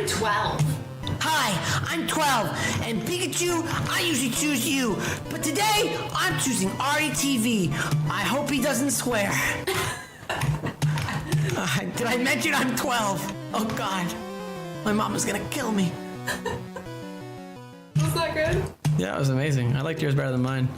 I'm 12. Hi, I'm 12, and Pikachu, I usually choose you, but today I'm choosing ARTV. I hope he doesn't swear. Did I mention I'm 12? Oh God, my mom is gonna kill me. Was that good? Yeah, it was amazing. I liked yours better than mine.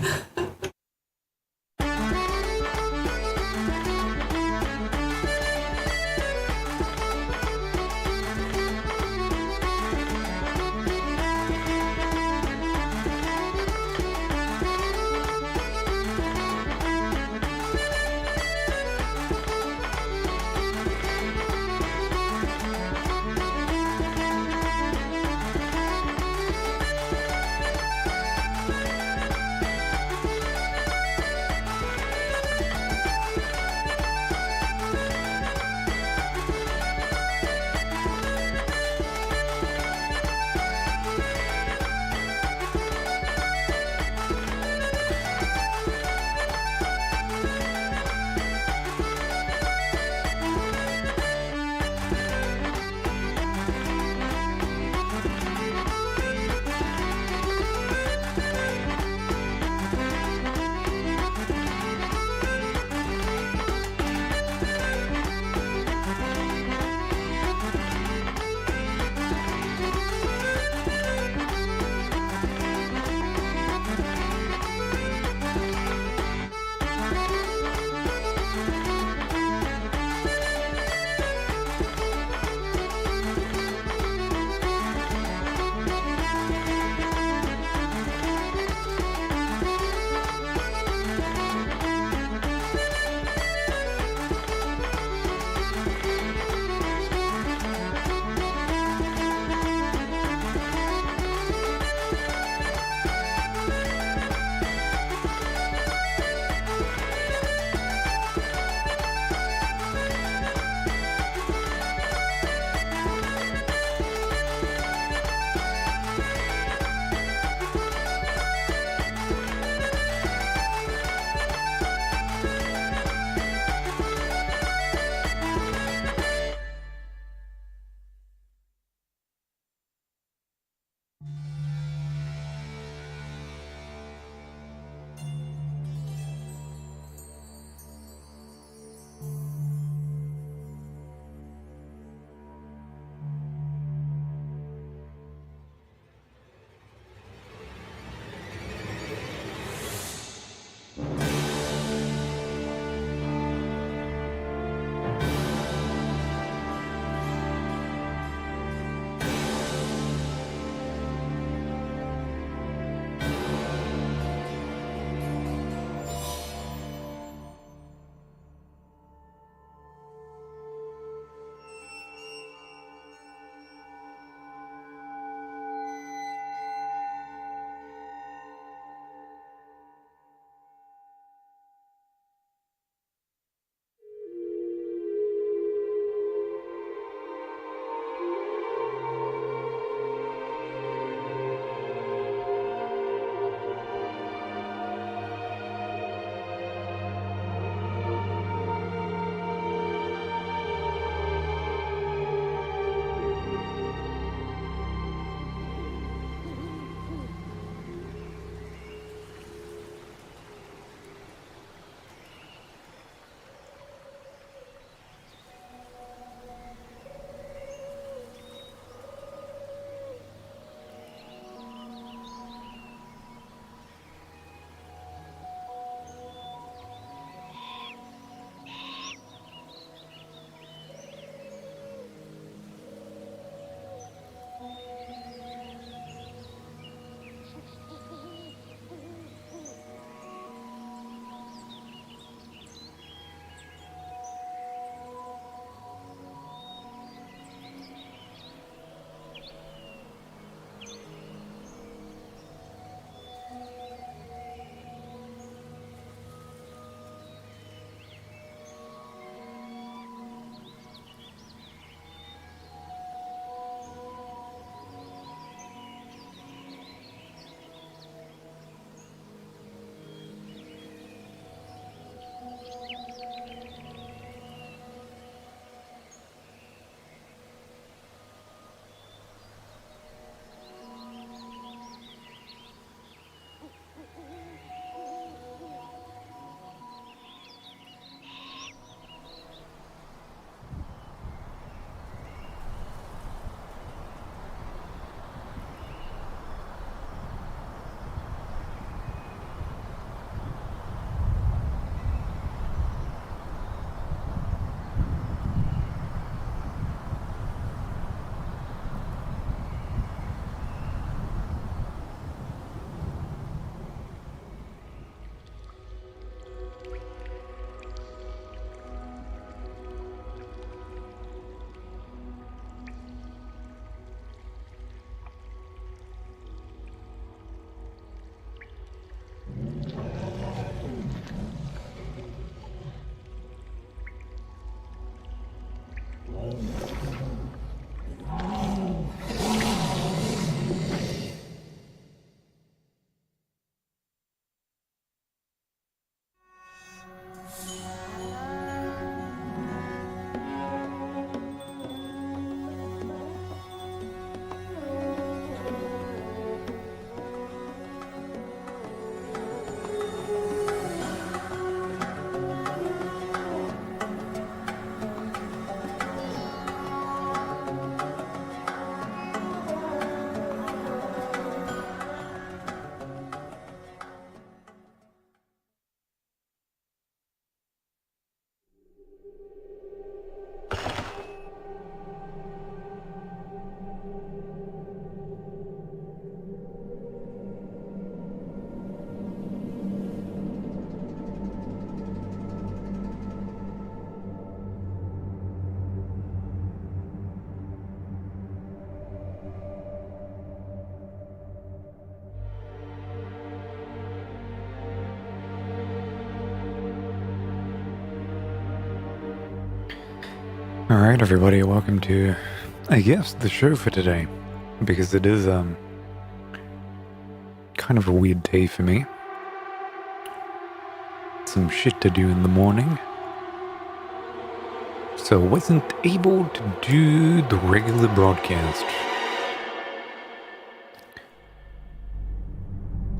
Alright everybody, welcome to, I guess, the show for today. Because it is, kind of a weird day for me. Some shit to do in the morning. So I wasn't able to do the regular broadcast.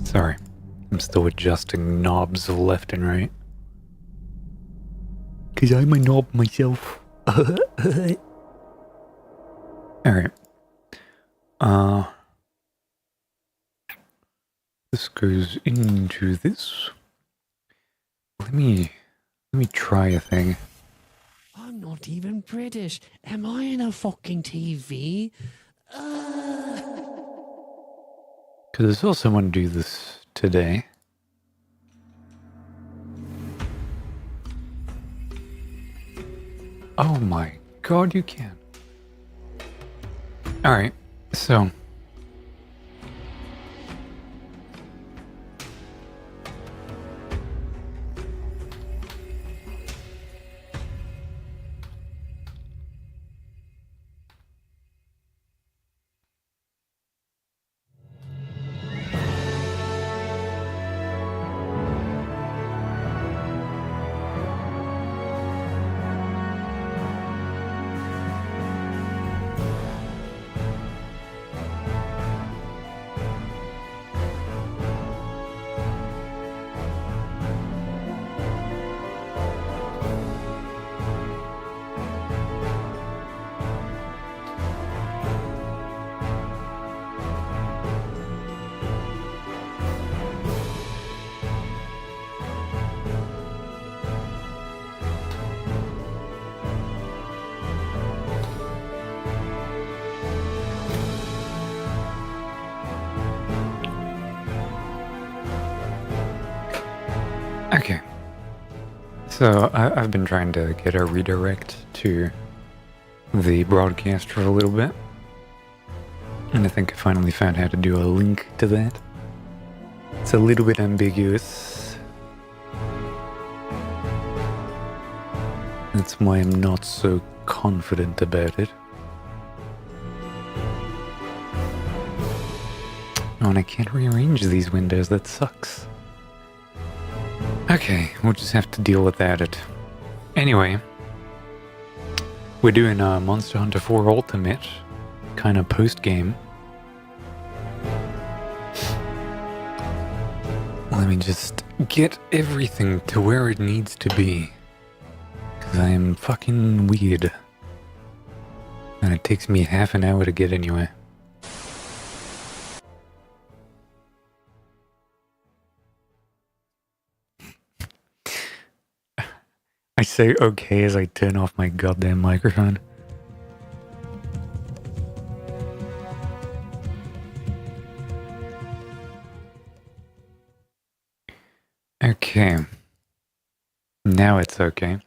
Sorry, I'm still adjusting knobs left and right. 'Cause I'm a knob myself. Alright. This goes into this. Let me try a thing. I'm not even British. Am I in a fucking TV? Because I saw someone do this today. Oh my god, you can. Alright, so. Okay. So I've been trying to get a redirect to the broadcast for a little bit. And I think I finally found how to do a link to that. It's a little bit ambiguous. That's why I'm not so confident about it. Oh, and I can't rearrange these windows, that sucks. Okay, we'll just have to deal without it. Anyway, we're doing a Monster Hunter 4 Ultimate kind of post-game. Let me just get everything to where it needs to be. Because I am fucking weird. And it takes me half an hour to get anywhere. I say okay as I turn off my goddamn microphone. Okay. Now it's okay.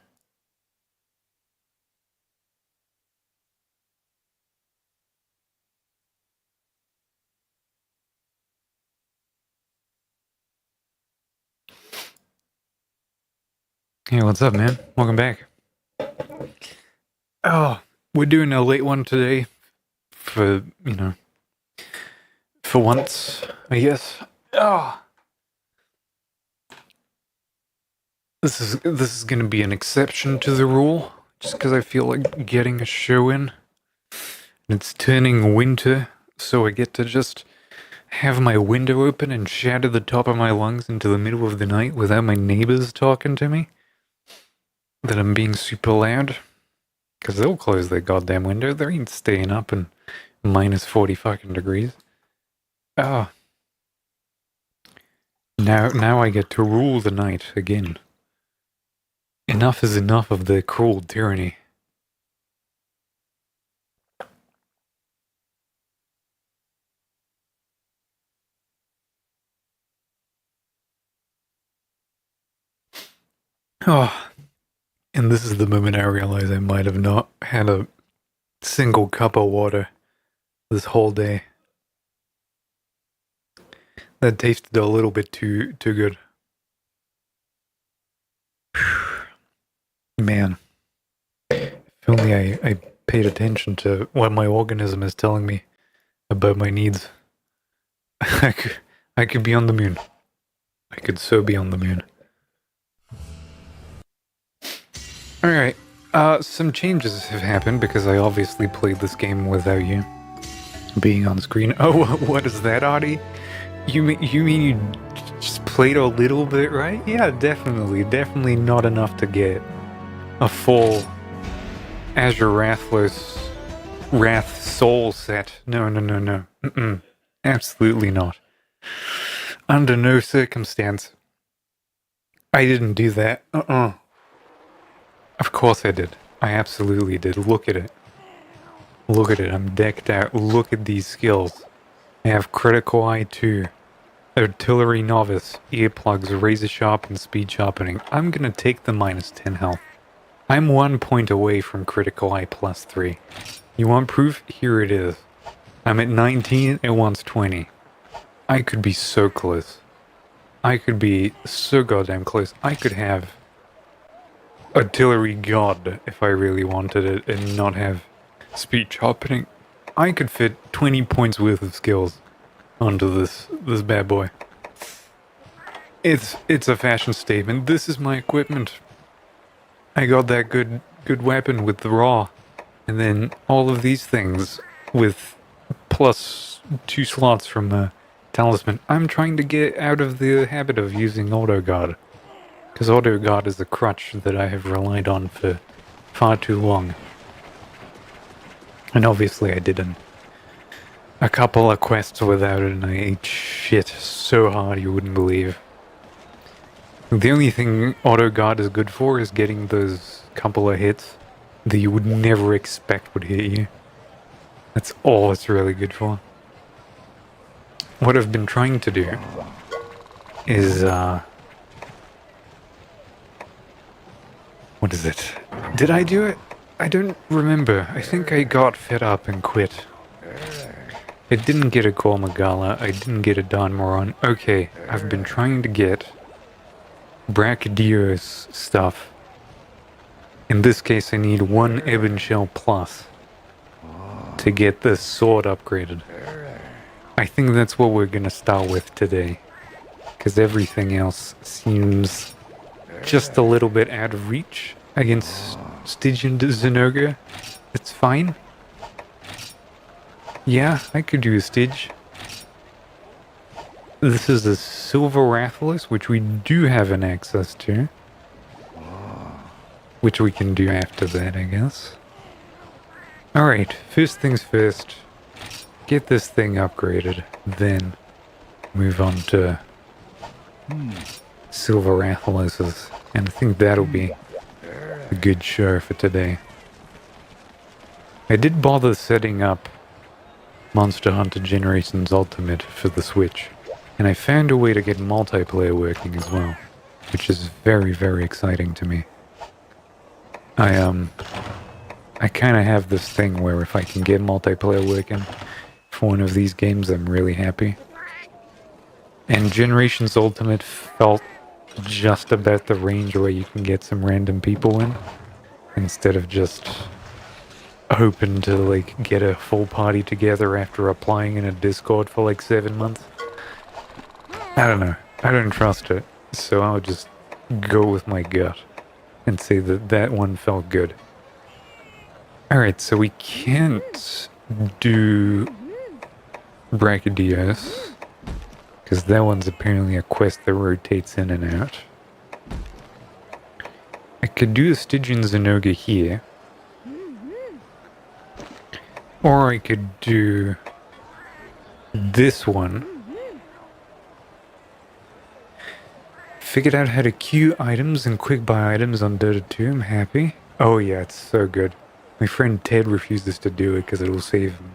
Hey, what's up, man? Welcome back. Oh, we're doing a late one today for, for once, I guess. Oh. This is going to be an exception to the rule, just because I feel like getting a show in. It's turning winter, so I get to just have my window open and shout at the top of my lungs into the middle of the night without my neighbors talking to me that I'm being super loud. Because they'll close their goddamn window. They ain't staying up in minus 40 fucking degrees. Ah. Now I get to rule the night again. Enough is enough of their cruel tyranny. Oh, and this is the moment I realize I might have not had a single cup of water this whole day. That tasted a little bit too good. Man, if only I paid attention to what my organism is telling me about my needs. I could be on the moon. I could so be on the moon. Alright, some changes have happened because I obviously played this game without you being on screen. Oh, what is that, Arty? You mean you just played a little bit, right? Yeah, definitely not enough to get a full Azure Wrath Soul set. No. Absolutely not. Under no circumstance. I didn't do that. Of course I did. I absolutely did. Look at it. Look at it. I'm decked out. Look at these skills. I have Critical Eye 2, Artillery Novice, Earplugs, Razor Sharp, and Speed Sharpening. I'm gonna take the minus 10 health. I'm 1 point away from Critical Eye plus 3. You want proof? Here it is. I'm at 19, it wants 20. I could be so close. I could be so goddamn close. I could have Artillery God if I really wanted it and not have Speed Sharpening. I could fit 20 points worth of skills onto this bad boy. It's a fashion statement. This is my equipment. I got that good weapon with the raw, and then all of these things with plus 2 slots from the talisman. I'm trying to get out of the habit of using Auto Guard, because Auto Guard is a crutch that I have relied on for far too long. And obviously I did a couple of quests without it, and I ate shit so hard you wouldn't believe. The only thing Auto Guard is good for is getting those couple of hits that you would never expect would hit you. That's all it's really good for. What I've been trying to do is, what is it? Did I do it? I don't remember. I think I got fed up and quit. I didn't get a Gormagala. I didn't get a Don Moron. Okay, I've been trying to get Brachydios stuff. In this case, I need 1 Ebon Shell Plus to get this sword upgraded. I think that's what we're gonna start with today, because everything else seems just a little bit out of reach against Stygian Zenogre. It's fine. Yeah, I could do a Styg. This is a Silver Rathalos, which we do have an access to. Which we can do after that, I guess. Alright, first things first. Get this thing upgraded, then move on to Silver Rathaloses. And I think that'll be a good show for today. I did bother setting up Monster Hunter Generations Ultimate for the Switch, and I found a way to get multiplayer working as well, which is very, very exciting to me. I kind of have this thing where if I can get multiplayer working for one of these games, I'm really happy. And Generations Ultimate felt just about the range where you can get some random people in, instead of just hoping to like get a full party together after applying in a Discord for like 7 months. I don't know. I don't trust it. So I'll just go with my gut and say that that one felt good. Alright, so we can't do Brachydios, because that one's apparently a quest that rotates in and out. I could do a Stygian Zenogre here. Or I could do this one. Figured out how to queue items and quick buy items on Dota 2. I'm happy. Oh yeah, it's so good. My friend Ted refuses to do it because it'll save him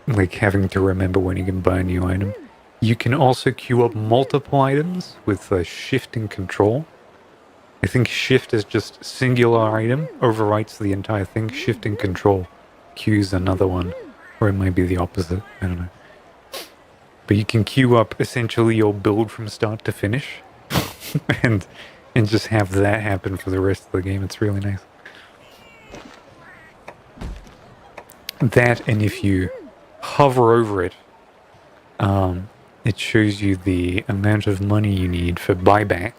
like having to remember when you can buy a new item. You can also queue up multiple items with shift and control. I think shift is just singular item, overwrites the entire thing. Shift and control queues another one. Or it might be the opposite, I don't know. But you can queue up essentially your build from start to finish. and just have that happen for the rest of the game. It's really nice. That, and if you hover over it, it shows you the amount of money you need for buyback,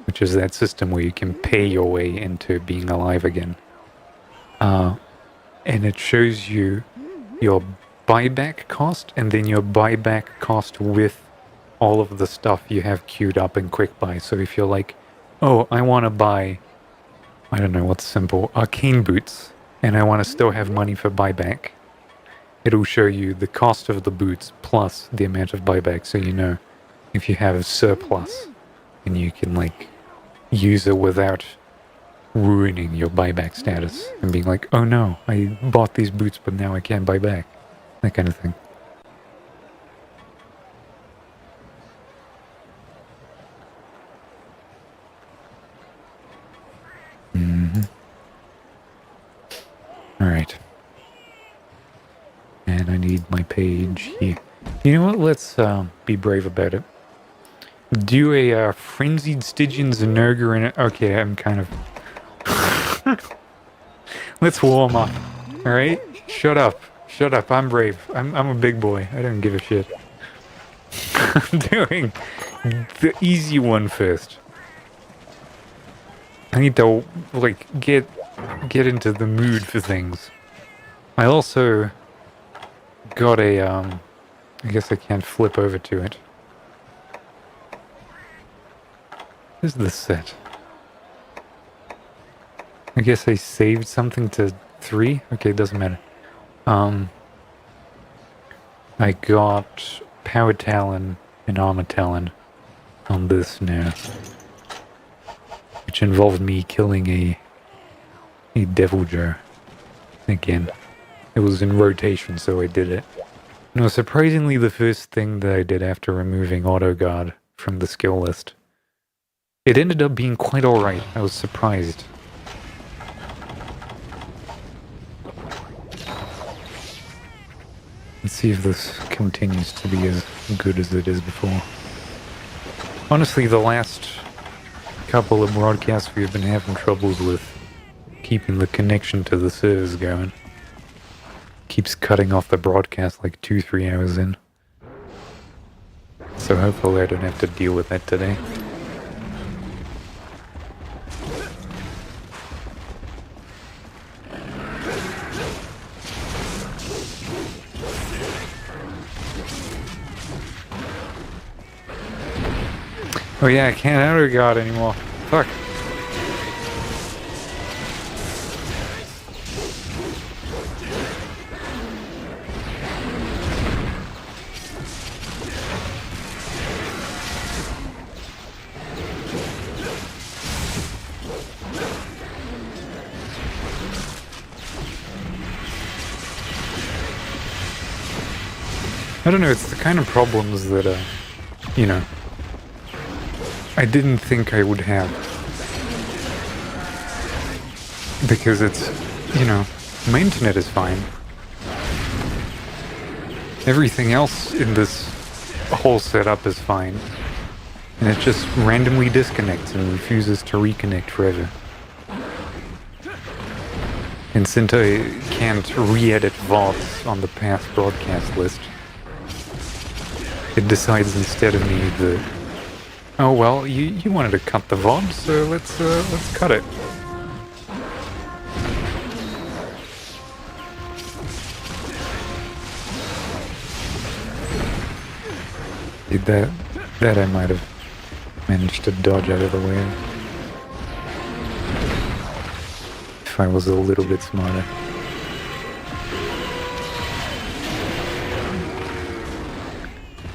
which is that system where you can pay your way into being alive again. And it shows you your buyback cost, and then your buyback cost with all of the stuff you have queued up in quick buy. So if you're like, oh, I want to buy, I don't know what's simple, arcane boots, and I want to still have money for buyback, it'll show you the cost of the boots plus the amount of buyback, so you know if you have a surplus and you can like use it without ruining your buyback status and being like, oh no, I bought these boots but now I can't buy back. That kind of thing. Alright. And I need my page here. You know what? Let's be brave about it. Do a frenzied Stygian Zenogre in it. Okay, I'm kind of... Let's warm up. Alright? Shut up. Shut up. I'm brave. I'm a big boy. I don't give a shit. I'm doing the easy one first. I need to, like, get into the mood for things. I also got a, I guess I can't flip over to it. What is this set? I guess I saved something to 3? Okay, it doesn't matter. I got Power Talon and Armor Talon on this now, which involved me killing a Devil Joe again. It was in rotation, so I did it. No, surprisingly, the first thing that I did after removing Auto Guard from the skill list. It ended up being quite alright. I was surprised. Let's see if this continues to be as good as it is before. Honestly, the last couple of broadcasts we've been having troubles with keeping the connection to the servers going. Keeps cutting off the broadcast like 2-3 hours in. So hopefully I don't have to deal with that today. Oh yeah, I can't auto guard anymore. Fuck. I don't know, it's the kind of problems that, you know, I didn't think I would have. Because it's, you know, my internet is fine. Everything else in this whole setup is fine. And it just randomly disconnects and refuses to reconnect forever. And since I can't re-edit VODs on the past broadcast list, it decides instead of me that, oh well, you wanted to cut the VOD, so let's cut it. That I might have managed to dodge out of the way if I was a little bit smarter.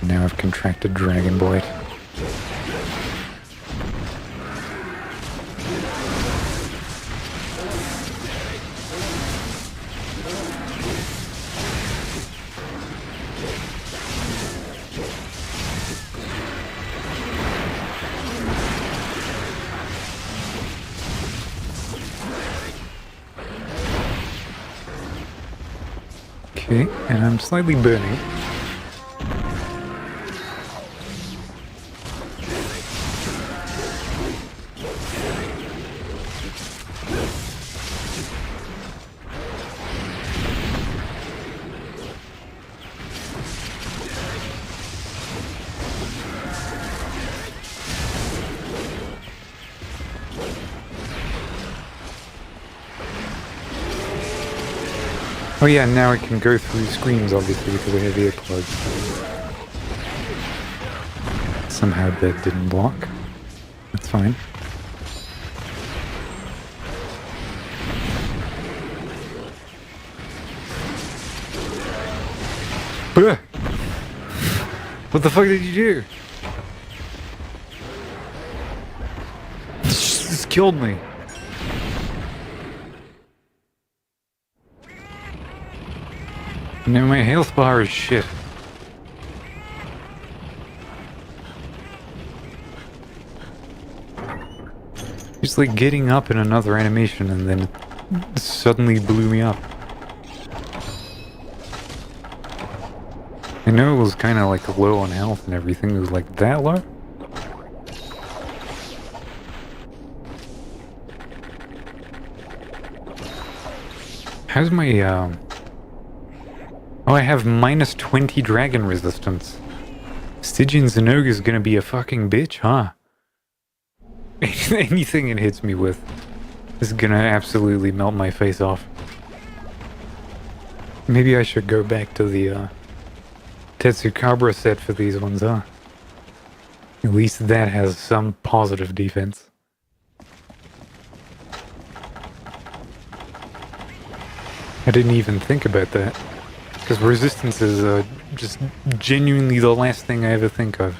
Now I've contracted dragon blight. Okay, and I'm slightly burning. Oh yeah, now I can go through screens, obviously, because I have earplugs. Somehow that didn't block. That's fine. What the fuck did you do? This killed me. Now my health bar is shit. Just like getting up in another animation and then it suddenly blew me up. I know it was kind of like low on health and everything. It was like that low? How's my, Oh, I have minus 20 dragon resistance. Stygian Zynog is gonna be a fucking bitch, huh? Anything it hits me with is gonna absolutely melt my face off. Maybe I should go back to the Tetsukabra set for these ones, huh? At least that has some positive defense. I didn't even think about that. Because resistance is just genuinely the last thing I ever think of.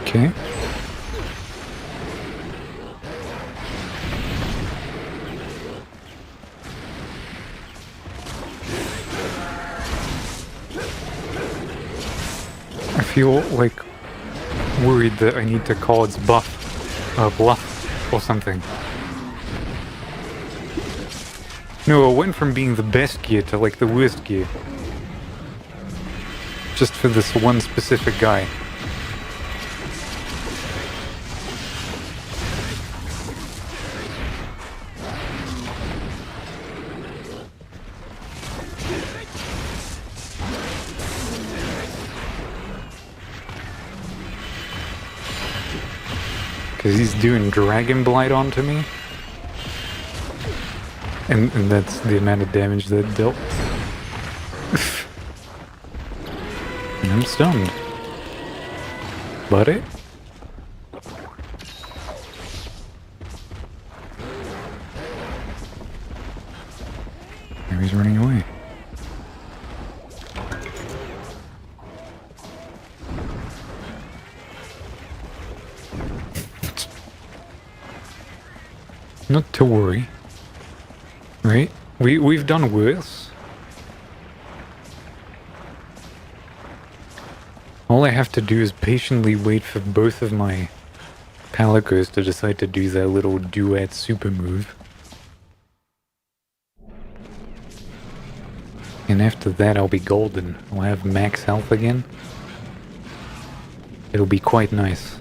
Okay. I feel like worried that I need to call its bluff or something. No, it went from being the best gear to like the worst gear. Just for this one specific guy. Because he's doing Dragon Blight onto me. And that's the amount of damage that it dealt. And I'm stunned. Buddy? Now he's running away. Not to worry. Right? We've done worse. All I have to do is patiently wait for both of my palicos to decide to do their little duet super move. And after that I'll be golden. I'll have max health again. It'll be quite nice.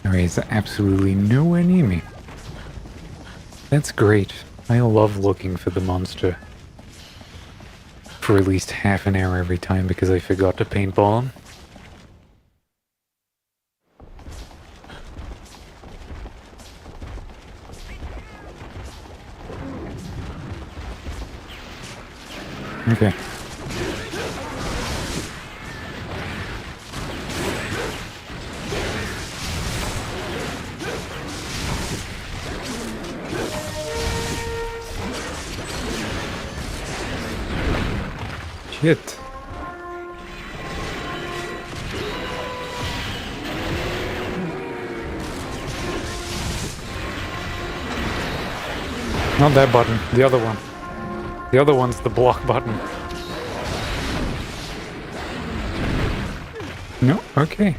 Alright, he's absolutely nowhere near me. That's great. I love looking for the monster. For at least half an hour every time because I forgot to paintball him. Okay. Shit. Not that button, the other one. The other one's the block button. No, okay.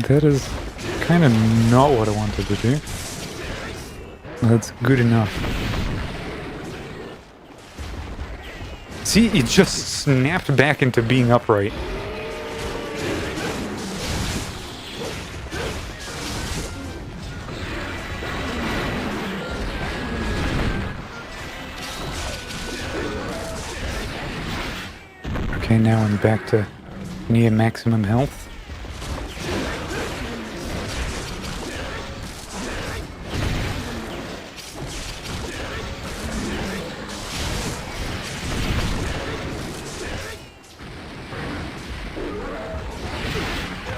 That is kind of not what I wanted to do. That's good enough. See, it just snapped back into being upright. Okay, now I'm back to near maximum health.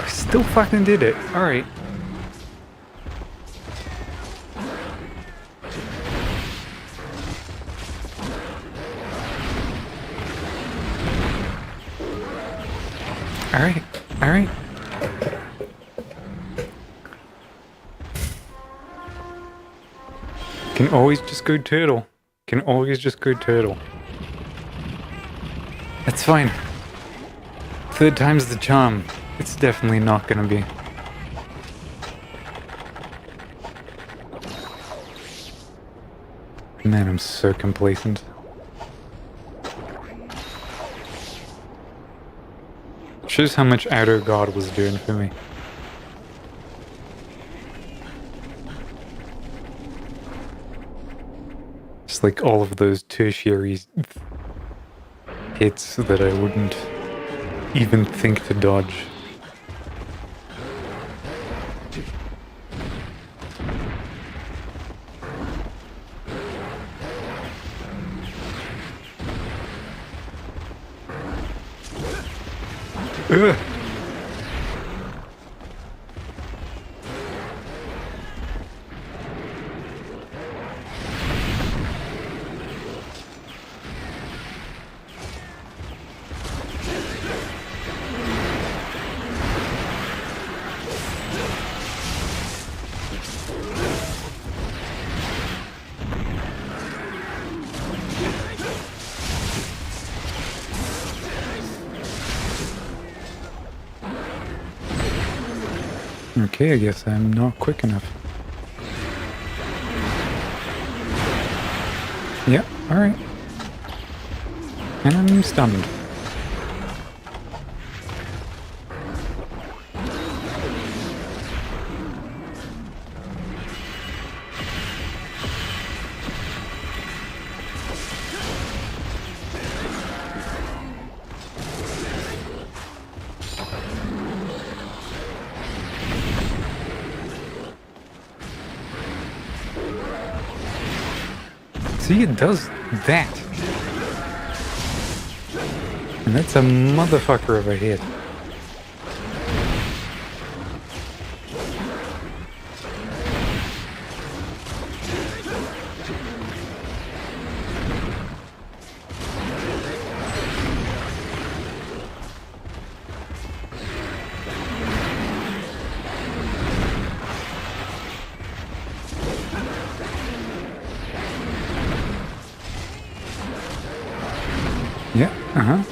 Still fucking did it. Alright. Alright. Alright. Can always just go turtle. Can always just go turtle. That's fine. Third time's the charm. It's definitely not gonna be. Man, I'm so complacent. Shows how much Outer God was doing for me. Just like all of those tertiary hits that I wouldn't even think to dodge. Ugh. Okay, I guess I'm not quick enough. Yeah, alright. And I'm stunned. See, it does that. And that's a motherfucker of a hit. Uh-huh.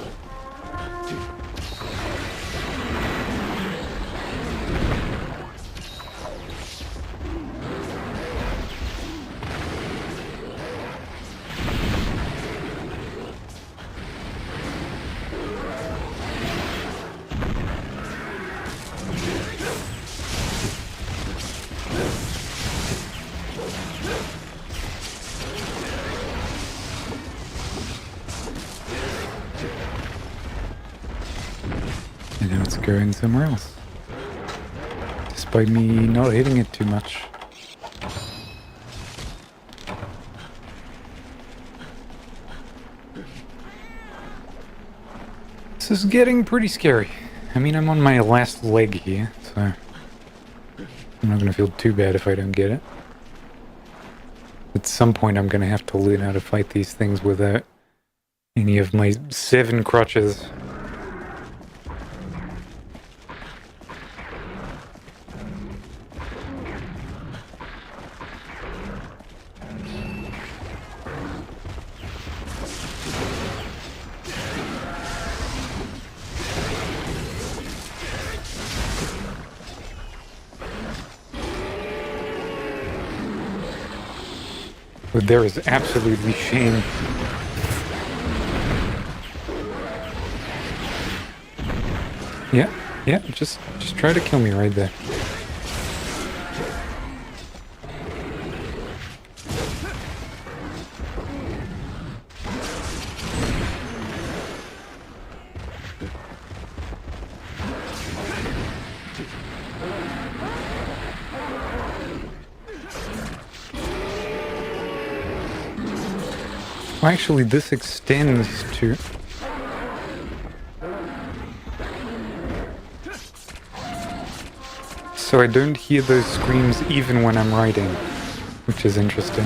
And now it's going somewhere else. Despite me not hitting it too much. This is getting pretty scary. I mean, I'm on my last leg here, so I'm not gonna feel too bad if I don't get it. At some point I'm gonna have to learn how to fight these things without any of my 7 crutches. But there is absolutely shame. Yeah, just try to kill me right there. Well, actually, this extends to... So I don't hear those screams even when I'm riding, which is interesting.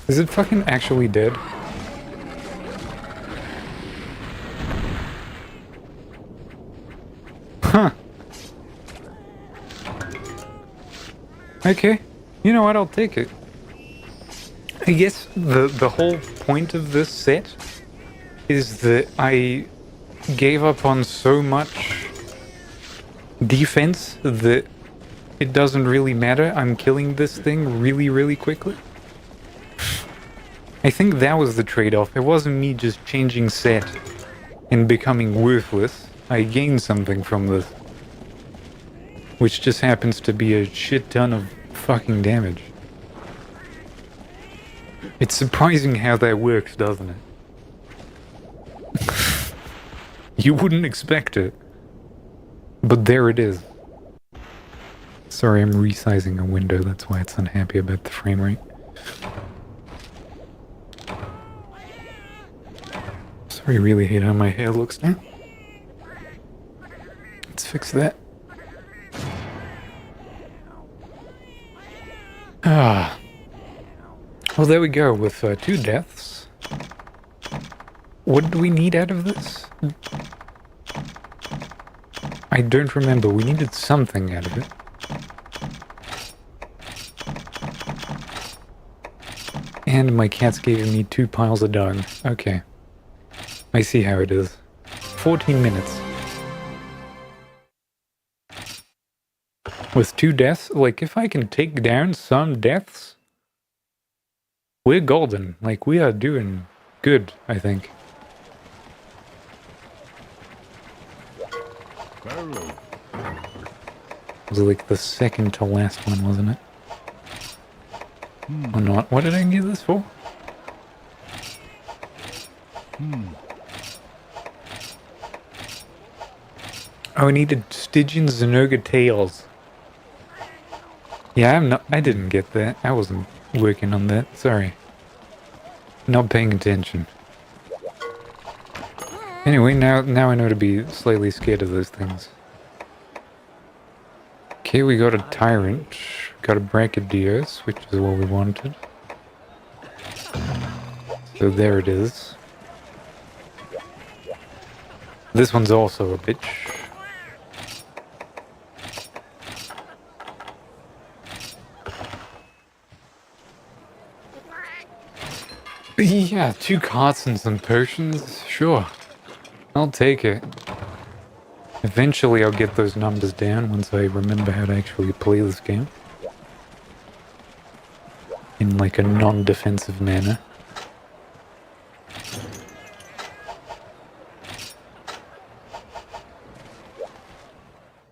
Is it fucking actually dead? Huh. Okay. You know what? I'll take it. I guess the whole point of this set is that I gave up on so much defense that it doesn't really matter. I'm killing this thing really, really quickly. I think that was the trade-off. It wasn't me just changing set and becoming worthless. I gained something from this. Which just happens to be a shit ton of fucking damage. It's surprising how that works, doesn't it? You wouldn't expect it. But there it is. Sorry, I'm resizing a window, that's why it's unhappy about the frame rate. Sorry, I really hate how my hair looks now. Let's fix that. Ah. Well, there we go, with 2 deaths. What do we need out of this? I don't remember. We needed something out of it. And my cat's giving me 2 piles of dung. Okay. I see how it is. 14 minutes. With 2 deaths, like, if I can take down some deaths, we're golden. Like, we are doing good, I think. It was like the second to last one, wasn't it? Or not? What did I get this for? Oh, I needed Stygian Zenoga tails. Yeah, I didn't get that. I wasn't working on that. Sorry. Not paying attention. Anyway, now I know to be slightly scared of those things. Okay, we got a Tyrant. Got a Brachydios, which is what we wanted. So there it is. This one's also a bitch. Yeah, 2 carts and some potions. Sure. I'll take it. Eventually I'll get those numbers down once I remember how to actually play this game. In like a non-defensive manner.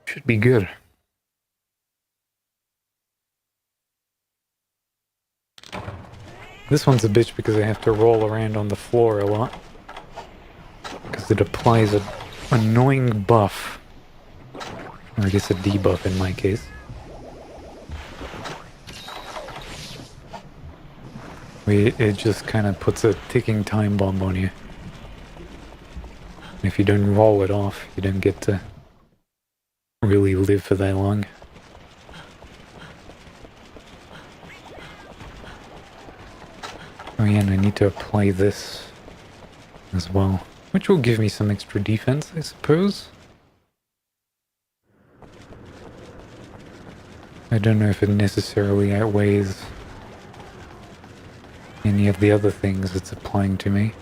Should be good. This one's a bitch because I have to roll around on the floor a lot. Because it applies an annoying buff. Or I guess a debuff in my case. It just kind of puts a ticking time bomb on you. And if you don't roll it off, you don't get to really live for that long. Oh yeah, and I need to apply this as well, which will give me some extra defense, I suppose. I don't know if it necessarily outweighs any of the other things it's applying to me.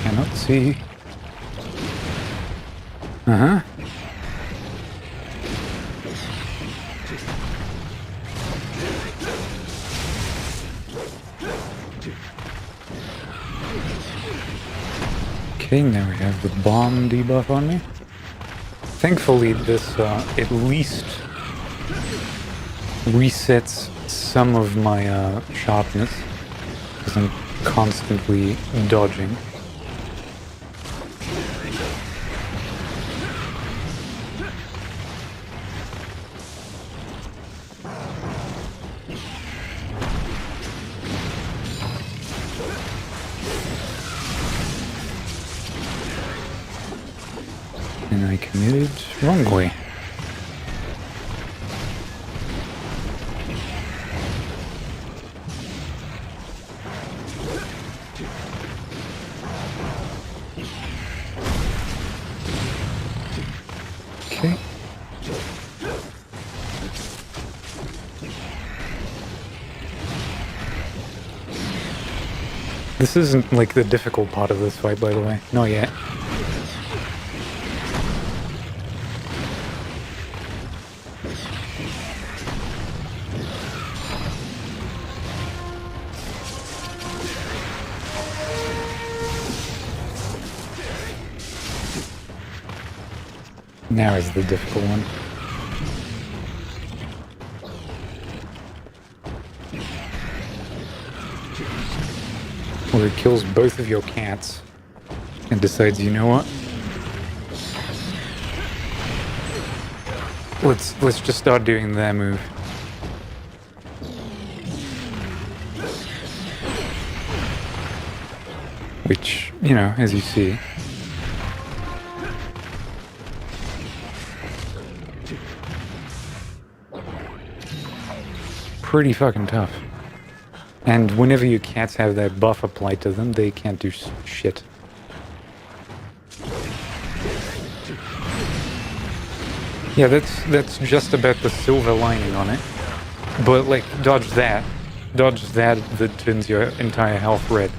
Cannot see. Uh-huh. Okay, now we have the bomb debuff on me. Thankfully, this at least resets some of my sharpness, because I'm constantly dodging. And I committed wrongly. Okay. This isn't like the difficult part of this fight, by the way. Not yet. Now is the difficult one. Where it kills both of your cats and decides, you know what? Let's just start doing their move. Which, you know, as you see, pretty fucking tough. And whenever your cats have that buff applied to them, they can't do shit. Yeah, that's just about the silver lining on it. But like, dodge that that turns your entire health red.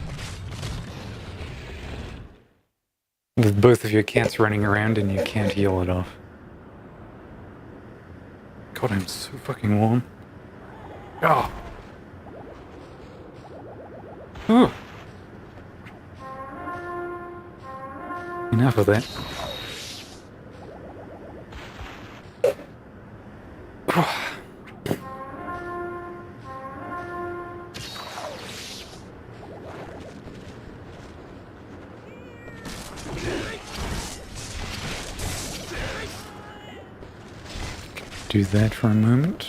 With both of your cats running around and you can't heal it off. God, I'm so fucking warm. Oh. Ooh. Enough of that. Do that for a moment.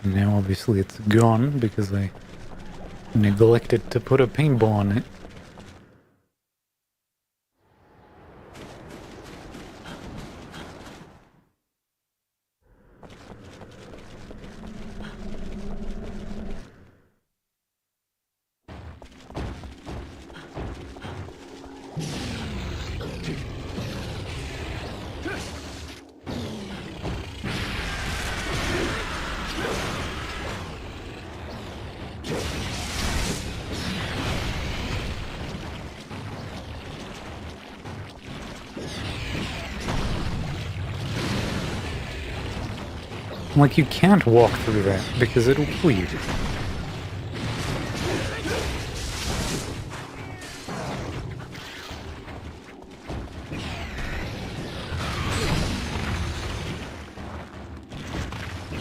And now obviously it's gone because I neglected to put a paintball on it. Like, you can't walk through that because it'll kill you.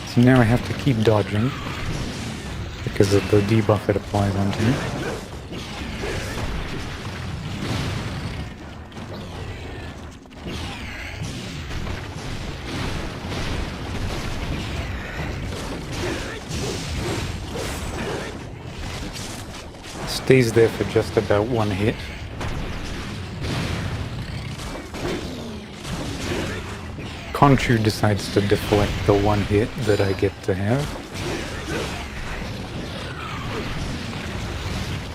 So now I have to keep dodging because of the debuff it applies onto me. Stays there for just about one hit. Conchu decides to deflect the one hit that I get to have.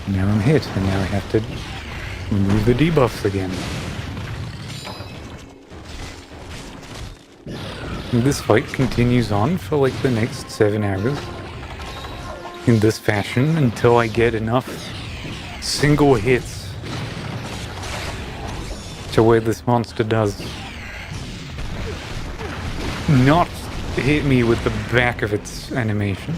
Now I'm hit, and now I have to remove the debuffs again. And this fight continues on for like the next 7 hours. In this fashion until I get enough single hits to where this monster does not hit me with the back of its animation.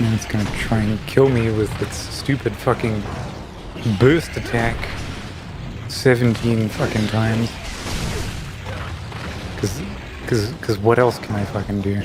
Now it's gonna try and kill me with its stupid fucking burst attack 17 fucking times. Cause what else can I fucking do?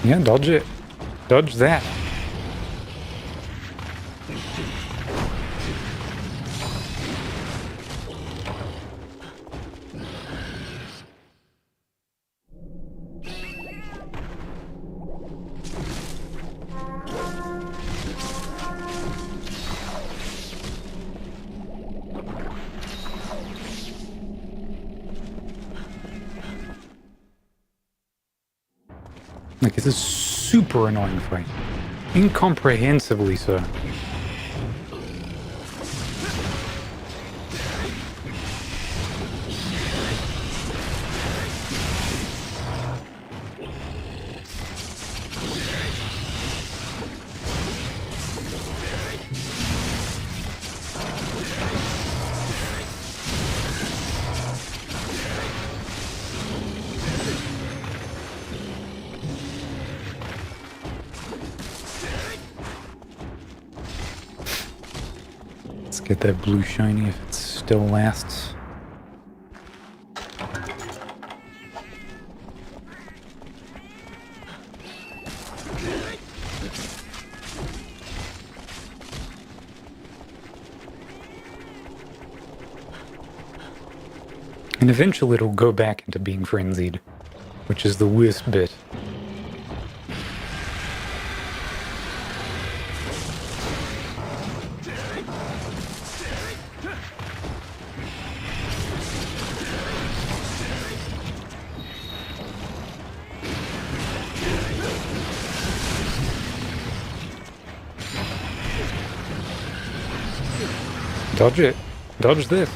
Yeah, dodge it. Dodge that. Like, it's a super annoying fight. Incomprehensibly so. Let's get that blue shiny if it still lasts. And eventually it'll go back into being frenzied, which is the worst bit. Dodge it. Dodge this.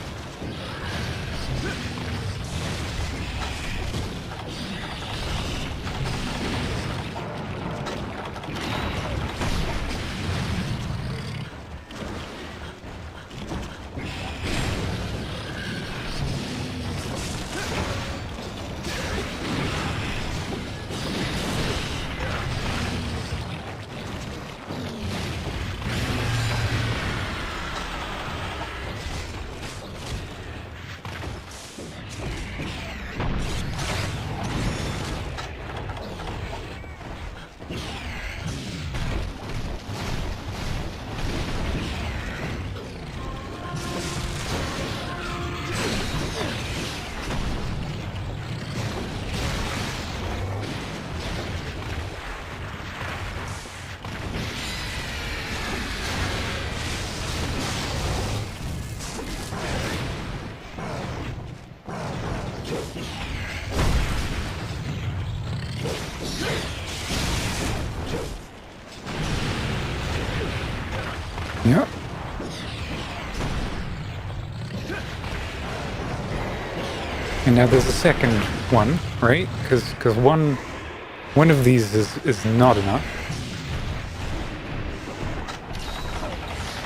Yep. And now there's a second one, right? Because one of these is not enough.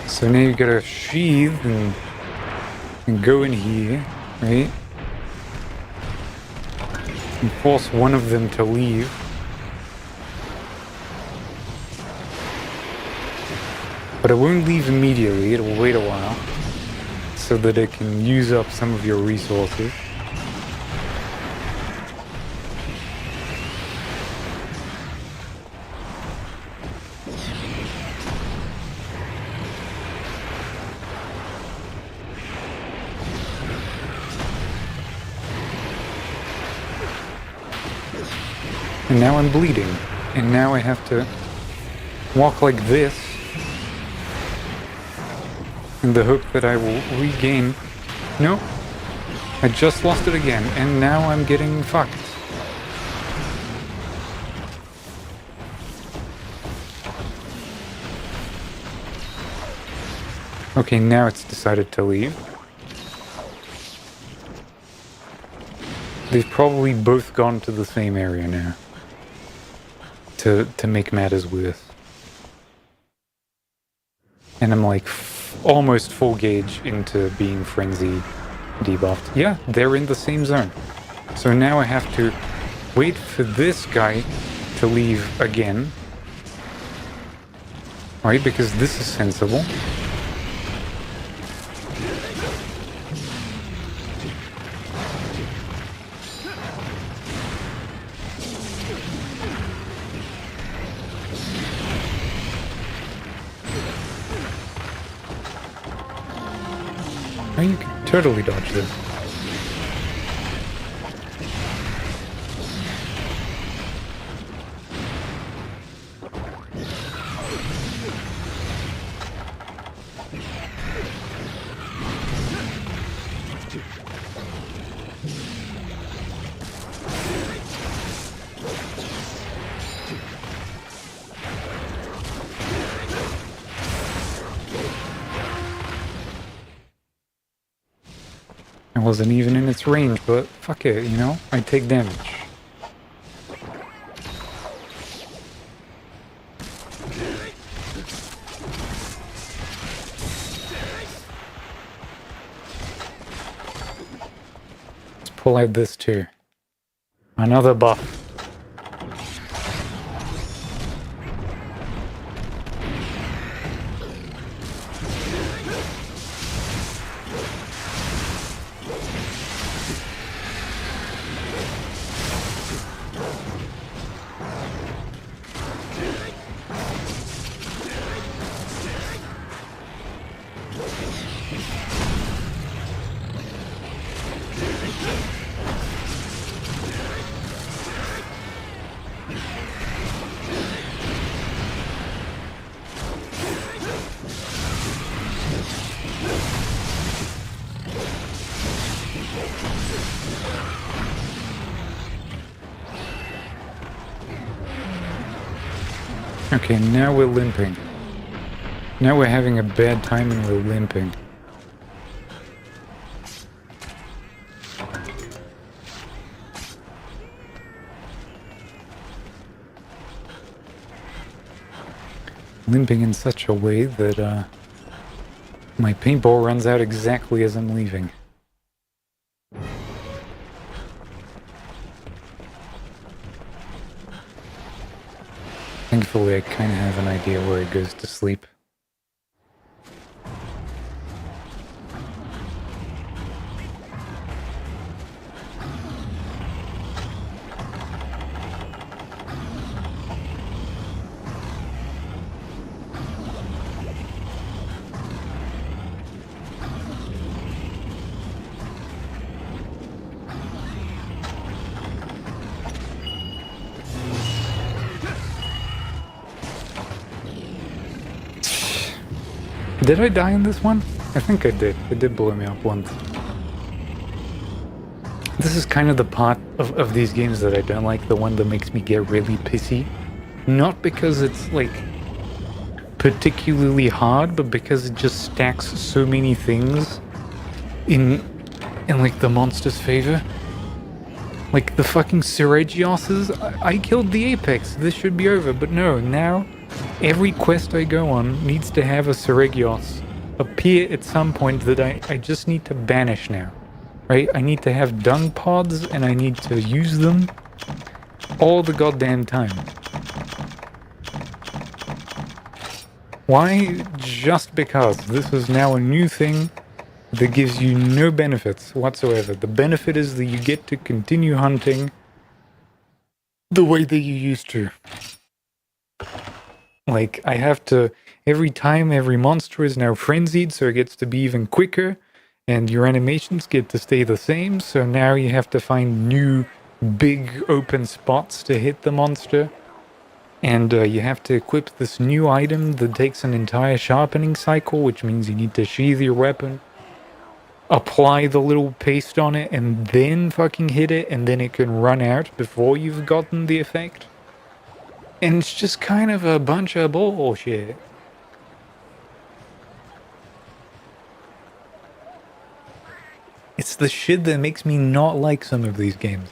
So now you gotta sheathe and go in here, right? And force one of them to leave. But it won't leave immediately, it'll wait a while, so that it can use up some of your resources. And now I'm bleeding, and now I have to walk like this in the hope that I will regain. No, I just lost it again, and now I'm getting fucked. Okay, now it's decided to leave. They've probably both gone to the same area now to make matters worse. And I'm like almost full gauge into being frenzy debuffed. Yeah, they're in the same zone. So now I have to wait for this guy to leave again. Right, because this is sensible. You can totally dodge this. It wasn't even in its range, but fuck it, you know? I take damage. Let's pull out this too. Another buff. Okay, now we're limping. Now we're having a bad time and we're limping. Limping in such a way that my paintball runs out exactly as I'm leaving. Thankfully, I kind of have an idea where it goes to sleep. Did I die in this one? I think I did. It did blow me up once. This is kind of the part of these games that I don't like, the one that makes me get really pissy. Not because it's, like, particularly hard, but because it just stacks so many things in like, the monster's favor. Like, the fucking Seregioses, I killed the Apex, this should be over, but no, now every quest I go on needs to have a Seregios appear at some point that I just need to banish now. Right? I need to have dung pods and I need to use them all the goddamn time. Why? Just because this is now a new thing that gives you no benefits whatsoever. The benefit is that you get to continue hunting the way that you used to. Like, I have to, every time every monster is now frenzied, so it gets to be even quicker, and your animations get to stay the same, so now you have to find new big open spots to hit the monster. And you have to equip this new item that takes an entire sharpening cycle, which means you need to sheath your weapon, apply the little paste on it, and then fucking hit it, and then it can run out before you've gotten the effect. And it's just kind of a bunch of bullshit. It's the shit that makes me not like some of these games.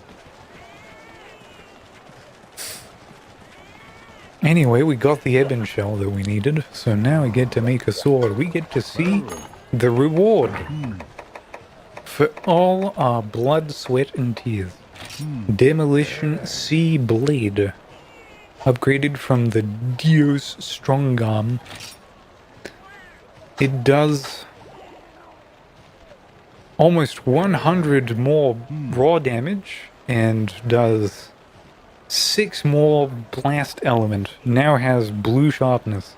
Anyway, we got the ebon shell that we needed, so now we get to make a sword. We get to see the reward for all our blood, sweat, and tears. Demolition Sea Blade. Upgraded from the Dios Strongarm. It does almost 100 more raw damage and does 6 more blast element. Now has blue sharpness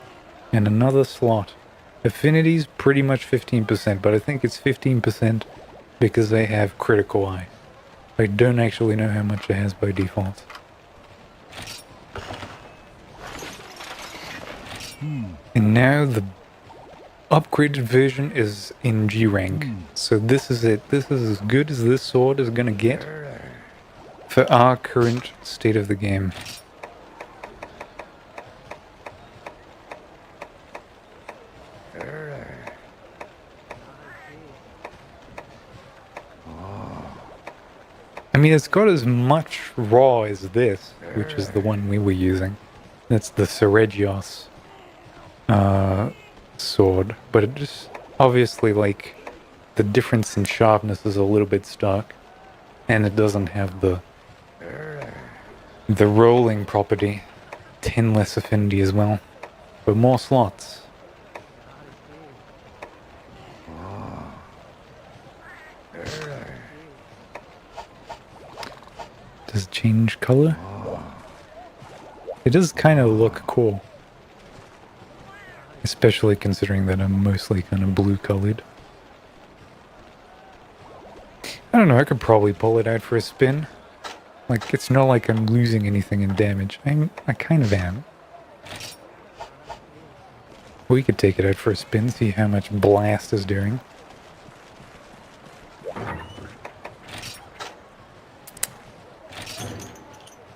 and another slot. Affinity's pretty much 15%, but I think it's 15% because they have critical eye. I don't actually know how much it has by default. And now the upgraded version is in G rank. So this is it. This is as good as this sword is gonna get for our current state of the game. I mean, it's got as much raw as this, which is the one we were using. That's the Seregios sword, but it just obviously, like, the difference in sharpness is a little bit stark, and it doesn't have the rolling property. 10 less affinity as well, but more slots. Does it change color? It does kind of look cool. Especially considering that I'm mostly kind of blue colored. I don't know, I could probably pull it out for a spin. Like, it's not like I'm losing anything in damage. I kind of am. We could take it out for a spin, see how much blast is doing.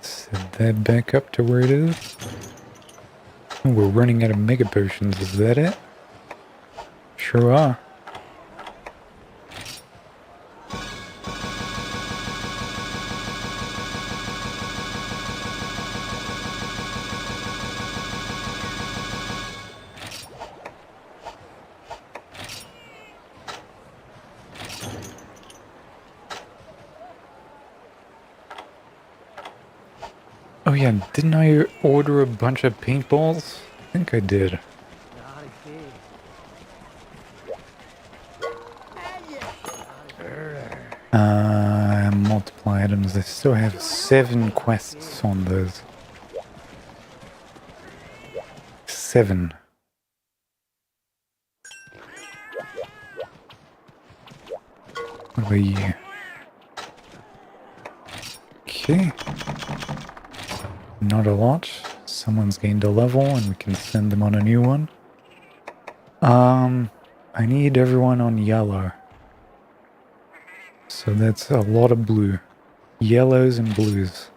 Set that back up to where it is. We're running out of mega potions, is that it? Sure are. Oh yeah, didn't I order a bunch of paintballs? I think I did. Multiple items. I still have 7 quests on those. 7. What about you? Okay. Not a lot. Someone's gained a level and we can send them on a new one. I need everyone on yellow. So that's a lot of blue. Yellows and blues.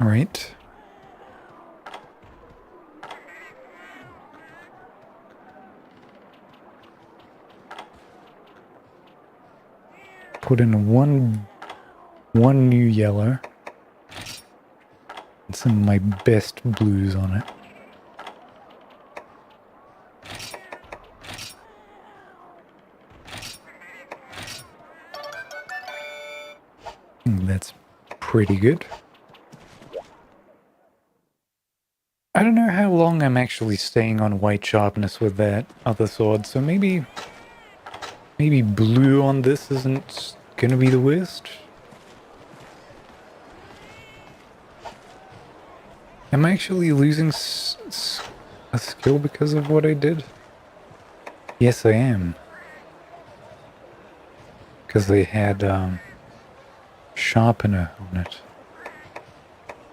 Alright. Put in one new yellow. And some of my best blues on it. That's pretty good. I don't know how long I'm actually staying on white sharpness with that other sword, so maybe blue on this isn't gonna be the worst. Am I actually losing a skill because of what I did? Yes, I am. Because they had sharpener on it.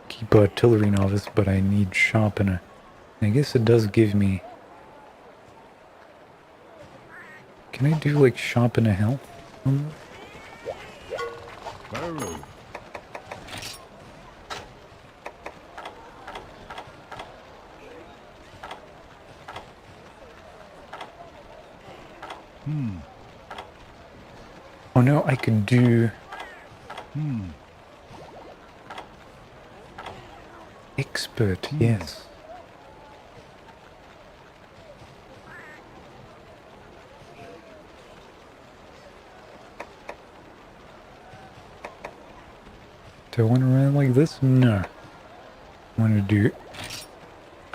Keep artillery novice, but I need sharpener. I guess it does give me... Can I do like sharpener health? Oh no, I could do... Expert, yes. Do I want to run like this? No. I want to do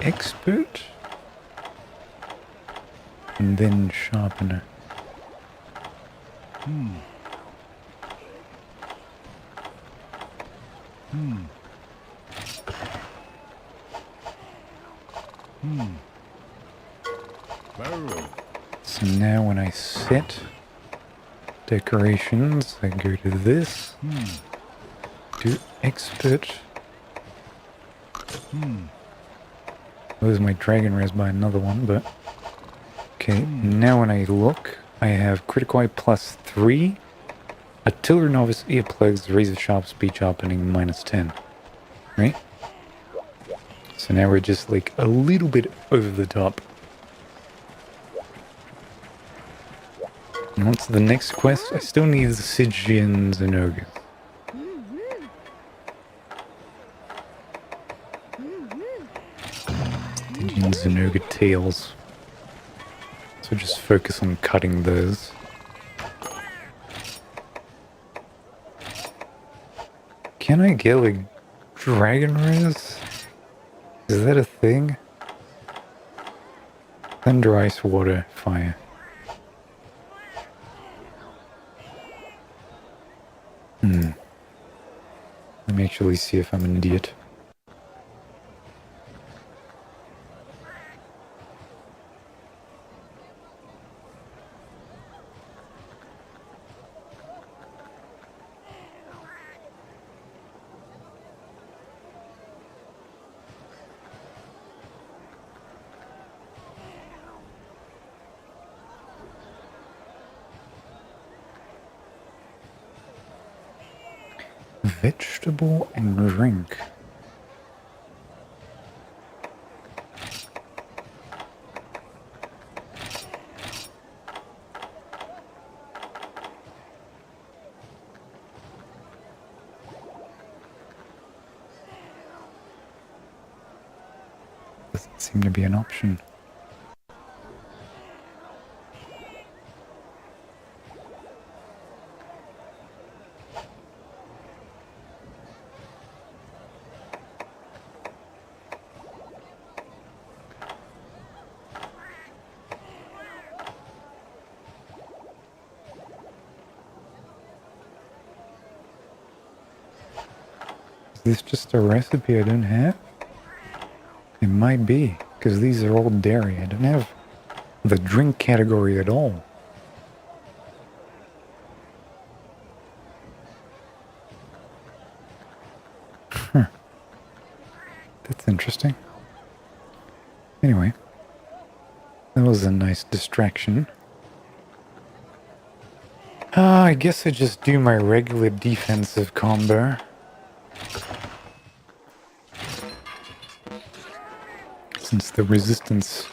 expert and then sharpener. So now when I set decorations, I go to this, do expert. Lose my dragon res by another one, but okay. Now when I look, I have critical eye +3, artillery novice, earplugs, razor sharp, speed sharpening -10. Right? So now we're just like a little bit over the top. And what's the next quest? I still need the Stygians and Ogres. Stygians and Ogre tails. So just focus on cutting those. Can I get like dragon res? Is that a thing? Thunder, ice, water, fire. Let me actually see if I'm an idiot. Vegetable and drink. Doesn't seem to be an option. Is this just a recipe I don't have? It might be, because these are all dairy. I don't have the drink category at all. Huh. That's interesting. Anyway, that was a nice distraction. I guess I just do my regular defensive combo. Since the resistance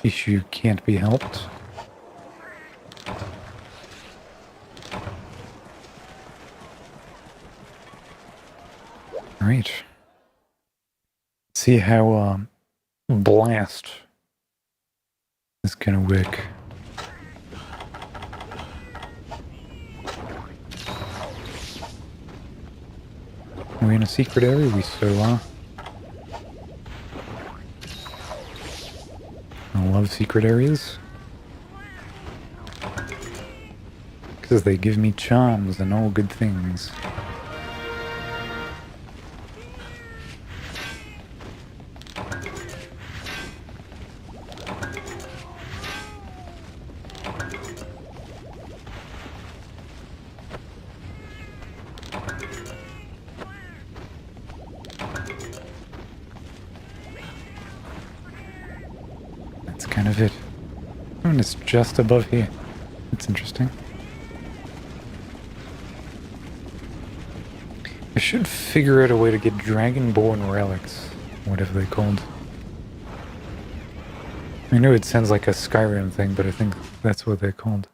issue can't be helped. Right. See how blast is gonna work. Are we in a secret area? We still are. I love secret areas. Because they give me charms and all good things. That's kind of it. Oh, and it's just above here. That's interesting. I should figure out a way to get Dragonborn relics, whatever they're called. I know it sounds like a Skyrim thing, but I think that's what they're called.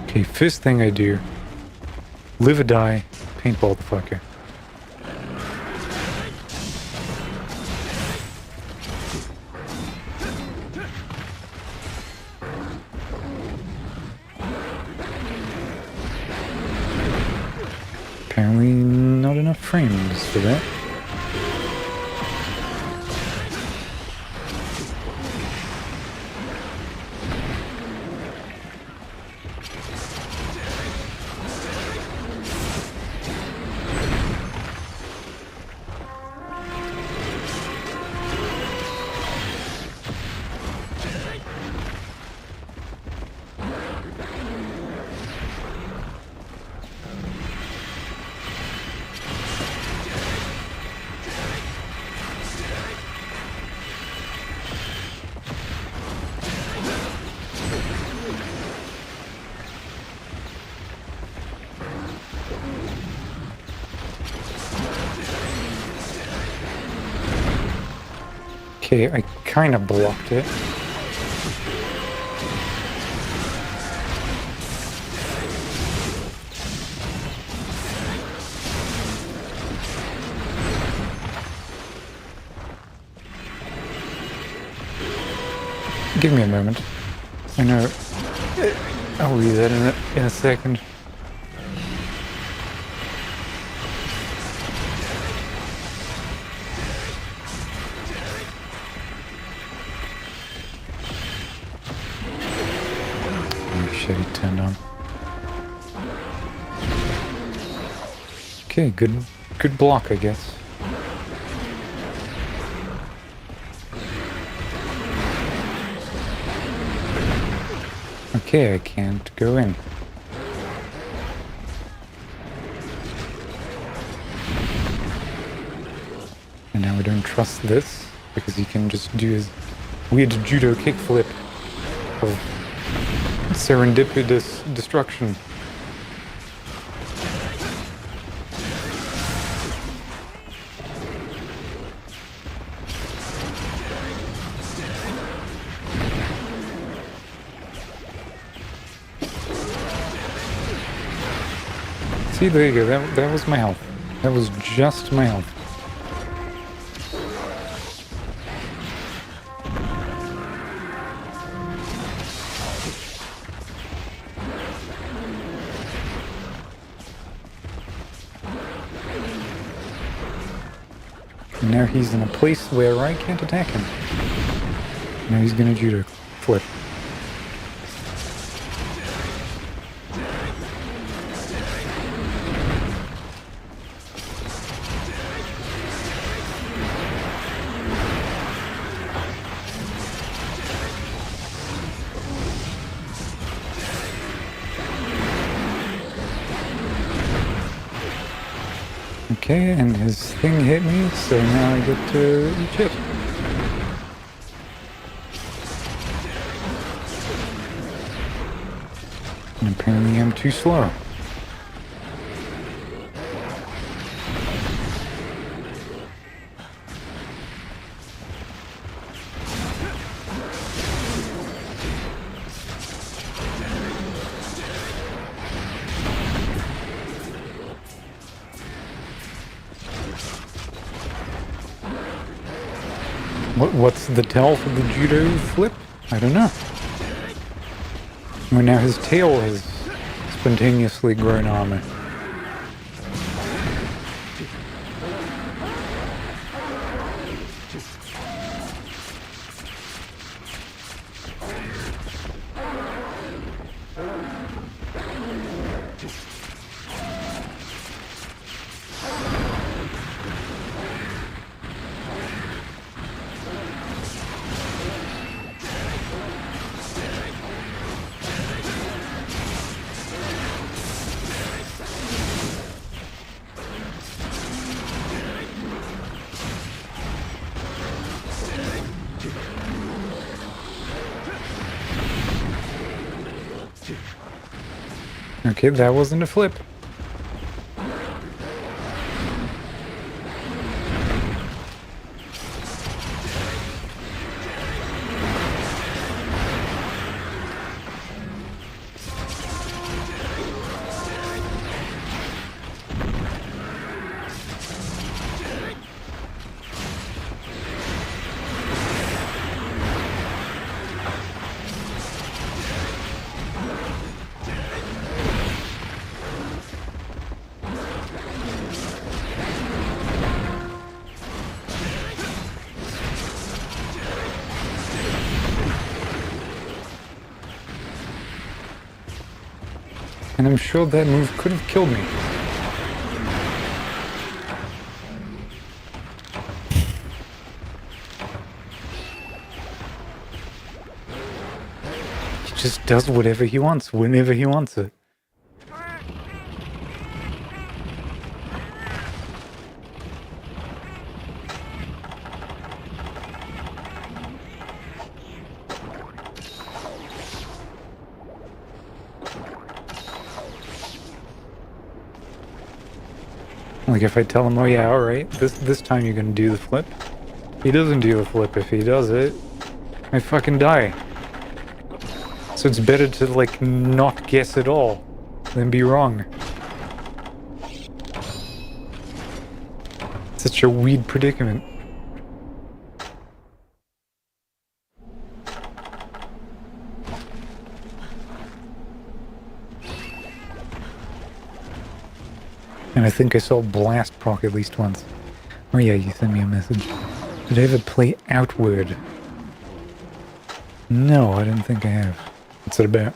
Okay, first thing I do, live or die, paintball the fucker. Apparently not enough frames for that. Okay, I kind of blocked it. Give me a moment. I know. I'll read that in a second. He turned on. Okay, good block, I guess. Okay, I can't go in. And now I don't trust this. because he can just do his weird judo kickflip of serendipitous destruction. See, there you go. That was my health. That was just my health. And now he's in a place where I can't attack him. Now he's gonna judo flip. Okay, and his thing hit me, so now I get to eat shit. And apparently I'm too slow. What's the tell for the judo flip? I don't know. Well, now his tail has spontaneously grown armor. Okay, that wasn't a flip. And I'm sure that move could have killed me. He just does whatever he wants, whenever he wants it. Like if I tell him, oh yeah, alright, this time you're gonna do the flip. He doesn't do the flip. If he does it, I fucking die. So it's better to like not guess at all than be wrong. Such a weird predicament. And I think I saw Blast proc at least once. Oh yeah, you sent me a message. Did I ever play Outward? No, I didn't think I have. What's it about?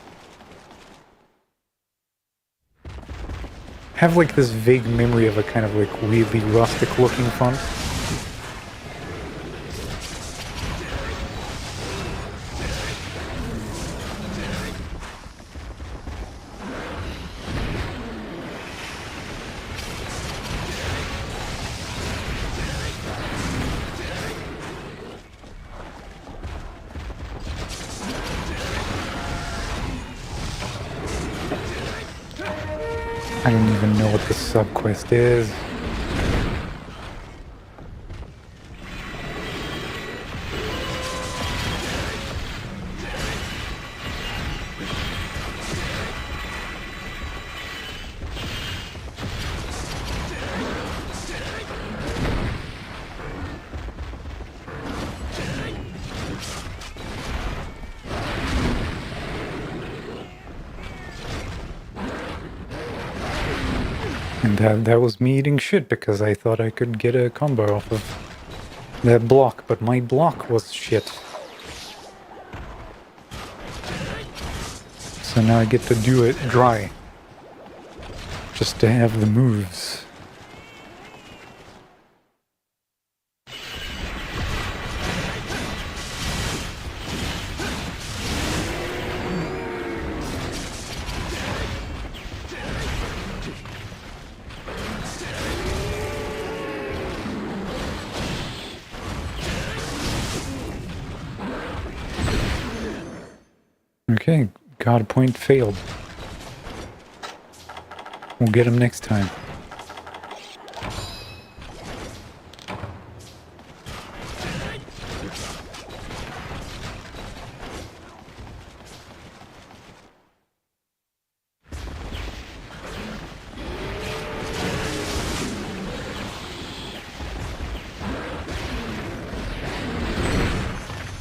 I have like this vague memory of a kind of like weirdly rustic looking font. I don't even know what the sub-quest is. And that was me eating shit because I thought I could get a combo off of that block, but my block was shit. So now I get to do it dry. Just to have the moves. Okay, God point failed. We'll get him next time.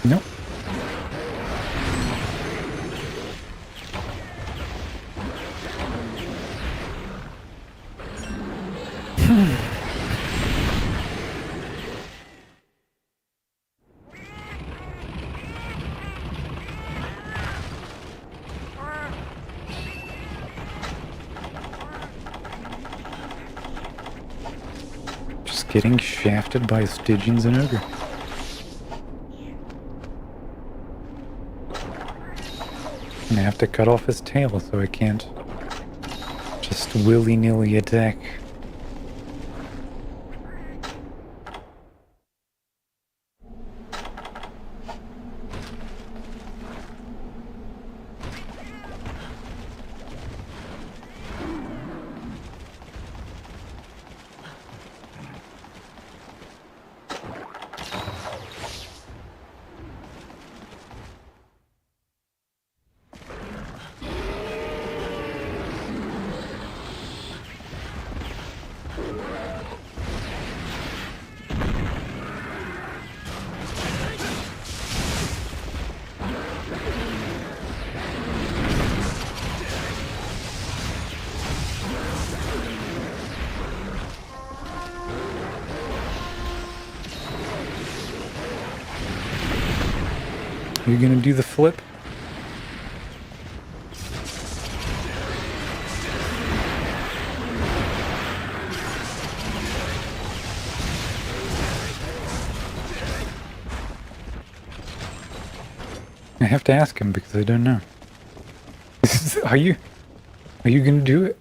Nope. Just getting shafted by Stygians and Ogre. And I have to cut off his tail so I can't just willy-nilly attack. Are you gonna do the flip? I have to ask him because I don't know. Are you gonna do it?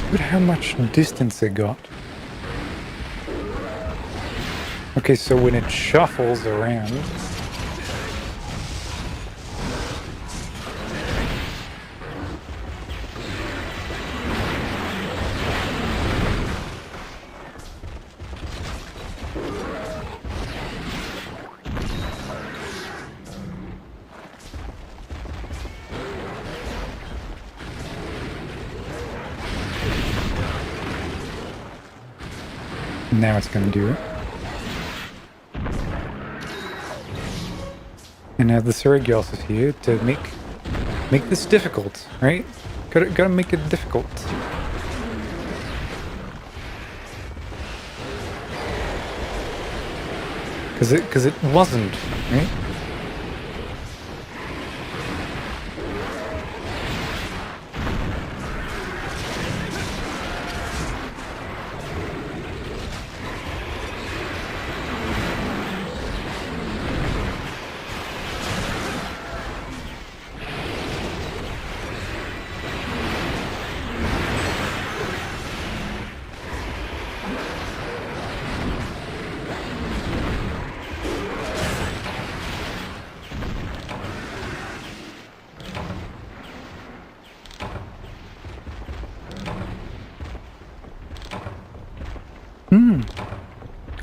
Look at how much distance it got. Okay, so when it shuffles around... Now it's gonna do it. And now the Surigals is here to make this difficult, right? Gotta make it difficult. Cause it wasn't, right?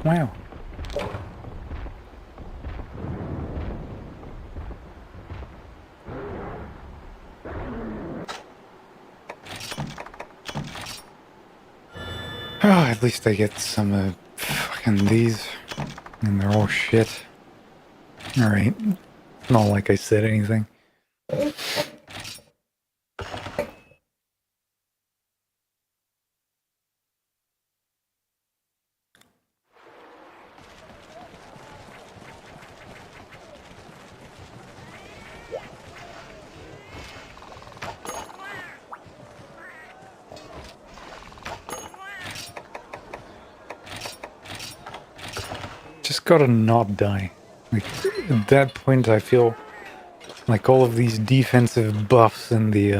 Wow. Oh, at least I get some fucking these. And they're all shit. Alright. Not like I said anything. Just gotta not die. Like, at that point I feel like all of these defensive buffs and the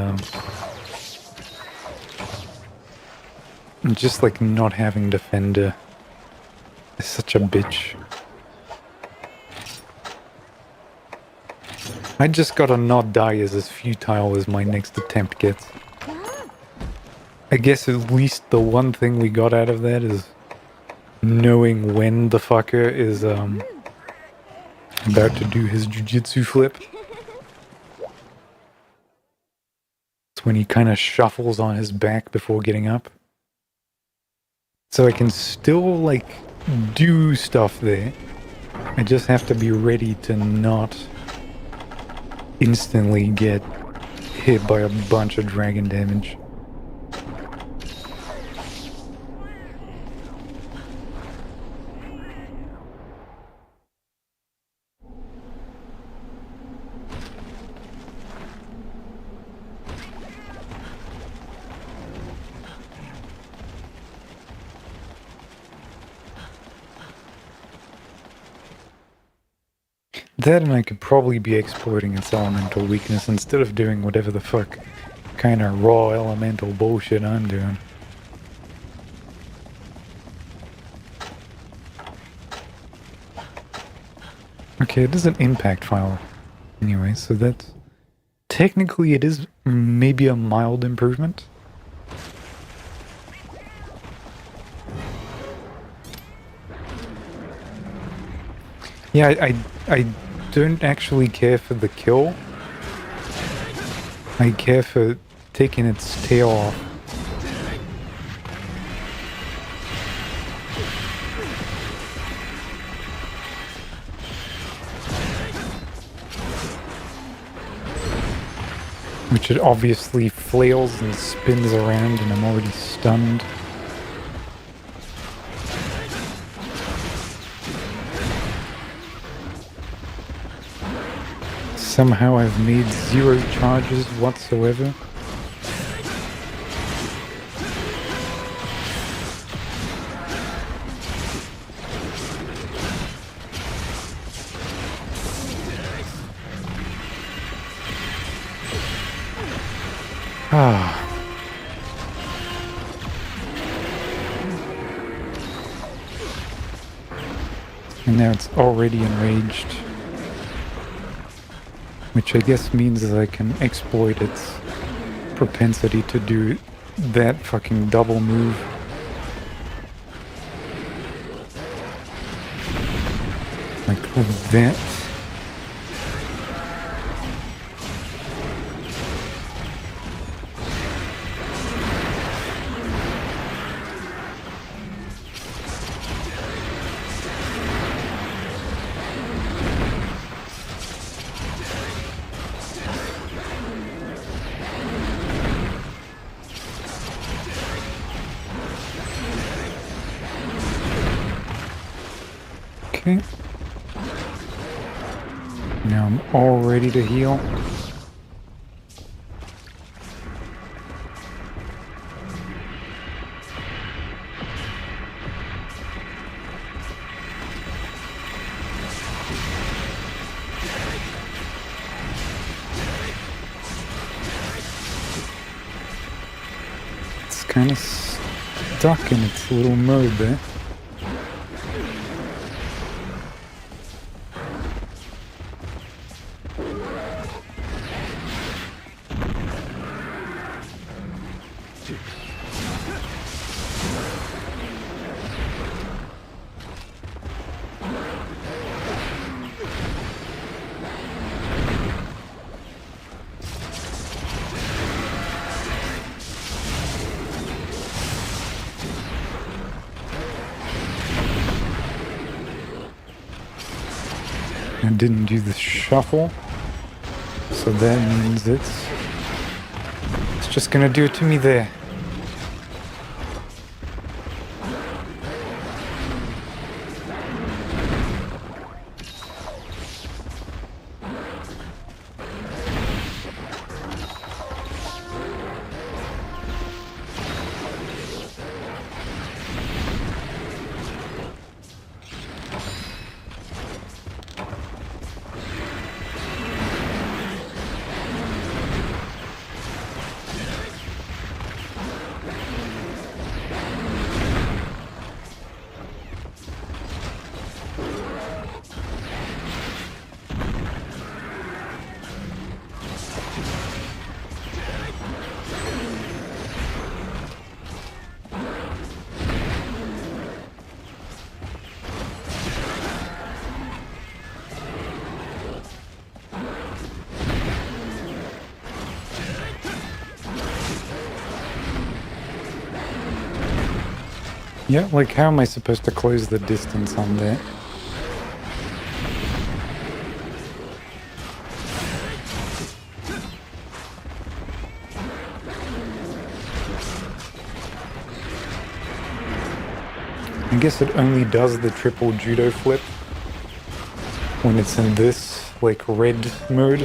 just like not having defender is such a bitch. I just gotta not die is as futile as my next attempt gets. I guess at least the one thing we got out of that is knowing when the fucker is about to do his jujitsu flip. It's when he kind of shuffles on his back before getting up. So I can still, like, do stuff there. I just have to be ready to not instantly get hit by a bunch of dragon damage. That and I could probably be exploiting its elemental weakness instead of doing whatever the fuck kind of raw elemental bullshit I'm doing. Okay, it doesn't impact file anyway, so that's... Technically it is maybe a mild improvement. Yeah, I don't actually care for the kill. I care for taking its tail off. Which it obviously flails and spins around and I'm already stunned. Somehow I've made 0 charges whatsoever. Ah. And now it's already enraged. Which I guess means that I can exploit its propensity to do that fucking double move. Like that. Okay. Now I'm all ready to heal. It's kind of stuck in its little mode there. I didn't do the shuffle, so that means it's just gonna do it to me there. Yeah, like how am I supposed to close the distance on that? I guess it only does the triple judo flip when it's in this, like, red mode.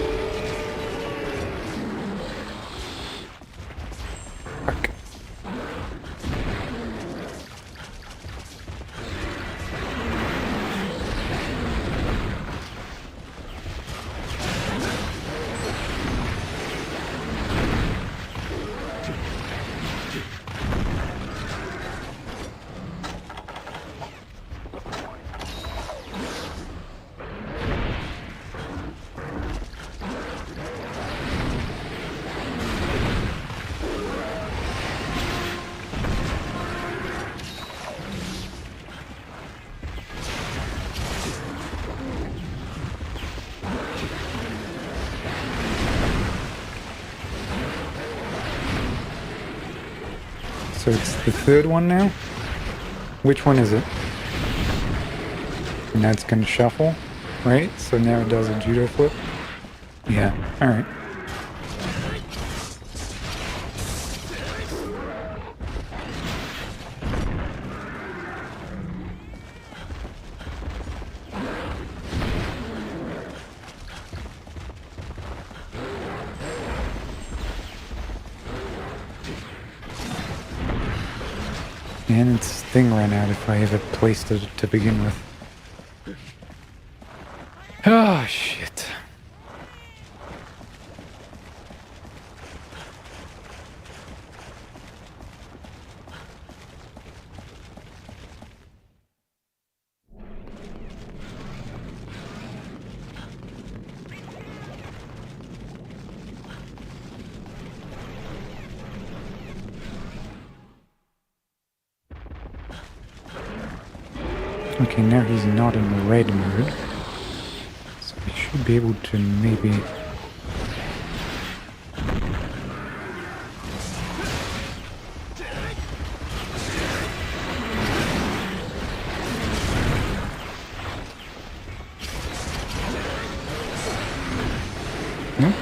Fuck. So it's the third one now? Which one is it? And now it's gonna shuffle, right? So now it does a judo flip? Yeah, alright. And its thing ran out if I ever placed it to begin with. Oh, shit. Okay, now he's not in red mode, so we should be able to maybe... Nope.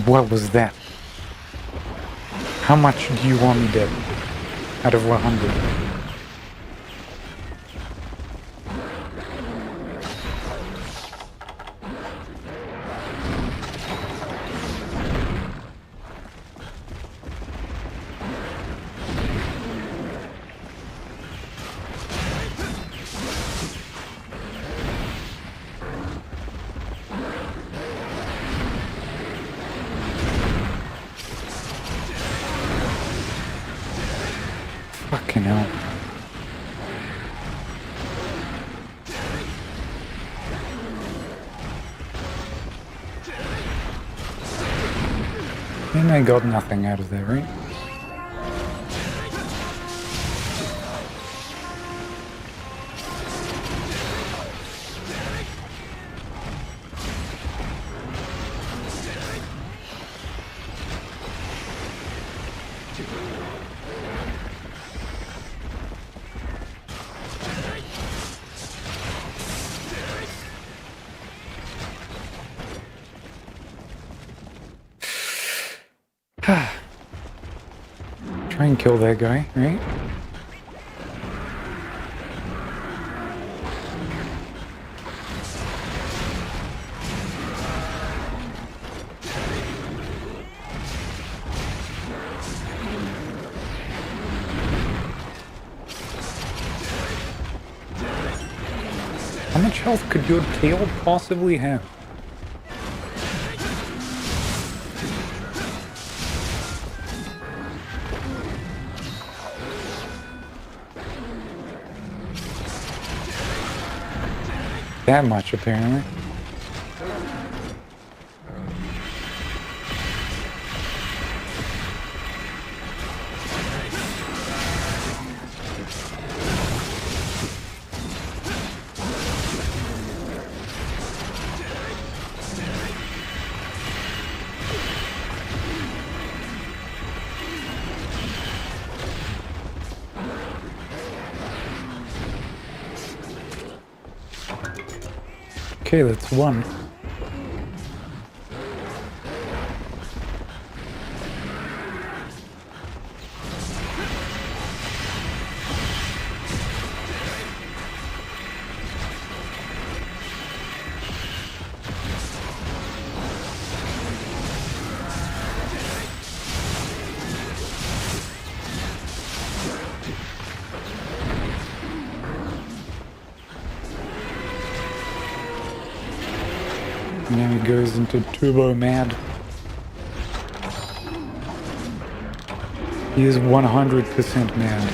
What was that? How much do you want me dead? Out of 100? Fucking hell. And I got nothing out of there, right? Try and kill that guy, right? How much health could your tail possibly have? That much, apparently. Okay, that's one. Now he goes into turbo mad. He is 100% mad.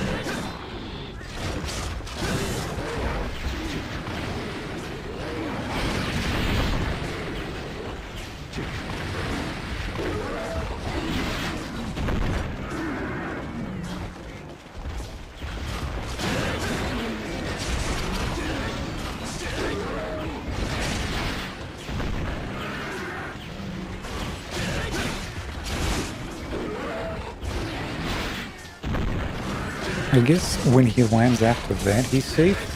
I guess when he lands after that, he's safe.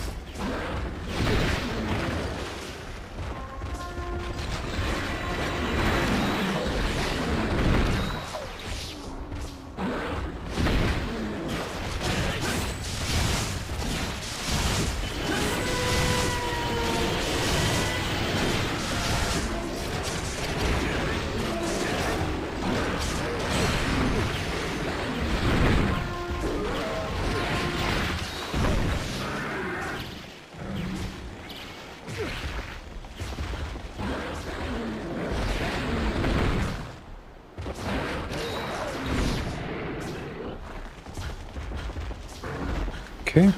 Okay.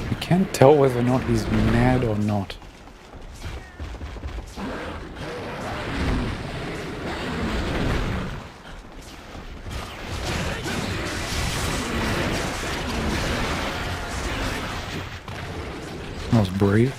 I can't tell whether or not he's mad or not. That was brave.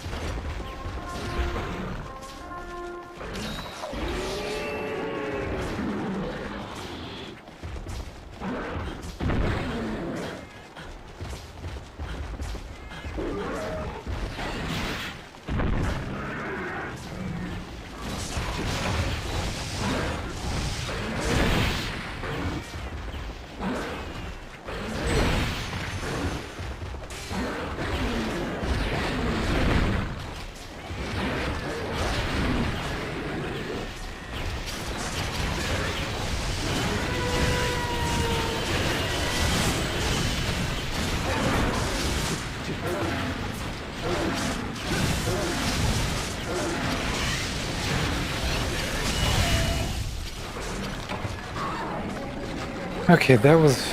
Okay, that was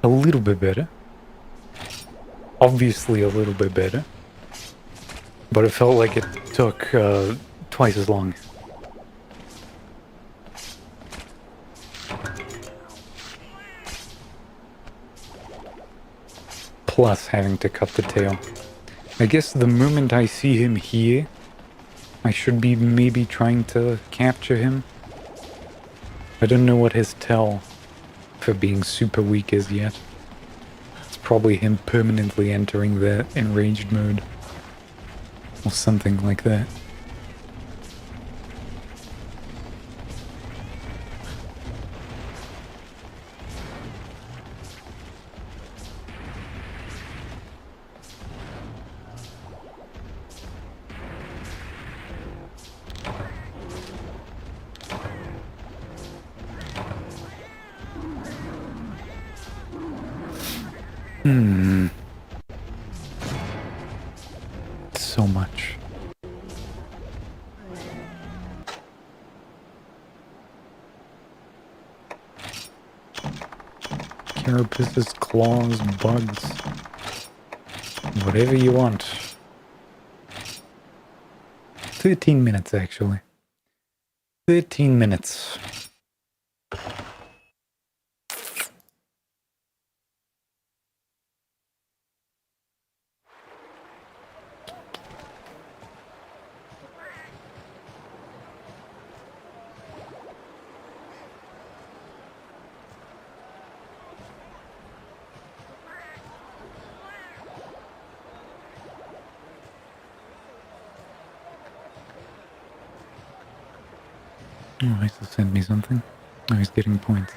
a little bit better. obviously a little bit better, but it felt like it took twice as long. Plus having to cut the tail. I guess the moment I see him here, I should be maybe trying to capture him. I don't know what his tell for being super weak is yet. It's probably him permanently entering the enraged mode. Or something like that. So much. Carapaces, claws, bugs. Whatever you want. 13 minutes, actually. 13 minutes. Oh, he's sent me something. Oh, he's getting points.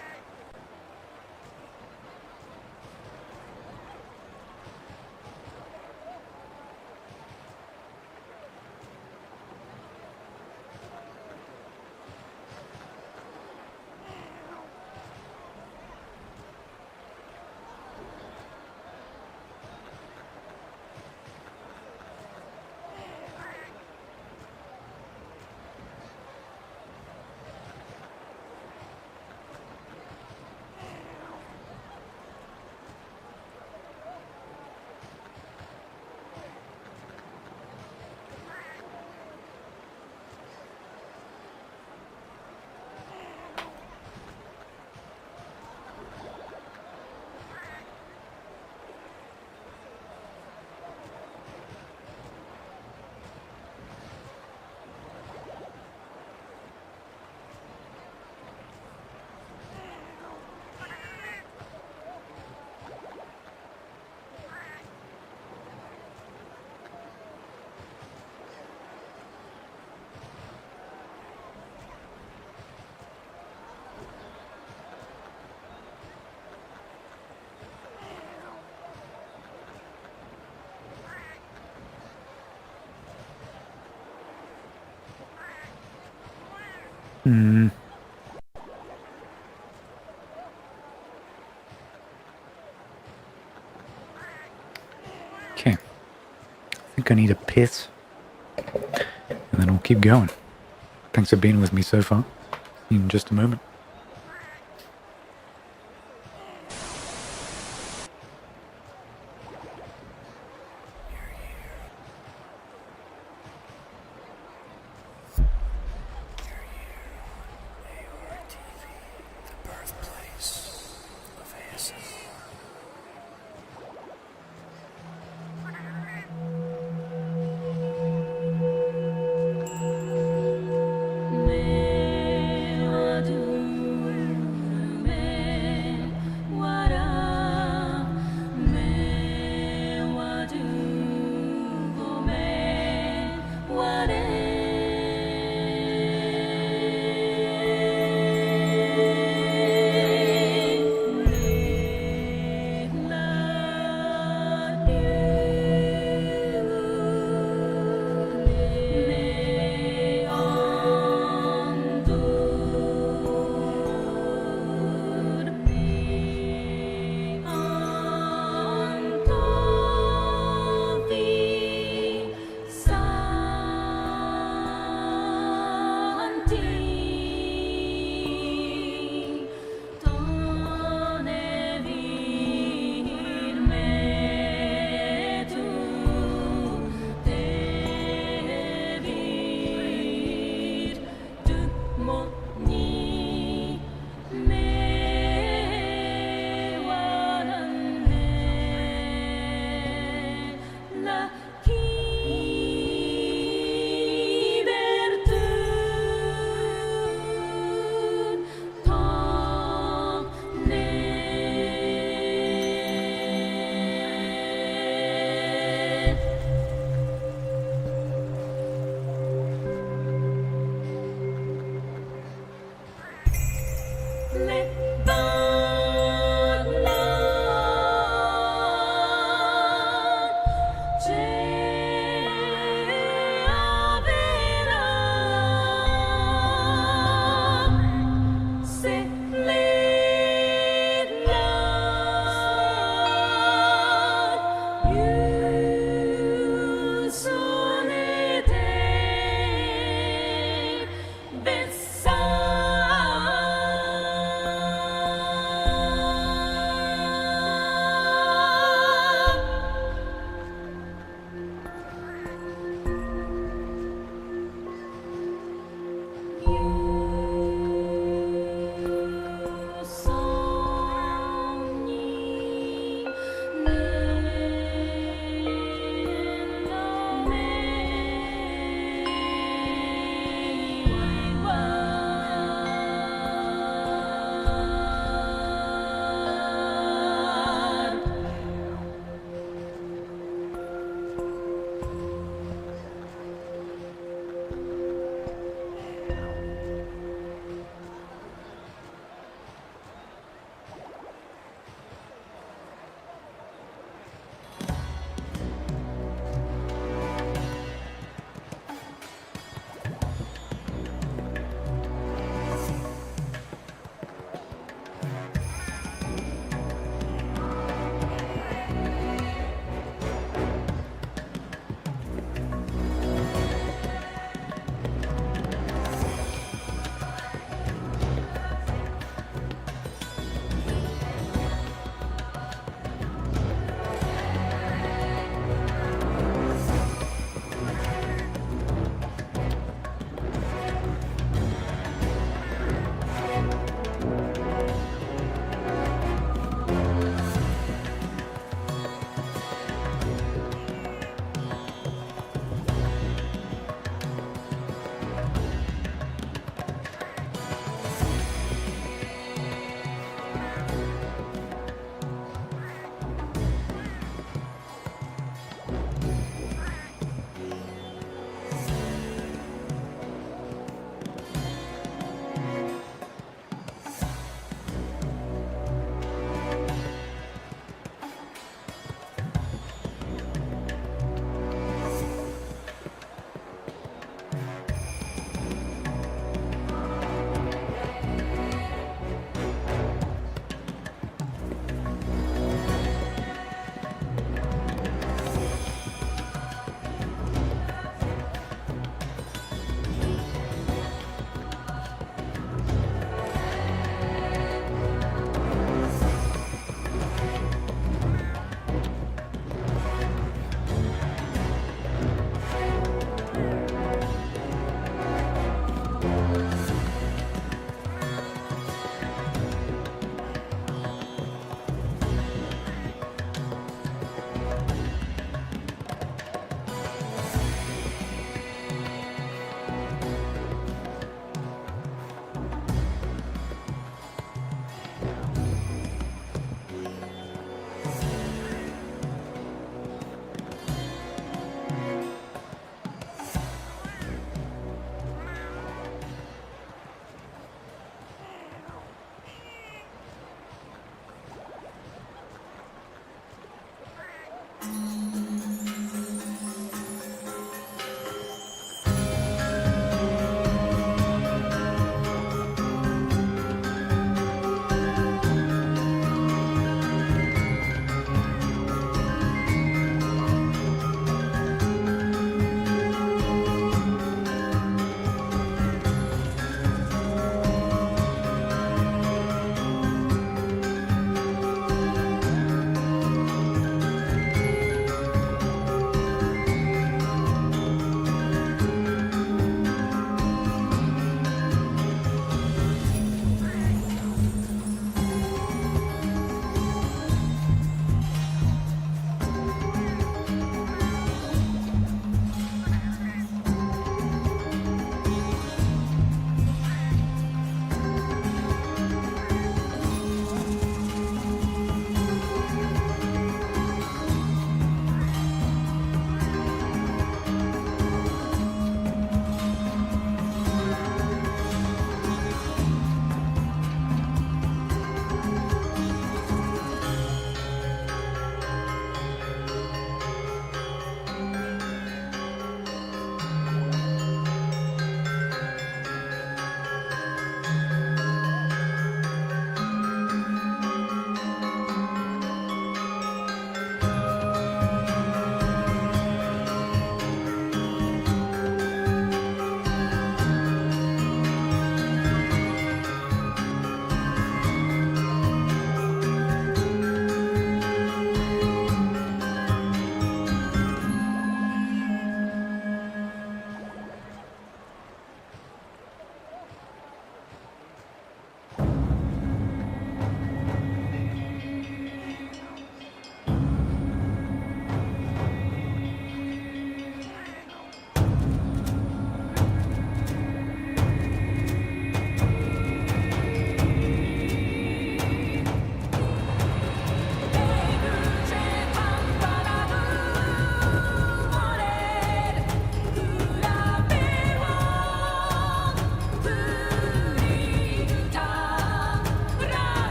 Okay. I think I need a piss. And then we'll keep going. Thanks for being with me so far. See you in just a moment. May I do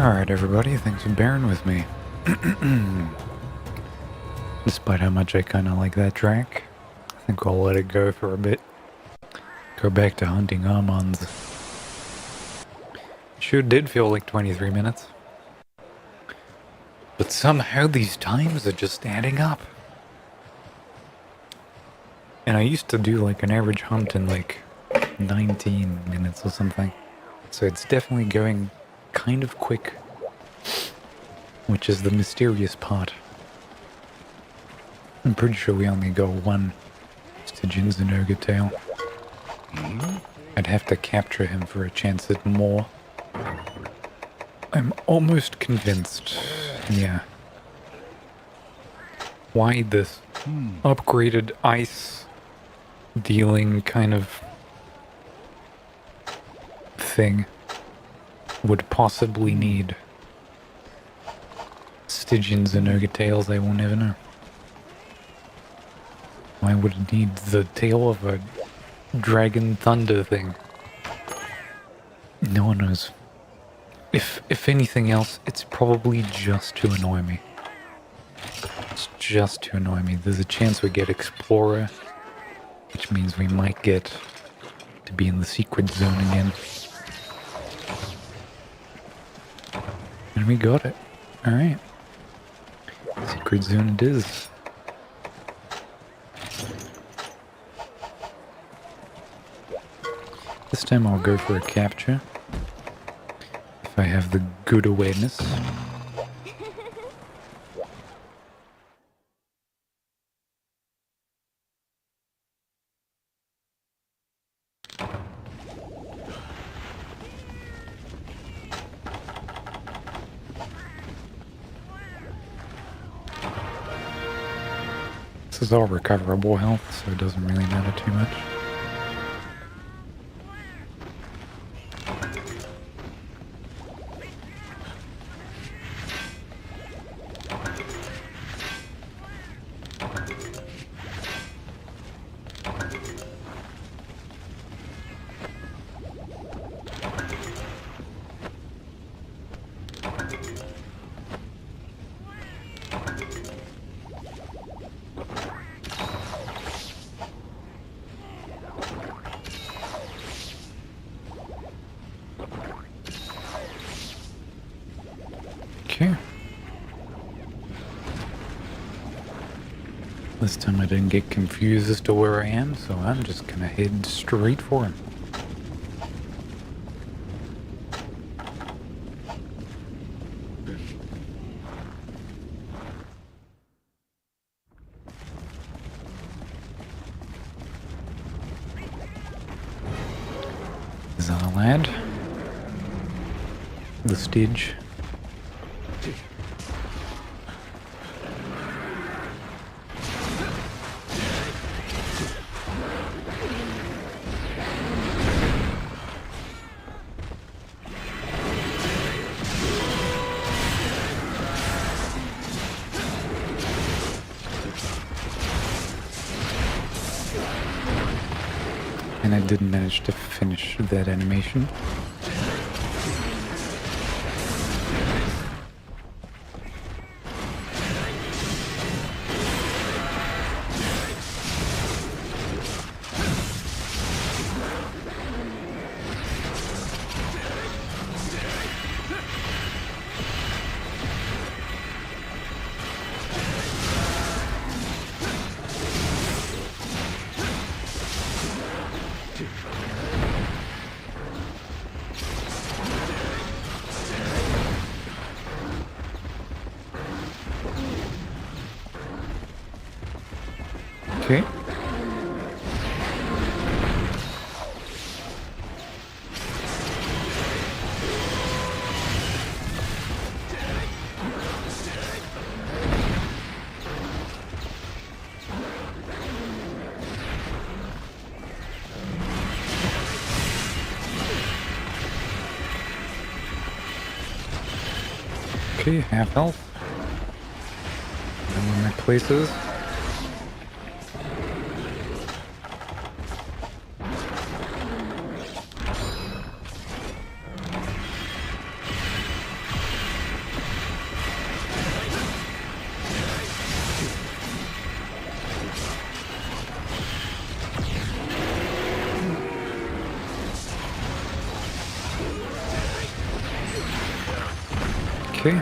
Alright, everybody, thanks for bearing with me. Despite how much I kind of like that track, I think I'll let it go for a bit. Go back to hunting almonds. Sure did feel like 23 minutes. But somehow these times are just adding up. And I used to do like an average hunt in like 19 minutes or something. So it's definitely going kind of quick. Which is the mysterious part. I'm pretty sure we only got one Stygian Zenogre tail. I'd have to capture him for a chance at more. I'm almost convinced. Yeah. Why this upgraded ice dealing kind of thing would possibly need Stygian Zenogre tails, I will never know. Why would it need the tail of a dragon thunder thing? No one knows. If anything else, it's probably just to annoy me. It's just to annoy me. There's a chance we get Explorer, which means we might get to be in the secret zone again. And we got it. Alright. Secret zone it is. This time I'll go for a capture. If I have the good awareness. This is all recoverable health, so it doesn't really matter too much. Okay. This time I didn't get confused as to where I am, so I'm just gonna head straight for him. Is that a lad? The Styg. And I didn't manage to finish that animation. Okay. Okay, half health. Know where my place is. Okay.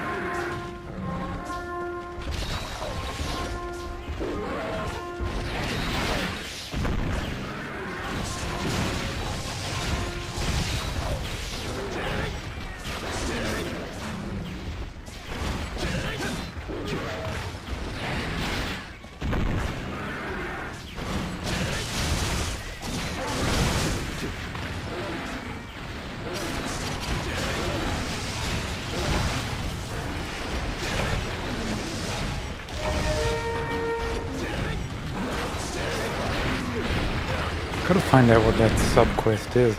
Gotta find out what that sub-quest is.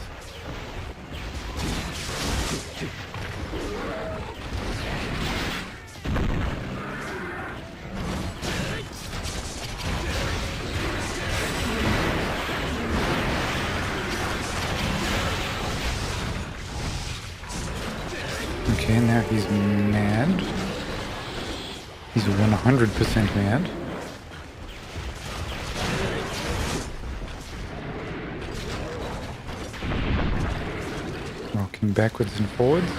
Okay, now he's mad. He's 100% mad. Walking backwards and forwards.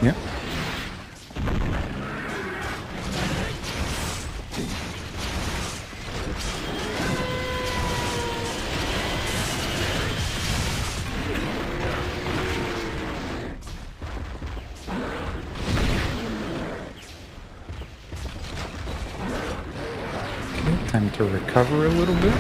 Yep. Okay, time to recover a little bit.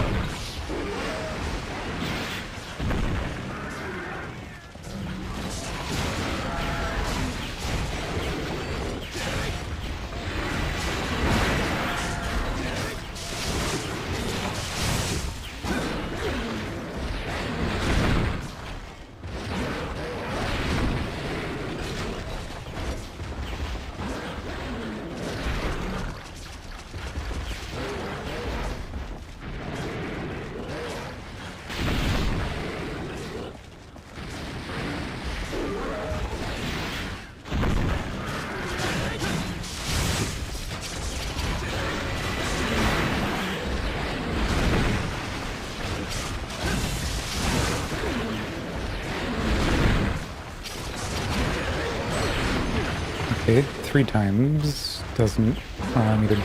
Okay, 3 times doesn't allow me to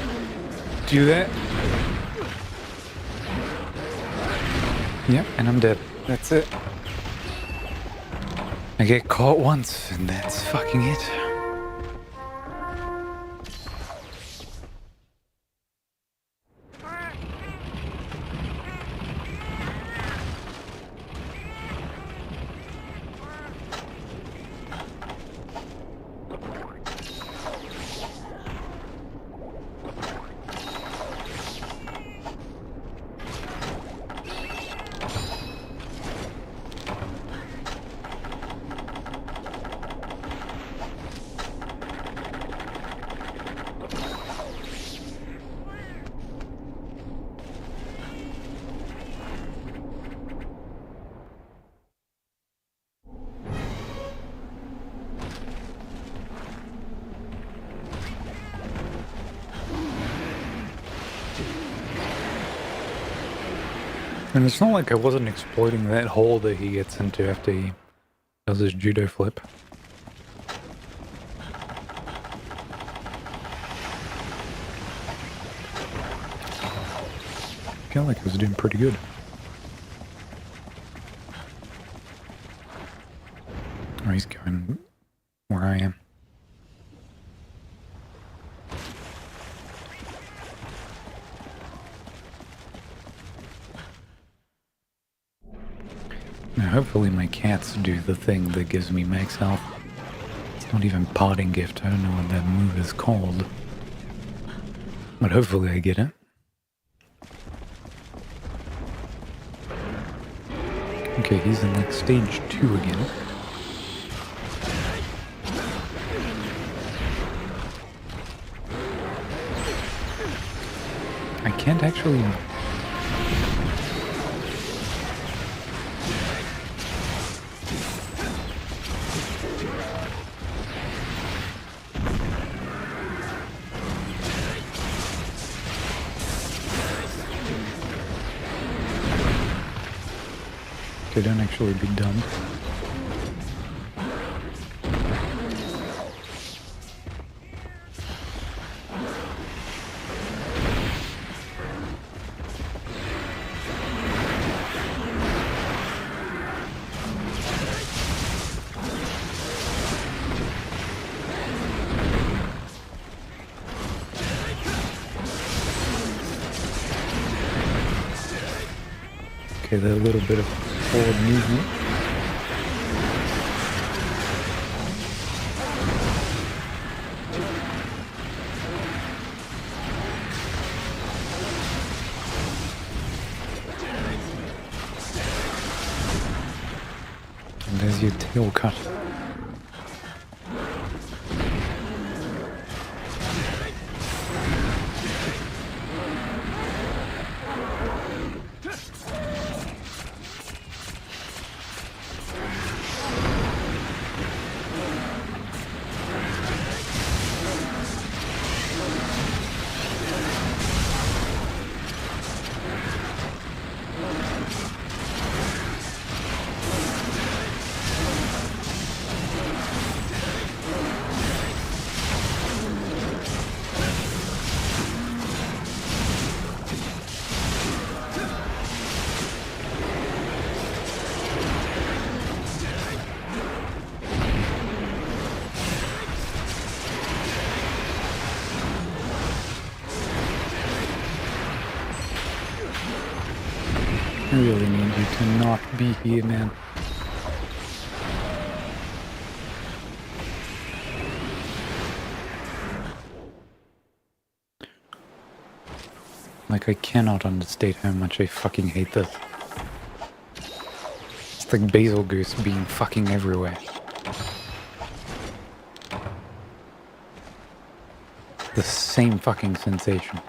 do that. Yep, and I'm dead. That's it. I get caught once, and that's fucking it. And it's not like I wasn't exploiting that hole that he gets into after he does his judo flip. I feel like I was doing pretty good. Oh, he's going where I am. Now, hopefully my cats do the thing that gives me max health. It's not even parting gift. I don't know what that move is called. But hopefully I get it. Okay, he's in like stage 2 again. I can't actually... Okay, don't actually be dumb. Okay, there's a little bit of forward movement. And there's your tail cut. I really need you to not be here, man. Like, I cannot understate how much I fucking hate this. It's like basil goose being fucking everywhere. The same fucking sensation.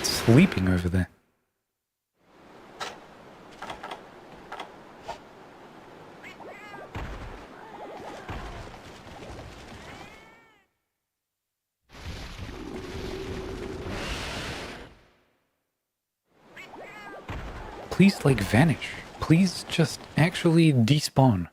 Sleeping over there. Please, like, vanish. Please just actually despawn.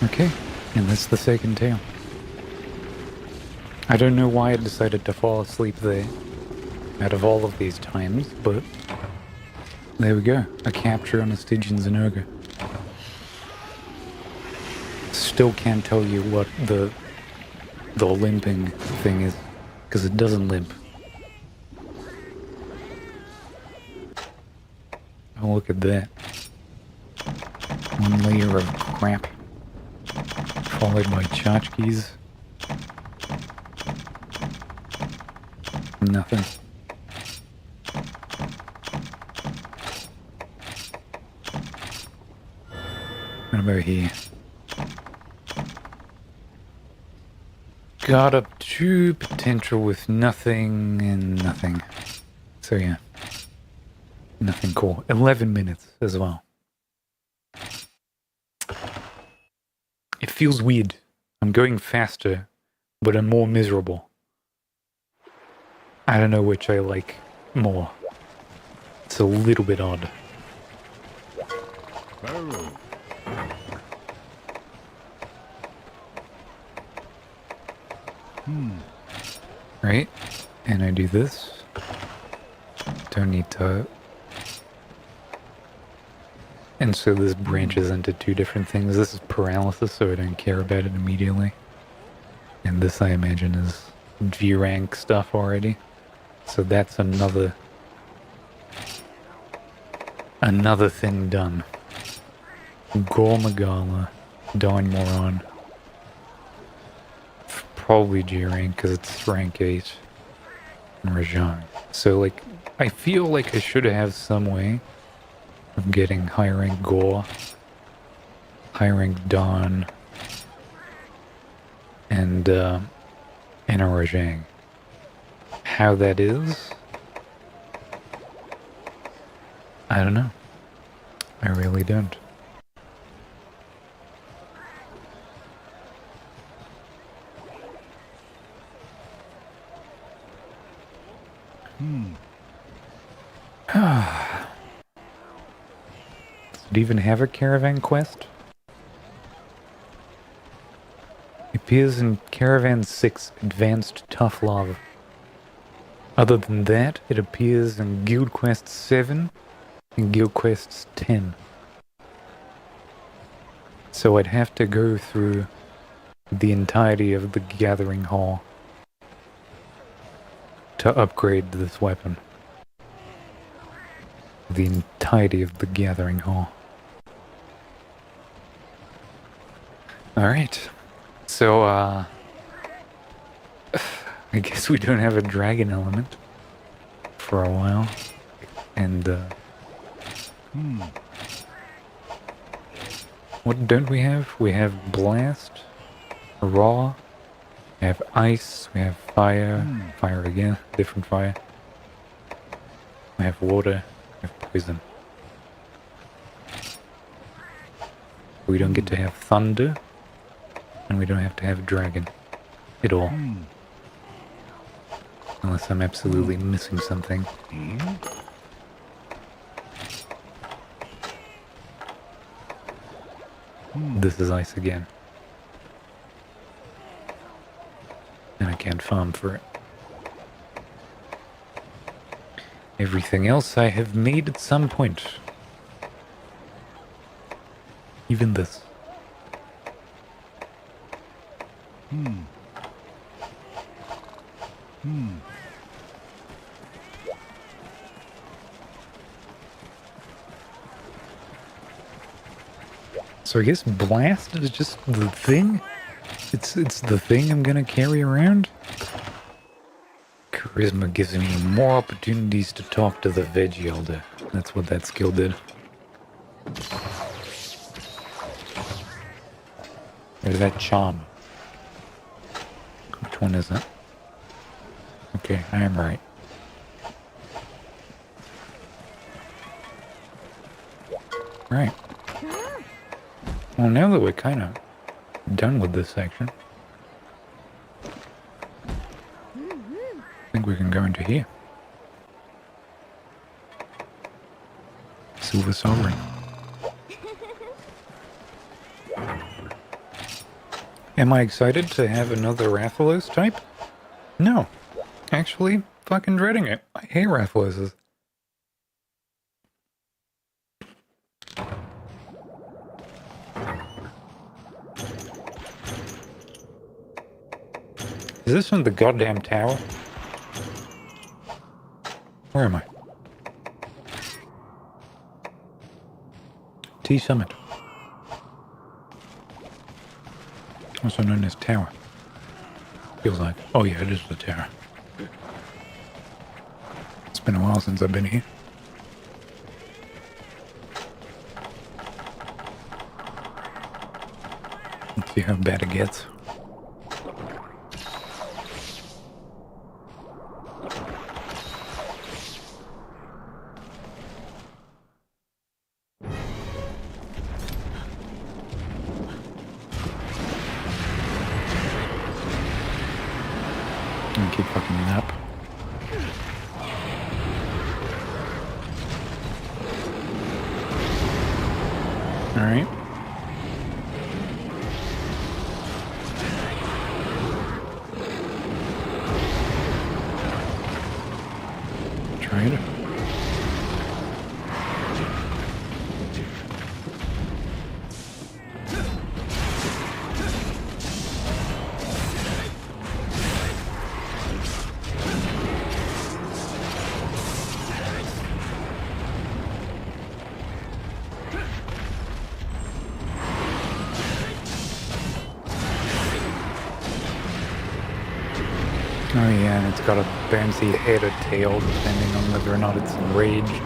Okay, and that's the second tail. I don't know why I decided to fall asleep there out of all of these times, but there we go. A capture on a Stygian Zinurga. Still can't tell you what the limping thing is, because it doesn't limp. Oh, look at that. One layer of crap. Followed by tchotchkes. Nothing. What about here? Got up to potential with nothing and nothing. So yeah. Nothing cool. 11 minutes as well. It feels weird. I'm going faster, but I'm more miserable. I don't know which I like more. It's a little bit odd. Right? And I do this. Don't need to... And so this branches into two different things. This is paralysis, so I don't care about it immediately. And this, I imagine, is G rank stuff already. So that's another thing done. Gormagala, Dawn Moron. Probably G rank because it's rank 8. And Rajang. So, like, I feel like I should have some way of getting high rank Gore, high rank Dawn, and a Rajang. How that is, I don't know. I really don't. Does it even have a caravan quest? It appears in Caravan 6 Advanced Tough Love. Other than that, it appears in Guild Quest 7 and Guild Quest 10. So I'd have to go through the entirety of the Gathering Hall to upgrade this weapon. The entirety of the Gathering Hall. Alright. So, I guess we don't have a dragon element for a while. And, what don't we have? We have Blast, Raw, we have Ice, we have Fire, Fire again, different fire. We have Water, we have Poison. We don't get to have Thunder, and we don't have to have Dragon at all. Unless I'm absolutely missing something. This is Ice again. And I can't farm for it. Everything else I have made at some point. Even this. So I guess Blast is just the thing? It's the thing I'm gonna carry around? Charisma gives me more opportunities to talk to the Veggie Elder. That's what that skill did. Or is that Charm? Which one is it? Okay, I am right. Right. Well, now that we're kind of done with this section, I think we can go into here. Silver Sovereign. Am I excited to have another Rathalos type? No. Actually, fucking dreading it. I hate Rathaloses. Is this from the goddamn tower? Where am I? T-Summit. Also known as Tower. Feels like. Oh yeah, it is the tower. It's been a while since I've been here. Let's see how bad it gets. Keep fucking it up. Alright. Try it. Oh yeah, and it's got a bouncy head or tail depending on whether or not it's enraged.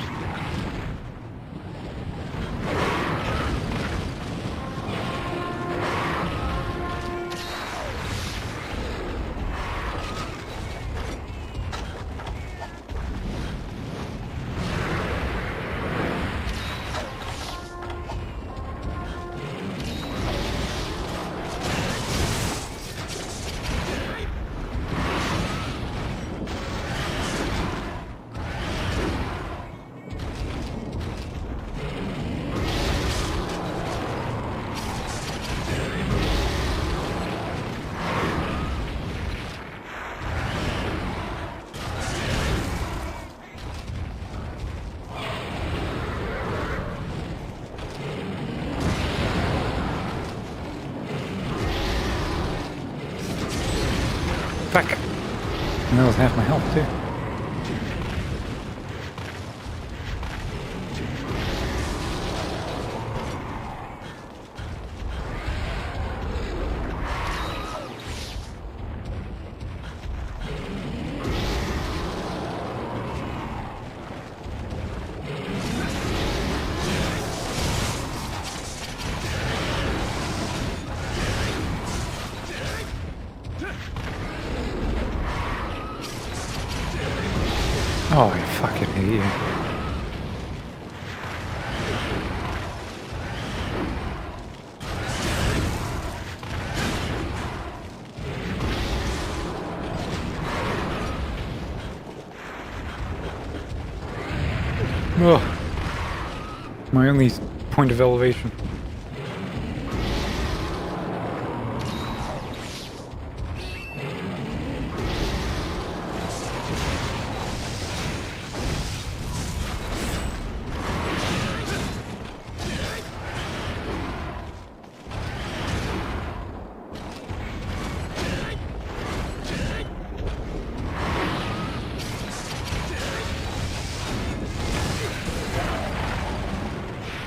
was half my health, too. Oh, I fucking hate you. Oh, my only point of elevation.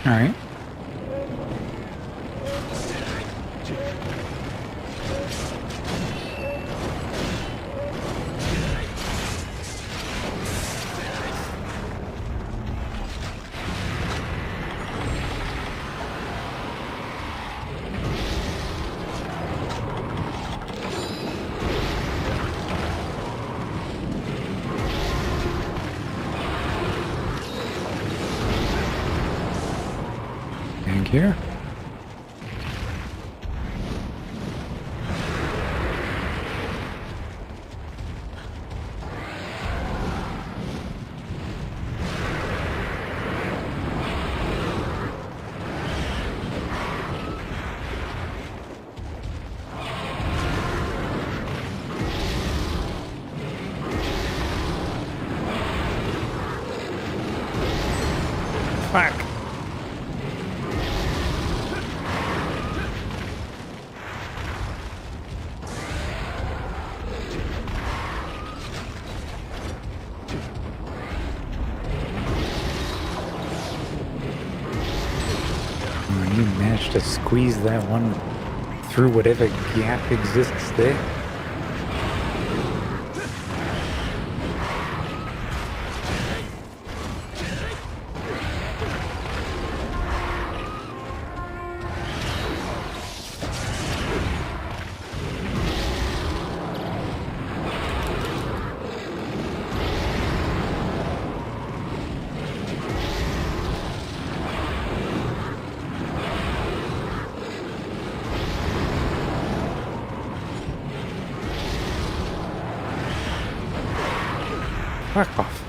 All right. Thank you. Fuck. Oh, you managed to squeeze that one through whatever gap exists there. Fuck off.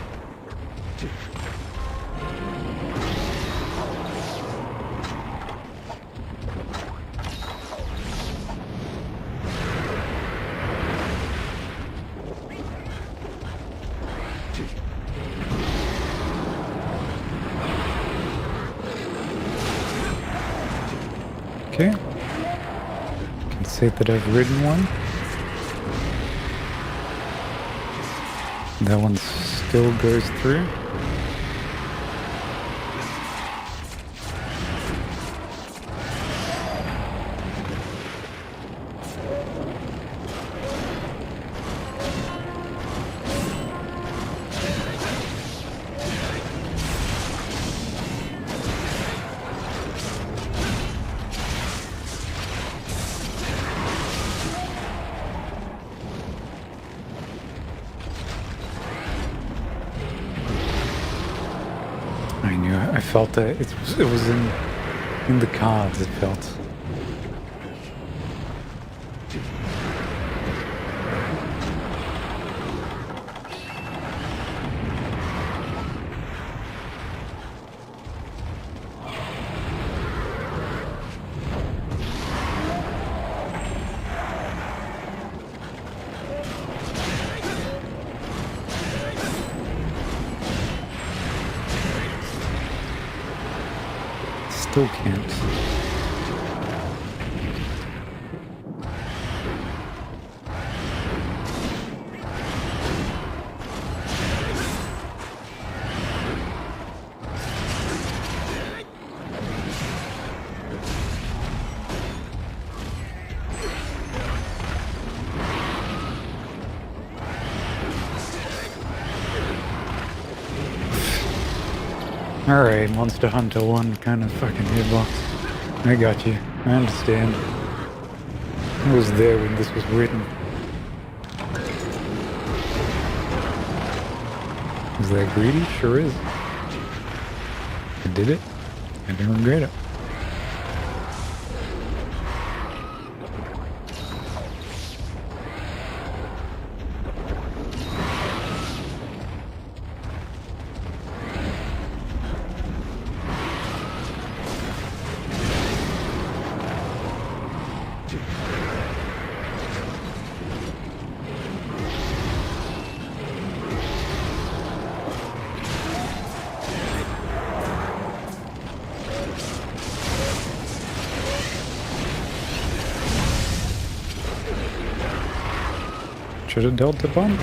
Okay. Can say that I've ridden one. That one still goes through. I knew it. I felt that it was in the cards. It felt. Still can't. Alright, Monster Hunter 1 kind of fucking hitbox. I got you. I understand. I was there when this was written. Is that greedy? Sure is. I did it. I didn't regret it. Should have dealt the punch.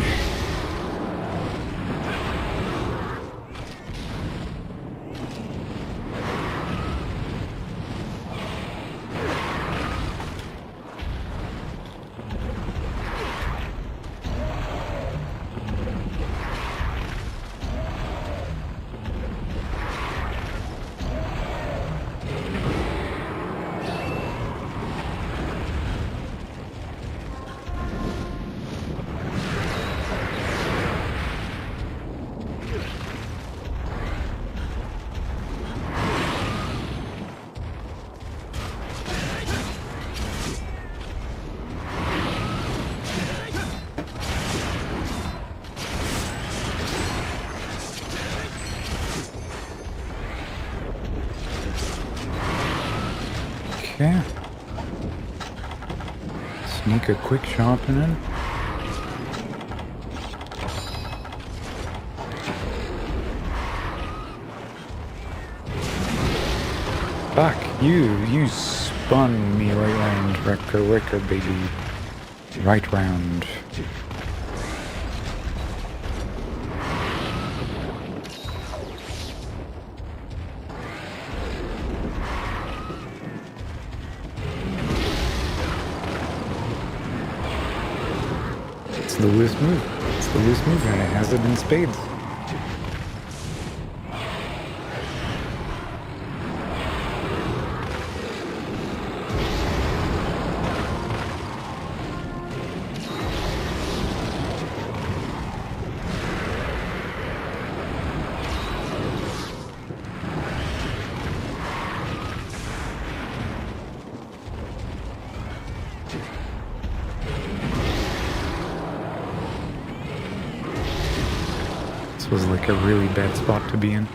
Okay. Sneak a quick shopping in. Fuck you spun me right round, wrecker, baby. Right round. It's the loose move. It's the loose move and it has it in spades. This was like a really bad spot to be in.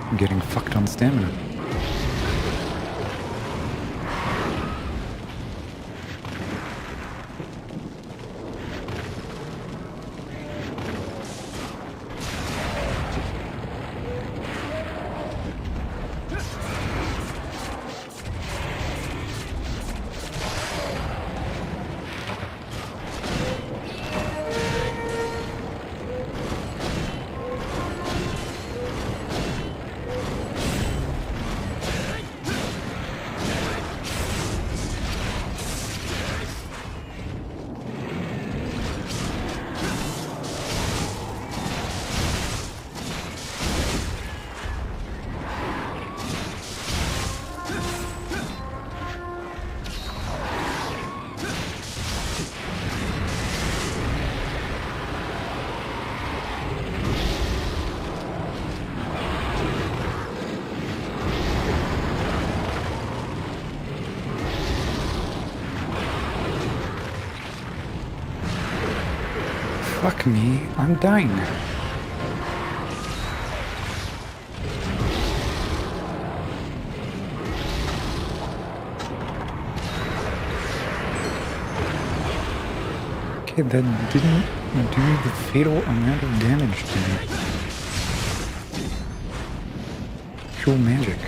I'm getting fucked on stamina. Fuck me, I'm dying. Okay, that didn't do the fatal amount of damage to me. Pure magic.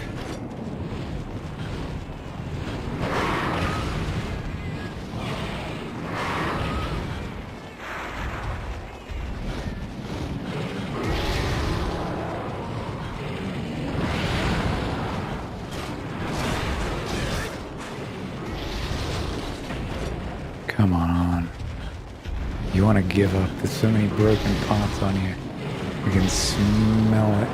Come on. You want to give up. There's so many broken parts on here. You can smell it.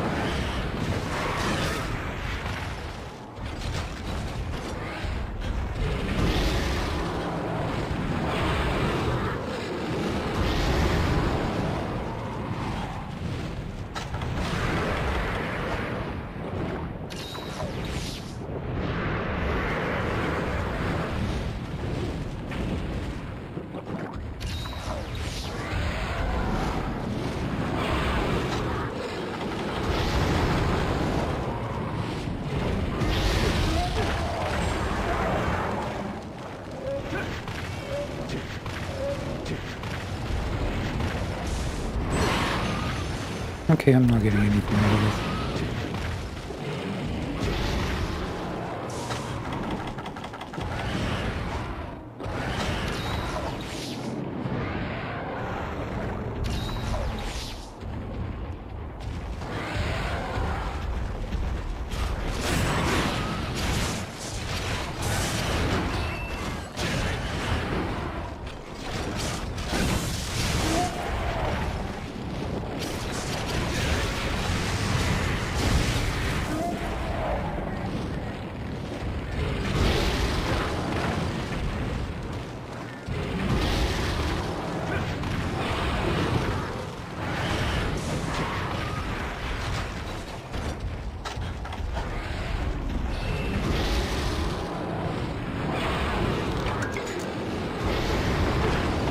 Okay, I'm not getting anything out of this.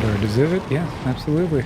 Do I deserve it? Yeah, absolutely.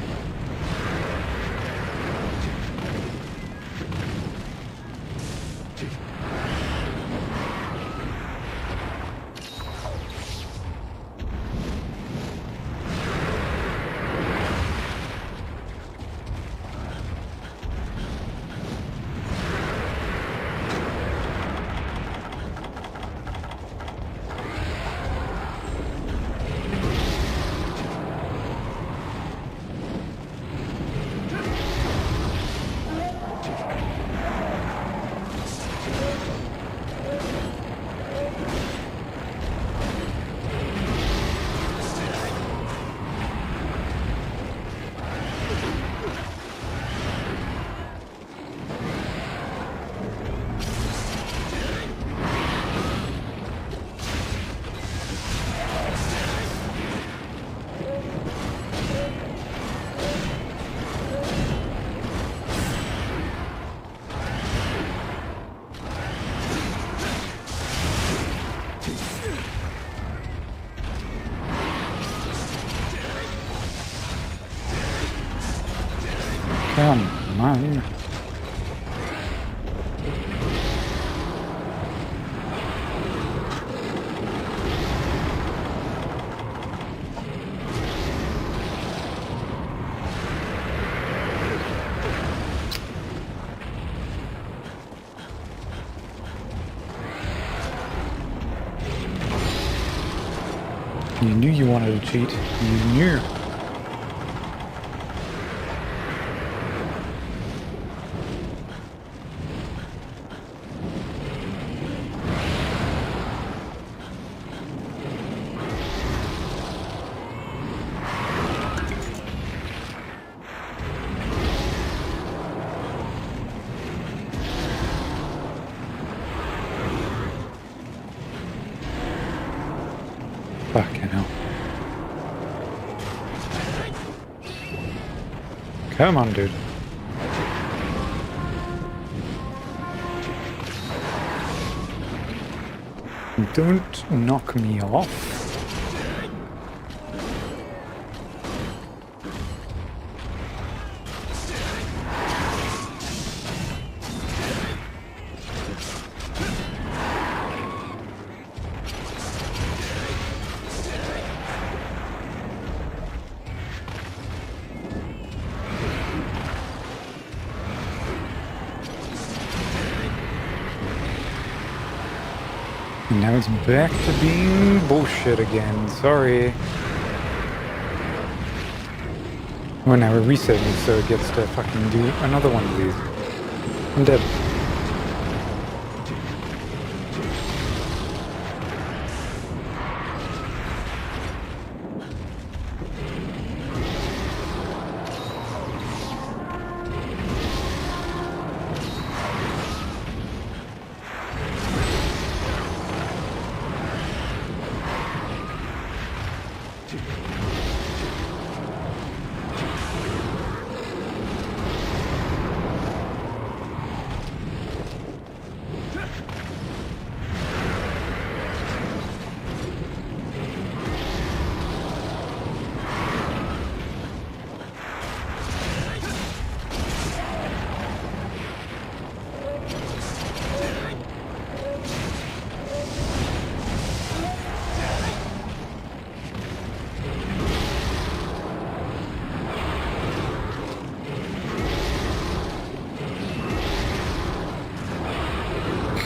Come on. You knew you wanted to cheat. You knew. Fucking hell. Come on, dude. Don't knock me off. And now it's back to being bullshit again. Sorry. Well, now we're resetting so it gets to fucking do another one of these. I'm dead.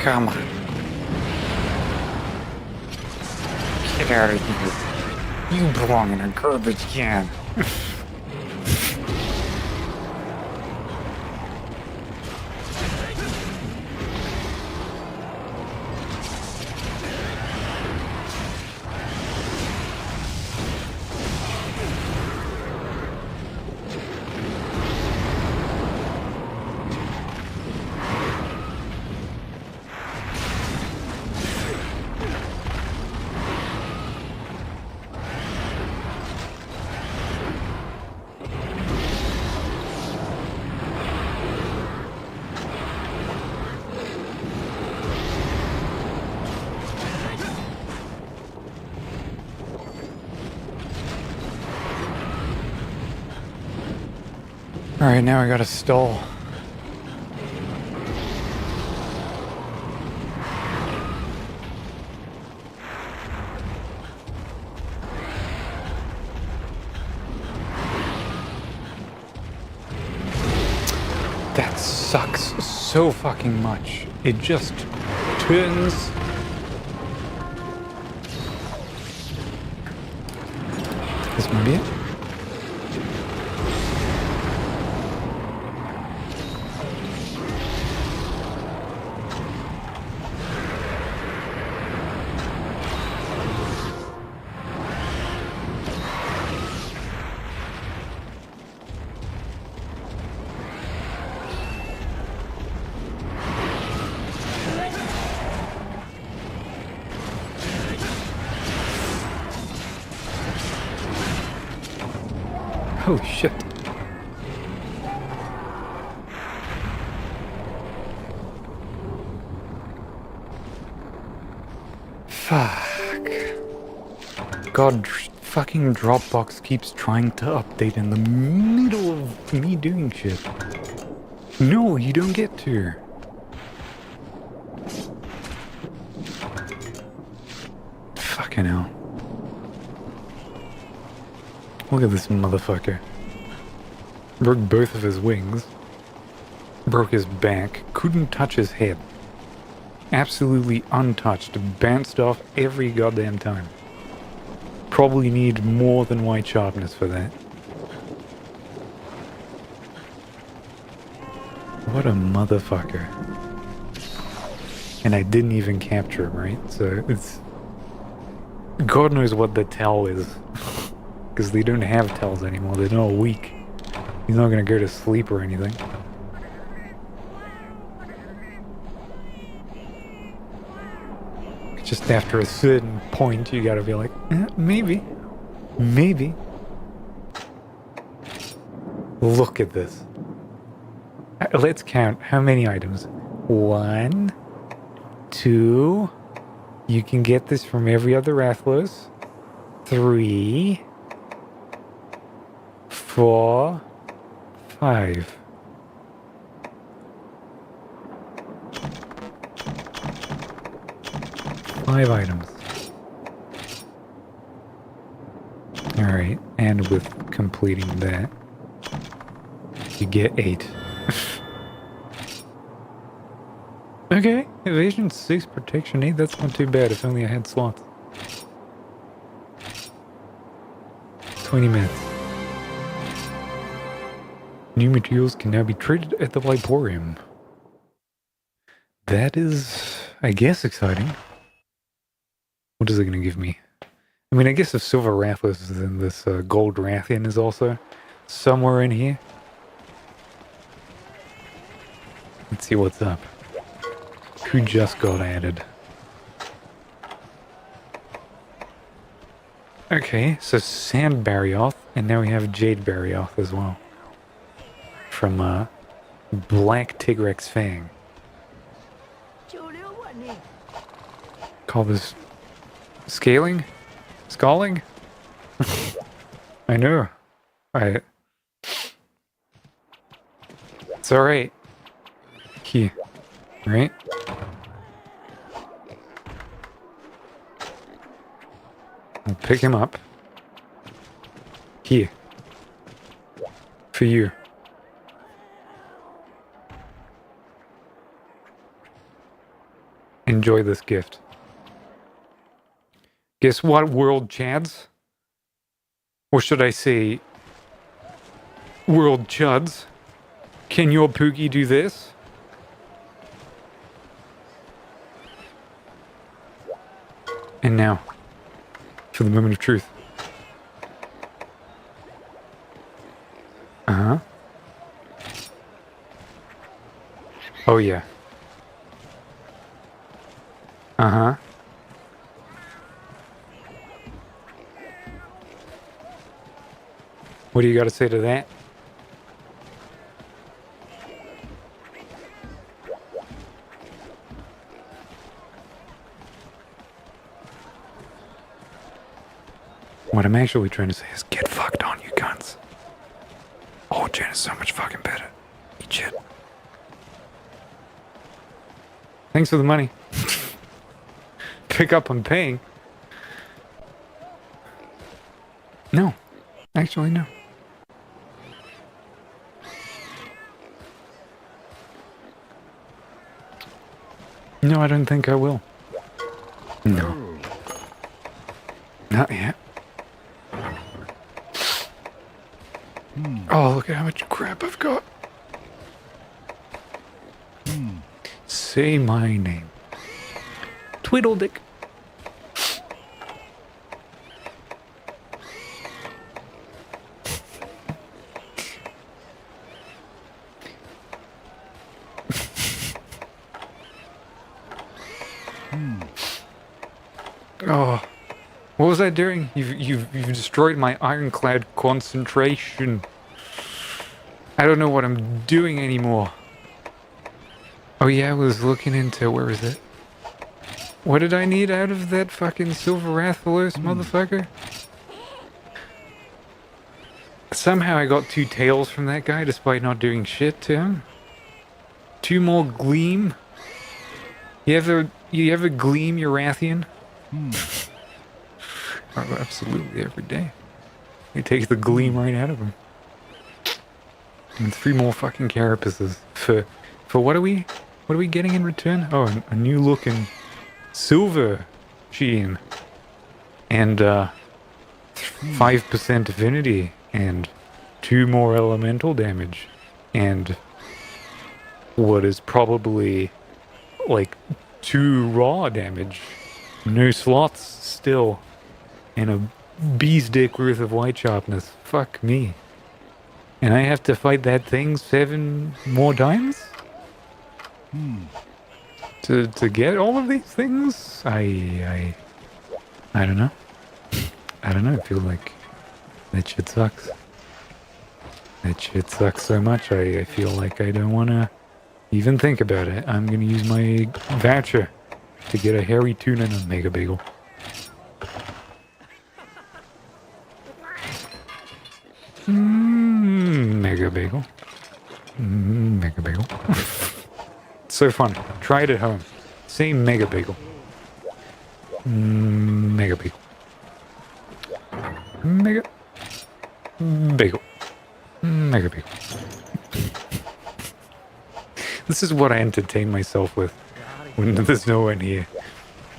Come on. Get out of here. You belong in a garbage can. Alright, now I gotta stall. That sucks so fucking much. It just turns. This might be it. Oh shit. Fuck. God, fucking Dropbox keeps trying to update in the middle of me doing shit. No, you don't get to. Fucking hell. Look at this motherfucker. Broke both of his wings. Broke his back. Couldn't touch his head. Absolutely untouched. Bounced off every goddamn time. Probably need more than white sharpness for that. What a motherfucker. And I didn't even capture him, right? So it's... God knows what the tell is. Because they don't have tells anymore. They're not weak. He's not gonna go to sleep or anything. Just after a certain point, you gotta be like, maybe. Maybe. Look at this. Let's count how many items. 1, 2. You can get this from every other Rathlos. 3, 4, 5. Five items. Alright, and with completing that, you get 8. Okay, evasion 6, protection 8, that's not too bad if only I had slots. 20 minutes. New materials can now be traded at the Viporium. That is, I guess, exciting. What is it going to give me? I mean, I guess if Silver Rathlos is in this, Gold Rathian is also somewhere in here. Let's see what's up. Who just got added? Okay, so Sand Barioth, and now we have Jade Barioth as well. From Black Tigrex Fang. Call this scaling? Scalding? I know. It's alright. Here. Right? I'll pick him up. Here. For you. Enjoy this gift. Guess what, World Chads? Or should I say, World Chuds? Can your Pookie do this? And now, for the moment of truth. Uh-huh. Oh, yeah. Uh-huh. What do you got to say to that? What I'm actually trying to say is get fucked on, you cunts. Oh, Jen is so much fucking better. Eat shit. Thanks for the money. Pick up on paying. No. Actually, no. No, I don't think I will. No. Not yet. Oh, look at how much crap I've got. Say my name. Tweedledick. Oh, what was I doing? You've destroyed my ironclad concentration. I don't know what I'm doing anymore. Oh yeah, I was looking into, where is it? What did I need out of that fucking Silver Rathalos motherfucker? Somehow I got 2 tails from that guy despite not doing shit to him. 2 more gleam. You ever gleam your Rathian? Oh, absolutely every day. He takes the gleam right out of him. And 3 more fucking carapaces for what are we getting in return? Oh, a new looking silver sheen and 5% affinity and 2 more elemental damage and what is probably like 2 raw damage. No slots still. And a bee's dick worth of white sharpness. Fuck me. And I have to fight that thing 7 more times? To get all of these things? I don't know. I don't know, I feel like that shit sucks. That shit sucks so much, I feel like I don't want to even think about it. I'm going to use my voucher to get a hairy tuna and a mega bagel. Mega bagel. Mega bagel. So fun. Try it at home. Say mega bagel. Mega bagel. Mega bagel. Mega bagel. This is what I entertain myself with when there's no one here.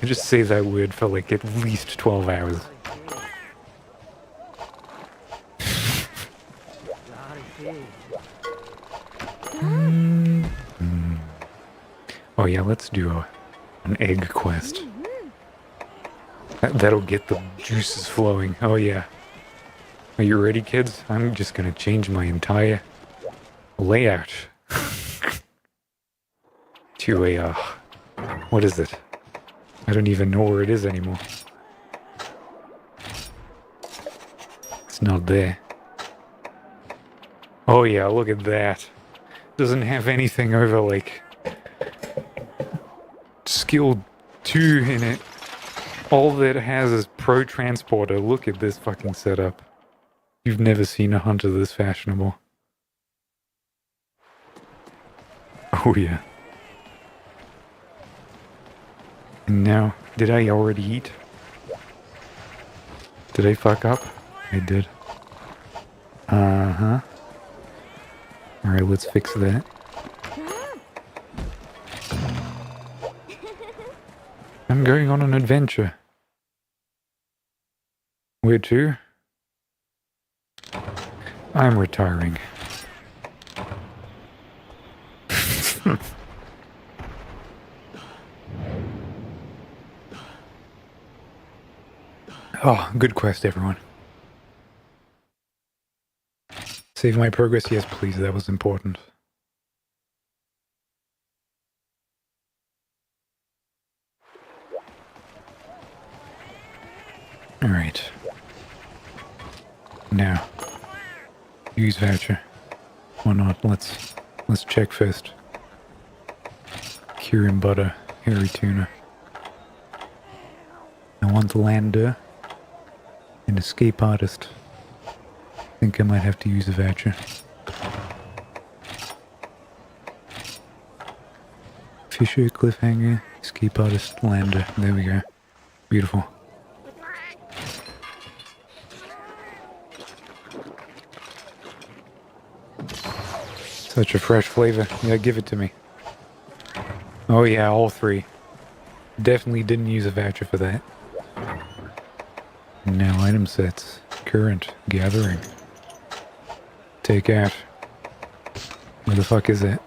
I just say that word for like at least 12 hours. Oh yeah, let's do an egg quest. That'll get the juices flowing. Oh yeah. Are you ready, kids? I'm just gonna change my entire layout to a, what is it? I don't even know where it is anymore. It's not there. Oh yeah, look at that. Doesn't have anything over like skill 2 in it. All that it has is pro transporter. Look at this fucking setup. You've never seen a hunter this fashionable. Oh yeah. And now, did I already eat? Did I fuck up? I did. Uh-huh. Alright, let's fix that. I'm going on an adventure. Where to? I'm retiring. Oh, good quest, everyone. Save my progress? Yes, please. That was important. Alright. Now. Use voucher. Why not? Let's check first. Curing butter. Hairy tuna. I want lander. An escape artist. Think I might have to use a voucher. Fisher, cliffhanger, escape artist, lander. There we go. Beautiful. Such a fresh flavor. Yeah, give it to me. Oh yeah, all 3. Definitely didn't use a voucher for that. Now item sets. Current. Gathering. Take out. Where the fuck is it?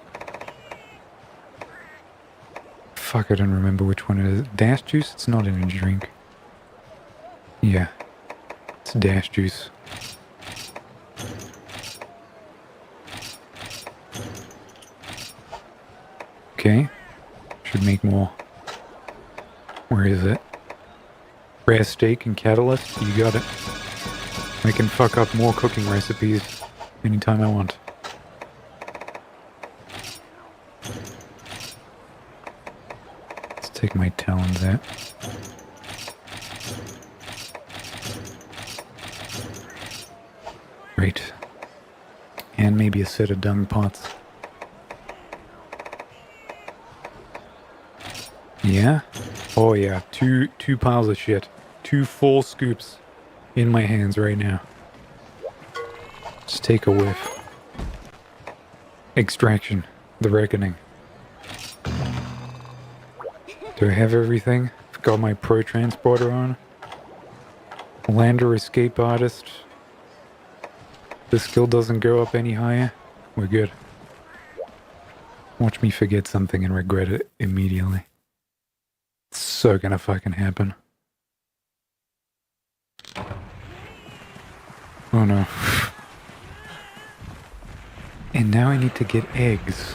Fuck, I don't remember which one it is. Dash juice? It's not in a drink. Yeah. It's dash juice. Okay. Should make more. Where is it? Rare steak and catalyst? You got it. I can fuck up more cooking recipes anytime I want. Let's take my talons out. Great. And maybe a set of dung pots. Yeah? Oh yeah, two piles of shit. 2 full scoops in my hands right now. Just take a whiff. Extraction. The reckoning. Do I have everything? I've got my pro transporter on. Lander escape artist. The skill doesn't go up any higher. We're good. Watch me forget something and regret it immediately. It's so gonna fucking happen. Oh no. And now I need to get eggs.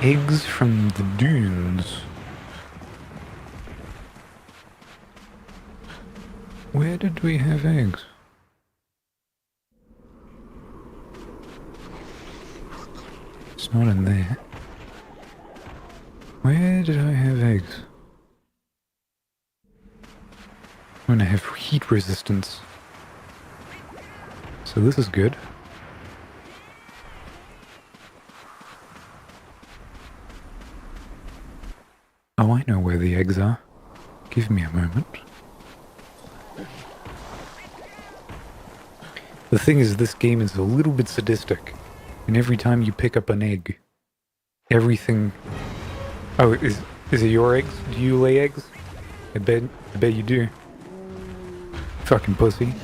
Eggs from the dunes. Where did we have eggs? It's not in there. Where did I have eggs? I'm gonna have heat resistance. So this is good. Oh, I know where the eggs are. Give me a moment. The thing is, this game is a little bit sadistic. And every time you pick up an egg, everything... Oh, is it your eggs? Do you lay eggs? I bet you do. Fucking pussy.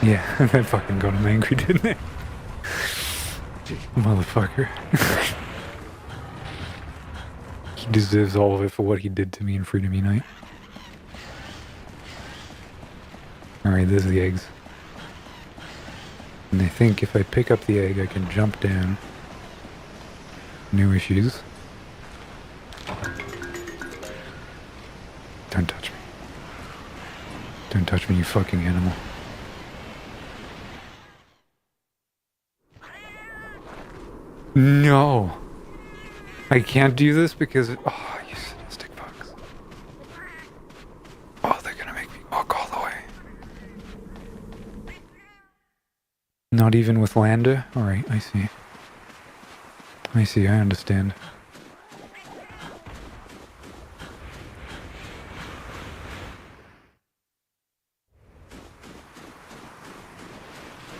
Yeah, that fucking got him angry, didn't it? Motherfucker. He deserves all of it for what he did to me in Freedom Unite. Alright, there's the eggs. And I think if I pick up the egg, I can jump down. No issues. Don't touch me. Don't touch me, you fucking animal. No! I can't do this because... Oh, you sadistic fucks. Oh, they're gonna make me walk all the way. Not even with Lander? Alright, I see. I see, I understand.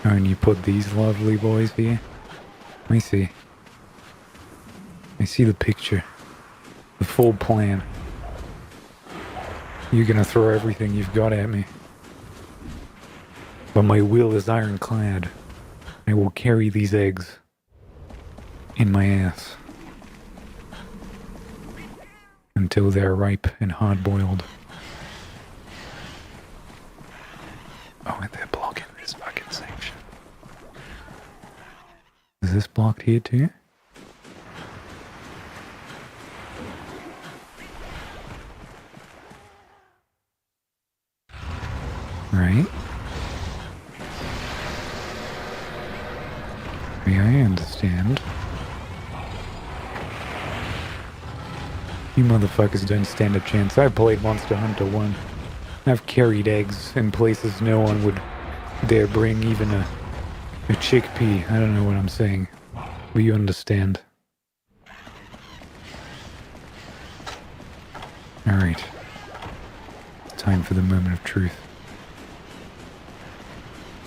Oh, and you put these lovely boys here? I see. I see the picture. The full plan. You're gonna throw everything you've got at me. But my will is ironclad. I will carry these eggs in my ass until they're ripe and hard-boiled. Oh, and they're blocking this fucking section. Is this blocked here too? Right. Yeah, I understand. You motherfuckers don't stand a chance. I played Monster Hunter 1. I've carried eggs in places no one would dare bring even a chickpea. I don't know what I'm saying, but you understand. Alright. Time for the moment of truth.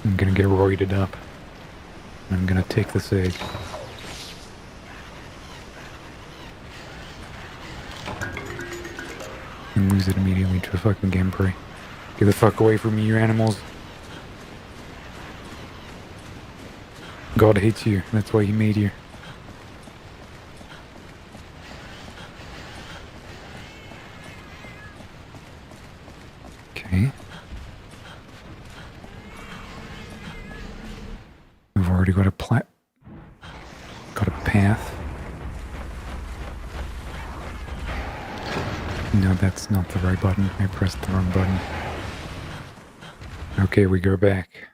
I'm gonna get roided up. I'm gonna take this egg. And lose it immediately to a fucking game prey. Get the fuck away from me, you animals. God hates you. That's why he made you. Okay. We've already got a got a path. No, that's not the right button. I pressed the wrong button. Okay, we go back.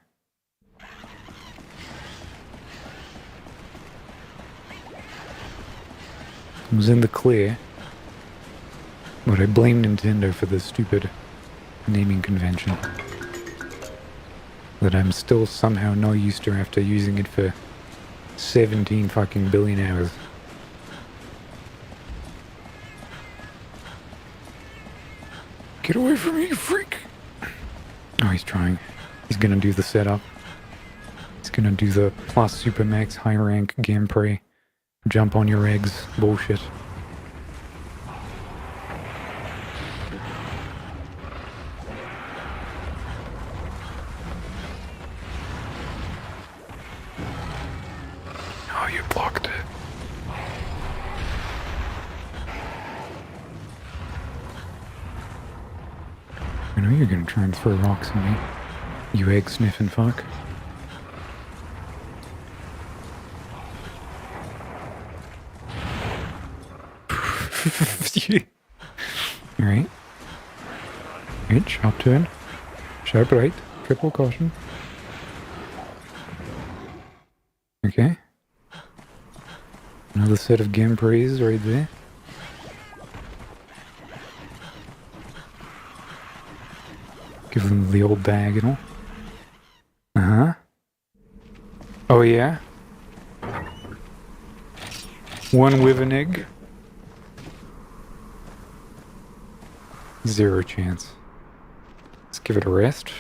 I was in the clear, but I blame Nintendo for this stupid naming convention that I'm still somehow not used to after using it for 17 fucking billion hours. Get away from me, you freak! Oh, he's trying. He's gonna do the setup. He's gonna do the plus super max high rank game prey. Jump on your eggs bullshit. Oh, you blocked it. I know you're gonna try and throw rocks at me, you egg sniffing fuck. Alright. Right, sharp turn. Sharp right. Triple caution. Okay. Another set of game praise right there. Give them the old diagonal. Uh-huh. Oh yeah? One with an egg. Zero chance. Let's give it a rest.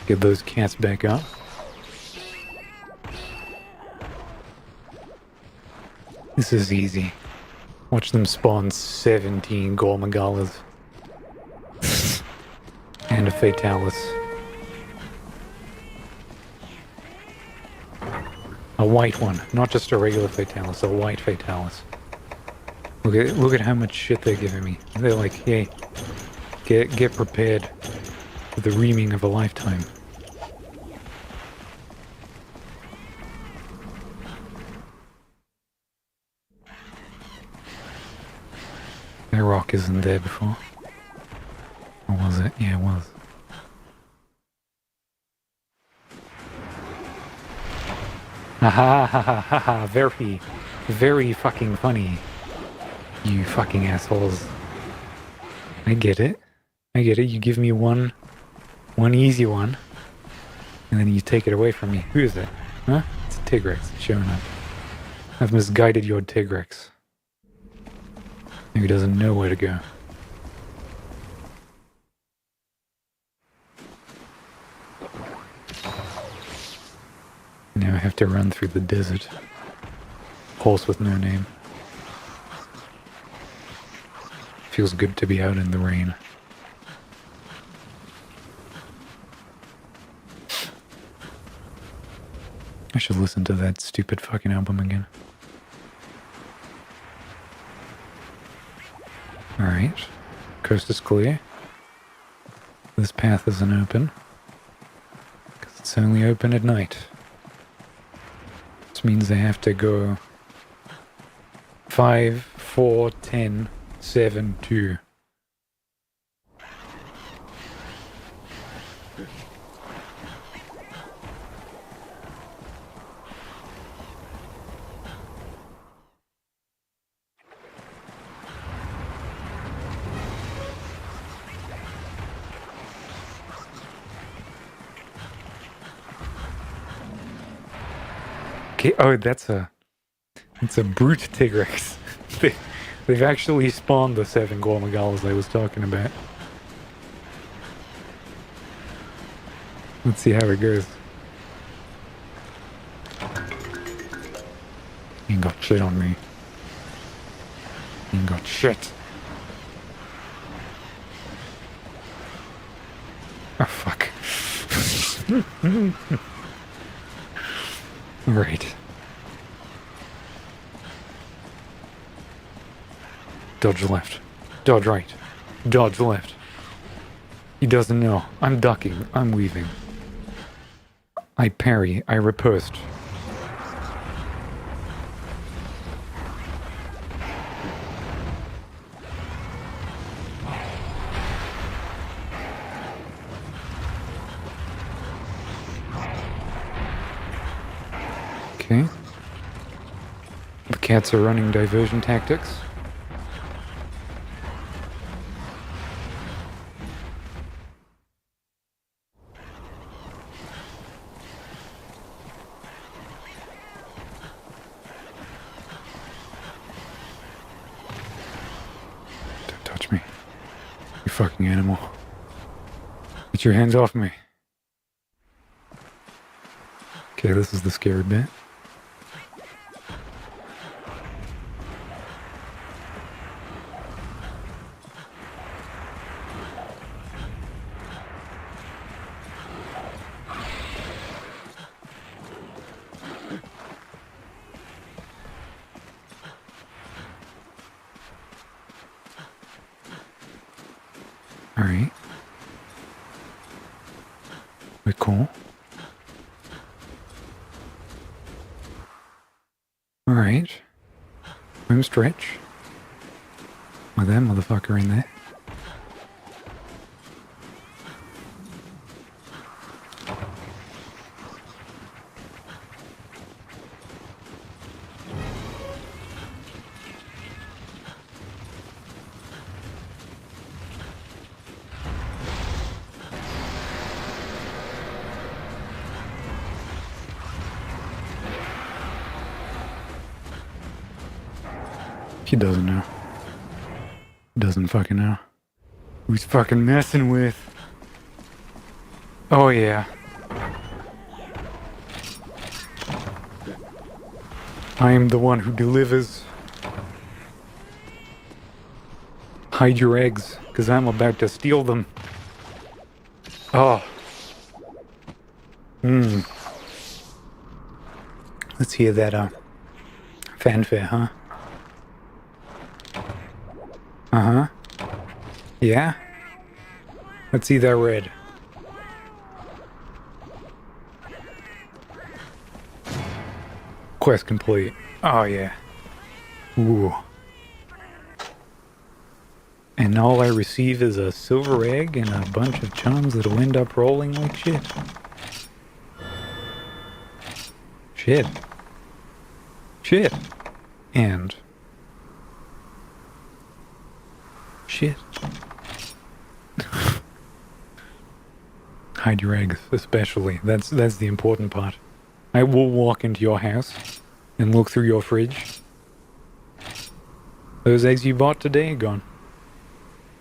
Get those cats back up. This is easy. Watch them spawn 17 Gormagalas. And a Fatalis. A white one. Not just a regular Fatalis, a white Fatalis. Look at how much shit they're giving me. They're like, hey, get prepared for the reaming of a lifetime. That rock isn't there before. Or was it? Yeah, it was. Ha ha ha ha ha ha. Very, very fucking funny. You fucking assholes. I get it. I get it. You give me one easy one, and then you take it away from me. Who is it? Huh? It's a Tigrex showing up. I've misguided your Tigrex. He doesn't know where to go. Now I have to run through the desert. Horse with no name. Feels good to be out in the rain. I should listen to that stupid fucking album again. Alright. Coast is clear. This path isn't open. Because it's only open at night. This means they have to go 5, 4, 10, 7, 2. Okay, oh, it's a brute Tigrex. They've actually spawned the 7 Gormagalas I was talking about. Let's see how it goes. You ain't got shit on me. You ain't got shit. Oh, fuck. Right. Dodge left. Dodge right. Dodge left. He doesn't know. I'm ducking. I'm weaving. I parry. I riposte. Okay. The cats are running diversion tactics. Don't touch me. You fucking animal. Get your hands off me. Okay, this is the scary bit. Alright. We're cool. Alright. Home stretch. With that motherfucker in there. He doesn't know. Doesn't fucking know. Who's fucking messing with? Oh yeah. I am the one who delivers. Hide your eggs, because I'm about to steal them. Oh. Let's hear that, fanfare, huh? Uh-huh. Yeah? Let's see that red. Quest complete. Oh, yeah. Ooh. And all I receive is a silver egg and a bunch of chums that'll end up rolling like shit. Shit. Shit. And shit. Hide your eggs, especially. That's the important part. I will walk into your house and look through your fridge. Those eggs you bought today are gone.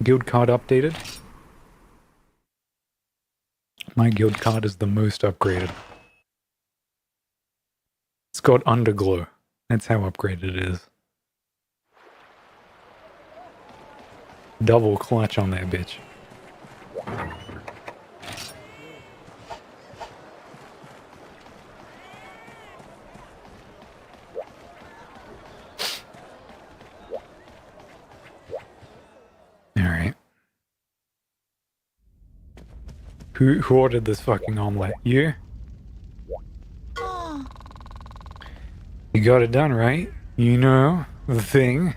Guild card updated. My guild card is the most upgraded. It's got underglow. That's how upgraded it is. Double clutch on that bitch. Alright. Who ordered this fucking omelet? You? You got it done, right? You know, the thing,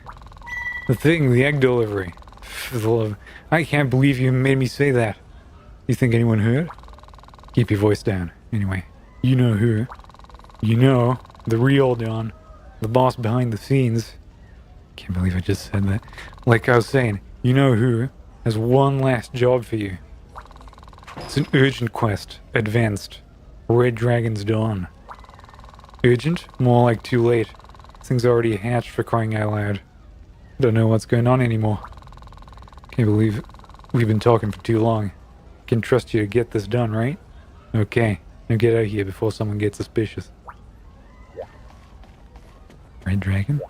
the egg delivery. For the love, I can't believe you made me say that. You think anyone heard? Keep your voice down. Anyway, you know who. You know, the real Don. The boss behind the scenes. Can't believe I just said that. Like I was saying, you know who has one last job for you. It's an urgent quest. Advanced. Red Dragon's Dawn. Urgent? More like too late. Thing's already hatched, for crying out loud. Don't know what's going on anymore. Can't believe we've been talking for too long. Can trust you to get this done, right? Okay, now get out of here before someone gets suspicious. Red Dragon?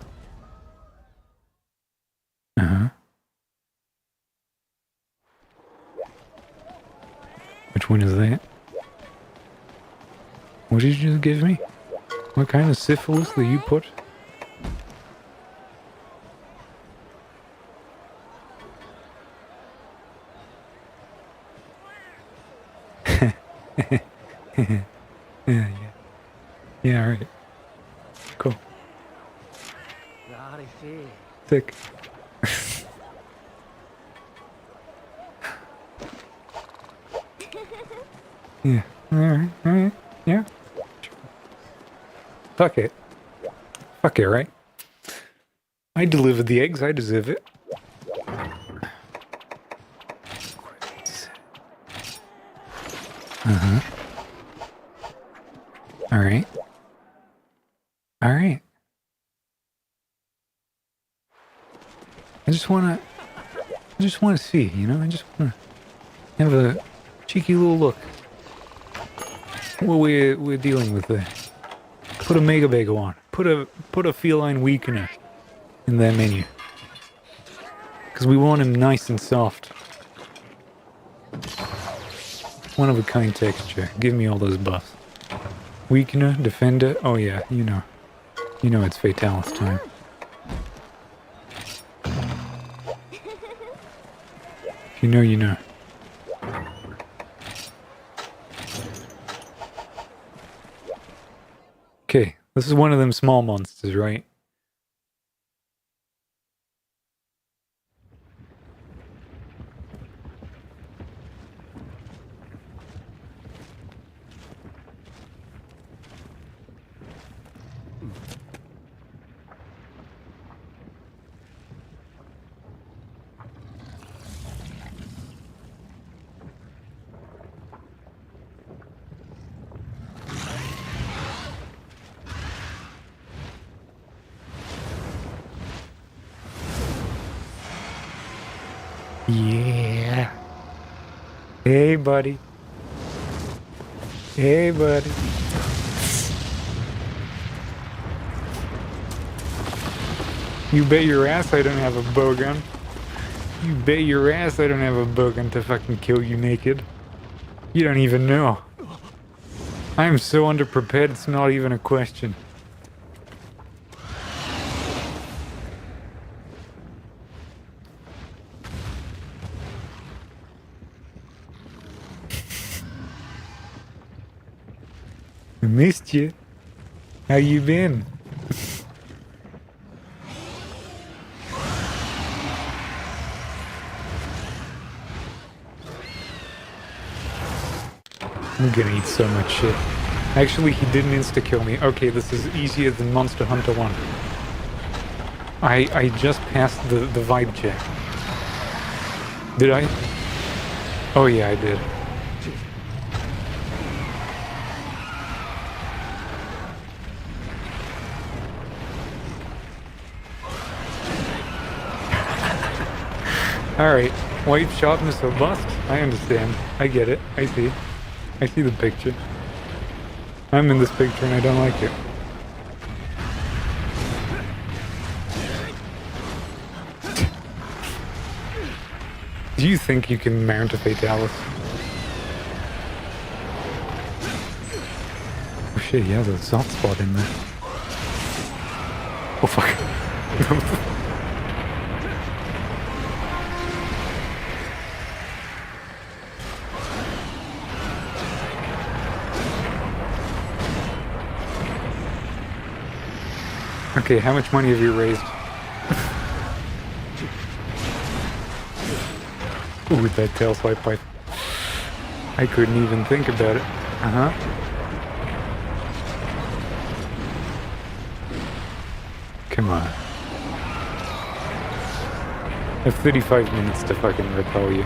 Uh-huh. Which one is that? What did you just give me? What kind of syphilis did you put? Yeah, alright. Cool. Sick. Yeah, alright, yeah. Fuck it. Fuck it, right? I delivered the eggs, I deserve it. Uh-huh. Alright. Alright. I just wanna see, you know? I just wanna have a cheeky little look. What we're dealing with there. Put a Mega Bagel on. Put a feline weakener in that menu. Cause we want him nice and soft. One of a kind texture. Give me all those buffs. Weakener, defender. Oh yeah, you know. You know it's Fatalis time. If you know, you know. Okay, this is one of them small monsters, right? Yeah. Hey, buddy. Hey, buddy. You bet your ass I don't have a bowgun. You bet your ass I don't have a bowgun to fucking kill you naked. You don't even know. I'm so underprepared, it's not even a question. I missed you. How you been? I'm gonna eat so much shit. Actually, he didn't insta-kill me. Okay, this is easier than Monster Hunter 1. I just passed the vibe check. Did I? Oh yeah, I did. Alright, white sharpness or bust? I understand. I get it. I see. I see the picture. I'm in this picture and I don't like it. Do you think you can mount a Fatalis? Oh shit, he has a soft spot in there. Oh fuck. Okay, how much money have you raised? Ooh, that tail swipe pipe. I couldn't even think about it. Uh-huh. Come on. I have 35 minutes to fucking repel you.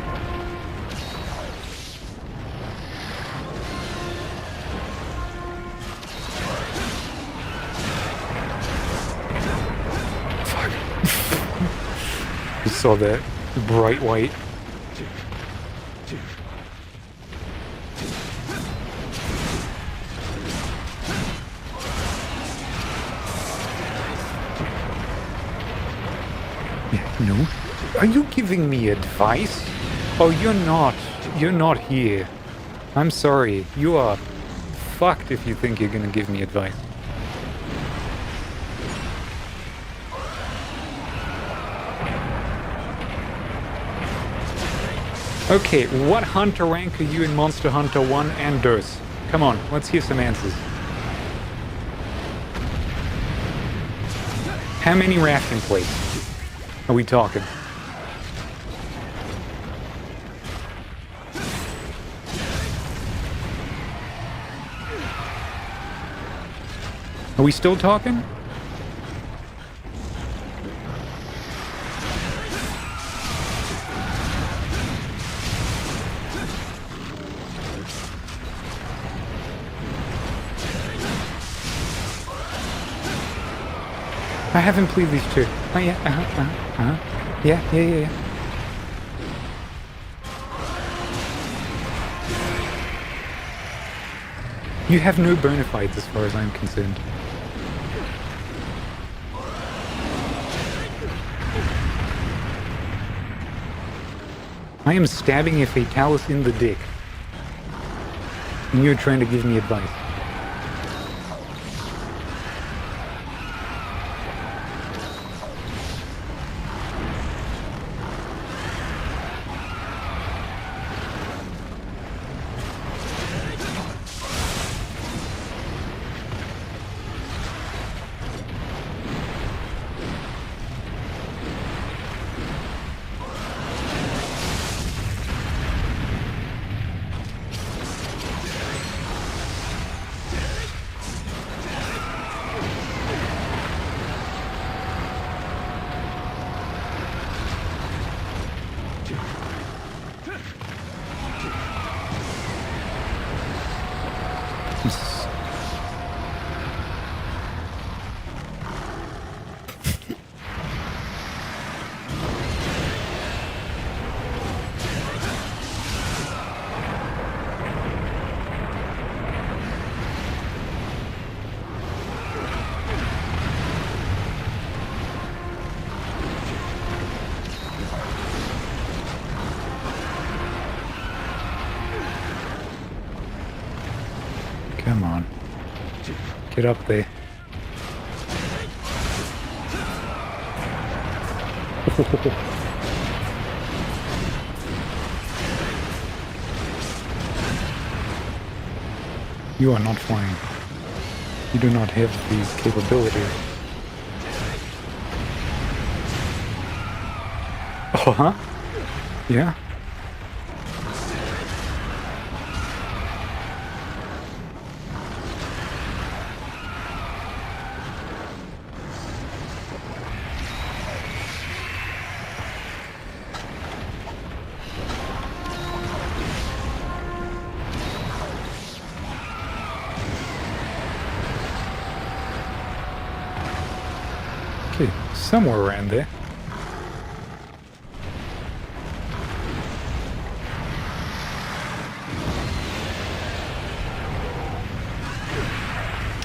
Fuck. You saw that bright white. No? Are you giving me advice? Oh, you're not. You're not here. I'm sorry. You are fucked if you think you're gonna give me advice. Okay, what hunter rank are you in Monster Hunter 1 and DOS? Come on, let's hear some answers. How many rafting plates are we talking? Are we still talking? I haven't played these two. Oh yeah, Yeah. You have no bona fides as far as I'm concerned. I am stabbing a Fatalis in the dick. And you're trying to give me advice. Come on. Get up there. You are not flying. You do not have these capabilities. Oh, huh? Yeah. Okay, somewhere around there.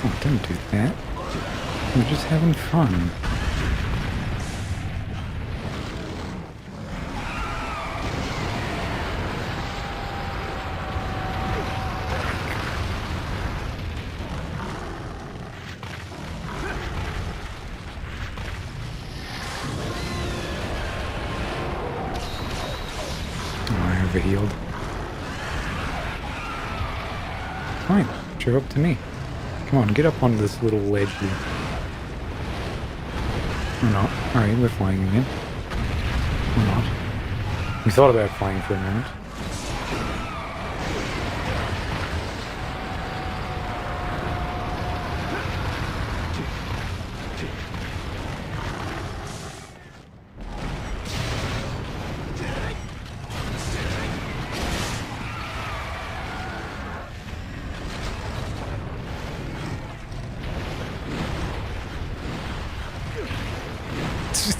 Oh, don't do that. We're just having fun. Overhealed. Fine, you're up to me. Come on, get up onto this little ledge here. Or not. Alright, we're flying again. Or not. We thought about flying for a moment.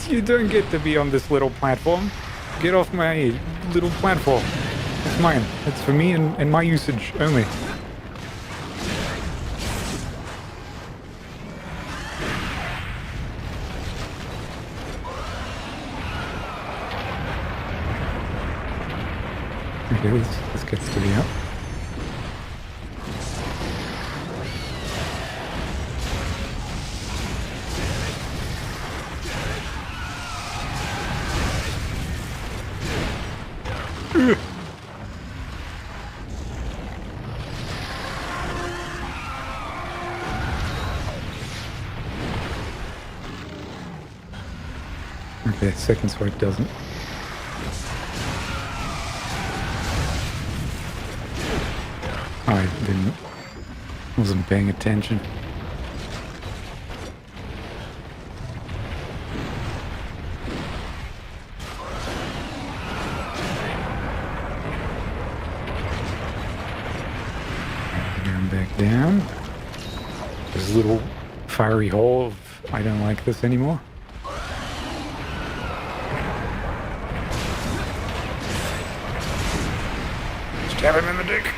You don't get to be on this little platform. Get off my little platform. It's mine. It's for me and my usage only. Okay, this gets to be up. Okay, second swipe doesn't. I wasn't paying attention. Back down. There's a little fiery hole of I don't like this anymore. Stab him in the dick.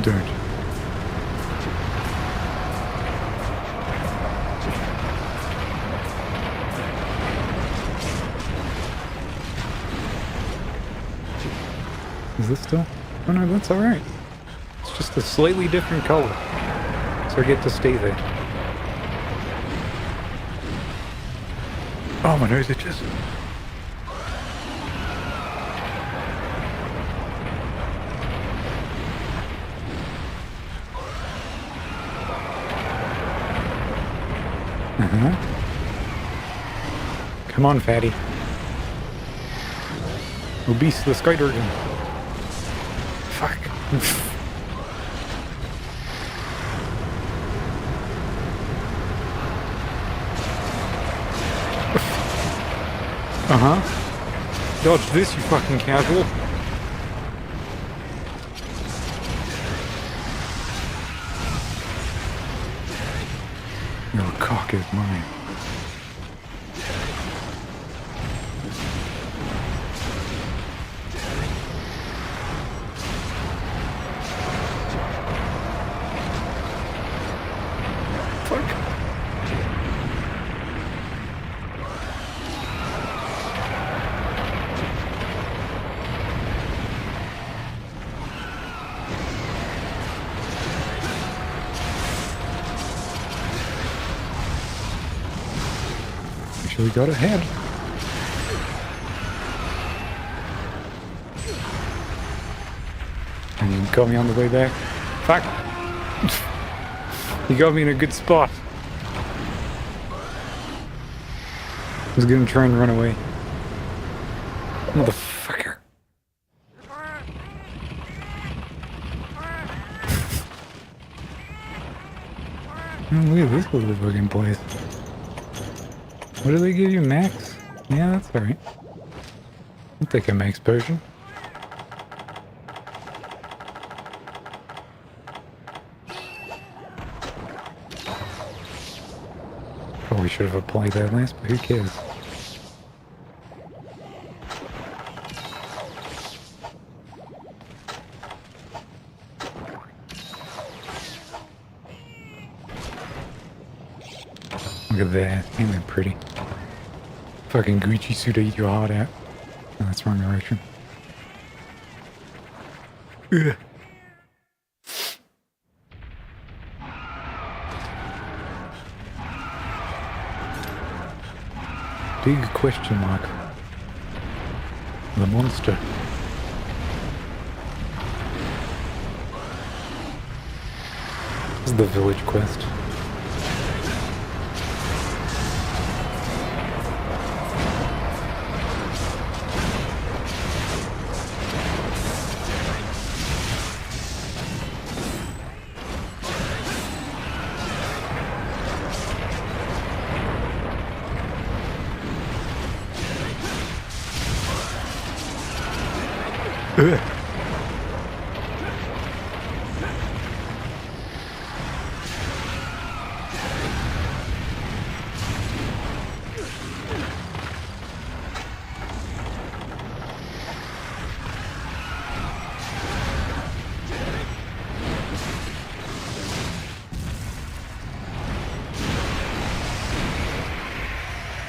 Don't. Is this still? Oh no, that's alright. It's just a slightly different color. So I get to stay there. Oh, my nose itches. Come on, fatty. Obese the Skydurgan. Fuck. Dodge this, you fucking casual. Your cock is mine. We got ahead. And you got me on the way back. Fuck. You got me in a good spot. I was gonna try and run away. Motherfucker. Oh, look at this little fucking place. What do they give you, max? Yeah, that's alright. I'll take a max potion. Probably should have applied that last, but who cares? Look at that. Ain't that pretty? Fucking Gucci suit to eat your heart out. Oh, that's wrong direction. Ugh. Big question mark. The monster. This is the village quest. Ugh.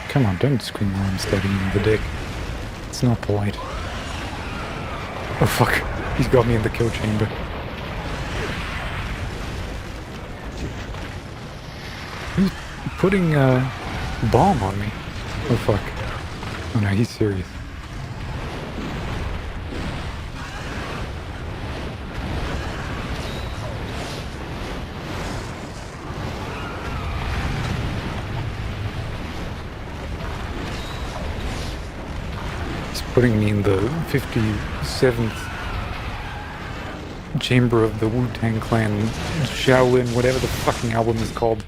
Come on, don't scream while I'm stabbing you in the dick. It's not polite. Oh fuck, he's got me in the kill chamber. He's putting a bomb on me. Oh fuck. Oh no, he's serious. Putting me in the 57th chamber of the Wu-Tang Clan, Shaolin, whatever the fucking album is called.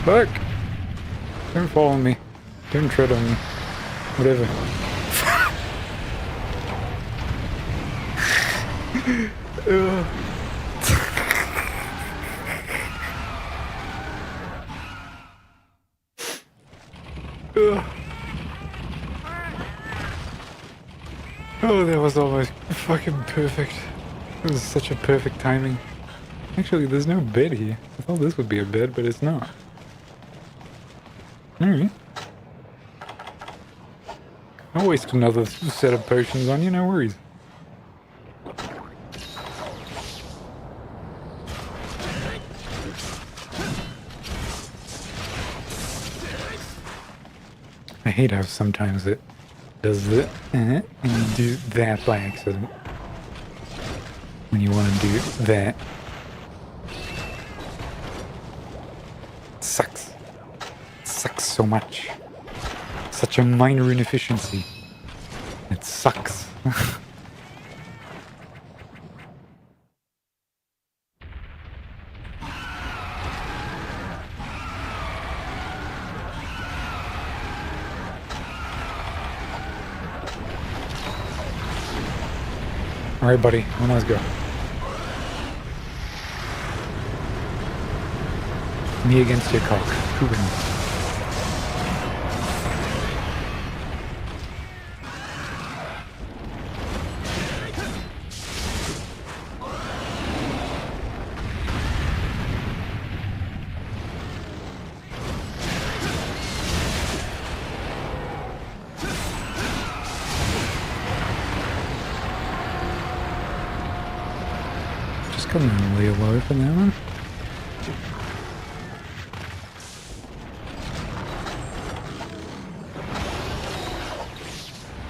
Fuck! Don't follow me. Don't tread on me. Whatever. Oh, that was almost fucking perfect. It was such a perfect timing. Actually, there's no bed here. I thought this would be a bed, but it's not. Alright. I'll waste another set of potions on you, no worries. I hate how sometimes it does it, and you do that by accident. When you want to do that. It sucks. It sucks so much. Such a minor inefficiency. It sucks. Alright, buddy. Well, let's go. Me against your cock. Who wins? phenomenally low for that one.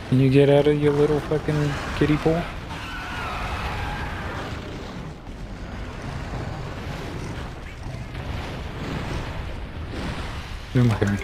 Can you get out of your little fucking kiddie pool? Okay.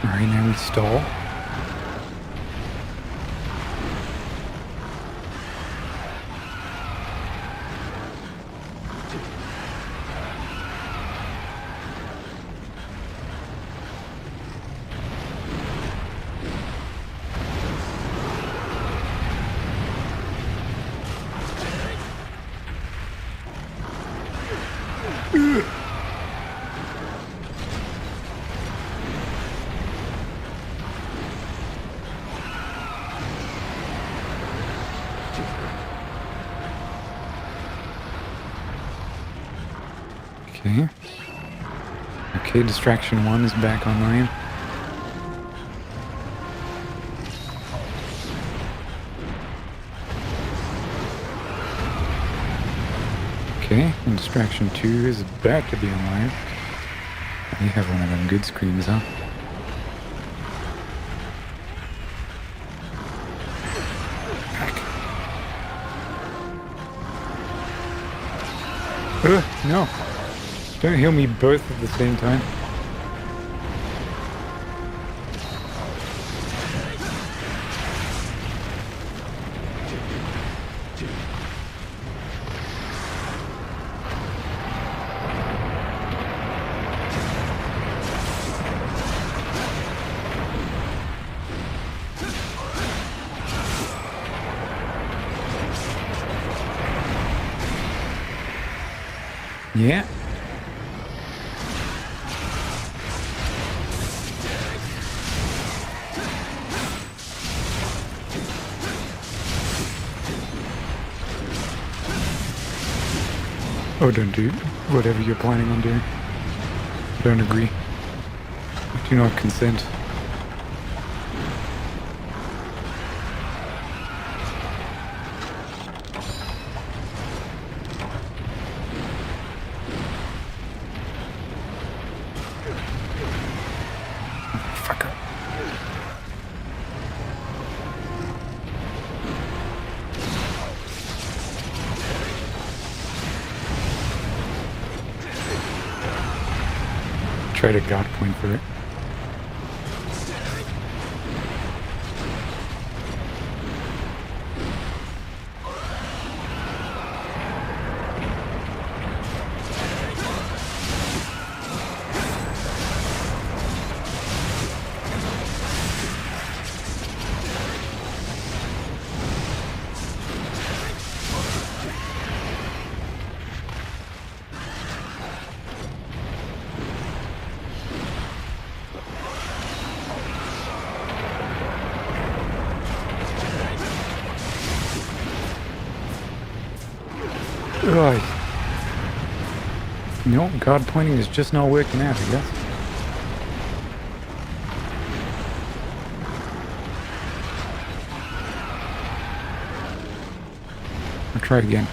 Alright, now we stall. Okay. Okay, distraction 1 is back online. Okay, and distraction 2 is about to be online. You have one of them good screams, huh? Back. No. Don't heal me both at the same time. Yeah. Oh, don't do whatever you're planning on doing. Don't agree. Do not consent. Fucker. Try to god point for it. Ugh. No, god pointing is just not working out, I guess. I'll try it again.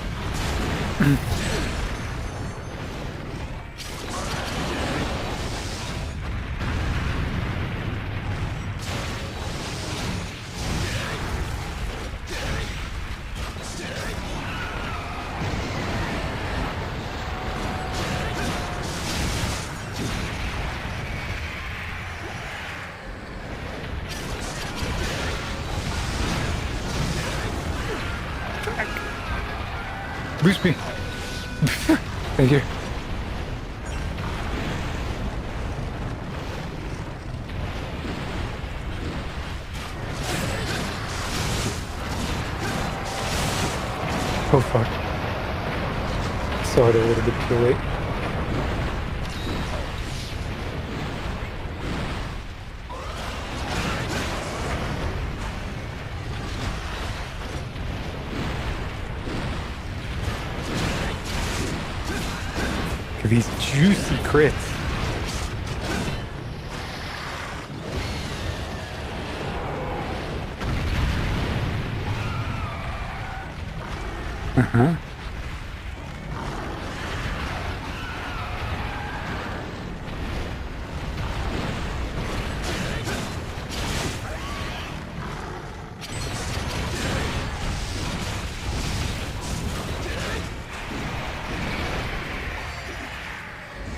Boost me. Thank you. Oh fuck. Saw it a little bit too late. Look at these juicy crits. Uh-huh.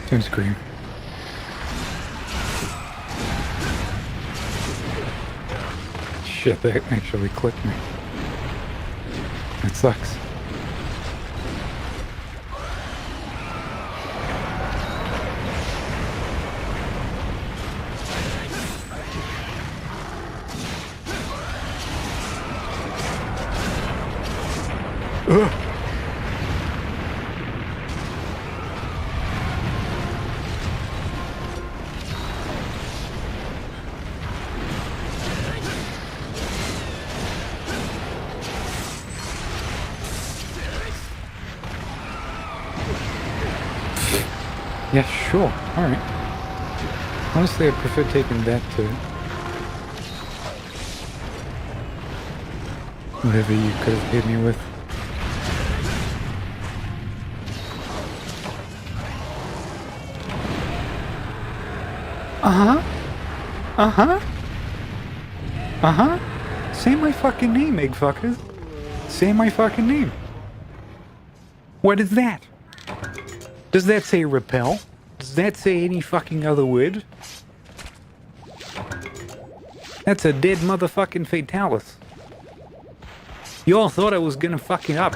Don't scream. Shit, that actually clipped me. That sucks. Ugh. Yeah, sure. Alright. Honestly, I prefer taking that to whatever you could have hit me with. Uh-huh. Uh-huh. Uh-huh. Say my fucking name, egg fuckers. Say my fucking name. What is that? Does that say repel? Does that say any fucking other word? That's a dead motherfucking fatalis. You all thought I was gonna fuck it up.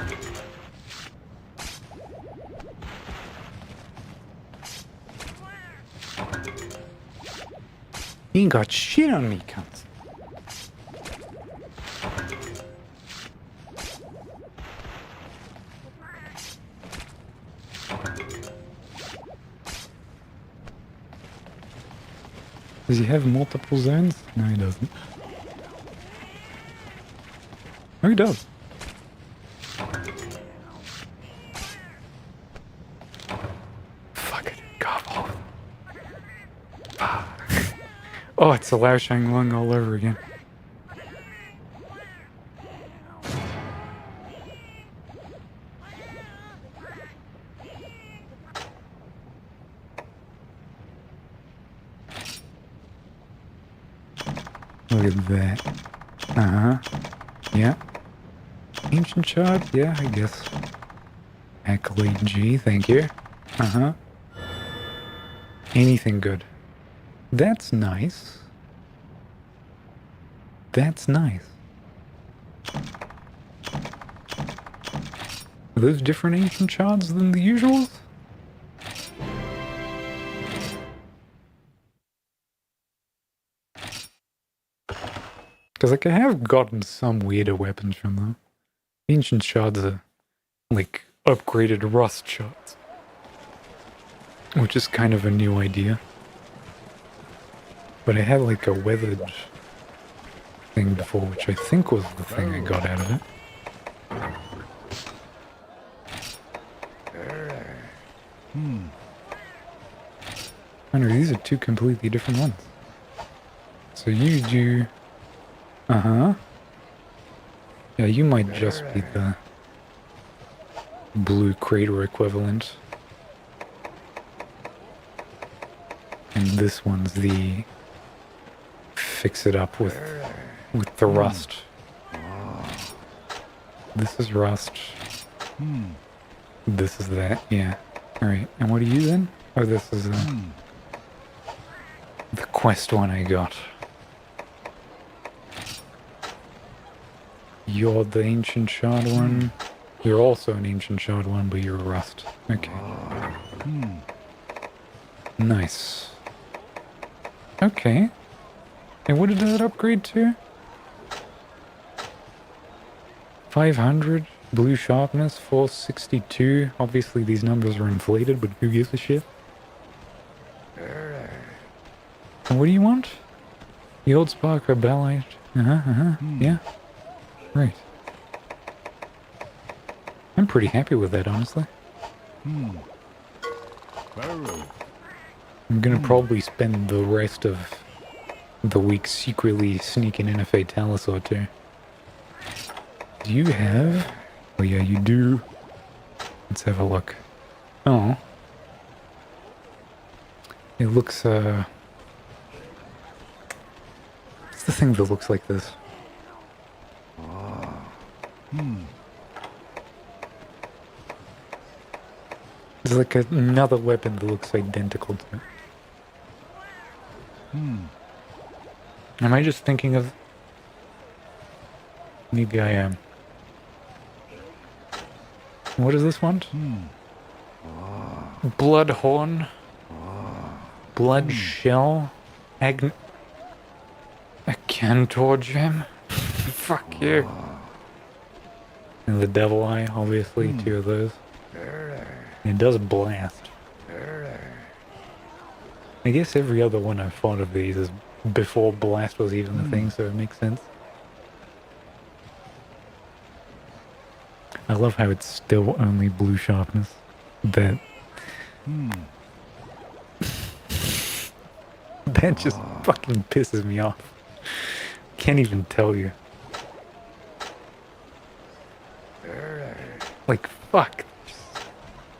You ain't got shit on me, cunts. Does he have multiple zones? No, he doesn't. Oh, he does. Fuck it, gobble. Ah. Oh, it's a Lao Shang Lung all over again. Look at that. Uh-huh. Yeah. Ancient shard? Yeah, I guess. Accolade G, thank you. Uh-huh. Anything good. That's nice. That's nice. Are those different ancient shards than the usuals? Because, like, I have gotten some weirder weapons from them. Ancient shards are, like, upgraded rust shards. Which is kind of a new idea. But I had, like, a weathered thing before, which I think was the thing I got out of it. Oh no, these are two completely different ones. So you do... Uh-huh. Yeah, you might just be the blue crater equivalent. And this one's the fix it up with the rust. This is rust. This is that, yeah. Alright, and what are you then? Oh, this is the quest one I got. You're the ancient shard one. You're also an ancient shard one, but you're a rust. Okay. Nice. Okay. And what does it upgrade to? 500 blue sharpness, 462. Obviously these numbers are inflated, but who gives a shit? And what do you want? The old spark rebellite. Yeah. Right. I'm pretty happy with that, honestly. I'm gonna probably spend the rest of the week secretly sneaking in a Fatalis or two. Do you have... Oh yeah, you do. Let's have a look. Oh. It looks, What's the thing that looks like this? It's like another weapon that looks identical to it. Am I just thinking of... Maybe I am. What does this want? Bloodhorn. Blood shell. A Cantor gem. Fuck you. And the devil eye, obviously, two of those. It does blast. I guess every other one I've fought of these is before blast was even a thing, so it makes sense. I love how it's still only blue sharpness. That... That just fucking pisses me off. Can't even tell you. Like, fuck.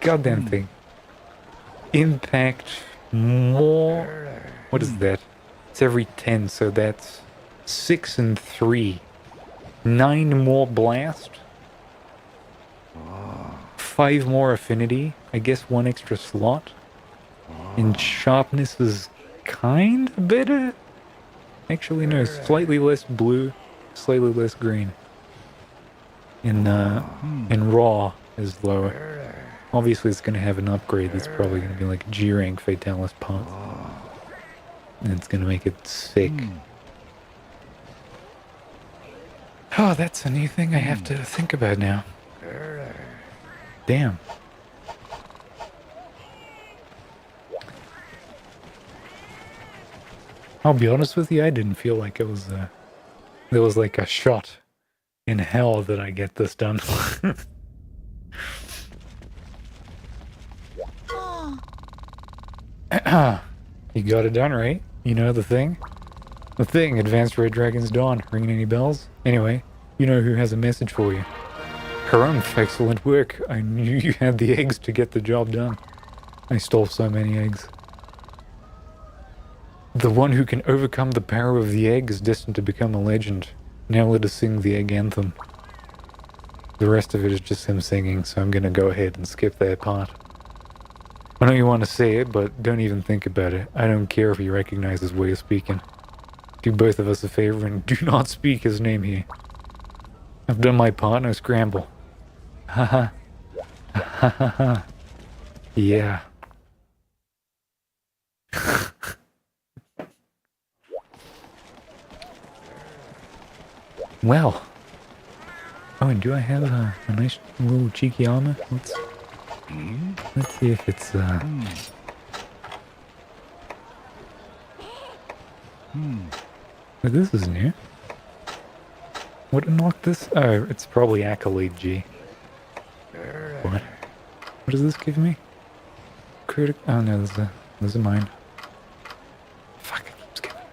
Goddamn thing. Impact more... What is that? It's every 10, so that's 6 and 3. 9 more blast. 5 more affinity. I guess 1 extra slot. And sharpness is kind of better? Actually, no. Slightly less blue, slightly less green. And raw is lower. Obviously, it's going to have an upgrade that's probably going to be like a G-rank Fatalis part. And it's going to make it sick. Oh, that's a new thing I have to think about now. Damn. I'll be honest with you, I didn't feel like it was, there was like a shot in hell that I get this done. You got it done, right? You know the thing? The thing, Advanced Red Dragon's Dawn. Ringing any bells? Anyway, you know who has a message for you. Harumph, excellent work. I knew you had the eggs to get the job done. I stole so many eggs. The one who can overcome the power of the egg is destined to become a legend. Now let us sing the egg anthem. The rest of it is just him singing, so I'm gonna go ahead and skip that part. I know you want to say it, but don't even think about it. I don't care if you recognize his way of speaking. Do both of us a favor and do not speak his name here. I've done my part, now scramble. Haha. Ha ha ha. Yeah. Well. Oh, and do I have a nice little cheeky armor? Let's see if it's But this is new. What unlocked this? Oh, it's probably Accolade G. What? What does this give me? Critic. Oh no, those are mine. Fuck, I keep skipping.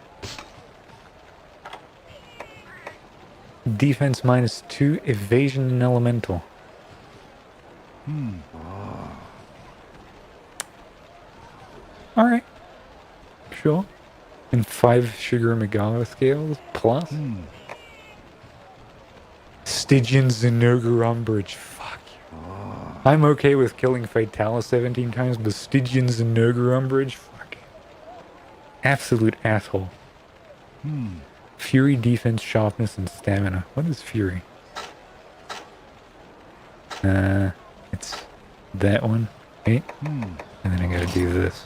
Defense -2, evasion and elemental. Alright. Sure. And 5 Sugar Megalo scales plus. Stygian's Zinogre Umbrage. Fuck you. I'm okay with killing Fatalis 17 times, but Stygian's Zinogre Umbrage? Fuck. Absolute asshole. Fury, defense, sharpness, and stamina. What is Fury? It's that one, right? And then I gotta do this.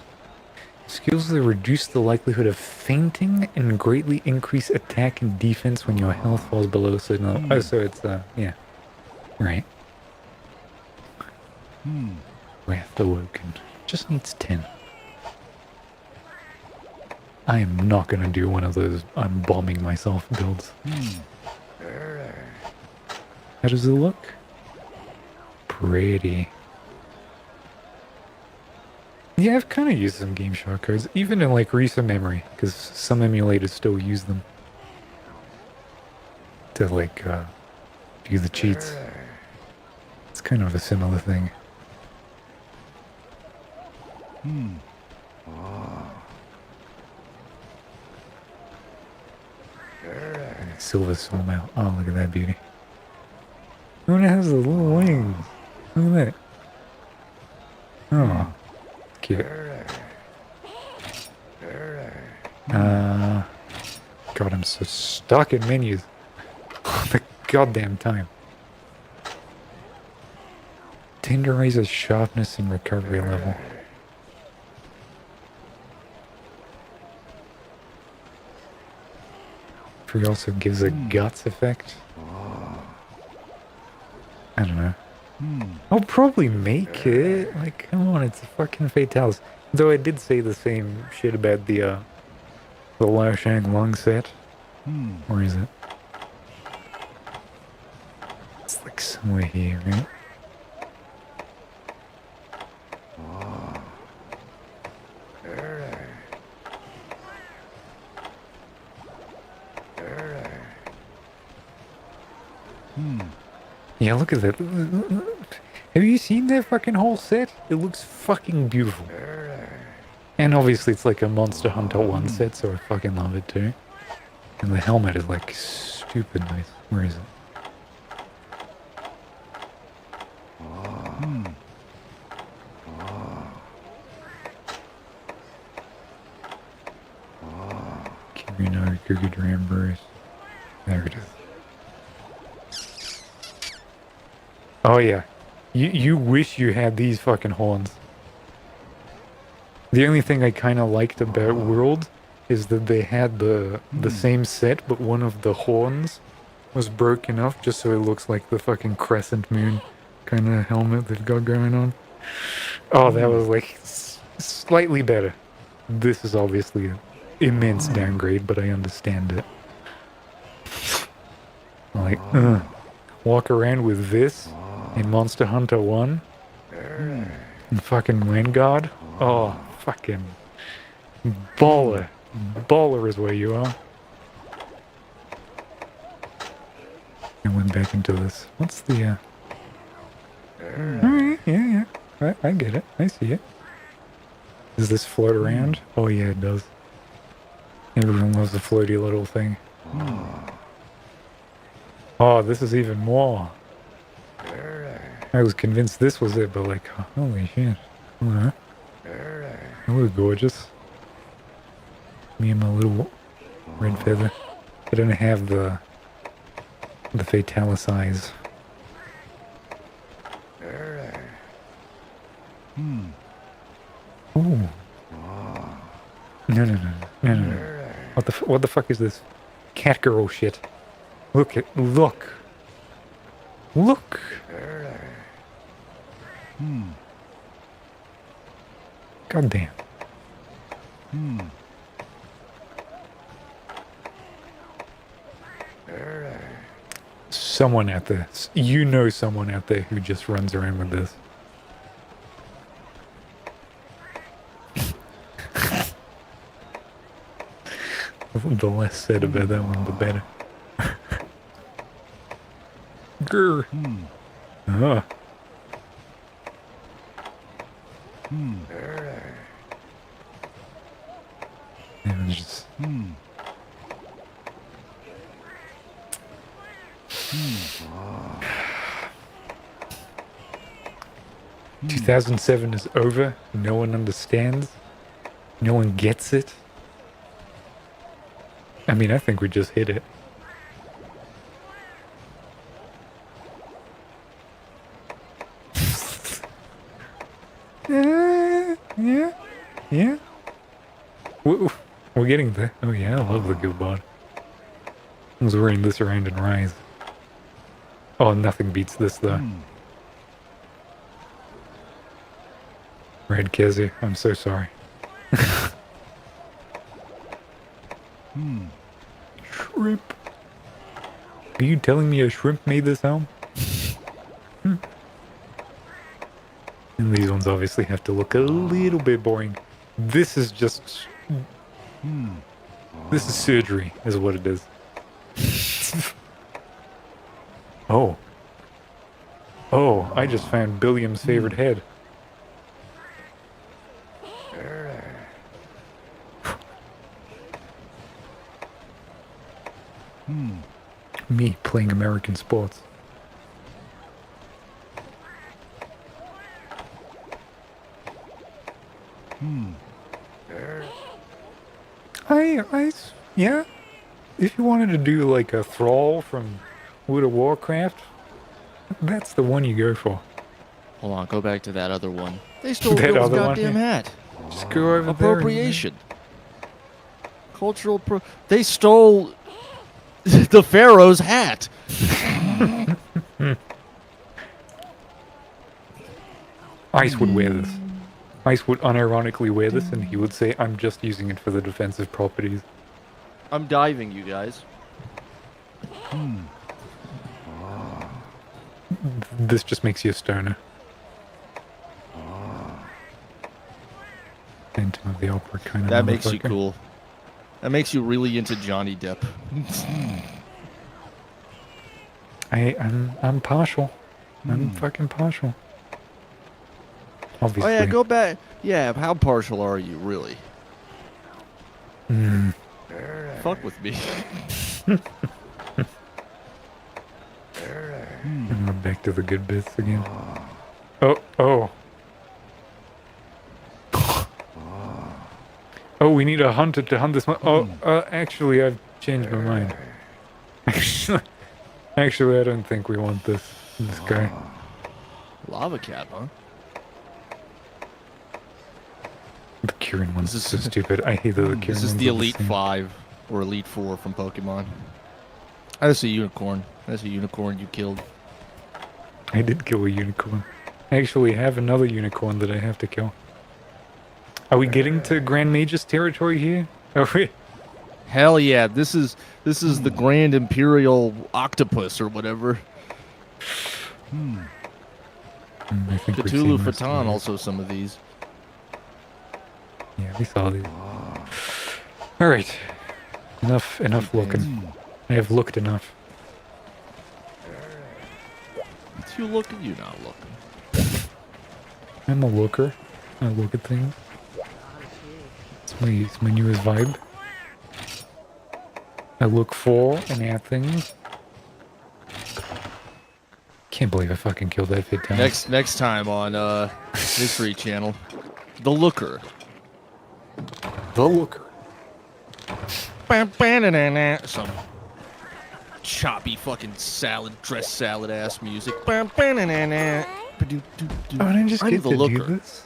Skills that reduce the likelihood of fainting and greatly increase attack and defense when your health falls below a certain level. Oh, so it's, yeah. Right. Wrath Awoken. Just needs 10. I am not gonna do one of those I'm bombing myself builds. How does it look? Pretty. Yeah, I've kind of used some Game Shark cards, even in like recent memory, because some emulators still use them to like do the cheats. It's kind of a similar thing. Silver Soulmail. Oh, look at that beauty. Oh, and it has the little wings. Look at that. Oh, cute. God, I'm so stuck in menus all the goddamn time. Tenderizes sharpness and recovery level. Free also gives a guts effect. I don't know. I'll probably make it. Like, come on, it's a fucking Fatalis. Though I did say the same shit about the Lao Shang Lung set. Where is it? It's like somewhere here, right? Yeah, look at that. Have you seen that fucking whole set? It looks fucking beautiful. And obviously it's like a Monster Hunter 1 set, so I fucking love it too. And the helmet is like stupid nice. Where is it? Kirino Kugadram Bruce. There it is. Oh yeah. You wish you had these fucking horns. The only thing I kind of liked about World is that they had the same set, but one of the horns was broken off just so it looks like the fucking crescent moon kind of helmet they've got going on. Oh, that was like slightly better. This is obviously an immense downgrade, but I understand it. Like, walk around with this in Monster Hunter 1 and fucking Vanguard. Oh, fucking baller. Baller is where you are. I went back into this. What's the, Alright, yeah. I get it. I see it. Does this float around? Oh yeah, it does. Everyone loves the floaty little thing. Oh, this is even more. I was convinced this was it, but like, holy shit. That was gorgeous. Me and my little red feather. I don't have the Fatalis eyes. Ooh. No. What the fuck is this? Cat girl shit. Look. God damn. Someone out there. You know someone out there who just runs around with this. The less said about that one, the better. Grr. Ah. And just... 2007 is over. No one understands. No one gets it. I mean, I think we just hit it. We're getting there. Oh yeah, I love the Gilbot. I was wearing this around in Rise. Oh, nothing beats this though. Red Kezi, I'm so sorry. Shrimp. Are you telling me a shrimp made this helm? And these ones obviously have to look a little bit boring. This is just... This is surgery, is what it is. Oh. Oh, I just found Billiam's favorite head. Me playing American sports. Yeah. If you wanted to do like a thrall from World of Warcraft, that's the one you go for. Hold on, go back to that other one. They stole That Bill's other one, goddamn yeah. hat. Just go over Appropriation. Cultural They stole the Pharaoh's hat. Ice would wear this. Ice would unironically wear this, and he would say, "I'm just using it for the defensive properties." I'm diving, you guys. This just makes you a stoner. Phantom of the Opera kind of. That makes you motherfucker. cool. That makes you really into Johnny Depp. I'm partial. I'm fucking partial. Obviously. Oh yeah, go back. Yeah, how partial are you, really? Fuck with me. And we're back to the good bits again. Oh. Oh, we need a hunter to hunt this one. Oh, actually, I've changed my mind. Actually, I don't think we want this guy. Lava cat, huh? The Kieran one's This so is- stupid. I hate the Kieran ones. This is the are Elite same. 5 or Elite 4 from Pokemon. That's a unicorn. That's a unicorn you killed. I did kill a unicorn. I actually have another unicorn that I have to kill. Are we getting to Grand Magus territory here? Are we? Hell yeah! This is the Grand Imperial Octopus or whatever. I think we've Cthulhu seen most of Fatan these. also some of these. Yeah, we saw these. Alright. Enough looking. I have looked enough. It's you looking, you not looking. I'm a looker. I look at things. It's my newest vibe. I look for and at things. Can't believe I fucking killed that fit down. Next time on History Channel, The Looker. The looker. Some choppy fucking dress salad ass music. Oh, I didn't just I'm get the to looker. do this.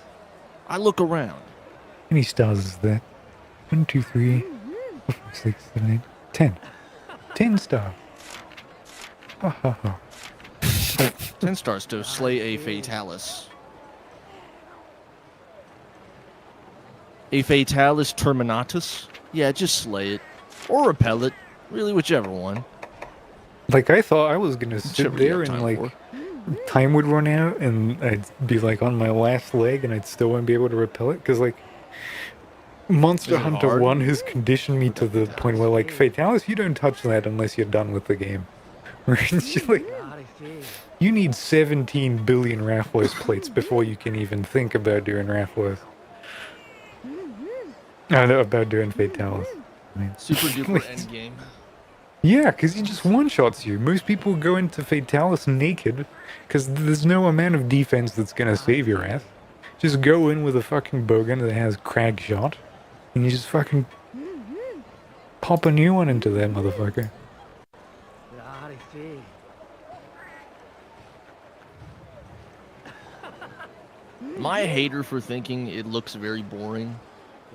I look around. How many stars is that? 1, 2, 3, 4, 5, 6, 7, 8, 10. 10 star. Ha ha ha. 10 stars to slay a Fatalis. A Fatalis Terminatus? Yeah, just slay it. Or repel it. Really, whichever one. Like, I thought I was gonna sit Whichever you there have and, time like, for. time would run out and I'd be, like, on my last leg and I'd still wouldn't be able to repel it. Because, like, Monster Is it Hunter hard? 1 has conditioned me to the point where, like, Fatalis, you don't touch that unless you're done with the game. Where it's just like, you need 17 billion Rathlos plates before you can even think about doing Rathlos. No, about doing Fatalis. I mean, Super duper endgame. yeah, because he just one-shots you. Most people go into Fatalis naked because there's no amount of defense that's going to save your ass. Just go in with a fucking bowgun that has crag shot and you just fucking pop a new one into that motherfucker. My hater for thinking it looks very boring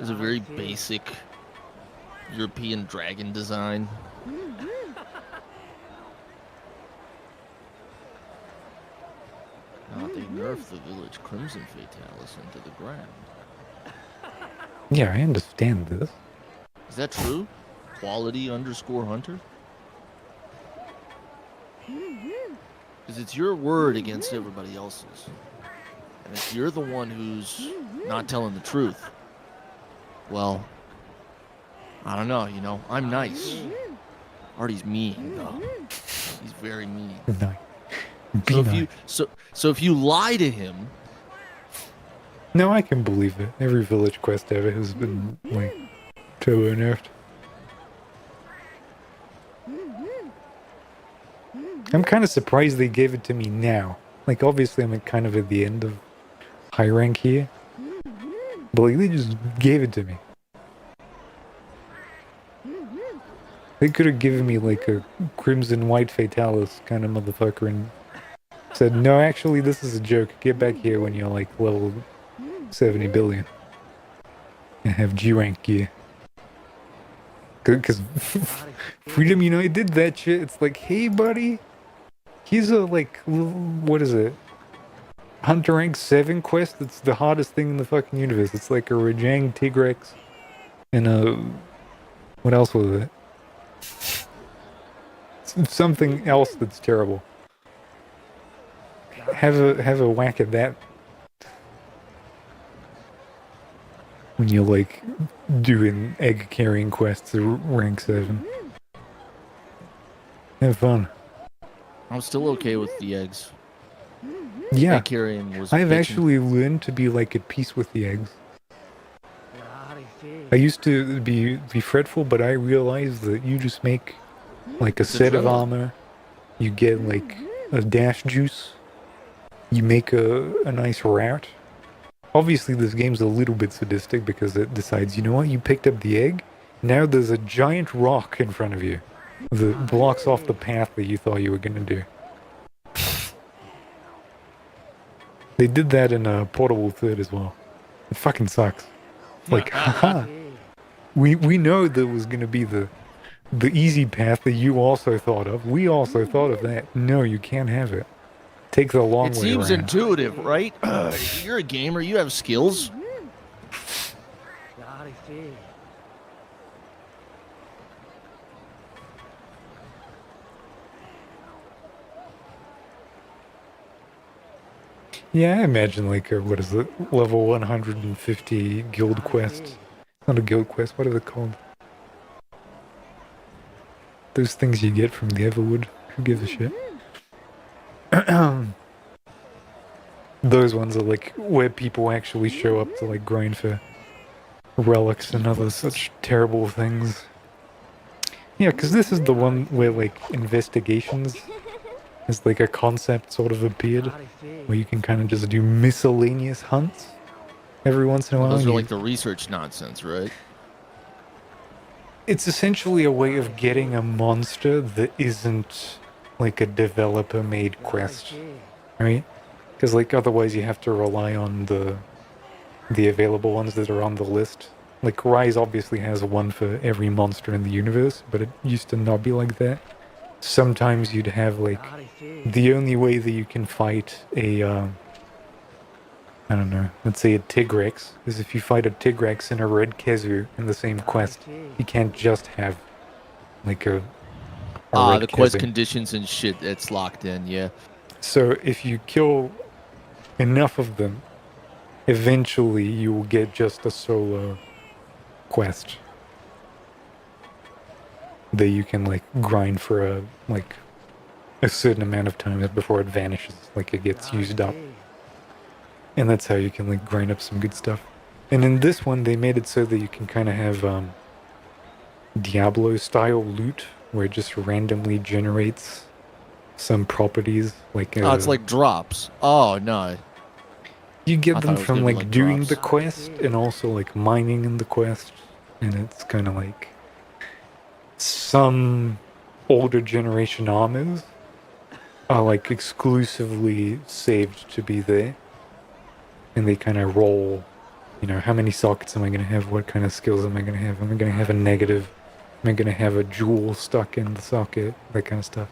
is a very basic European dragon design. They nerfed the village Crimson Fatalis into the ground. Yeah, I understand this. Is that true? Quality_hunter? Because it's your word against everybody else's. And if you're the one who's not telling the truth, well, I don't know, I'm nice. Artie's mean, though. He's very mean. No. So if you lie to him, No, I can believe it. Every village quest ever has been, like, turbo nerfed. I'm kind of surprised they gave it to me now. Like, obviously I'm kind of at the end of high rank here. But, like, they just gave it to me. They could have given me, like, a Crimson White Fatalis kind of motherfucker and said, no, actually, this is a joke. Get back here when you're, like, level 70 billion. And have G-rank gear. Because Freedom United did that shit. It's like, hey, buddy. Here's a, like, what is it? Hunter rank 7 quest. It's the hardest thing in the fucking universe. It's like a Rajang Tigrex. And a... what else was it? Something else that's terrible. Have a whack at that. When you're, like, doing egg carrying quests at rank 7. Have fun. I'm still okay with the eggs. Yeah, Egg carrying was I've bitchin'. actually learned to be, like, at peace with the eggs. I used to be fretful, but I realized that you just make, like, a set of armor. You get, like, a dash juice. You make a nice route. Obviously, this game's a little bit sadistic because it decides, you know what, you picked up the egg. Now there's a giant rock in front of you that blocks off the path that you thought you were gonna do. They did that in Portable Third as well. It fucking sucks. Like, haha. We know there was gonna be the easy path that you also thought of. We also thought of that. No, you can't have it. Take the long way It seems around. intuitive, right? You're a gamer. You have skills. Yeah, I imagine, like, what is it? Level 150 guild quest. Not a guild quest, what are they called? Those things you get from the Everwood. Who gives a shit? Those ones are, like, where people actually show up to, like, grind for relics and other such terrible things. Yeah, because this is the one where, like, investigations is, like, a concept sort of appeared. Where you can kind of just do miscellaneous hunts every once in a while. Those are like the research nonsense, right? It's essentially a way of getting a monster that isn't like a developer-made quest, right? Because like otherwise you have to rely on the available ones that are on the list. Like Rise obviously has one for every monster in the universe, but it used to not be like that. Sometimes you'd have like the only way that you can fight a I don't know, let's say a Tigrex is if you fight a Tigrex and a Red Kezu in the same quest. You can't just have like a Red the quest Kezu. conditions and shit that's locked in, yeah. So if you kill enough of them, eventually you will get just a solo quest that you can like grind for a certain amount of time before it vanishes, like it gets used up. And that's how you can like grind up some good stuff. And in this one they made it so that you can kind of have Diablo style loot where it just randomly generates some properties like Oh, it's like drops. Oh, no. you I get thought them it was from gonna be like like doing drops. the quest and also like mining in the quest, and it's kind of like some older generation armors are like exclusively saved to be there, and they kind of roll, you know, how many sockets am I going to have, what kind of skills am I going to have a negative Am I gonna have a jewel stuck in the socket? That kind of stuff.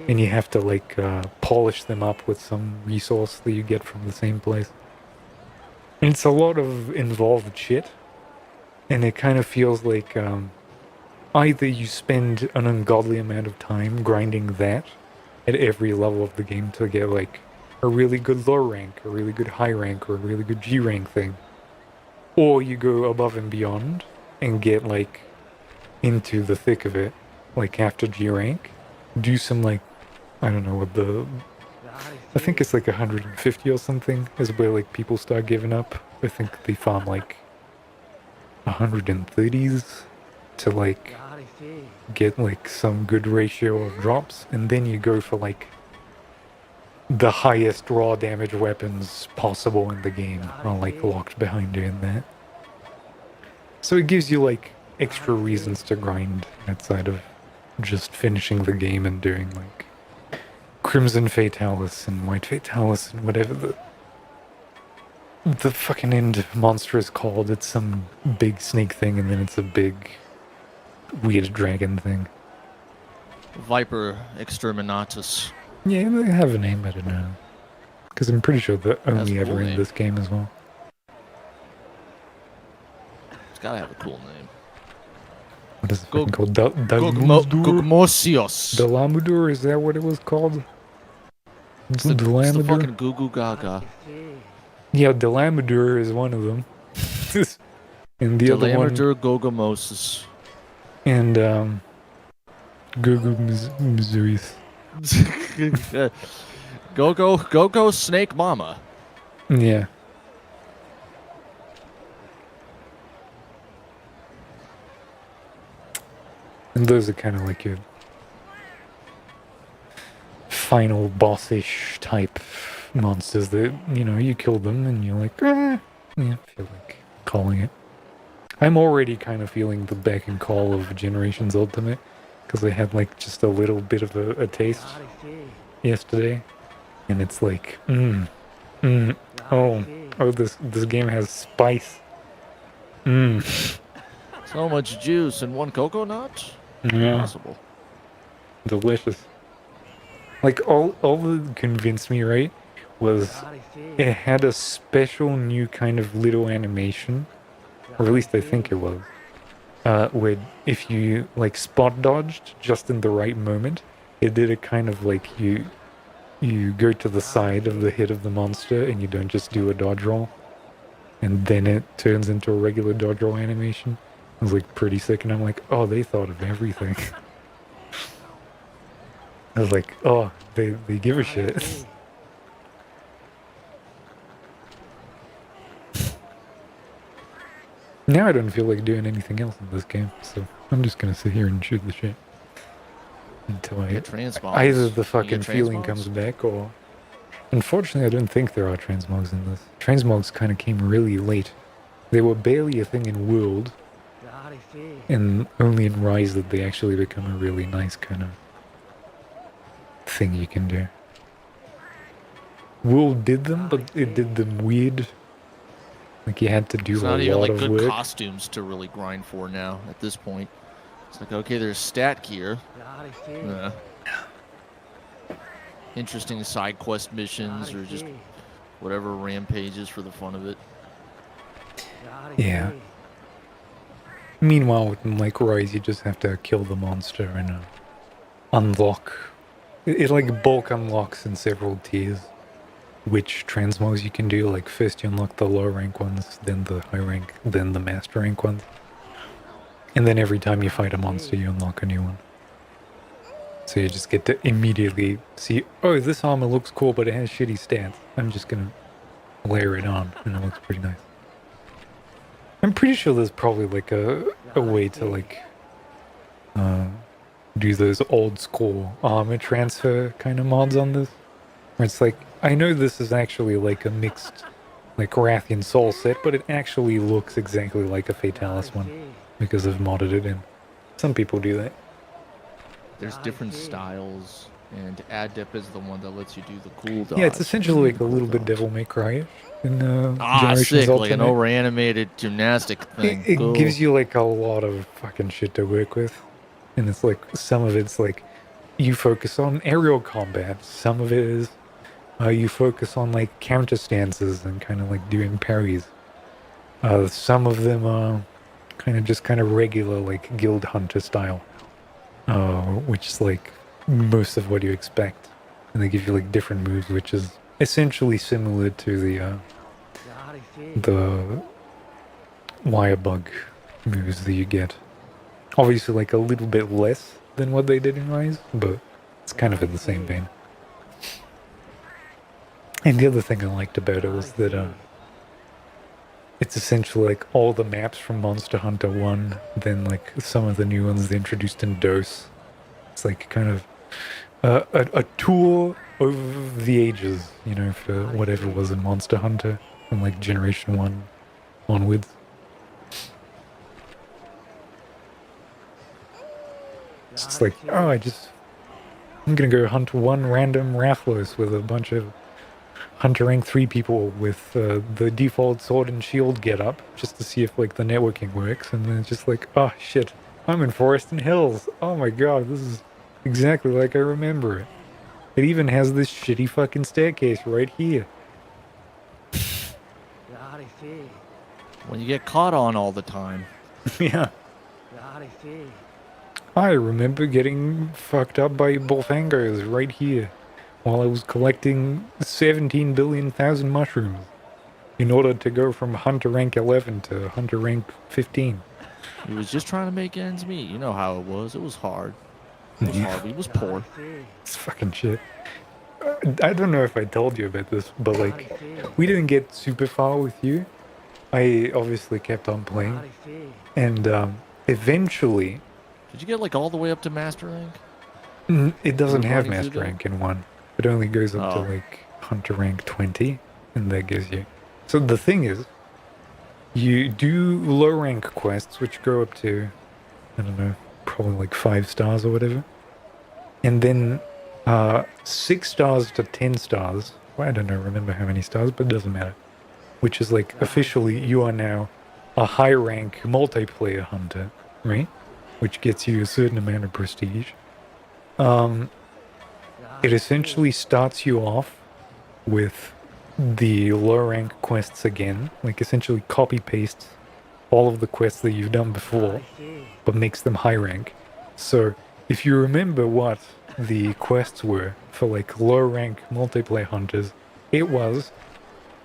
And you have to like polish them up with some resource that you get from the same place. And it's a lot of involved shit. And it kind of feels like either you spend an ungodly amount of time grinding that at every level of the game to get like a really good low rank, a really good high rank, or a really good G rank thing. Or you go above and beyond and get like into the thick of it, like after G rank, do some like, I don't know what I think it's like 150 or something is where like people start giving up. I think they farm like 130s to like get like some good ratio of drops, and then you go for like the highest raw damage weapons possible in the game are like locked behind doing that. So it gives you like extra reasons to grind outside of just finishing the game and doing like Crimson Fatalis and White Fatalis and whatever the fucking end monster is called. It's some big snake thing, and then it's a big weird dragon thing. Viper Exterminatus. Yeah, they have a name, I don't know. Because I'm pretty sure they're only That's a ever cool in name. this game as well. It's gotta have a cool name. What is it Go- fucking called? Gugmosios. Dalamudur, is that what it was called? It's the Dalamudur? fucking Goo Goo Gaga. Yeah, Dalamudur is one of them. And the other one... Delameter Gogomosis. And, Gugu Mzuis. Go Snake Mama. Yeah. And those are kind of like your final bossish type monsters that, you know, you kill them and you're like, yeah, I feel like calling it. I'm already kind of feeling the beck and call of Generations Ultimate, because I had like just a little bit of a taste yesterday, and it's like, oh, this game has spice. So much juice in one coconut? Yeah. Possible. Delicious. Like all that convinced me, right, was it had a special new kind of little animation, or at least I think it was, where if you like spot dodged just in the right moment, it did a kind of like you go to the side of the hit of the monster and you don't just do a dodge roll, and then it turns into a regular dodge roll animation. It was like pretty sick, and I'm like, oh, they thought of everything. I was like, oh, they give a shit. Now I don't feel like doing anything else in this game, so I'm just gonna sit here and shoot the shit until Get transmogs. either the You fucking get feeling transmogs? comes back, or unfortunately I don't think there are transmogs in this. Transmogs kind of came really late. They were barely a thing in World, and only in Rise did they actually become a really nice kind of thing you can do. World did them, but it did them weird. Like you had to do It's a not even lot like of good work. costumes to really grind for now at this point. It's like, okay, there's stat gear. Interesting side quest missions or just whatever rampages for the fun of it. Yeah. Meanwhile, with like Rise, you just have to kill the monster and unlock. It like bulk unlocks in several tiers which transmogs you can do. Like first you unlock the low rank ones, then the high rank, then the master rank ones. And then every time you fight a monster, you unlock a new one. So you just get to immediately see, oh, this armor looks cool, but it has shitty stats. I'm just gonna layer it on, and it looks pretty nice. I'm pretty sure there's probably like a way to like do those old school armor transfer kind of mods on this. Where it's like, I know this is actually like a mixed like Rathian Soul set, but it actually looks exactly like a Fatalis one because I've modded it in. Some people do that. There's different styles. and ADDIP is the one that lets you do the cool dodge. Yeah, it's essentially like a little bit Devil May Cry in Generations sick, like an Ultimate. overanimated gymnastic thing. It Cool. gives you like a lot of fucking shit to work with, and it's like some of it's like you focus on aerial combat. Some of it is you focus on like counter stances and kind of like doing parries. Some of them are kind of regular like guild hunter style, which is like most of what you expect, and they give you like different moves, which is essentially similar to the wire bug moves that you get. Obviously, like a little bit less than what they did in Rise, but it's kind of in the same vein. And the other thing I liked about it was that it's essentially like all the maps from Monster Hunter 1, then like some of the new ones they introduced in DOS. It's like kind of a tour over the ages, you know, for whatever was in Monster Hunter from like Generation 1 onwards. It's like, oh, I'm gonna go hunt one random Rathlos with a bunch of Hunter Rank 3 people with the default sword and shield get up, just to see if like the networking works, and then it's just like, oh shit, I'm in Forest and Hills. Oh my god, this is exactly like I remember it. It even has this shitty fucking staircase right here. When you get caught on all the time. Yeah. I remember getting fucked up by Bolfangos right here while I was collecting 17 billion thousand mushrooms in order to go from Hunter Rank 11 to Hunter Rank 15. He was just trying to make ends meet. You know how it was. It was hard. It was hard. He was poor. It's fucking shit. I don't know if I told you about this, but like, we didn't get super far with you. I obviously kept on playing, and eventually... Did you get like all the way up to Master Rank? It doesn't have running through Master Rank in 1. It only goes up to like Hunter Rank 20, and that gives you... So the thing is, you do low rank quests, which go up to, I don't know, probably like 5 stars or whatever. And then 6 stars to 10 stars, well, I don't know, remember how many stars, but it doesn't matter. Which is like, officially, you are now a high rank multiplayer hunter, right? Which gets you a certain amount of prestige. It essentially starts you off with the low rank quests again, like essentially copy pastes all of the quests that you've done before, but makes them high rank. So if you remember what the quests were for like low rank multiplayer hunters, it was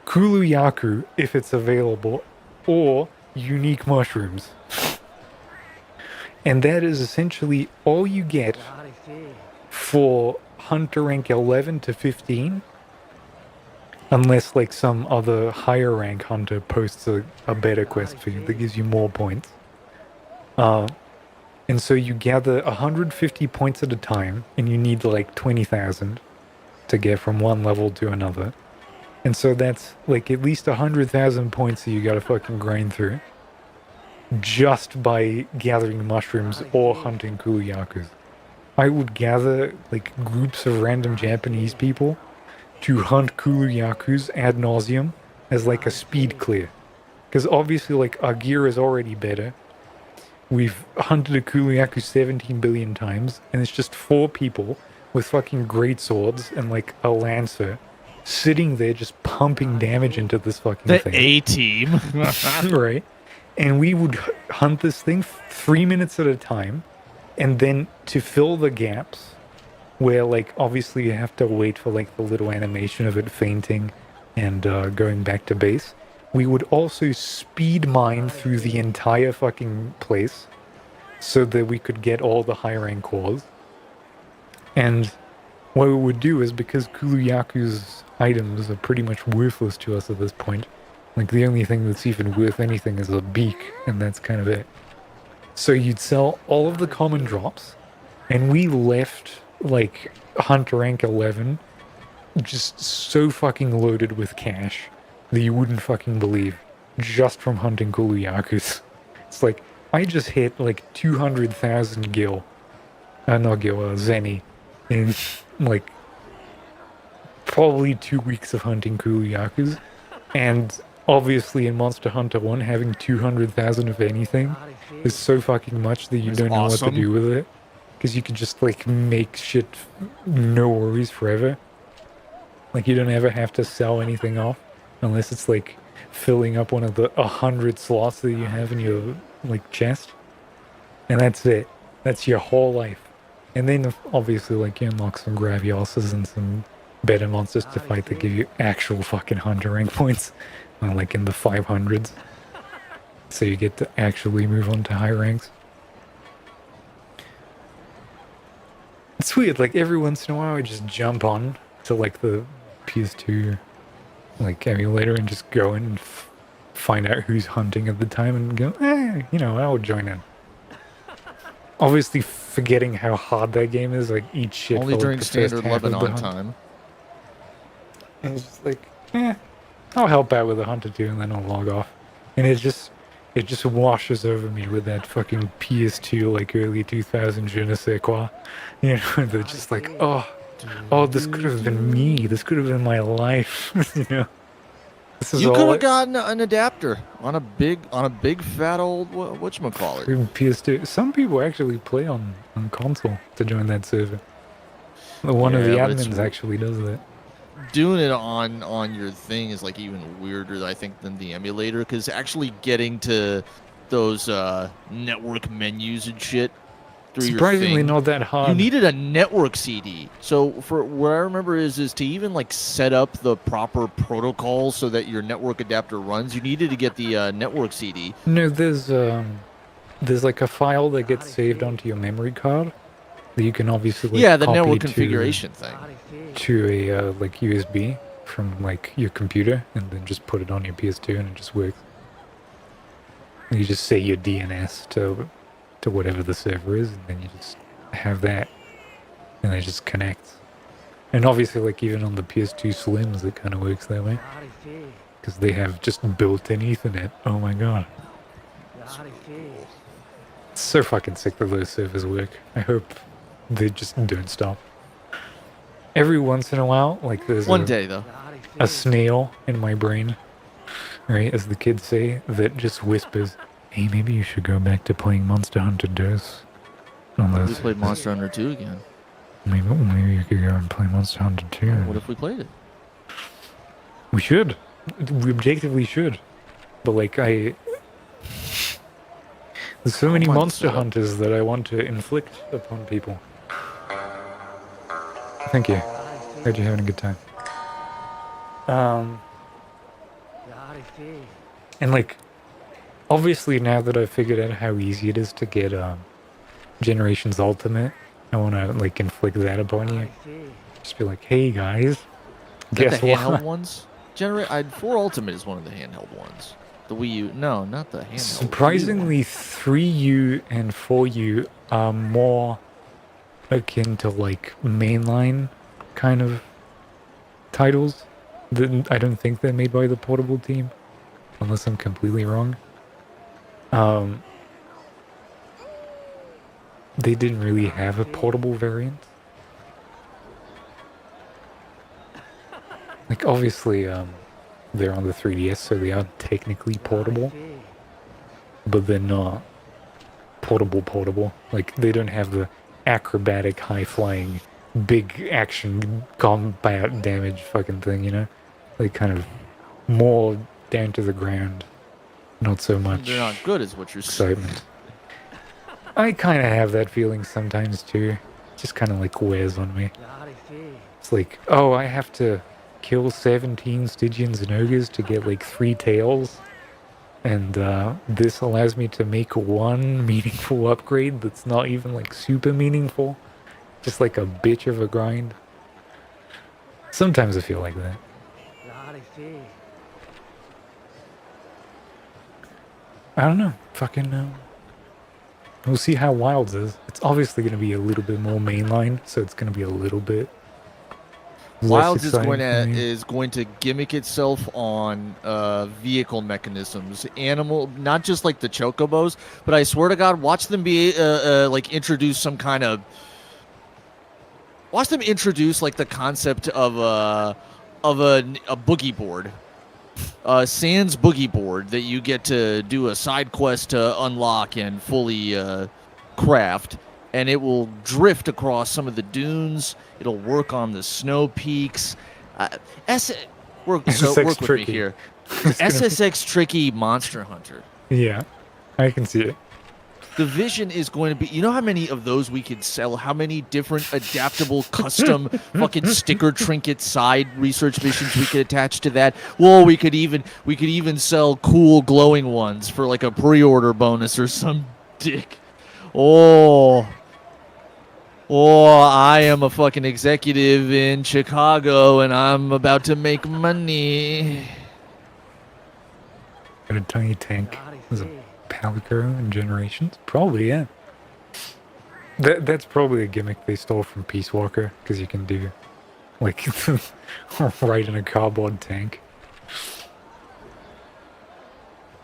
Kuluyaku if it's available, or unique mushrooms. And that is essentially all you get for Hunter Rank 11 to 15, unless like some other higher rank hunter posts a better quest for you that gives you more points. And so you gather 150 points at a time, and you need like 20,000 to get from one level to another. And so that's like at least 100,000 points that you gotta fucking grind through just by gathering mushrooms or hunting Kuluyakus. I would gather like groups of random Japanese people to hunt Kuluyakus ad nauseum as like a speed clear. Because obviously like our gear is already better. We've hunted a Kuluyaku 17 billion times, and it's just 4 people with fucking great swords and like a lancer sitting there just pumping damage into this fucking thing. The A-team. Right. And we would hunt this thing 3 minutes at a time, and then to fill the gaps where like obviously you have to wait for like the little animation of it fainting and going back to base, we would also speed mine through the entire fucking place so that we could get all the high rank cores. And what we would do is, because Kuluyaku's items are pretty much worthless to us at this point, like the only thing that's even worth anything is a beak, and that's kind of it. So you'd sell all of the common drops, and we left like Hunter Rank 11 just so fucking loaded with cash that you wouldn't fucking believe, just from hunting Kuluyakus. It's like, I just hit like 200,000 gil, not gil, zenny, in like probably 2 weeks of hunting Kuliakus, and obviously in Monster Hunter 1 having 200,000 of anything is so fucking much that you That's don't know what to awesome. do with it, because you can just like make shit no worries forever. Like you don't ever have to sell anything off unless it's like filling up one of the 100 slots that you have in your like chest, and that's it. That's your whole life. And then obviously like you unlock some Graviosas and some better monsters to fight that give you actual fucking hunter rank points, like in the 500s. So you get to actually move on to high ranks. It's weird, like every once in a while I just jump on to like the PS2 like emulator and just go in and find out who's hunting at the time and go, you know, I'll join in. Obviously forgetting how hard that game is, like eat shit Only for during like, the first standard half of the Lebanon hunt. time. And it's just like, I'll help out with the hunt or two and then I'll log off. And it just washes over me with that fucking PS2 like early 2000 je ne sais quoi. You know, they're just like, oh, this could have been me. This could have been my life. You know, this is You all could have gotten an adapter on a big fat old whatchamacallit. PS2. Some people actually play on console to join that server. One of the Yeah, but it's admins actually does that. Doing it on your thing is like even weirder, I think, than the emulator, because actually getting to those network menus and shit through Surprisingly your thing, not that hard. you needed a network CD. So for what I remember is to even like set up the proper protocols so that your network adapter runs, you needed to get the network CD. No, there's like a file that gets saved onto your memory card that you can obviously like, Yeah, the copy network to- configuration thing. to a like USB from like your computer and then just put it on your PS2 and it just works. You just say your DNS to whatever the server is and then you just have that and it just connects. And obviously like even on the PS2 Slims it kind of works that way because they have just built-in Ethernet. Oh my god. It's so fucking sick that those servers work. I hope they just don't stop. Every once in a while, like there's One day though. a snail in my brain, right, as the kids say, that just whispers, hey, maybe you should go back to playing Monster Hunter DOS. We Unless, played Monster Hunter 2 again. maybe you could go and play Monster Hunter 2. What if we played it? We should. We objectively should. But like there's so many Come on, monster Sarah. hunters that I want to inflict upon people. Thank you. Glad you're having a good time. And like, obviously now that I've figured out how easy it is to get Generations Ultimate, I want to like inflict that upon you. Just be like, hey guys, Is that guess the handheld what? ones? 4 Ultimate is one of the handheld ones. The Wii U, no, not the handheld. Surprisingly, 3U and 4U are more akin to like mainline kind of titles. I don't think they're made by the Portable team, unless I'm completely wrong. They didn't really have a portable variant. Like obviously, they're on the 3DS, so they are technically portable, but they're not portable. Like they don't have the acrobatic, high-flying, big action combat damage fucking thing, you know? Like kind of more down to the ground, not so much They're not good, is what you're saying. excitement. I kind of have that feeling sometimes too. It just kind of like wears on me. It's like, oh, I have to kill 17 Stygians and Ogres to get like 3 tails. And this allows me to make one meaningful upgrade that's not even like super meaningful. Just like a bitch of a grind. Sometimes I feel like that. I don't know. Fucking we'll see how Wilds is. It's obviously going to be a little bit more mainline, so it's going to be a little bit less Wilds is exciting going for me. to gimmick itself on vehicle mechanisms, not just like the chocobos, but I swear to God, watch them be like introduce some kind of Watch them introduce like the concept of a boogie board, sans boogie board that you get to do a side quest to unlock and fully craft, and it will drift across some of the dunes. It'll work on the snow peaks. Work with tricky. me here. SSX Tricky Monster Hunter. Yeah, I can see it. The vision is going to be, you know how many of those we could sell? How many different adaptable custom fucking sticker trinket side research missions we could attach to that? Well, we could even sell cool glowing ones for like a pre-order bonus or some dick. Oh, I am a fucking executive in Chicago and I'm about to make money. Got a tiny tank. There's a Palico in Generations? Probably, yeah. That's probably a gimmick they stole from Peace Walker, because you can do, like, ride in a cardboard tank.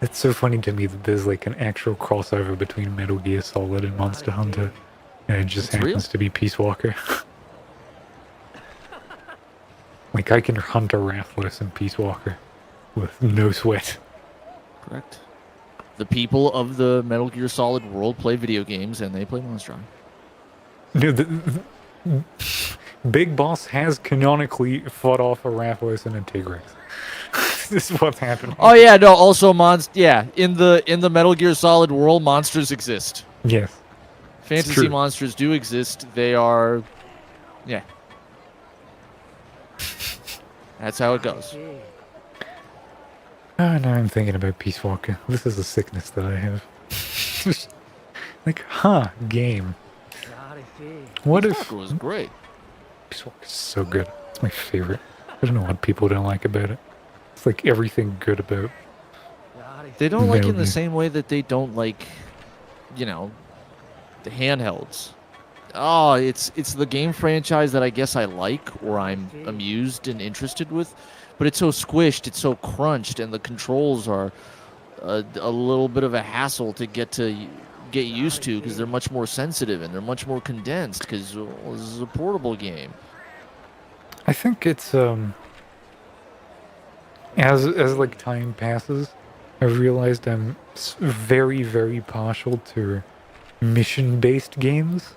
It's so funny to me that there's, like, an actual crossover between Metal Gear Solid and Monster Hunter, and it just happens to be Peace Walker. Like, I can hunt a Rathalos in Peace Walker with no sweat. Correct. The people of the Metal Gear Solid world play video games, and they play Monster Hunter. No, the Big Boss has canonically fought off a Rathalos and a Tigrex. This is what's happening. Oh yeah, no. Also, in the Metal Gear Solid world, monsters exist. Yes. Fantasy monsters do exist. They are, yeah. That's how it goes. Oh, now I'm thinking about Peace Walker. This is a sickness that I have. Like, game. What Peace if... Walker was great. Peace Walker's so good. It's my favorite. I don't know what people don't like about it. It's like everything good about... They don't like it in Metal the Gear. same way that they don't like, the handhelds. Oh, it's the game franchise that I guess I like, or I'm amused and interested with. But it's so squished, it's so crunched, and the controls are a little bit of a hassle to get used to because they're much more sensitive and they're much more condensed because this is a portable game. I think it's, as like time passes, I've realized I'm very, very partial to mission-based games.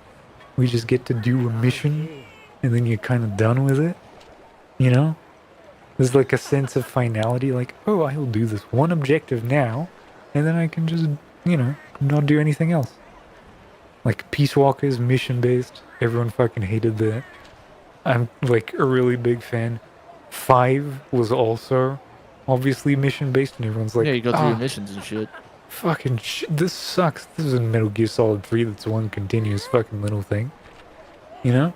We just get to do a mission, and then you're kind of done with it, you know? There's like a sense of finality, like, oh, I'll do this one objective now, and then I can just, not do anything else. Like, Peace Walker is mission-based. Everyone fucking hated that. I'm, like, a really big fan. 5 was also, obviously, mission-based, and everyone's like, Yeah, you go through your missions and shit. fucking shit, this sucks. This is Metal Gear Solid 3 that's one continuous fucking little thing. You know?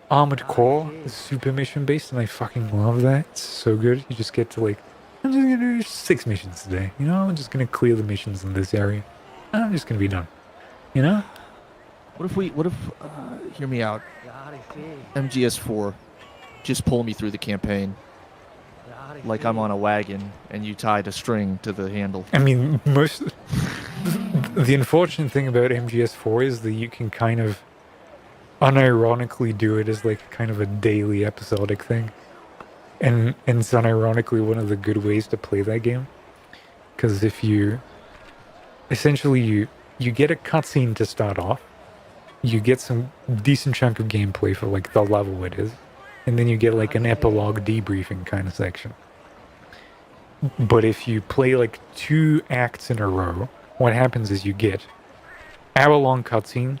Armored Core is super mission based and I fucking love that. It's so good. You just get to like, I'm just gonna do 6 missions today. You know, I'm just gonna clear the missions in this area. I'm just gonna be done. You know? What if, hear me out, MGS4, just pull me through the campaign. Like I'm on a wagon and you tied a string to the handle. I mean, the unfortunate thing about MGS4 is that you can kind of unironically do it as like kind of a daily episodic thing. And it's unironically one of the good ways to play that game. Because if you... Essentially, you get a cutscene to start off. You get some decent chunk of gameplay for like the level it is. And then you get like an epilogue debriefing kind of section. But if you play like 2 acts in a row, what happens is you get hour-long cutscene,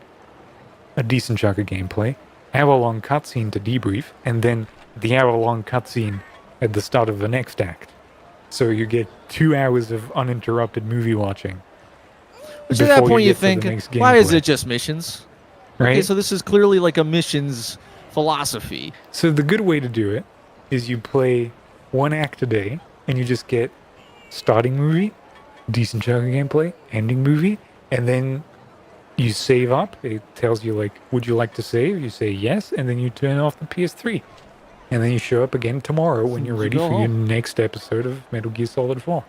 a decent chunk of gameplay, hour-long cutscene to debrief, and then the hour-long cutscene at the start of the next act. So you get 2 hours of uninterrupted movie watching. Which at that before point you get to the think, next why is gameplay. it just missions? Right? Okay, so this is clearly like a missions philosophy. So the good way to do it is you play 1 act a day, and you just get starting movie, decent chunk of gameplay, ending movie, and then you save up. It tells you like, would you like to save? You say yes, and then you turn off the PS3. And then you show up again tomorrow when you're ready for your next episode of Metal Gear Solid 4.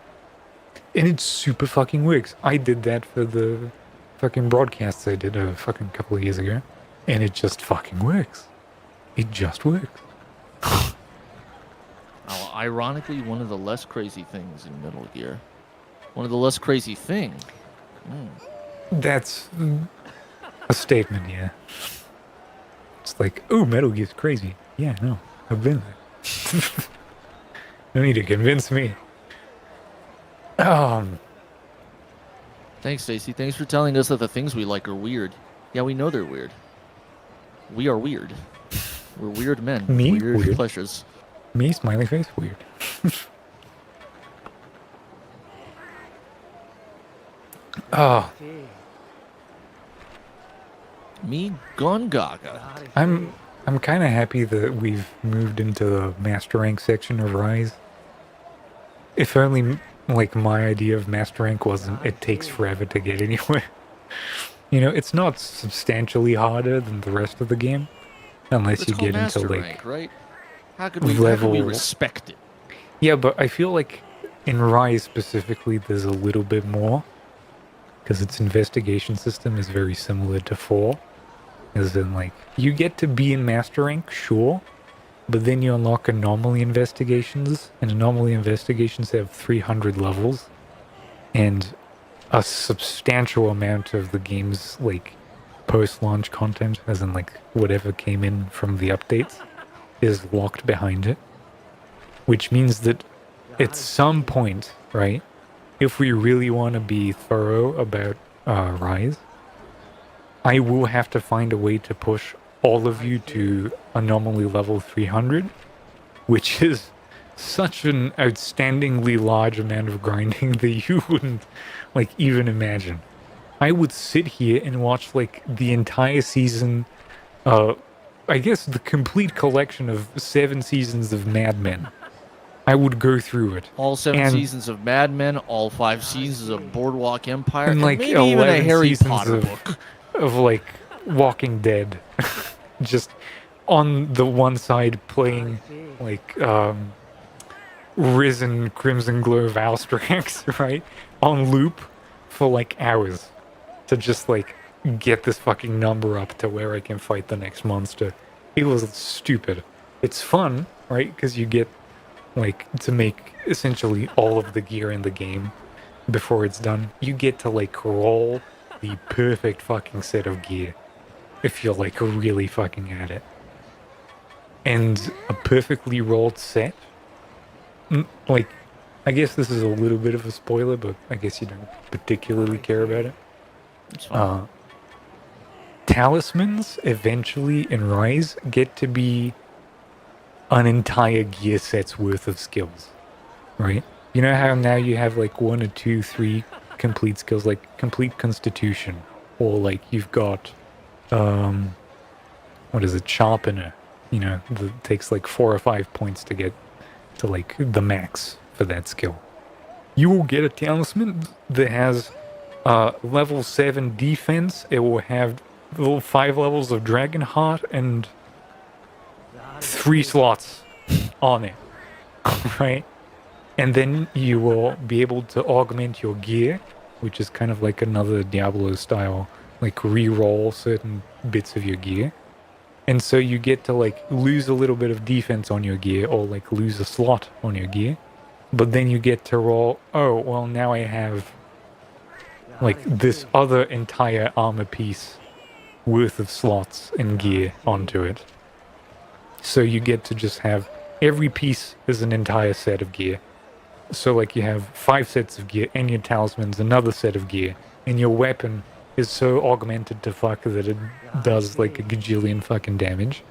And it super fucking works. I did that for the fucking broadcasts I did a fucking couple of years ago. And it just fucking works. It just works. Now, ironically, one of the less crazy things in Metal Gear. One of the less crazy things. That's a statement, yeah. It's like, oh, Metal Gear's crazy. Yeah, no, I've been there. No need to convince me. Thanks, Stacy. Thanks for telling us that the things we like are weird. Yeah, we know they're weird. We are weird. We're weird men. Me? Weird, Weird. pleasures. Me, smiley face, weird. Oh, Me, Gone Gaga. I'm kind of happy that we've moved into the Master Rank section of Rise. If only, like, my idea of Master Rank wasn't it takes forever to get anywhere. You know, it's not substantially harder than the rest of the game, unless It's you called get into, Master like, Rank, right? How could we level- respect it? Yeah, but I feel like in Rise specifically, there's a little bit more, because its investigation system is very similar to 4. As in, like, you get to be in Master Rank, sure, but then you unlock anomaly investigations, and anomaly investigations have 300 levels, and a substantial amount of the game's, like, post-launch content, as in, like, whatever came in from the updates, is locked behind it. Which means that at some point, right, if we really want to be thorough about Rise, I will have to find a way to push all of you to anomaly level 300, which is such an outstandingly large amount of grinding that you wouldn't, like, even imagine. I would sit here and watch, like, the entire season, I guess the complete collection of 7 seasons of Mad Men. I would go through it. All 7 And- seasons of Mad Men, all 5 seasons of Boardwalk Empire, And, like, maybe even a 11 Harry seasons Potter of- book. Of, like, Walking Dead. Just on the one side playing, like, Risen Crimson Glow Valstrax, right? On loop for, like, hours. To just, like, get this fucking number up to where I can fight the next monster. It was stupid. It's fun, right? Because you get, like, to make essentially all of the gear in the game before it's done. You get to, like, roll the perfect fucking set of gear if you're, like, really fucking at it. And a perfectly rolled set, like, I guess this is a little bit of a spoiler, but I guess you don't particularly care about it. It's fine. Talismans eventually in Rise get to be an entire gear set's worth of skills, right? You know how now you have, like, 1 or 2, 3 complete skills, like complete constitution, or, like, you've got what is it, sharpener, you know, that takes, like, 4 or 5 points to get to, like, the max for that skill. You will get a talisman that has level 7 defense. It will have 5 levels of Dragon Heart and 3 slots on it, right? And then you will be able to augment your gear, which is kind of like another Diablo style, like, re-roll certain bits of your gear. And so you get to, like, lose a little bit of defense on your gear, or, like, lose a slot on your gear. But then you get to roll, oh, well, now I have, like, this other entire armor piece worth of slots and gear onto it. So you get to just have, every piece is an entire set of gear. So, like, you have 5 sets of gear, and your talisman's another set of gear, and your weapon is so augmented to fuck that it does, like, a gajillion fucking damage.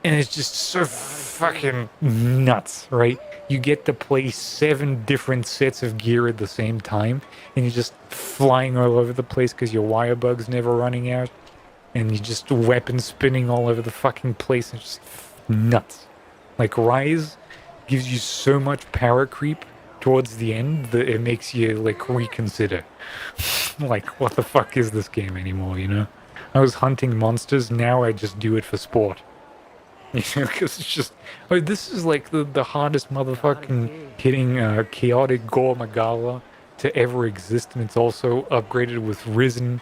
And it's just so fucking nuts, right? You get to play 7 different sets of gear at the same time, and you're just flying all over the place because your wire bug's never running out, and you just weapon spinning all over the fucking place. It's just nuts. Like, Rise gives you so much power creep towards the end that it makes you, like, reconsider. Like, what the fuck is this game anymore, you know? I was hunting monsters, now I just do it for sport. You know, because it's just, oh, this is like the hardest motherfucking hitting chaotic Gore Magala to ever exist, and it's also upgraded with Risen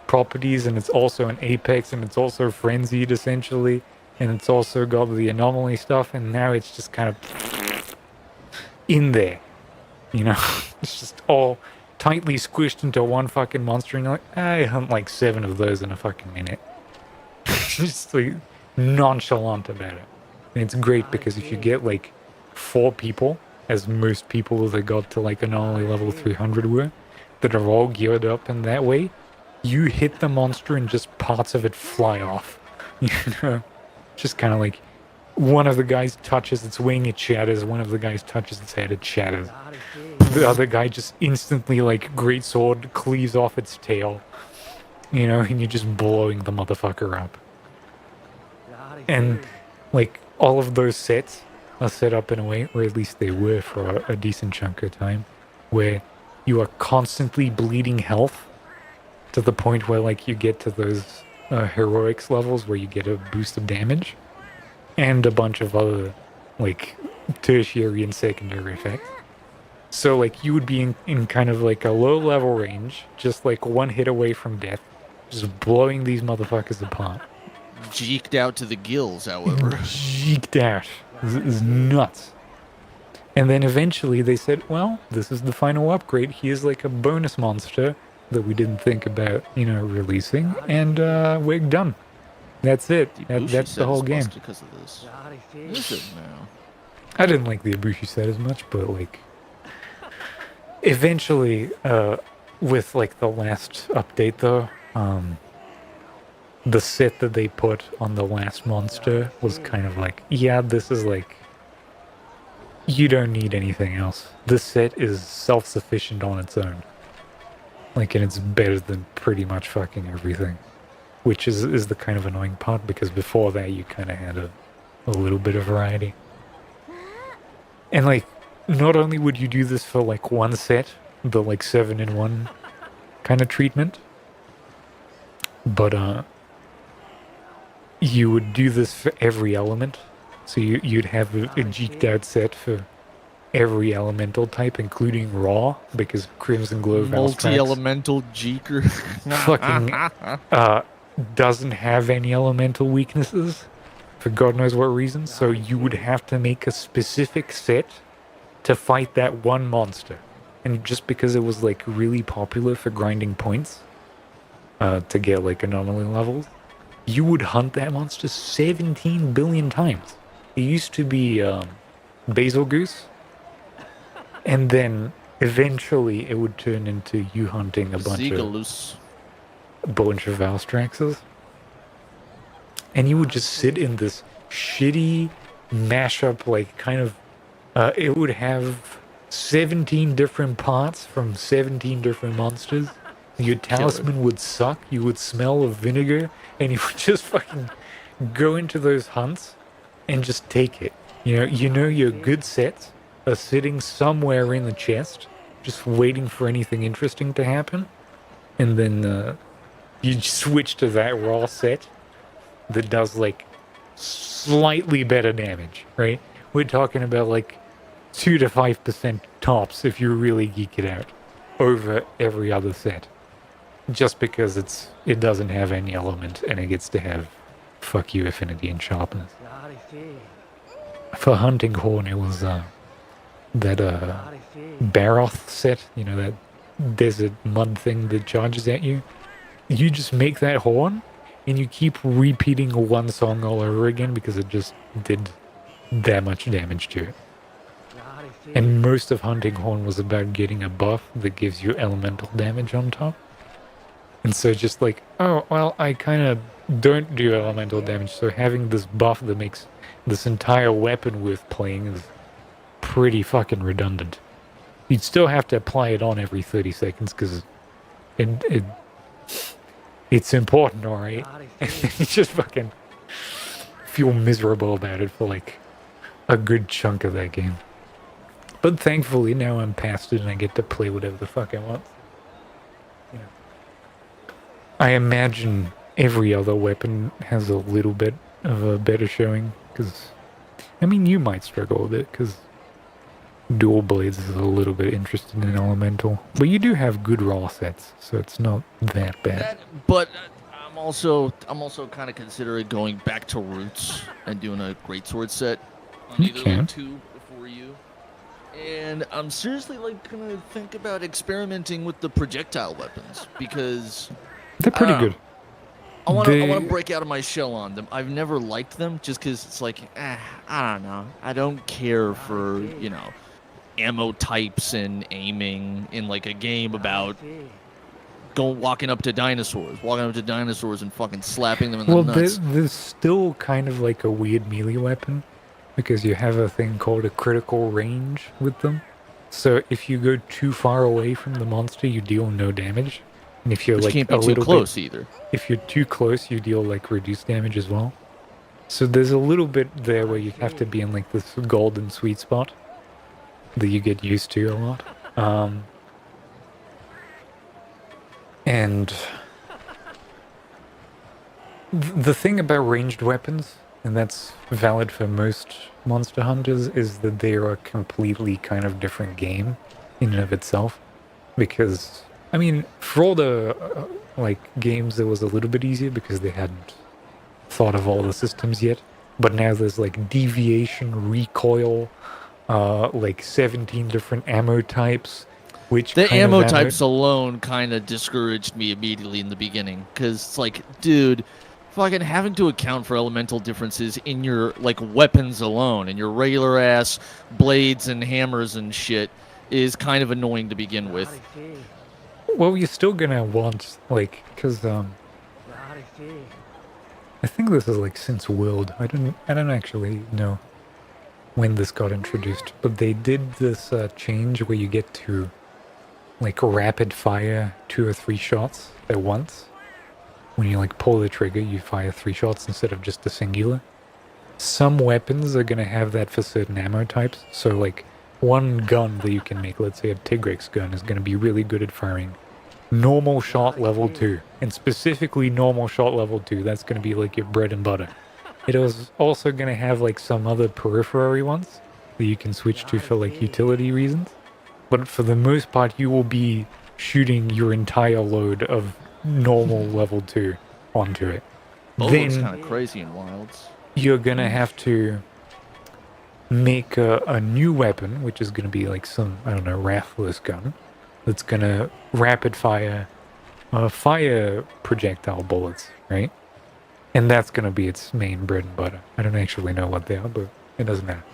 properties, and it's also an apex, and it's also frenzied essentially, and it's also got the anomaly stuff, and now it's just kind of in there, you know. It's just all tightly squished into one fucking monster, and you're like, I hunt like 7 of those in a fucking minute. Just like nonchalant about it. And it's great because if you get like 4 people, as most people that got to like anomaly level 300 were, that are all geared up in that way, you hit the monster and just parts of it fly off. You know? Just kind of like one of the guys touches its wing, it shatters. One of the guys touches its head, it shatters. The other guy just instantly, like, great sword cleaves off its tail. You know, and you're just blowing the motherfucker up. And, like, all of those sets are set up in a way, or at least they were for a decent chunk of time, where you are constantly bleeding health to the point where, like, you get to those heroics levels where you get a boost of damage and a bunch of other, like, tertiary and secondary effects. So, like, you would be in kind of like a low level range, just like one hit away from death, just blowing these motherfuckers apart. Jeeked out to the gills, however. Jeeked out. It's nuts. And then eventually they said, well, this is the final upgrade. Here's like a bonus monster that we didn't think about, you know, releasing, and we're done. That's it. That's the whole game. Because of this. Is it now? I didn't like the Ibushi set as much, but like eventually, with like the last update though, the set that they put on the last monster was kind of like, yeah, this is like, you don't need anything else. This set is self-sufficient on its own. Like, and it's better than pretty much fucking everything. Which is the kind of annoying part, because before that you kind of had a little bit of variety. And like, not only would you do this for like one set, the like 7-in-1 kind of treatment, but you would do this for every element. So you'd have a geeked out set for every elemental type, including raw, because Crimson Glow multi-elemental jeeker fucking doesn't have any elemental weaknesses for God knows what reason. So you would have to make a specific set to fight that one monster. And just because it was like really popular for grinding points to get like anomaly levels, you would hunt that monster 17 billion times. It used to be Basil Goose, and then eventually it would turn into you hunting a bunch of Valstraxes. And you would just sit in this shitty mashup, like kind of, it would have 17 different parts from 17 different monsters. Your talisman would suck, you would smell of vinegar, and you would just fucking go into those hunts and just take it. You know your good sets are sitting somewhere in the chest, just waiting for anything interesting to happen. And then you switch to that raw set that does like slightly better damage, right? We're talking about like 2 to 5% tops if you really geek it out over every other set. Just because it doesn't have any element and it gets to have fuck you affinity and sharpness. For Hunting Horn, it was that Baroth set, you know, that desert mud thing that charges at you. You just make that horn and you keep repeating one song all over again because it just did that much damage to it. And most of Hunting Horn was about getting a buff that gives you elemental damage on top. And so just like, oh, well, I kind of don't do elemental damage, so having this buff that makes this entire weapon worth playing is pretty fucking redundant. You'd still have to apply it on every 30 seconds, because it's important, alright? You just fucking feel miserable about it for like a good chunk of that game. But thankfully, now I'm past it and I get to play whatever the fuck I want. You know. I imagine every other weapon has a little bit of a better showing, because, I mean, you might struggle with it, because dual blades is a little bit interested in elemental, but you do have good raw sets, so it's not that bad. But I'm also kind of considering going back to roots and doing a greatsword set on either Okay. like 2 before you. And I'm seriously like gonna think about experimenting with the projectile weapons because They're pretty I don't good. know. I want to They- break out of my shell on them. I've never liked them just because it's like, I don't know. I don't care for, you know, ammo types and aiming in like a game about walking up to dinosaurs and fucking slapping them in the Well, nuts. there's still kind of like a weird melee weapon because you have a thing called a critical range with them. So if you go too far away from the monster, you deal no damage. And if you're Which like can't be a too little close either. bit, if you're too close, you deal like reduced damage as well. So there's a little bit there where you have to be in like this golden sweet spot that you get used to a lot. And the thing about ranged weapons, and that's valid for most monster hunters, is that they are a completely kind of different game in and of itself. Because, I mean, for all the like games, it was a little bit easier because they hadn't thought of all the systems yet. But now there's like deviation, recoil, like 17 different ammo types. Which The kind of ammo types alone kind of discouraged me immediately in the beginning because it's like, dude, fucking having to account for elemental differences in your like weapons alone and your regular ass blades and hammers and shit is kind of annoying to begin with. Well, you're still gonna want like, cause I think this is like since World. I don't actually know when this got introduced, but they did this change where you get to like rapid fire 2 or 3 shots at once. When you like pull the trigger, you fire 3 shots instead of just a singular. Some weapons are gonna have that for certain ammo types. So like one gun that you can make, let's say a Tigrex gun, is gonna be really good at firing normal shot level 2, and specifically normal shot level 2. That's gonna be like your bread and butter. It is also gonna have like some other periphery ones that you can switch to for like utility reasons. But for the most part, you will be shooting your entire load of normal level 2 onto it. Oh, Then it's kind of crazy in Wilds. you're gonna have to make a new weapon, which is gonna be like some, I don't know, Rathless gun, that's gonna rapid fire fire projectile bullets, right? And that's gonna be its main bread and butter. I don't actually know what they are, but it doesn't matter.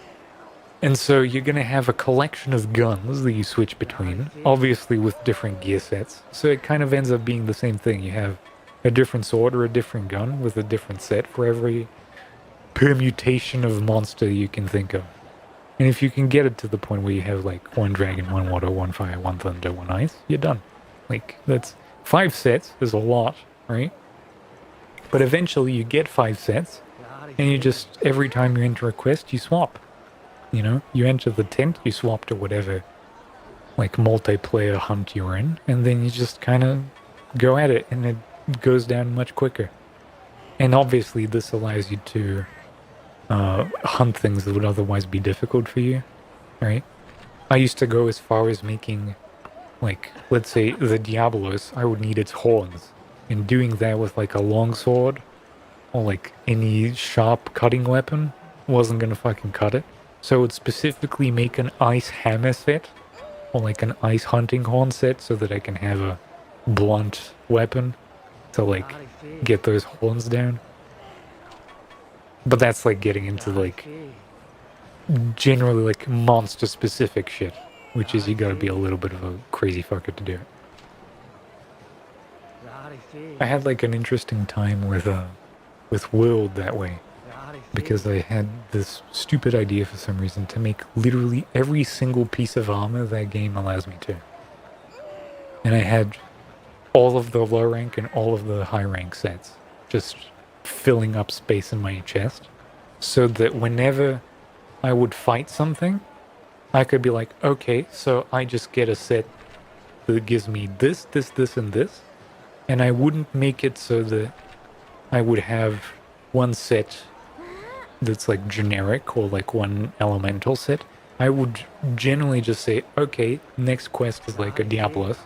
And so you're going to have a collection of guns that you switch between, obviously with different gear sets. So it kind of ends up being the same thing. You have a different sword or a different gun with a different set for every permutation of monster you can think of. And if you can get it to the point where you have like 1 dragon, 1 water, 1 fire, 1 thunder, 1 ice, you're done. Like, that's 5 sets is a lot, right? But eventually you get 5 sets, and you just, every time you enter a quest, you swap. You know, you enter the tent, you swap to whatever, like, multiplayer hunt you're in, and then you just kind of go at it, and it goes down much quicker. And obviously this allows you to hunt things that would otherwise be difficult for you, right? I used to go as far as making, like, let's say the Diablos, I would need its horns. And doing that with, like, a longsword, or, like, any sharp cutting weapon, wasn't gonna fucking cut it. So I would specifically make an ice hammer set, or like an ice hunting horn set, so that I can have a blunt weapon to like get those horns down. But that's like getting into like generally like monster specific shit, which is you gotta be a little bit of a crazy fucker to do it. I had like an interesting time with World that way. Because I had this stupid idea for some reason to make literally every single piece of armor that game allows me to. And I had all of the low rank and all of the high rank sets just filling up space in my chest, so that whenever I would fight something, I could be like, okay, so I just get a set that gives me this, this, this, and this, and I wouldn't make it so that I would have one set that's like generic or like one elemental set. I would generally just say, okay, next quest is like a Diablos,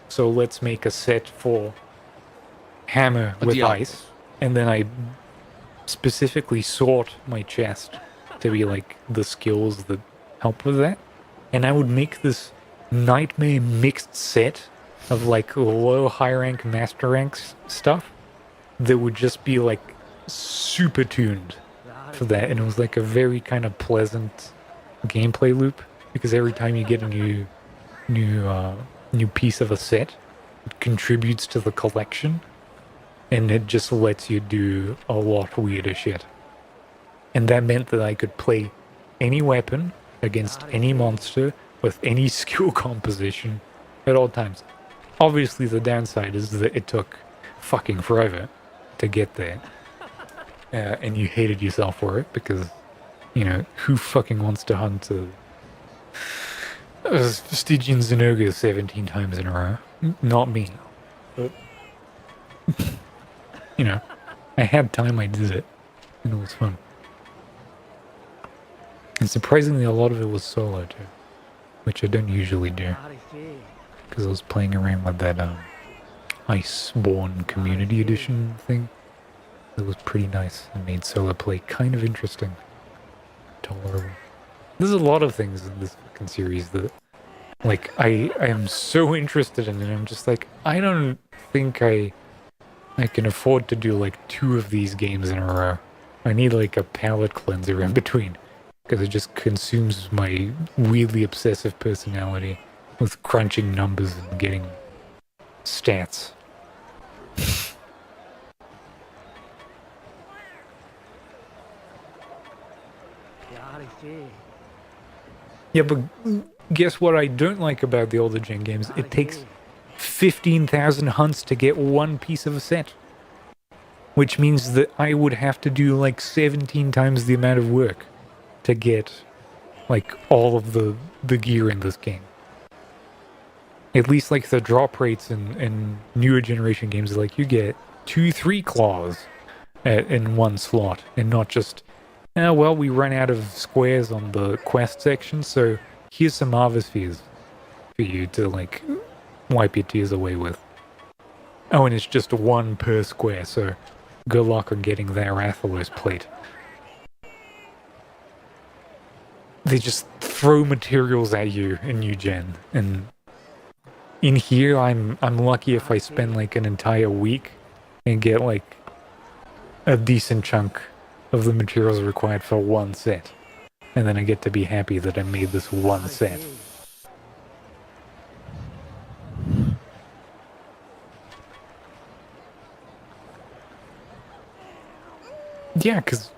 so let's make a set for hammer A with Diablos. ice, and then I specifically sort my chest to be like the skills that help with that, and I would make this nightmare mixed set of like low high rank master ranks stuff that would just be like super tuned for that, and it was like a very kind of pleasant gameplay loop, because every time you get a new piece of a set, it contributes to the collection, and it just lets you do a lot weirder shit. And that meant that I could play any weapon against any monster with any skill composition at all times. Obviously, the downside is that it took fucking forever to get there. And you hated yourself for it because, you know, who fucking wants to hunt a Stygian Zenogre 17 times in a row? Not me. But, you know, I had time, I did it. And it was fun. And surprisingly, a lot of it was solo too, which I don't usually do. Because I was playing around with that Iceborne Community Edition thing. It was pretty nice and made solo play kind of interesting. Tolerable. There's a lot of things in this fucking series that, like, I am so interested in, and I'm just like, I don't think I can afford to do like 2 of these games in a row. I need like a palate cleanser in between, because it just consumes my weirdly obsessive personality with crunching numbers and getting stats. Yeah, but guess what I don't like about the older gen games? It takes 15,000 hunts to get one piece of a set. Which means that I would have to do like 17 times the amount of work to get like all of the gear in this game. At least like the drop rates in newer generation games, like you get 2-3 claws in one slot, and not just, well, we run out of squares on the quest section, so here's some Marva spheres for you to like wipe your tears away with. Oh, and it's just 1 per square, so good luck on getting that Rathalos plate. They just throw materials at you in new gen, and in here I'm lucky if I spend like an entire week and get like a decent chunk of the materials required for 1 set, and then I get to be happy that I made this 1 set. Yeah, because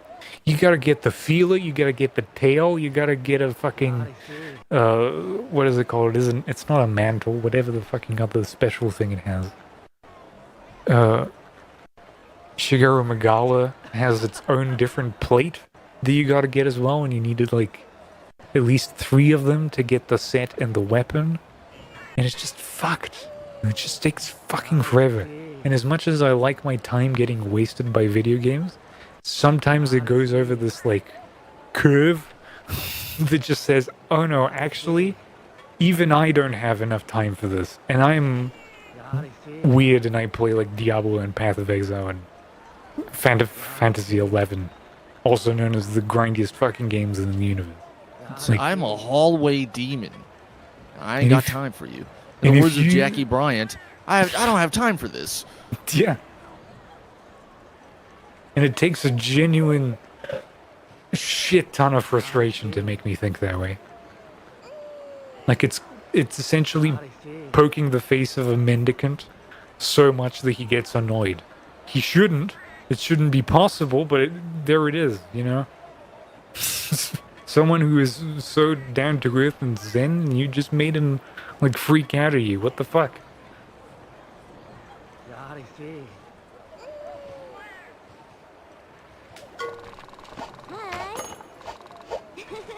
you gotta get the feeler, you gotta get the tail, you gotta get a fucking, what is it called? It's not a mantle, whatever the fucking other special thing it has. Shigeru Megala has its own different plate that you gotta get as well, and you needed like at least 3 of them to get the set and the weapon. And it's just fucked. It just takes fucking forever. And as much as I like my time getting wasted by video games, sometimes it goes over this like curve that just says, oh no, actually, even I don't have enough time for this. And I'm weird and I play like Diablo and Path of Exile and Fantasy 11, also known as the grindiest fucking games in the universe. It's like, I'm a hallway demon. I ain't got time for you. In the words of Jackie Bryant, I don't have time for this. Yeah. And it takes a genuine shit ton of frustration to make me think that way. Like it's essentially poking the face of a mendicant so much that he gets annoyed. He shouldn't. It shouldn't be possible, but there it is, you know? Someone who is so down to earth and zen, and you just made him like freak out at you. What the fuck?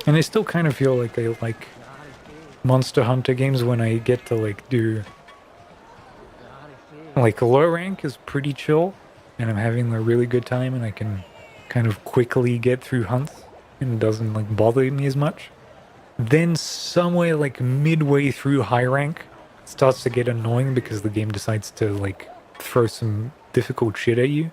And I still kind of feel like I like Monster Hunter games when I get to like do like low rank is pretty chill, and I'm having a really good time, and I can kind of quickly get through hunts and it doesn't like bother me as much. Then somewhere like midway through high rank, it starts to get annoying because the game decides to like throw some difficult shit at you.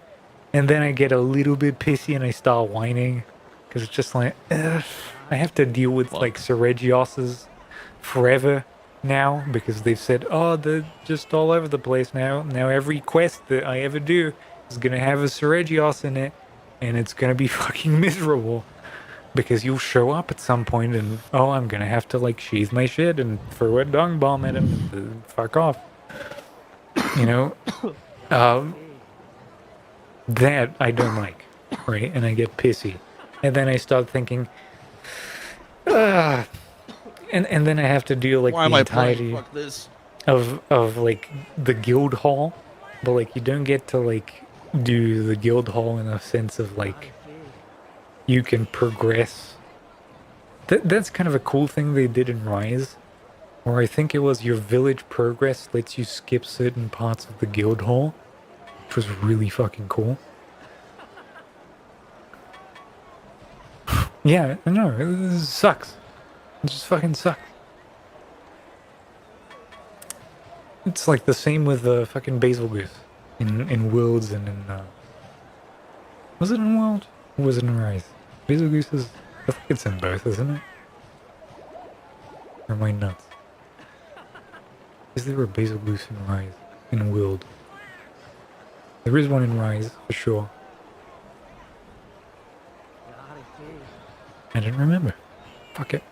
And then I get a little bit pissy and I start whining because it's just like, ugh, I have to deal with like Seregioses forever now because they've said, oh, they're just all over the place now. Now every quest that I ever do is going to have a Seregios in it and it's going to be fucking miserable because you'll show up at some point and, oh, I'm going to have to like sheath my shit and throw a dung bomb at him and fuck off. You know? That I don't like, right? And I get pissy. And then I start thinking, and then I have to do like Why am the I playing? entirety Fuck this. of like the guild hall, but like you don't get to like do the guild hall in a sense of like you can progress. That's kind of a cool thing they did in Rise, where I think it was your village progress lets you skip certain parts of the guild hall, which was really fucking cool. Yeah, no, it sucks. It just fucking sucks. It's like the same with the fucking Basil Goose in Worlds and in was it in World? Or was it in Rise? Basil Goose is, I think it's in both, isn't it? Or am I nuts? Is there a Basil Goose in Rise? In World? There is one in Rise, for sure. I don't remember. Fuck it.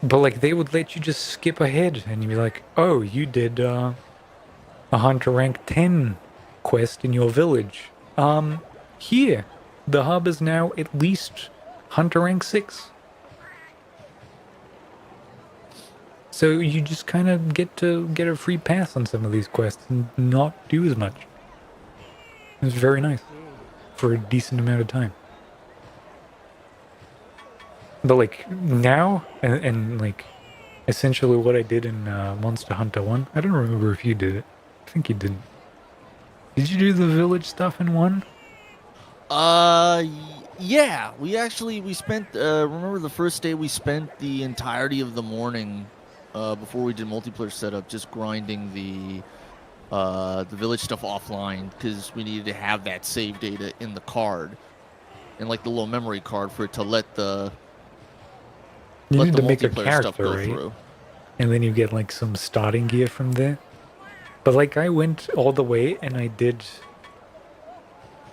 But like they would let you just skip ahead and you'd be like, oh, you did a Hunter rank 10 quest in your village. Here, the hub is now at least Hunter rank 6. So you just kind of get to get a free pass on some of these quests and not do as much. It's very nice for a decent amount of time. But like now, and like essentially what I did in Monster Hunter 1, I don't remember if you did it. I think you didn't. Did you do the village stuff in 1? Yeah. We spent, remember the first day we spent the entirety of the morning, before we did multiplayer setup, just grinding the village stuff offline because we needed to have that save data in the card, in like the low memory card for it to let the You need to make a multiplayer stuff character, go right? through. And then you get like some starting gear from there. But like I went all the way and I did,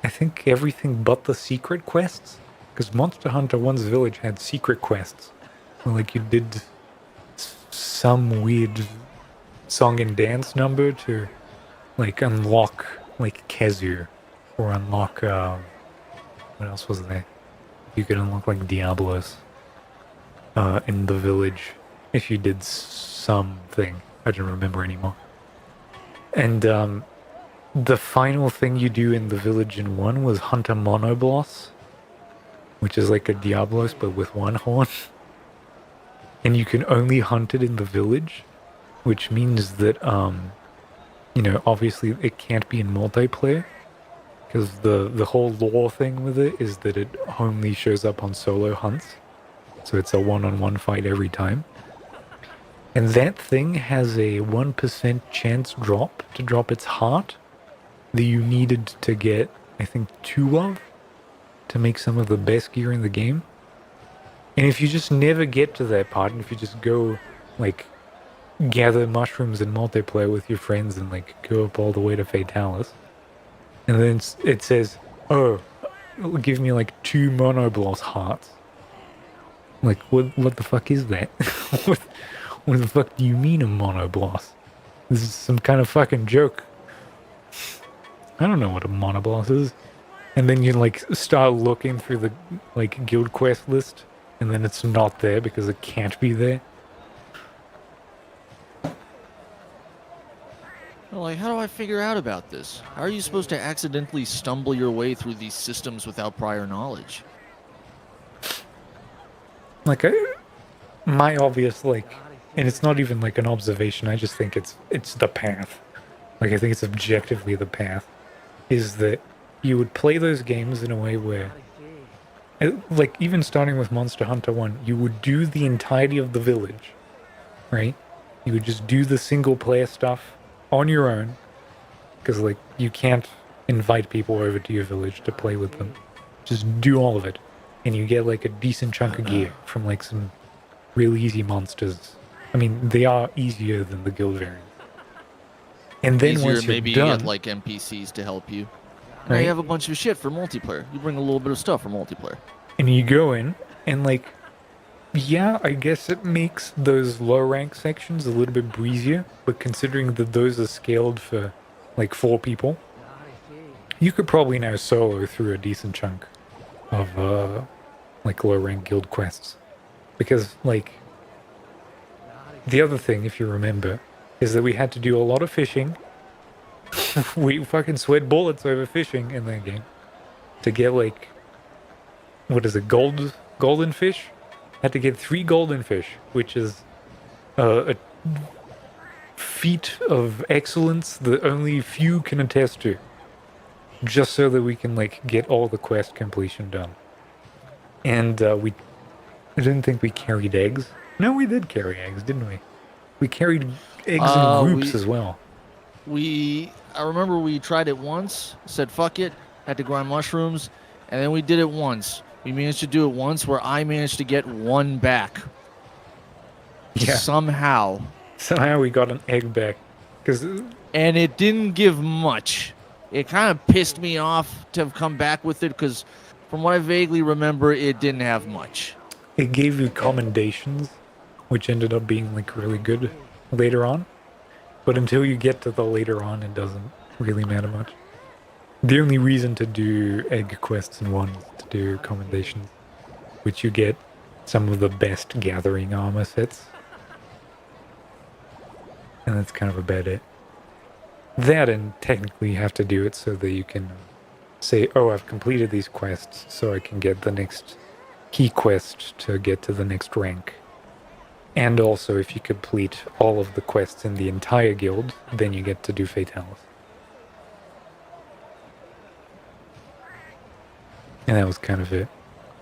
I think everything but the secret quests. Because Monster Hunter 1's village had secret quests. Where like you did some weird song and dance number to like unlock like Kezir. Or unlock, what else was there? You could unlock like Diablos. In the village, if you did something. I don't remember anymore. And the final thing you do in the village in 1 was hunt a monobloss, which is like a Diablos but with one horn. And you can only hunt it in the village, which means that you know, obviously it can't be in multiplayer because the whole lore thing with it is that it only shows up on solo hunts. So it's a one-on-one fight every time. And that thing has a 1% chance to drop its heart that you needed to get, I think, 2 of to make some of the best gear in the game. And if you just never get to that part, and if you just go, like, gather mushrooms in multiplayer with your friends and, like, go up all the way to Fatalis, and then it says, oh, give me, like, 2 monobloss hearts. Like, what the fuck is that? What the fuck do you mean a monobloss? This is some kind of fucking joke. I don't know what a monobloss is. And then you, like, start looking through the, like, guild quest list, and then it's not there because it can't be there. Well, like, how do I figure out about this? How are you supposed to accidentally stumble your way through these systems without prior knowledge? Like, my obvious, like, and it's not even like an observation, I just think it's the path. Like, I think it's objectively the path, is that you would play those games in a way where Like, even starting with Monster Hunter 1, you would do the entirety of the village, right? You would just do the single player stuff on your own, because, like, you can't invite people over to your village to play with them. Just do all of it, and you get, like, a decent chunk of gear from, like, some real easy monsters. I mean, they are easier than the guild variant. And then Easier, once you're maybe done, you get like NPCs to help you. And right? you have a bunch of shit for multiplayer. You bring a little bit of stuff for multiplayer. And you go in, and, like, yeah, I guess it makes those low rank sections a little bit breezier, but considering that those are scaled for, like, 4 people, you could probably now solo through a decent chunk of, like, low rank guild quests. Because, like, the other thing, if you remember, is that we had to do a lot of fishing. We fucking sweat bullets over fishing in that game to get, like, what is it, golden fish? Had to get 3 golden fish, which is a feat of excellence that only few can attest to, just so that we can, like, get all the quest completion done. And I didn't think we carried eggs. No, we did carry eggs, didn't we? We carried eggs in groups as well. I remember we tried it once, said fuck it, had to grind mushrooms, and then we did it once. We managed to do it once where I managed to get 1 back. Yeah. Somehow. Somehow we got an egg back. And it didn't give much. It kind of pissed me off to have come back with it because from what I vaguely remember, it didn't have much. It gave you commendations, which ended up being, like, really good later on. But until you get to the later on, it doesn't really matter much. The only reason to do egg quests in 1 is to do commendations, which you get some of the best gathering armor sets. And that's kind of about it. That, and technically you have to do it so that you can say, oh, I've completed these quests, so I can get the next key quest to get to the next rank. And also, if you complete all of the quests in the entire guild, then you get to do Fatalis. And that was kind of it.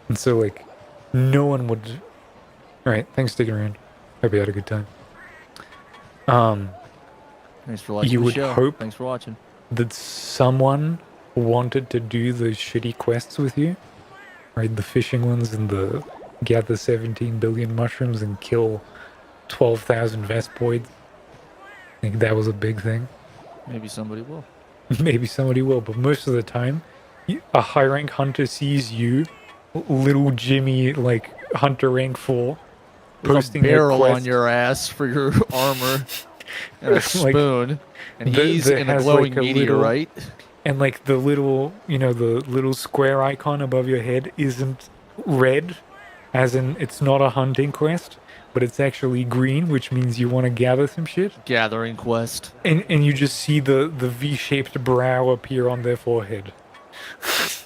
And so, like, no one would... Alright, thanks for sticking around. Hope you had a good time. Thanks for watching you the would show. hope Thanks for watching. that someone wanted to do those shitty quests with you. Right, the fishing ones and the gather 17 billion mushrooms and kill 12,000 Vespoids. I think that was a big thing. Maybe somebody will. Maybe somebody will, but most of the time, a high rank hunter sees you, little Jimmy, like, hunter rank 4, posting a barrel quest on your ass for your armor and a spoon, and he's in a has, glowing like, meteorite. And, like, the little, you know, the little square icon above your head isn't red, as in it's not a hunting quest, but it's actually green, which means you want to gather some shit. Gathering quest. And you just see the V-shaped brow appear on their forehead.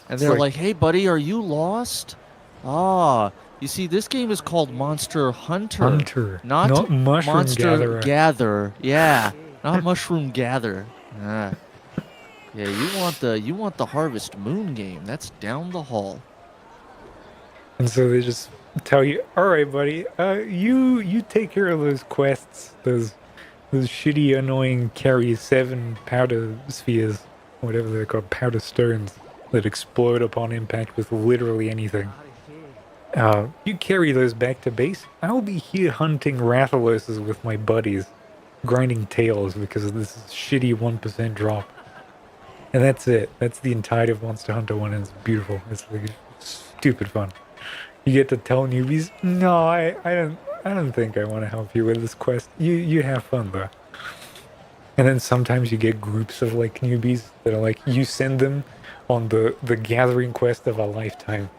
And they're like, hey, buddy, are you lost? Ah, you see, this game is called Monster Hunter. Not Mushroom Monster Gatherer. Gather. Yeah, not Mushroom Gather. Ah. Yeah, you want the Harvest Moon game. That's down the hall. And so they just tell you, all right, buddy, you take care of those quests, those shitty, annoying carry 7 powder spheres, whatever they're called, powder stones that explode upon impact with literally anything. You carry those back to base. I'll be here hunting Rathaloses with my buddies, grinding tails because of this shitty 1% drop. And that's it. That's the entirety of Monster Hunter 1, and it's beautiful. It's like stupid fun. You get to tell newbies, no, I don't think I want to help you with this quest. You have fun though. And then sometimes you get groups of, like, newbies that are like, you send them on the gathering quest of a lifetime.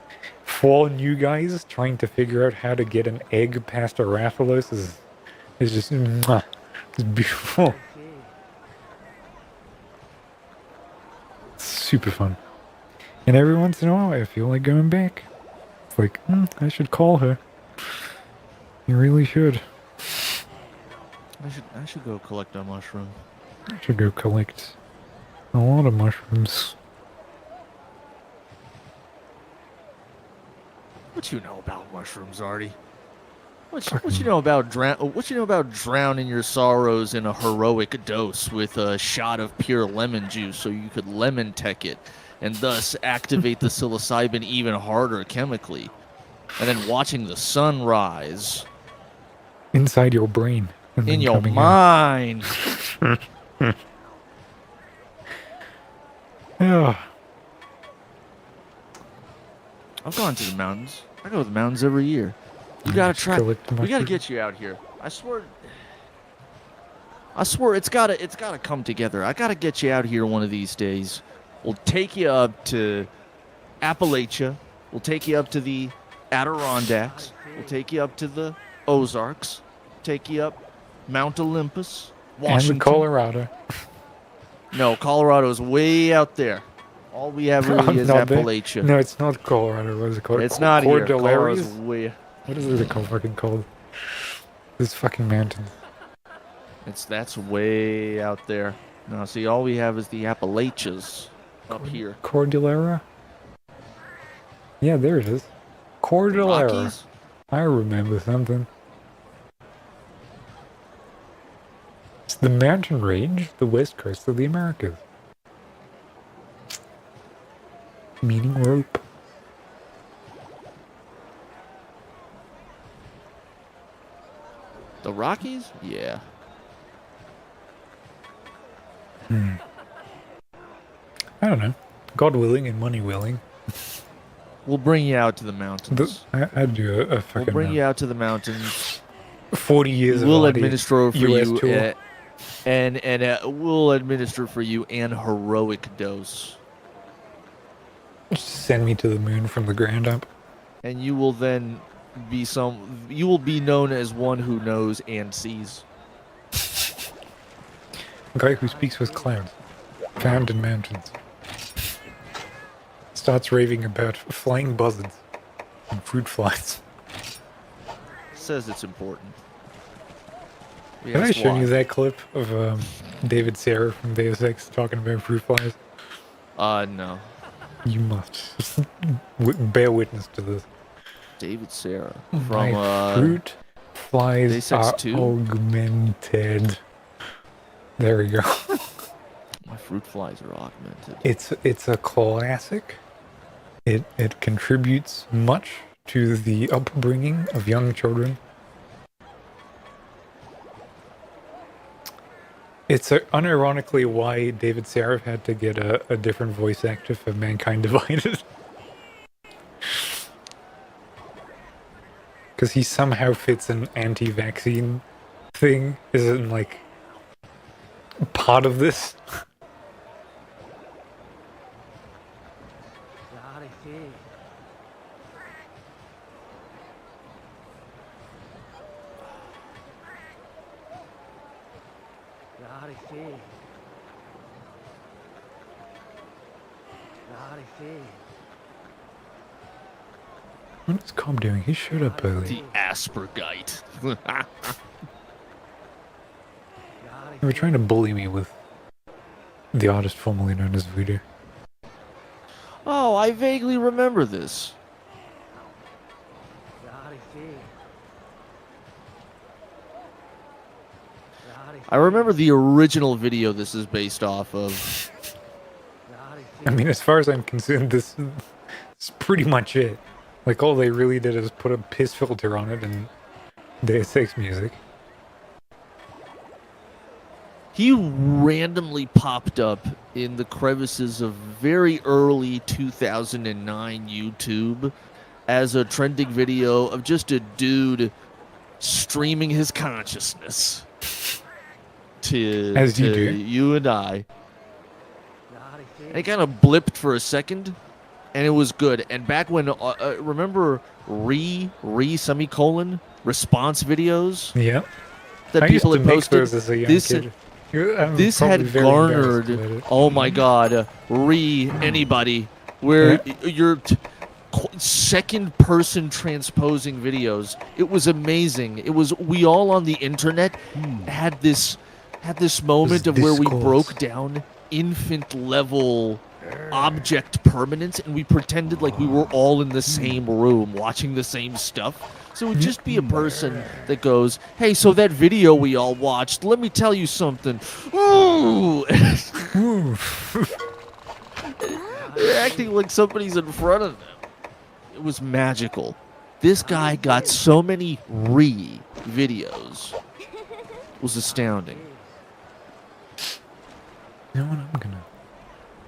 4 new guys trying to figure out how to get an egg past a Rathalos is just mwah. It's beautiful. Super fun. And every once in a while I feel like going back. It's like, I should call her. You really should. I should go collect a mushroom. I should go collect a lot of mushrooms. What you know about mushrooms, Artie? What you know about drowning your sorrows in a heroic dose with a shot of pure lemon juice so you could lemon tech it and thus activate the psilocybin even harder chemically, and then watching the sun rise Inside your brain. And in then your coming out. mind. Oh, I've gone to the mountains. I go to the mountains every year. You gotta try. collect We gotta mushrooms. get you out here. I swear it's gotta come together. I gotta get you out here one of these days. We'll take you up to Appalachia. We'll take you up to the Adirondacks. We'll take you up to the Ozarks. Take you up Mount Olympus, Washington. And Colorado. No, Colorado's way out there. All we have really is Not there. Appalachia. No, it's not Colorado. What is it called? It's not here. Colorado's Cordilleras? way. What is it fucking called? This fucking mountain. That's way out there. No, see, all we have is the Appalachians up here. Cordillera? Yeah, there it is. Cordillera. Rockies? I remember something. It's the mountain range, the west coast of the Americas. Meaning rope. The Rockies? Yeah. I don't know. God willing and money willing. We'll bring you out to the mountains. I'd do a We'll fucking bring you out to the mountains. 40 years We'll of administer for US you, tour. and we'll administer for you an heroic dose, Send me to the moon from the ground up. and you will then be you will be known as one who knows and sees. A guy who speaks with clouds. Found in mountains. Starts raving about flying buzzards and fruit flies. Says it's important. Have I Yes, shown why? you that clip of David Serra from Deus Ex talking about fruit flies? No. You must bear witness to this. David Serra My from fruit flies Deus Ex are 2? augmented. There we go. My fruit flies are augmented. It's a classic. It contributes much to the upbringing of young children. It's unironically why David Serra had to get a different voice actor for Mankind Divided. Because he somehow fits an anti-vaccine thing. Isn't like part of this. What is Cobb doing? He showed up early. The Aspergite. They were trying to bully me with the artist formerly known as Voodoo. Oh, I vaguely remember this. I remember the original video this is based off of. I mean, as far as I'm concerned, this is pretty much it. Like, all they really did is put a piss filter on it and Deus Ex music. He randomly popped up in the crevices of very early 2009 YouTube as a trending video of just a dude streaming his consciousness to, As you to do. you and I. And it kind of blipped for a second, and it was good. And back when, remember semicolon response videos Yeah. that I used people to had make posted? those as a young This kid. I'm this probably had very embarrassed garnered, about it. oh my god, anybody, where you're second person transposing videos. It was amazing. It was, we all on the internet had this moment of where we discourse. broke down infant level object permanent, and we pretended like we were all in the same room watching the same stuff. So it would just be a person that goes, hey, so that video we all watched, let me tell you something. Ooh! They're acting like somebody's in front of them. It was magical. This guy got so many videos. It was astounding. You know what? I'm gonna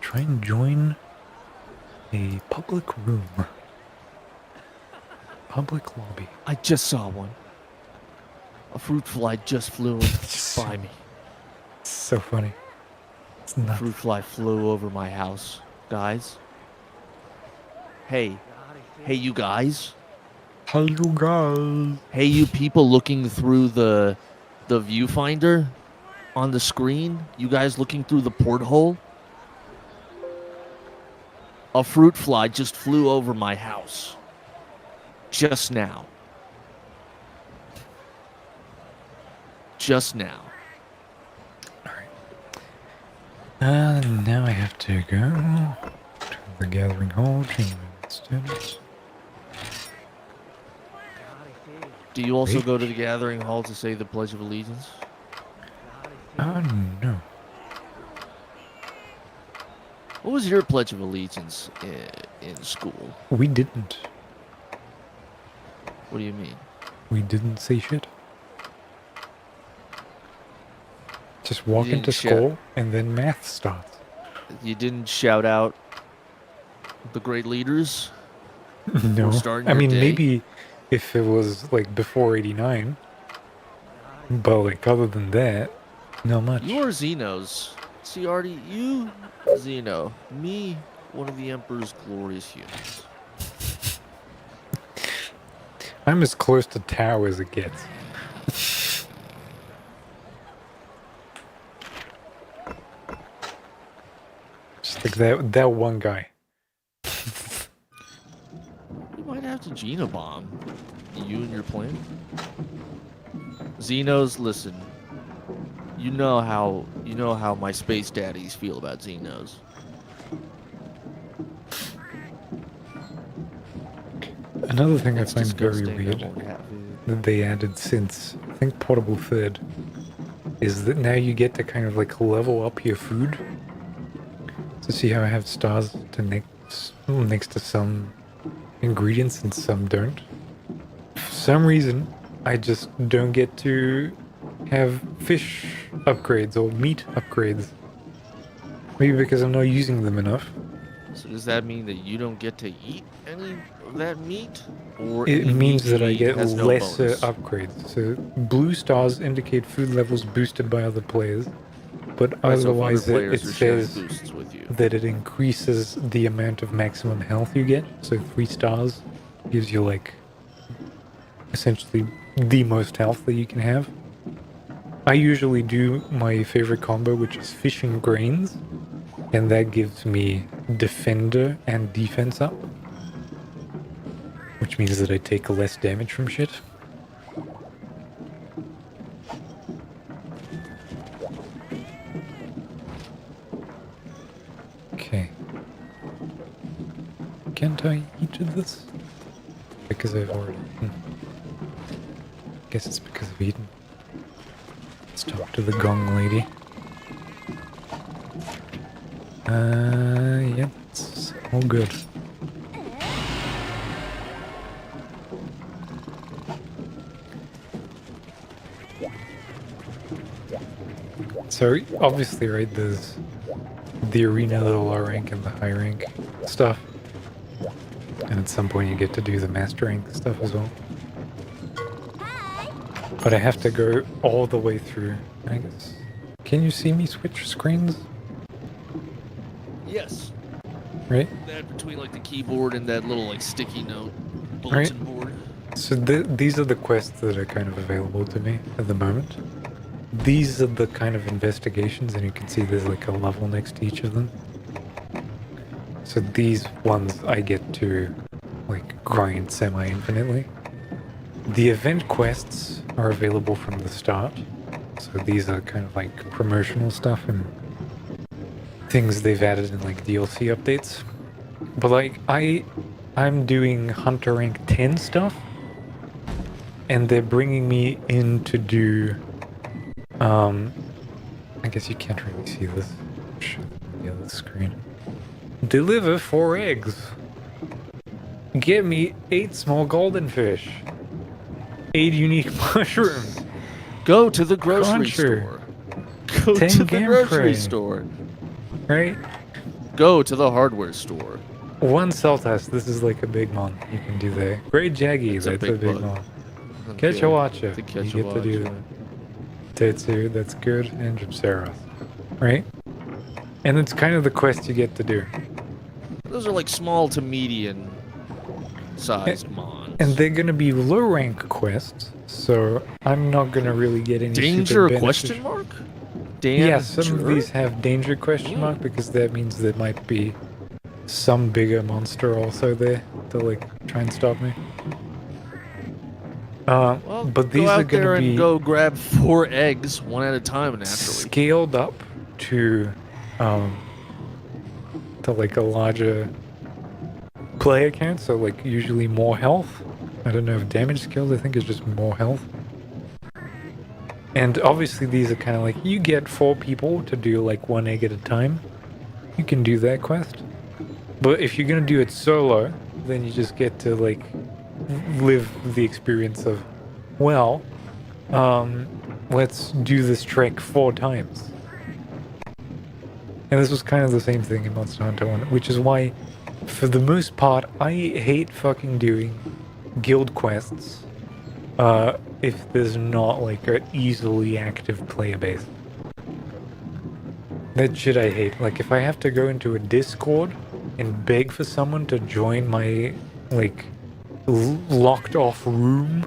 try and join a public room. Public lobby. I just saw one. A fruit fly just flew by me. It's so funny. It's nuts. Fruit fly flew over my house. Guys. Hey. Hey, you guys. Hello, guys. Hey, you people looking through the viewfinder on the screen. You guys looking through the porthole. A fruit fly just flew over my house. Just now. Just now. Alright. Now I have to go to the gathering hall, change my students. Do you also go to the gathering hall to say the Pledge of Allegiance? No. What was your Pledge of Allegiance in school? We didn't. What do you mean? We didn't say shit. Just walk didn't into shout- school and then math starts. You didn't shout out the great leaders? No. starting I your mean, day? maybe if it was like before 89. But like other than that, not much. You are Xenos. See, Artie, you, Xeno. Me, one of the Emperor's glorious humans. I'm as close to Tao as it gets. Just like that one guy. You might have to Genobomb. You and your plan. Xenos, listen. You know how my space daddies feel about Xenos. Another thing It's I find very disgusting. I weird won't have it. that they added since, I think, Portable Third, is that now you get to kind of like level up your food. So see how I have stars to next to some ingredients and some don't? For some reason, I just don't get to have fish upgrades or meat upgrades. Maybe because I'm not using them enough. So does that mean that you don't get to eat any of that meat? Or It any means meat that you I eat get has no lesser bonus? upgrades. So blue stars indicate food levels boosted by other players, but Right, so if otherwise other it players are sharing says boosts with you. that it increases the amount of maximum health you get. So 3 stars gives you like essentially the most health that you can have. I usually do my favorite combo, which is fish and grains, and that gives me defender and defense up, which means that I take less damage from shit. Okay. Can't I eat this? Because I've already eaten. Guess it's because I've eaten. Let's talk to the gong lady. Yeah, it's all good. So, obviously, right, there's the arena, the low rank, and the high rank stuff. And at some point you get to do the master rank stuff as well. But I have to go all the way through, I guess. Can you see me switch screens? Yes. Right? That between like the keyboard and that little like sticky note bulletin board. So these are the quests that are kind of available to me at the moment. These are the kind of investigations, and you can see there's like a level next to each of them. So these ones I get to like grind semi-infinitely. The event quests are available from the start. So these are kind of like promotional stuff and things they've added in like DLC updates. But like I'm doing Hunter rank 10 stuff, and they're bringing me in to do I guess you can't really see this. Show the other screen. Deliver 4 eggs. Get me 8 small golden fish. 8 unique mushrooms. Go to the grocery Cruncher. store. Go 10 to the gameplay. grocery store. Right? Go to the hardware store. 1 Celtas. This is like a big one. You can do that. Great Jaggy. It's a That's big a big one. one. Catch a watcher. To catch You a get to do watcher. that. Tetsu, that's good, and Gypsaros. Right? And it's kind of the quest you get to do. Those are like small to medium sized mons. And they're gonna be low rank quests, so I'm not gonna really get any Danger super question beneficial- mark? Danger? Yeah, some of these have danger question mark because that means there might be some bigger monster also there to like try and stop me. Well, but these go are out there gonna and be go grab 4 eggs one at a time naturally. scaled up to like a larger player count, so like usually more health. I don't know if damage skills, I think it's just more health. And obviously these are kind of like, you get 4 people to do like 1 egg at a time. You can do that quest. But if you're gonna do it solo, then you just get to like live the experience of, well, let's do this trek 4 times. And this was kind of the same thing in Monster Hunter 1, which is why, for the most part, I hate fucking doing guild quests if there's not like an easily active player base. That shit I hate. Like if I have to go into a Discord and beg for someone to join my like locked off room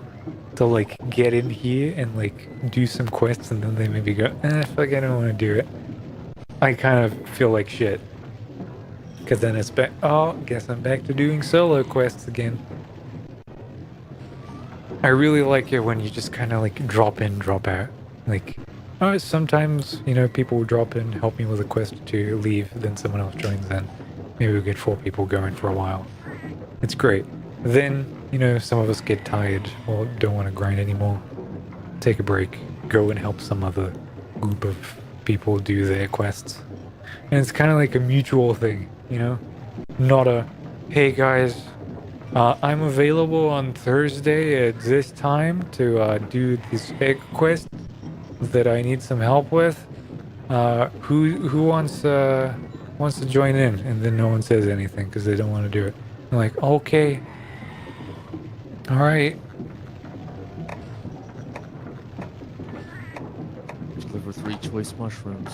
to like get in here and like do some quests, and then they maybe go, fuck, I don't want to do it. I kind of feel like shit. Because then it's back, oh, guess I'm back to doing solo quests again. I really like it when you just kind of like drop in, drop out. Like, oh, sometimes, you know, people will drop in, help me with a quest to leave, then someone else joins in. Maybe we'll get 4 people going for a while. It's great. Then, you know, some of us get tired or don't want to grind anymore. Take a break, go and help some other group of people do their quests. And it's kind of like a mutual thing, you know? Not a, hey guys, I'm available on Thursday at this time to do this egg quest that I need some help with. Who wants to join in? And then no one says anything because they don't want to do it. I'm like, okay, all right. Deliver 3 choice mushrooms.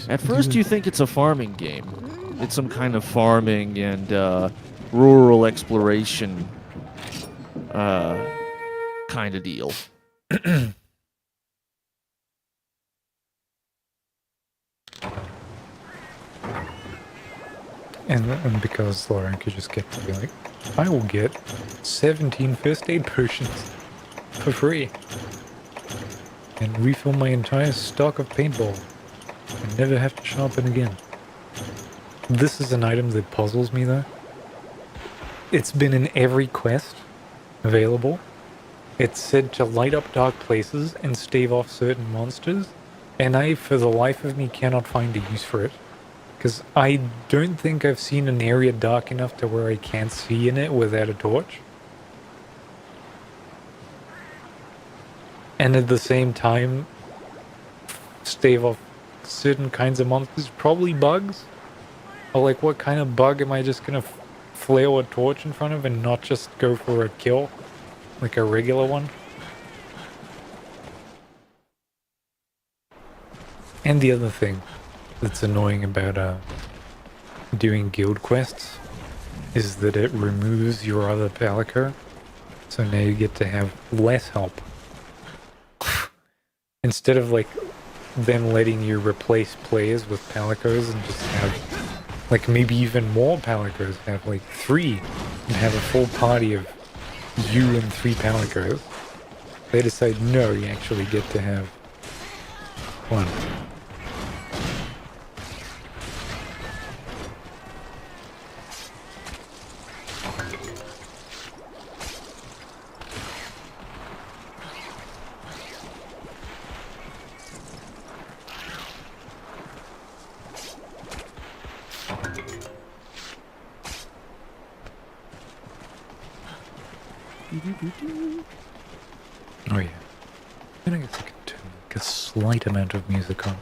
At first you think it's a farming game. It's some kind of farming and rural exploration kind of deal. And because Lauren could just get to be like, I will get 17 first aid potions for free and refill my entire stock of paintball and never have to sharpen again. This is an item that puzzles me though. It's been in every quest available. It's said to light up dark places and stave off certain monsters, and I, for the life of me, cannot find a use for it. Because I don't think I've seen an area dark enough to where I can't see in it without a torch. And at the same time, stave off certain kinds of monsters, probably bugs. Or like, what kind of bug am I just gonna flail a torch in front of and not just go for a kill? Like a regular one? And the other thing that's annoying about doing guild quests is that it removes your other palico, so now you get to have less help. Instead of like them letting you replace players with palicos and just have like maybe even more palicos, have like 3 and have a full party of you and 3 palicos, they decide no, you actually get to have 1. Oh yeah. And I guess I could turn like a slight amount of music on.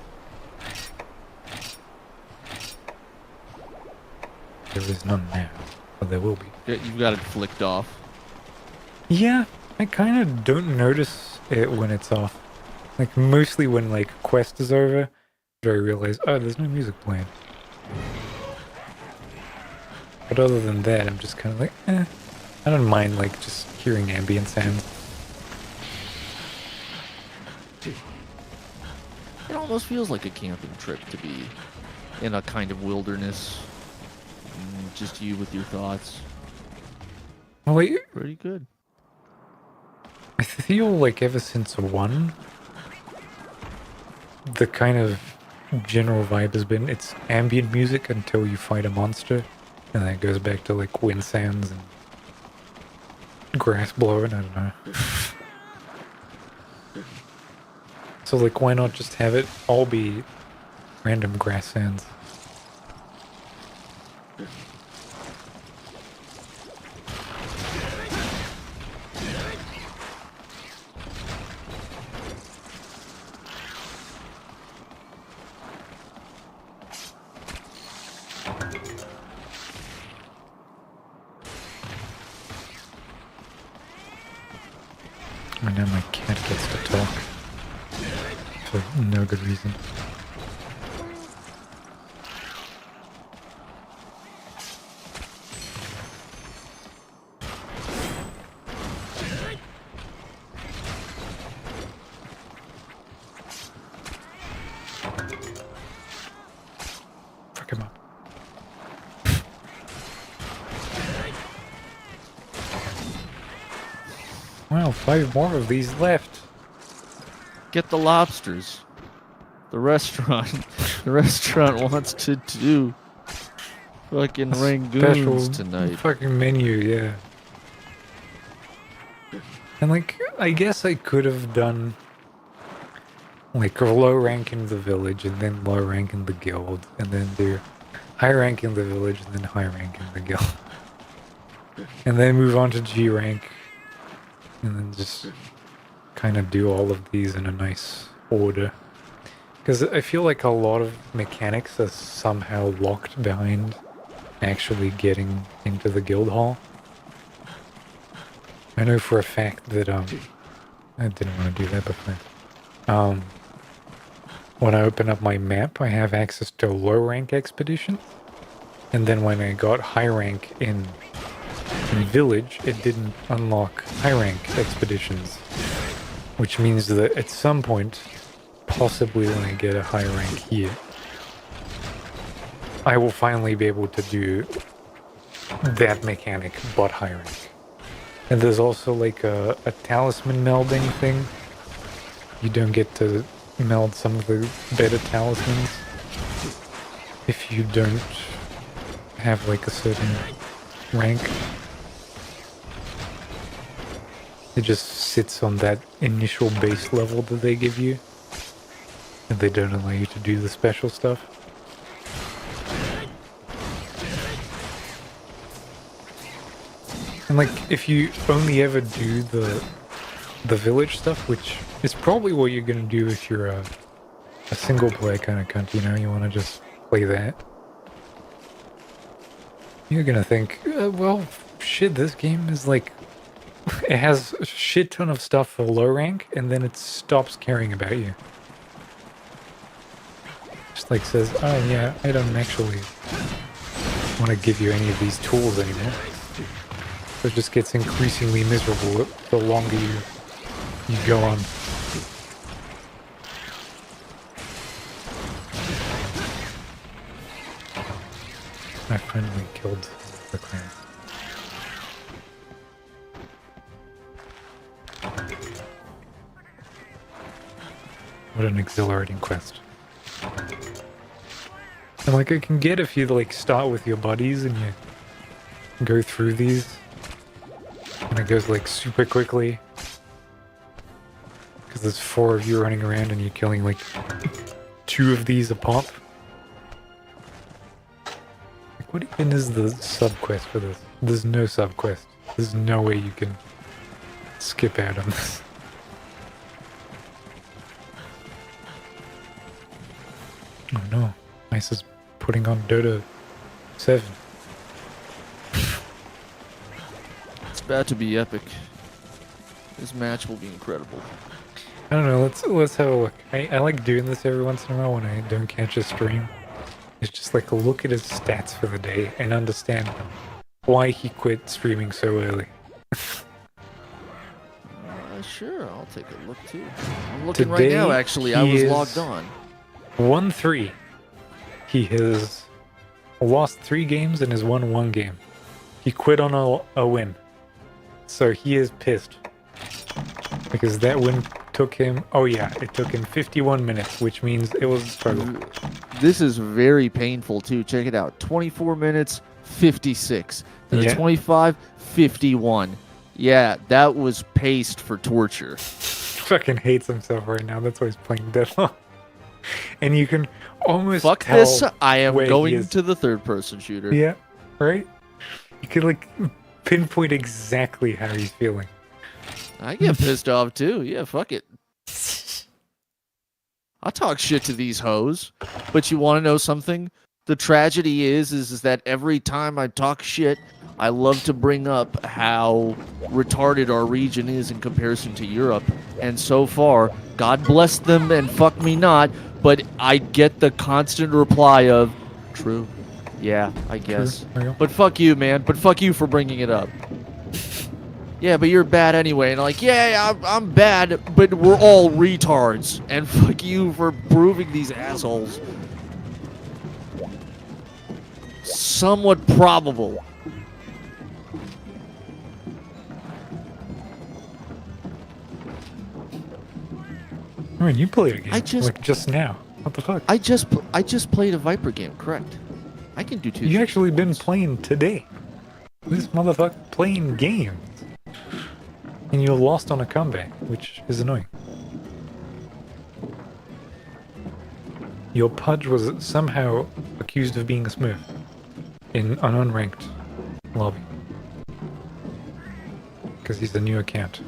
There is none now, but there will be. You've got it flicked off. Yeah, I kind of don't notice it when it's off. Like, mostly when, like, quest is over, do I realize, oh, there's no music playing. But other than that, I'm just kind of like, I don't mind, like, just hearing ambient sounds. It almost feels like a camping trip to be in a kind of wilderness. Just you with your thoughts. Well, like, Pretty good. I feel like ever since 1, the kind of general vibe has been it's ambient music until you fight a monster, and then it goes back to like wind sounds and grass blowing. I don't know. So like, why not just have it all be random grass sounds? And now my cat gets to talk. For no good reason. Fuck him up. Wow, 5 more of these left. Get the lobsters. The restaurant. The restaurant wants to do fucking rangoons tonight. Fucking menu, yeah. And like, I guess I could have done like a low rank in the village and then low rank in the guild and then do high rank in the village and then high rank in the guild. And then move on to G rank. And then just kind of do all of these in a nice order. Because I feel like a lot of mechanics are somehow locked behind actually getting into the guild hall. I know for a fact that, I didn't want to do that before. When I open up my map, I have access to low rank expeditions. And then when I got high rank in village, it didn't unlock high rank expeditions, which means that at some point, possibly when I get a high rank here, I will finally be able to do that mechanic but high rank. And there's also like a talisman melding thing. You don't get to meld some of the better talismans if you don't have like a certain rank. It just sits on that initial base level that they give you. And they don't allow you to do the special stuff. And like, if you only ever do the village stuff, which is probably what you're gonna do if you're a single player kind of cunt, you know, you wanna just play that. You're gonna think, well, shit, this game is like, it has a shit ton of stuff for low rank, and then it stops caring about you. Just like says, oh yeah, I don't actually want to give you any of these tools anymore. So it just gets increasingly miserable the longer you go on. I finally killed the clan. What an exhilarating quest. And like, I can get if you like start with your buddies and you go through these. And it goes like super quickly. Because there's 4 of you running around and you're killing like 2 of these a pop. Like, what even is the sub-quest for this? There's no sub-quest. There's no way you can skip out on this. Oh no, Ice is putting on Dota 7. It's about to be epic. This match will be incredible. I don't know, let's have a look. I like doing this every once in a while when I don't catch a stream. It's just like look at his stats for the day and understand why he quit streaming so early. Sure, I'll take a look too. I'm looking right Today, now, actually. I was logged on. 1-3. He has lost 3 games and has won 1 game. He quit on a win. So he is pissed. Because that win took him, oh yeah, it took him 51 minutes, which means it was a struggle. This is very painful too. Check it out. 24 minutes, 56. Then Yeah. 25, 51. Yeah, that was paced for torture. Fucking hates himself right now. That's why he's playing Deadlock. And you can almost Fuck tell this. I am where he going is. to the third person shooter. Yeah, right? You can like pinpoint exactly how he's feeling. I get pissed off too. Yeah, fuck it. I talk shit to these hoes. But you want to know something? The tragedy is that every time I talk shit, I love to bring up how retarded our region is in comparison to Europe. And so far, God bless them and fuck me not, but I get the constant reply of, true. Yeah, I guess. There you go. But fuck you, man. But fuck you for bringing it up. Yeah, but you're bad anyway. And like, yeah, I'm bad, but we're all retards. And fuck you for proving these assholes somewhat probable. I mean, you played a game I just now. What the fuck? I just played a Viper game, correct? I can do 2 You things actually at been once. playing today. This motherfucker playing games. And you lost on a comeback, which is annoying. Your Pudge was somehow accused of being smooth in an unranked lobby. Because he's the new account.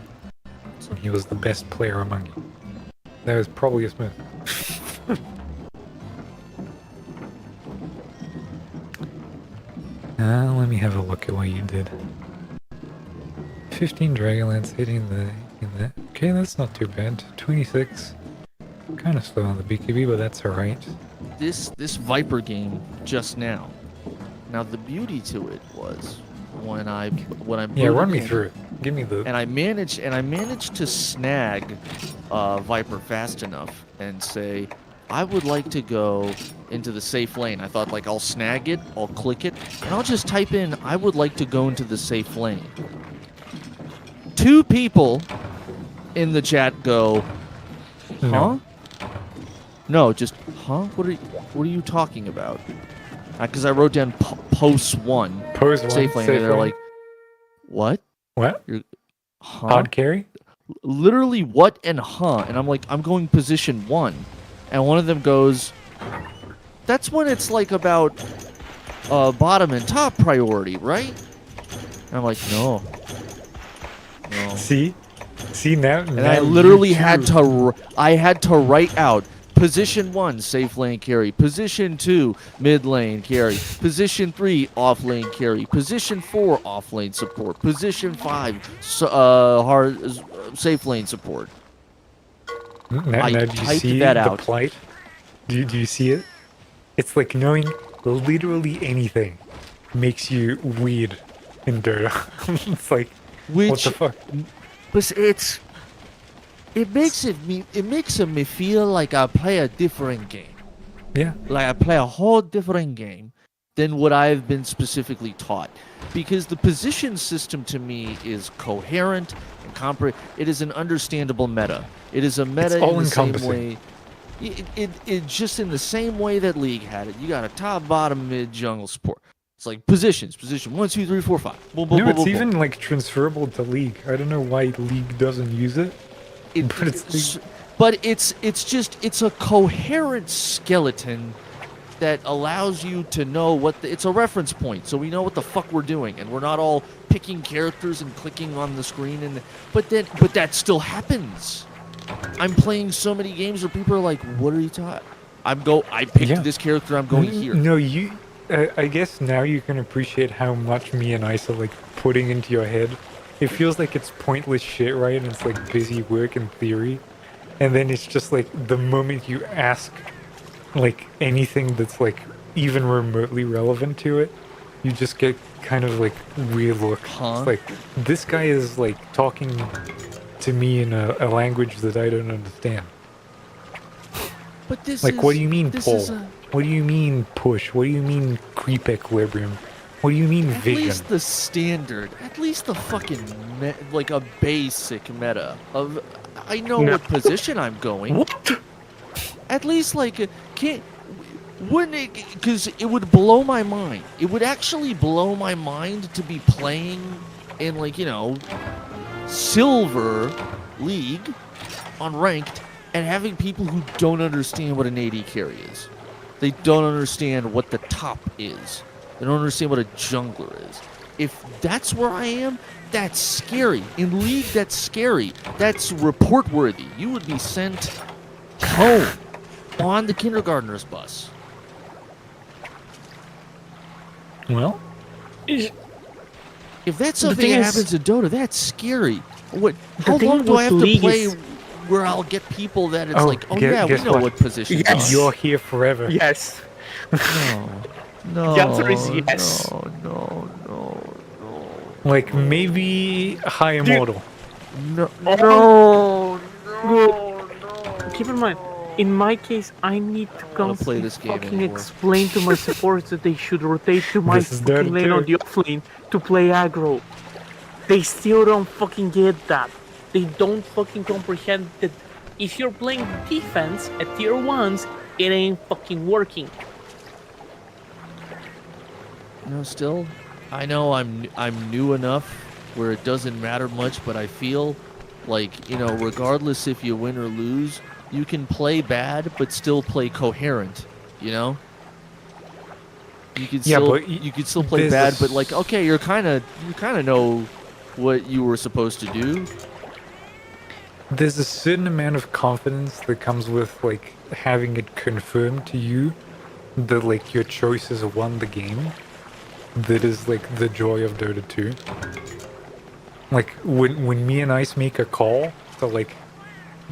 And he was the best player among you. That was probably a smooth. Let me have a look at what you did. 15 Dragonlance hitting the... Okay, that's not too bad. 26. Kind of slow on the BKB, but that's alright. This Viper game just now. Now the beauty to it was when I Yeah, run me booted in, through it. Give me the... and I managed to snag Viper fast enough and say, I would like to go into the safe lane. I thought, like, I'll snag it, I'll click it, and I'll just type in, I would like to go into the safe lane. 2 people in the chat go, huh? No. No, just, huh? What are you talking about? Because I wrote down post 1. Pose 1, Safe lane, safe and they're lane. like, what? What? Huh? Pod carry? Literally, what and huh? And I'm like, I'm going position 1. And one of them goes, that's when it's like about bottom and top priority, right? And I'm like, no. See? See now? And I literally had to write out position 1 safe lane carry, position 2 mid lane carry, position 3 off lane carry, position 4 off lane support, position 5 safe lane support. Now I do you typed see that the out. plight? Do you see it? It's like knowing literally anything makes you weird in Dota. It's like, what the fuck? But it makes me feel like I play a different game. Yeah. Like I play a whole different game than what I've been specifically taught. Because the position system to me is coherent and it is an understandable meta. It is a meta It's all in the same encompassing. way. It just in the same way that League had it. You got a top, bottom, mid, jungle support. It's like positions. Position 1, 2, 3, 4, 5. Boom, boom, No, boom, it's boom, even boom. like transferable to League. I don't know why League doesn't use it. But it's a coherent skeleton that allows you to know what it's a reference point, so we know what the fuck we're doing, and we're not all picking characters and clicking on the screen. And but that still happens. I'm playing so many games where people are like, "What are you talking?" I picked this character. I'm going here. No, I guess now you can appreciate how much me and Isa like putting into your head. It feels like it's pointless shit, right? And it's like busy work in theory, and then it's just like the moment you ask like anything that's like even remotely relevant to it, you just get kind of like weird look. It's like this guy is like talking to me in a language that I don't understand. But this like, is, what do you mean pull? A... What do you mean push? What do you mean creep equilibrium? What do you mean vision? At least the standard, at least the fucking like a basic meta of I know what position I'm going. What? At least like wouldn't it? Because it would blow my mind. It would actually blow my mind to be playing in like Silver League on ranked and having people who don't understand what an AD carry is. They don't understand what the top is. They don't understand what a jungler is. If that's where I am, that's scary. In League, that's scary. That's report worthy. You would be sent home on the kindergartner's bus. Well, if that's something that happens in Dota, that's scary. How long do I have to play where I'll get people that it's we know what position you're here forever. Yes. No. The answer is yes. No. Like maybe high immortal. No. Keep in mind, in my case, I need to constantly fucking explain to my supporters that they should rotate to my fucking lane on the offlane to play aggro. They still don't fucking get that. They don't fucking comprehend that if you're playing defense at tier 1s, it ain't fucking working. Still, I know I'm new enough where it doesn't matter much, but I feel like, regardless if you win or lose, you can play bad but still play coherent, You could still play bad, but like, okay, you kind of know what you were supposed to do. There's a certain amount of confidence that comes with like having it confirmed to you that like your choices won the game. That is like the joy of Dota 2. Like when me and Ice make a call to like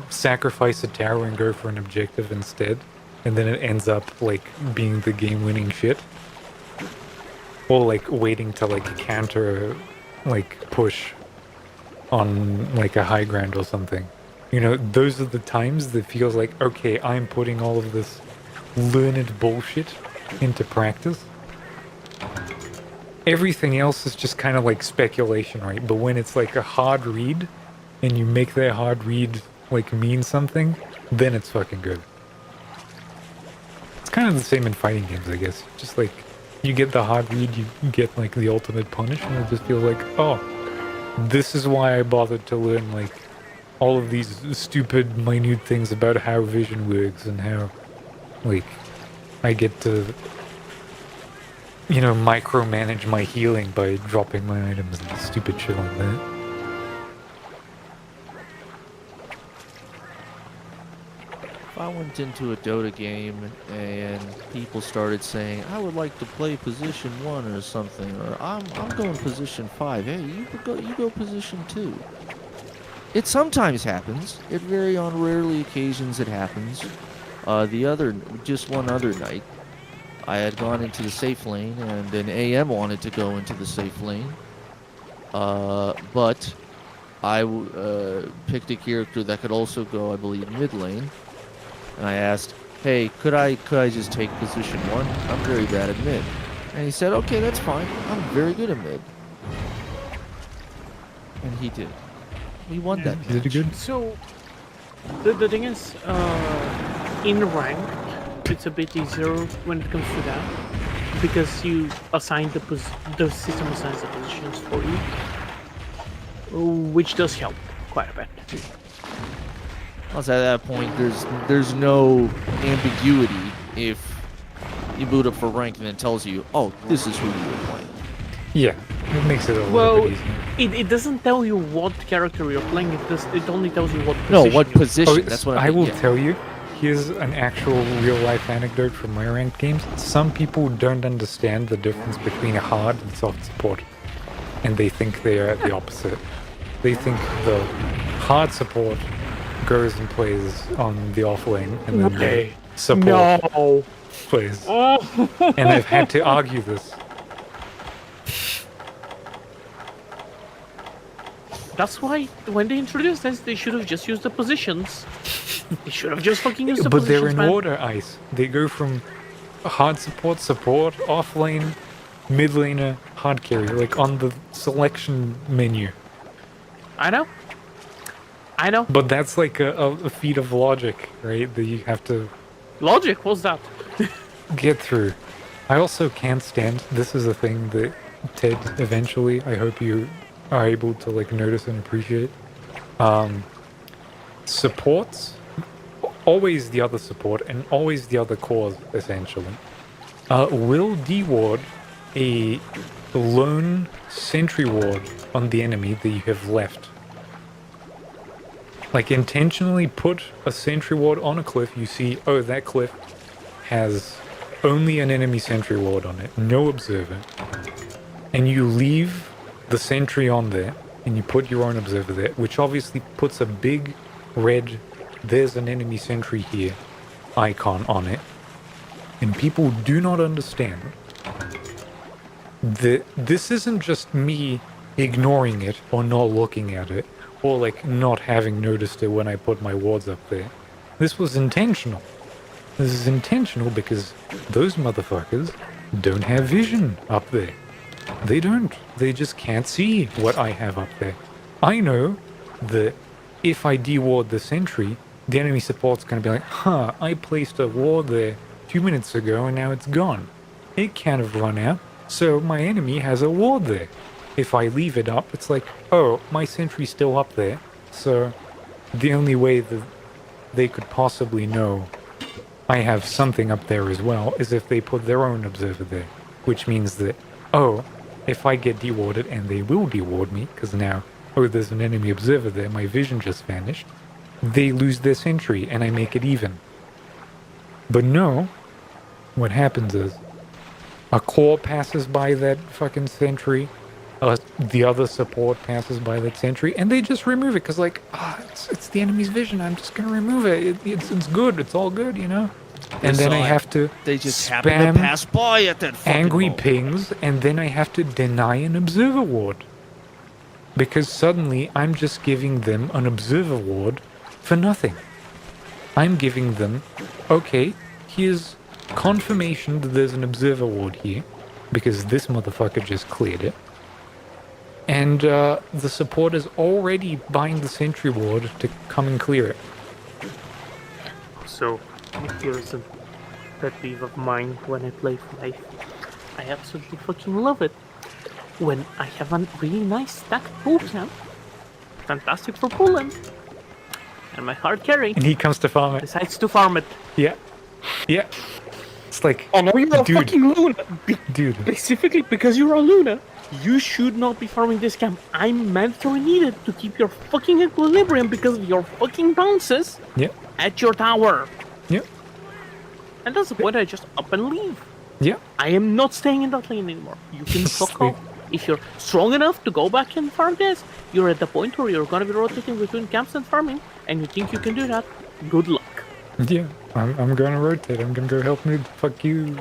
sacrifice a tower and go for an objective instead, and then it ends up like being the game-winning shit, or like waiting to like counter like push on like a high ground or something. Those are the times that feels like, okay, I'm putting all of this learned bullshit into practice. Everything else is just kind of like speculation, right? But when it's like a hard read and you make that hard read like mean something, then it's fucking good. It's kind of the same in fighting games, I guess. Just like you get the hard read, you get like the ultimate punish, and it just feels like, oh, this is why I bothered to learn like all of these stupid minute things about how vision works and how like I get to micromanage my healing by dropping my items and stupid shit like that. If I went into a Dota game and people started saying, I would like to play position 1 or something, or I'm going position 5, hey, you go position 2. It sometimes happens. On rarely occasions it happens. Just one other night, I had gone into the safe lane, and an AM wanted to go into the safe lane. But I picked a character that could also go, I believe, mid lane. And I asked, hey, could I just take position 1? I'm very bad at mid. And he said, okay, that's fine. I'm very good at mid. And he did. We won that match. Did it good? So, the thing is, in rank, it's a bit easier when it comes to that, because you assign the system assigns the positions for you, which does help quite a bit. Also, at that point, there's no ambiguity if You boot up for rank and it tells you, oh, this is who you were playing. Yeah, it makes it a little Well, bit easier. it doesn't tell you what character you're playing. It only tells you what position. No, what you're- position? Oh, That's what I mean, will yeah. tell you. Here's an actual real-life anecdote from my ranked games. Some people don't understand the difference between a hard and soft support, and they think they're the opposite. They think the hard support goes and plays on the off lane, and then the support No. plays. And I've had to argue this. That's why when they introduced this, they should have just used the positions. They should have just fucking used the But positions, they're in man. order, Ice. They go from hard support, off lane, mid laner, hard carry, like on the selection menu. I know. But that's like a feat of logic, right? That you have to Logic, what's that? get through. I also can't stand, this is a thing that Ted eventually, I hope you are able to like notice and appreciate. Supports, always the other support and always the other cores essentially, will deward a lone sentry ward on the enemy that you have left. Like intentionally put a sentry ward on a cliff, you see, oh, that cliff has only an enemy sentry ward on it, no observer. And you leave the sentry on there, and you put your own observer there, which obviously puts a big red, there's an enemy sentry here, icon on it. And people do not understand that this isn't just me ignoring it or not looking at it, or like not having noticed it when I put my wards up there. This was intentional. This is intentional because those motherfuckers don't have vision up there. They don't. They just can't see what I have up there. I know that if I deward the sentry, the enemy support's gonna be like, huh, I placed a ward there 2 minutes ago and now it's gone. It can't have run out, so my enemy has a ward there. If I leave it up, it's like, oh, my sentry's still up there, so the only way that they could possibly know I have something up there as well is if they put their own observer there, which means that, oh, if I get dewarded, and they will deward me, because now, oh, there's an enemy observer there, my vision just vanished, they lose their sentry, and I make it even. But no, what happens is, a core passes by that fucking sentry, the other support passes by that sentry, and they just remove it, because like, it's the enemy's vision, I'm just gonna remove it, it's good, it's all good, you know? And then I have to They just happen to pass by at that fucking angry moment. pings, and then I have to deny an observer ward. Because suddenly I'm just giving them an observer ward for nothing. I'm giving them, okay, here's confirmation that there's an observer ward here, because this motherfucker just cleared it. And the support is already buying the sentry ward to come and clear it. So, here's a pet peeve of mine when I play Flight. I absolutely fucking love it. When I have a really nice stacked pool camp, fantastic for pulling, and my hard carry And he comes to farm it. decides to farm it. Yeah. Yeah. It's like, Oh no, you're a Dude. fucking Luna! dude, Specifically because you're a Luna, you should not be farming this camp. I'm mandatory needed to keep your fucking equilibrium because of your fucking bounces yeah, at your tower. yeah, And that's the point I just up and leave. yeah. I am not staying in that lane anymore. You can fuck Sweet. off. If you're strong enough to go back and farm this, you're at the point where you're gonna be rotating between camps and farming, and you think you can do that, good luck. Yeah, I'm gonna rotate. I'm gonna go help Mood. Fuck you.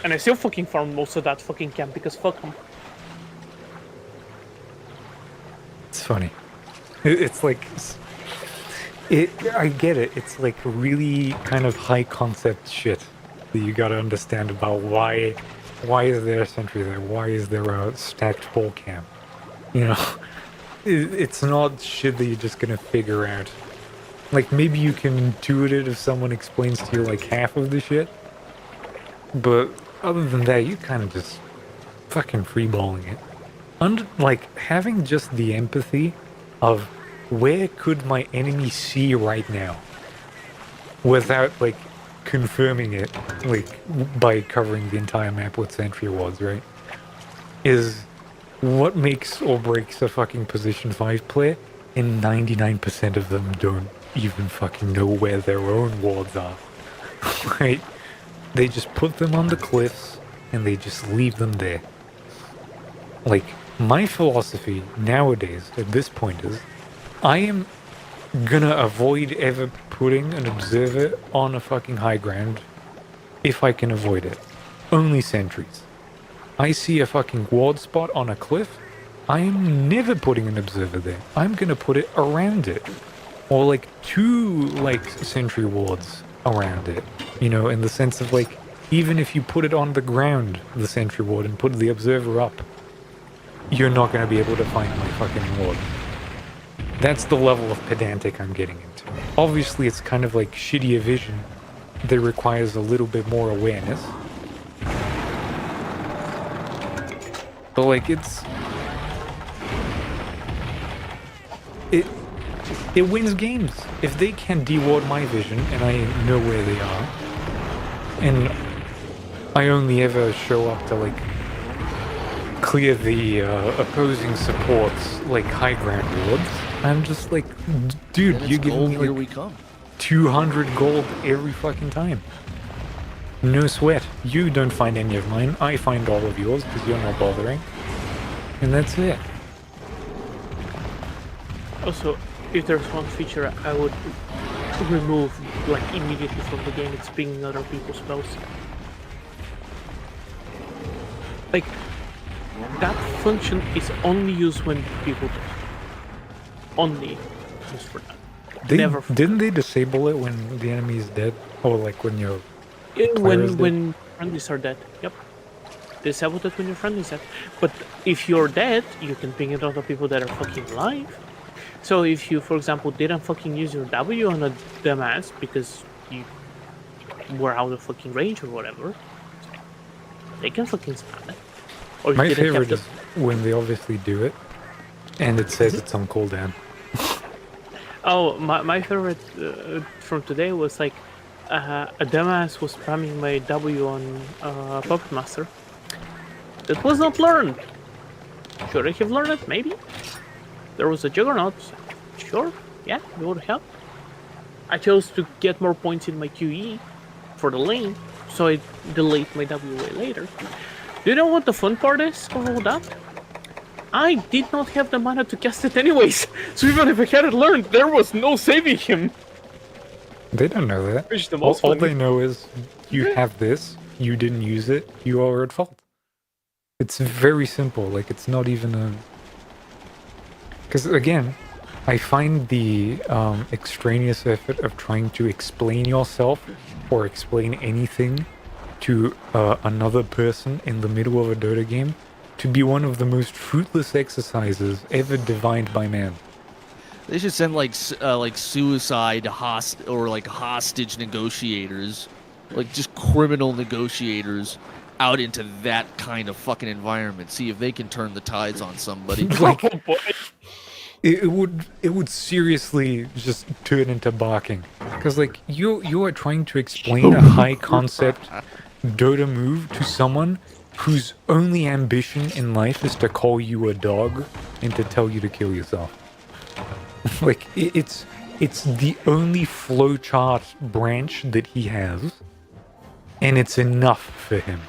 And I still fucking farm most of that fucking camp because fuck them. It's funny. It's like, I get it. It's like really kind of high concept shit that you gotta understand about why is there a sentry there? Why is there a stacked pole camp? You know, it's not shit that you're just gonna figure out. Like maybe you can intuit it if someone explains to you like half of the shit. But other than that, you kind of just fucking freeballing it. Like having just the empathy of where could my enemy see right now without like confirming it, like, by covering the entire map with sentry wards, right, is what makes or breaks a fucking position 5 player, and 99% of them don't even fucking know where their own wards are. Right? They just put them on the cliffs, and they just leave them there. Like, my philosophy nowadays, at this point, is I am gonna avoid ever putting an observer on a fucking high ground if I can avoid it. Only sentries. I see a fucking ward spot on a cliff, I am never putting an observer there. I'm gonna put it around it. Or like 2 like sentry wards around it. You know, in the sense of like, even if you put it on the ground, the sentry ward, and put the observer up, you're not gonna be able to find my fucking ward. That's the level of pedantic I'm getting into. Obviously, it's kind of like shittier vision that requires a little bit more awareness. But like, it wins games. If they can deward my vision and I know where they are, and I only ever show up to like clear the opposing support's like high ground wards, I'm just like, dude, you give me like 200 gold every fucking time. No sweat. You don't find any of mine. I find all of yours because you're not bothering. And that's it. Also, if there's one feature I would remove like immediately from the game, it's pinging other people's spells. Like, that function is only used when people die. Only used for that. Didn't they disable it when the enemy is dead? Or like when you're when friendlies are dead. Yep. Disable it when your friend is dead. But if you're dead, you can ping it on the people that are fucking alive. So if you, for example, didn't fucking use your W on a dumbass because you were out of fucking range or whatever, they can fucking spam it. Or my favorite is when they obviously do it, and it says it's on cooldown. Oh, my favorite from today was like a dumbass was spamming my W on Puppet Master. That was not learned. Should I have learned it? Maybe. There was a Juggernaut. Sure, yeah, it would help. I chose to get more points in my QE for the lane, so I delayed my W way later. Do you know what the fun part is of all that? I did not have the mana to cast it anyways, so even if I had it learned, there was no saving him. They don't know that. All they know is you have this, you didn't use it, you are at fault. It's very simple, like it's not even a... Because again, I find the extraneous effort of trying to explain yourself or explain anything to another person in the middle of a Dota game to be one of the most fruitless exercises ever divined by man. They should send like suicide hostage negotiators, like just criminal negotiators, out into that kind of fucking environment. See if they can turn the tides on somebody. Like, it would seriously just turn into barking, because like you are trying to explain a high concept Dota move to someone whose only ambition in life is to call you a dog and to tell you to kill yourself. Like, it's the only flowchart branch that he has, and it's enough for him.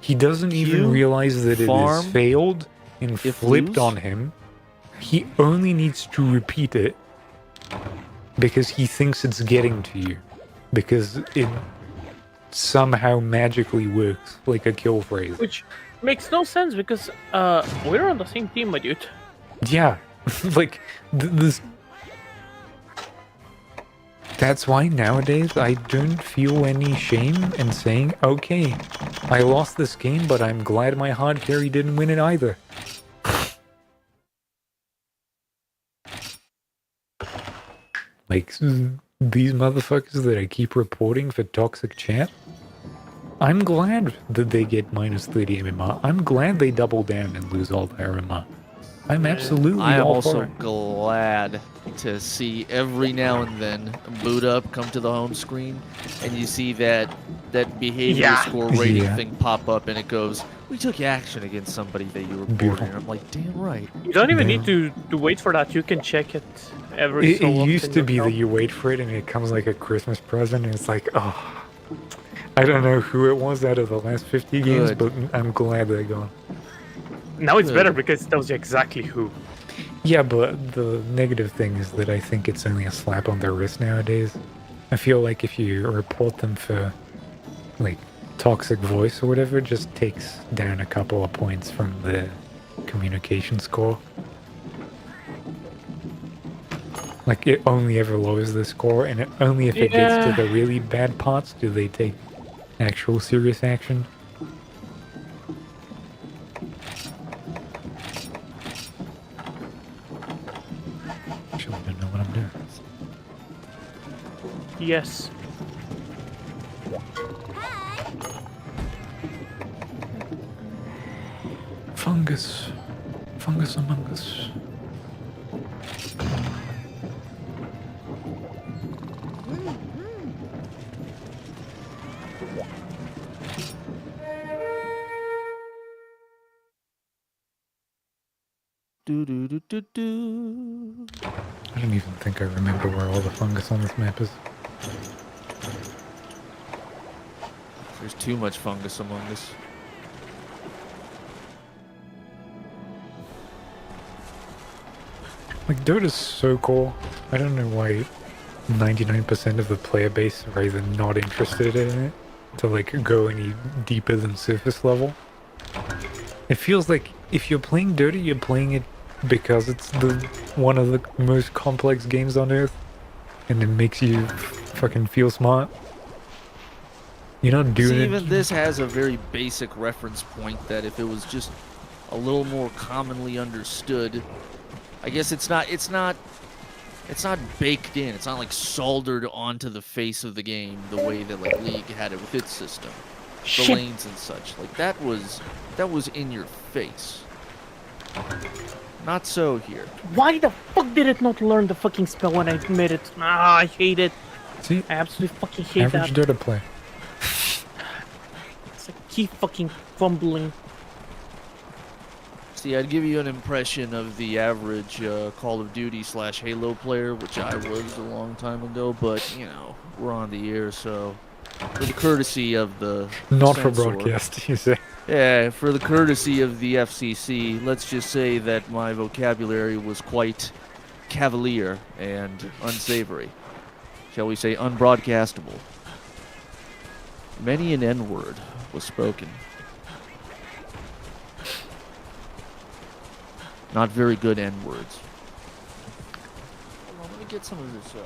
He doesn't even realize that it is failed and flipped on him. He only needs to repeat it because he thinks it's getting to you, because it somehow magically works like a kill phrase. Which makes no sense because we're on the same team, my dude. Yeah, like this. That's why nowadays I don't feel any shame in saying, okay, I lost this game, but I'm glad my hard carry didn't win it either. Like, these motherfuckers that I keep reporting for toxic chat, I'm glad that they get minus 30 MMR. I'm glad they double down and lose all their MMR. I'm absolutely I am all for also it. glad to see every now and then boot up, come to the home screen, and you see that behavior score rating thing pop up, and it goes, "We took action against somebody that you reported." Beautiful. And I'm like, damn right. You don't even Damn. need to wait for that. You can check it every It so often. used to be that yourself. you wait for it and it comes like a Christmas present, and it's like, oh, I don't know who it was out of the last 50 games, Good. but I'm glad they're gone. Now it's Good. better because it tells you exactly who. Yeah, but the negative thing is that I think it's only a slap on their wrist nowadays. I feel like if you report them for, like, toxic voice or whatever, it just takes down a couple of points from the communication score. Like, it only ever lowers the score, and only if it gets to the really bad parts do they take actual serious action. Actually, I don't know what I'm doing. Yes. Fungus. Fungus among us. Do-do-do-do-do. I don't even think I remember where all the fungus on this map is. There's too much fungus among us. Like, Dota's so cool. I don't know why 99% of the player base are either not interested in it to, like, go any deeper than surface level. It feels like if you're playing Dota, you're playing it because it's one of the most complex games on Earth, and it makes you fucking feel smart. You're not doing See, it. even this has a very basic reference point that if it was just a little more commonly understood, I guess it's not baked in. It's not like soldered onto the face of the game the way that like League had it with its system. The lanes and such. Like that was in your face. Not so here. Why the fuck did it not learn the fucking spell when I made it? Ah, I hate it. See, I absolutely fucking hate average that. Dota play. It's like keep fucking fumbling. See, I'd give you an impression of the average Call of Duty / Halo player, which I was a long time ago, but, you know, we're on the air, so for the courtesy of the Not for censor, broadcast, you say. Yeah, for the courtesy of the FCC, let's just say that my vocabulary was quite cavalier and unsavory. Shall we say unbroadcastable. Many an N-word was spoken. Not very good N-words. Hold on, let me get some of this dinner.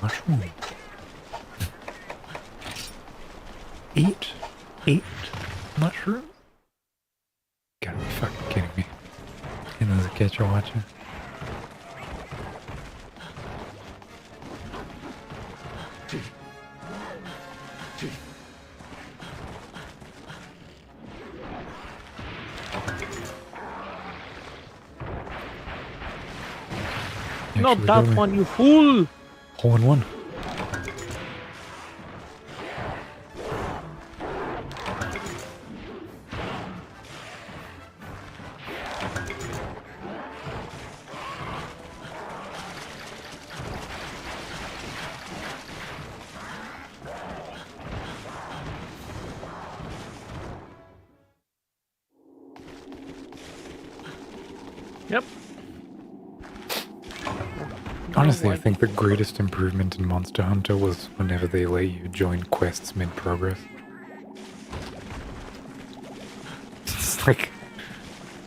Mushroom. Eat mushroom? Gotta be fucking kidding me. You know, there's a catcher watching. Not that one, you fool! Hole in one. Yep. Honestly, I think the greatest improvement in Monster Hunter was whenever they let you join quests mid-progress. It's like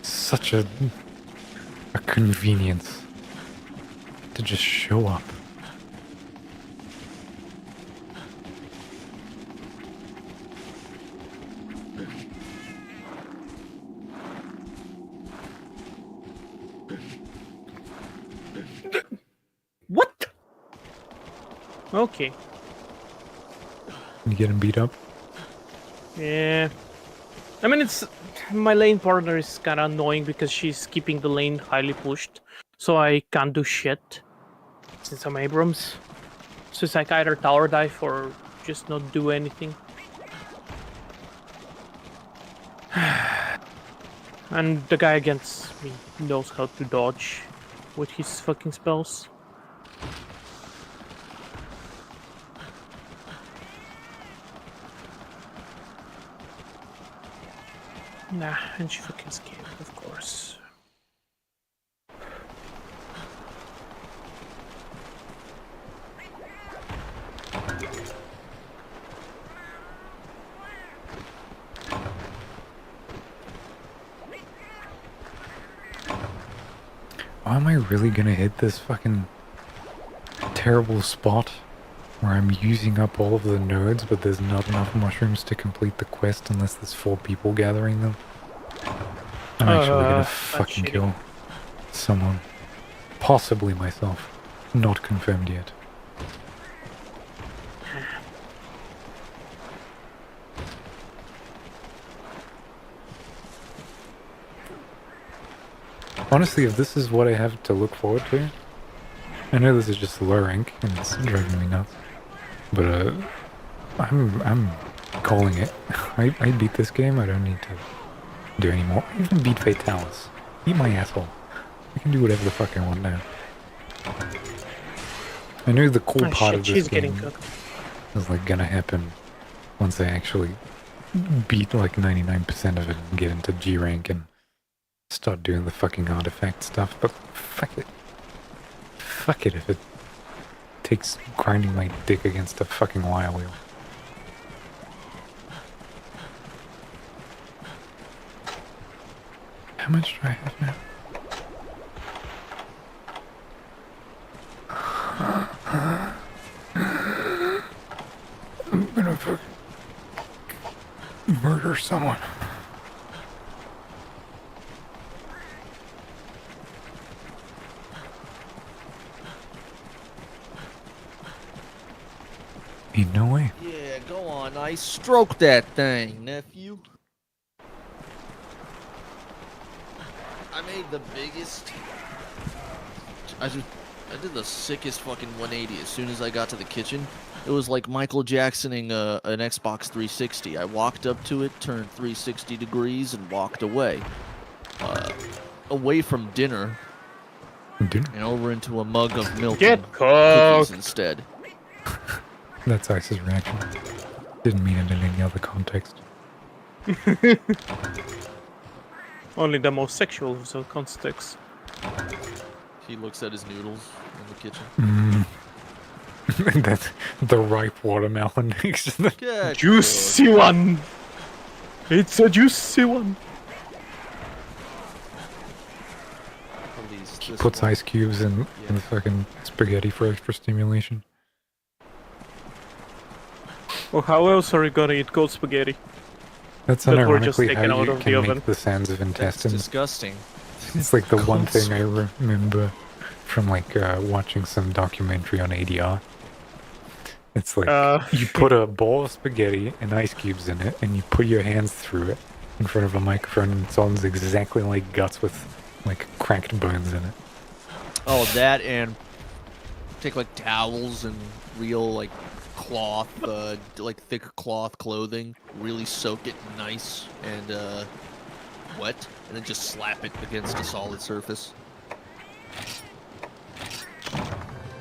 such a convenience to just show up. Okay. You getting beat up? Yeah. I mean, it's my lane partner is kind of annoying because she's keeping the lane highly pushed, so I can't do shit since I'm Abrams. So it's like either tower dive or just not do anything. And the guy against me knows how to dodge with his fucking spells. Nah, and she fucking scared, of course. Oh, am I really gonna hit this fucking terrible spot where I'm using up all of the nodes, but there's not enough mushrooms to complete the quest unless there's 4 people gathering them? I'm actually gonna fucking kill someone. Possibly myself. Not confirmed yet. Honestly, if this is what I have to look forward to, I know this is just low rank and it's driving me nuts, but I'm calling it. I beat this game. I don't need to do any more. I even beat Fatalis. Eat my asshole. I can do whatever the fuck I want now. I know the cool part of this game is like gonna happen once I actually beat like 99% of it and get into G rank and start doing the fucking artifact stuff, but fuck it. Fuck it if it takes grinding my dick against a fucking wire wheel. How much do I have now? I'm gonna fucking murder someone. Ain't no way. Yeah, go on, I stroke that thing, nephew. I made the biggest... I did the sickest fucking 180 as soon as I got to the kitchen. It was like Michael Jacksoning an Xbox 360. I walked up to it, turned 360 degrees, and walked away. Away from dinner. And over into a mug of milk and cookies instead. That's Ice's reaction. Didn't mean it in any other context. Only the most sexual of the contexts. He looks at his noodles in the kitchen. That's the ripe watermelon next to the juicy one! It's a juicy one! He puts ice cubes in the fucking spaghetti for extra stimulation. Well, how else are you gonna eat cold spaghetti? That's that we're just unironically taken how out you of the can oven. make the sounds of intestines. That's disgusting. It's like the one thing I remember from like watching some documentary on ADR. It's like you put a bowl of spaghetti and ice cubes in it, and you put your hands through it in front of a microphone, and it sounds exactly like guts with like cracked bones in it. Oh, that, and take like towels and real like cloth, like thick cloth clothing, really soak it nice and wet, and then just slap it against a solid surface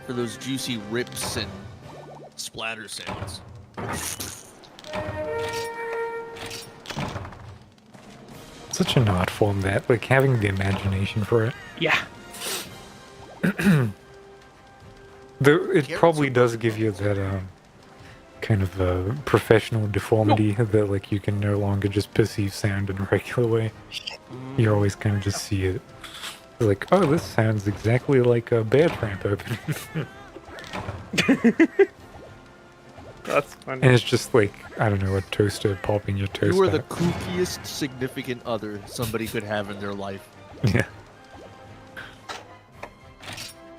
for those juicy rips and splatter sounds. Such an art form, that, like, having the imagination for it. Yeah. It probably does give you that kind of professional deformity that like you can no longer just perceive sound in a regular way. You always kind of just see it. You're like, oh, this sounds exactly like a bear tramp opening. That's funny. And it's just like, I don't know, a toaster popping your toast. You are the kookiest significant other somebody could have in their life. Yeah.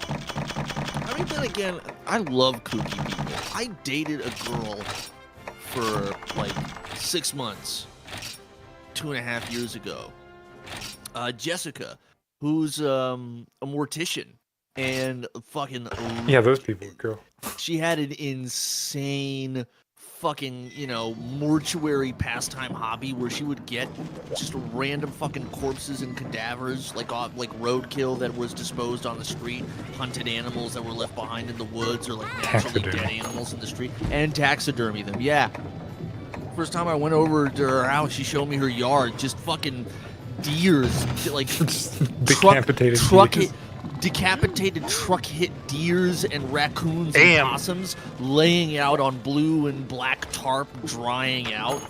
I mean, then again, I love kooky people. I dated a girl for like 6 months, 2.5 years ago. Jessica, who's a mortician, and fucking Yeah, those people are cool. she had an insane fucking, mortuary pastime hobby where she would get just random fucking corpses and cadavers, like roadkill that was disposed on the street, hunted animals that were left behind in the woods, or like naturally dead animals in the street, and taxidermy them. Yeah. First time I went over to her house, she showed me her yard, just fucking deers, like decapitated truck hit deers and raccoons and possums laying out on blue and black tarp, drying out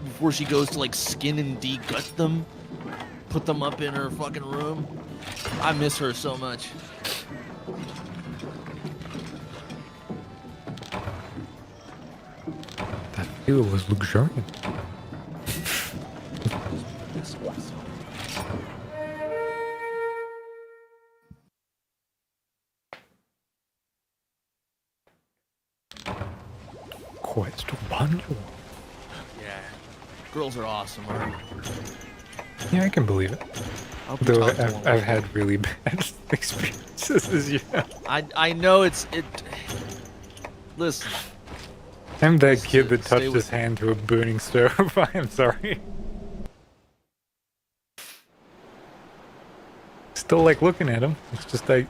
before she goes to like skin and de-gut them, put them up in her fucking room. I miss her so much. That view was luxuriant. Questo banjo. Yeah. Girls are awesome. Right? Yeah, I can believe it. Though I've had really bad experiences as you know. I know it. Listen. I'm that kid that touched his hand to a burning stove. I am sorry. Still like looking at him. It's just I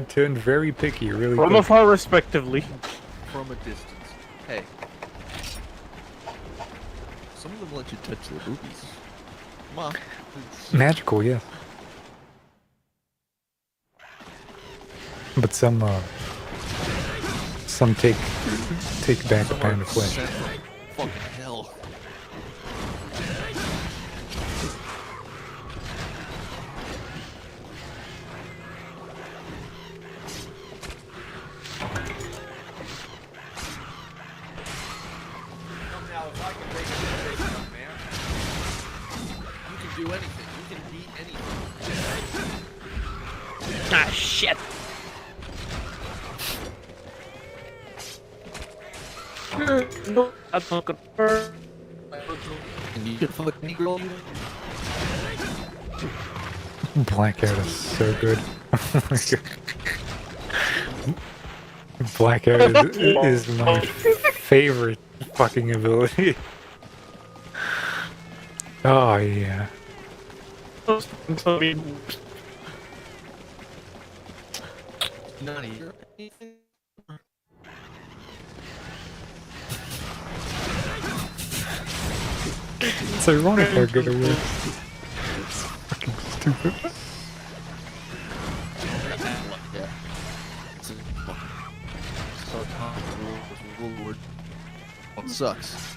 turned very picky really quick. From afar, respectively. From a distance. Hey. Some of them let you touch their boobies. Come on. Magical, yes. But some take back a pound of flesh. Fucking hell. Now, if I can make it, man, you can do anything. You can beat anything. Ah, shit. No, that's not gonna hurt. And you can fuck any girl you want. Blackout is so good. Oh my god. Blackout is my favorite fucking ability. Oh yeah. None of your anything. It's ironic how good it was. It's fucking stupid. Yeah. It's so Woolward. What sucks?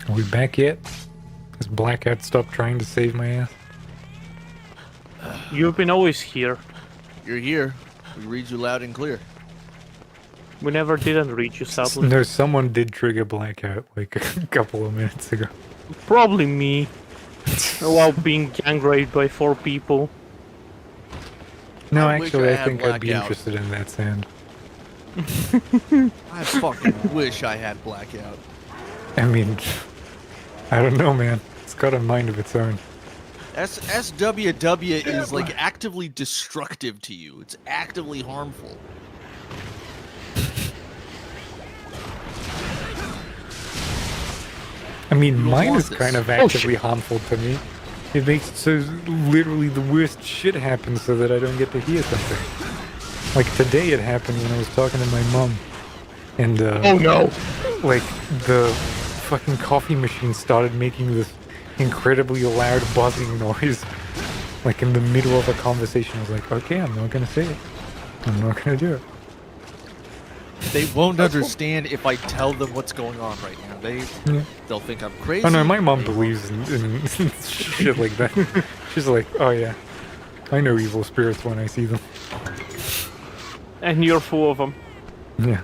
Are we back yet? Has Blackout stopped trying to save my ass? You've been always here. You're here. We read you loud and clear. We never didn't reach you, sadly. No, someone did trigger Blackout like a couple of minutes ago. Probably me. While being gang raped by 4 people. No, I actually, I think Blackout. I'd be interested in that sound. I fucking wish I had Blackout. I mean, I don't know, man. It's got a mind of its own. SWW is like actively destructive to you. It's actively harmful. I mean, mine want is this. kind of actively harmful to me. It makes it so literally the worst shit happens so that I don't get to hear something. Like today it happened when I was talking to my mom. And, Oh no! like, the fucking coffee machine started making this incredibly loud buzzing noise. Like in the middle of a conversation. I was like, okay, I'm not gonna say it. I'm not gonna do it. They won't understand if I tell them what's going on right now. They'll think I'm crazy. Oh no, my mom believes in shit like that. She's like, oh yeah, I know evil spirits when I see them. And you're full of them. Yeah.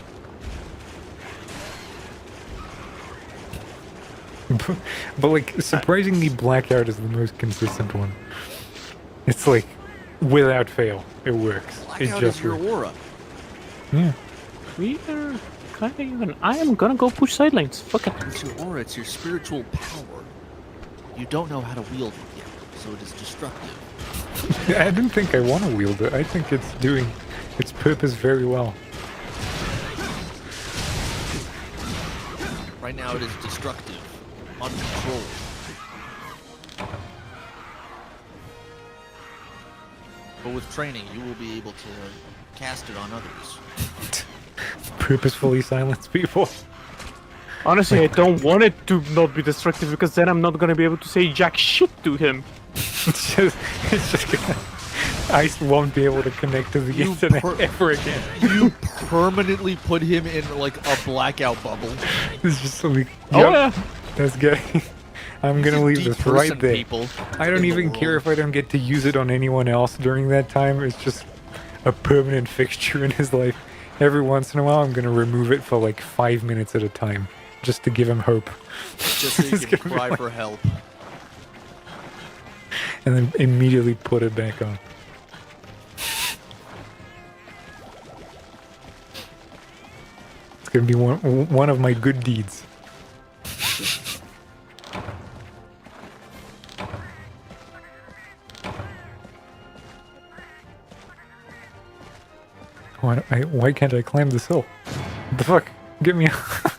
But like, surprisingly, Blackout is the most consistent one. It's like, without fail, it works. Blackout it just is your works. aura. Yeah. We are kind of even. I am gonna go push side lanes. Fuck it. It's your aura, it's your spiritual power. You don't know how to wield it yet, so it is destructive. I didn't think I want to wield it. I think it's doing its purpose very well. Right now it is destructive, uncontrolled. But with training, you will be able to cast it on others. Purposefully silence people. Honestly, I don't want it to not be destructive because then I'm not gonna be able to say jack shit to him. It's just gonna, I won't be able to connect to the internet ever again. You permanently put him in like a blackout bubble. It's just like, Oh yeah. that's good. I'm gonna leave this right Deperson there. people I don't in the even care world. if I don't get to use it on anyone else during that time. It's just a permanent fixture in his life. Every once in a while, I'm gonna remove it for like 5 minutes at a time, just to give him hope. Just so you It's can gonna be cry like- for help. And then immediately put it back on. It's gonna be one of my good deeds. Why can't I climb this hill? What the fuck? Get me out.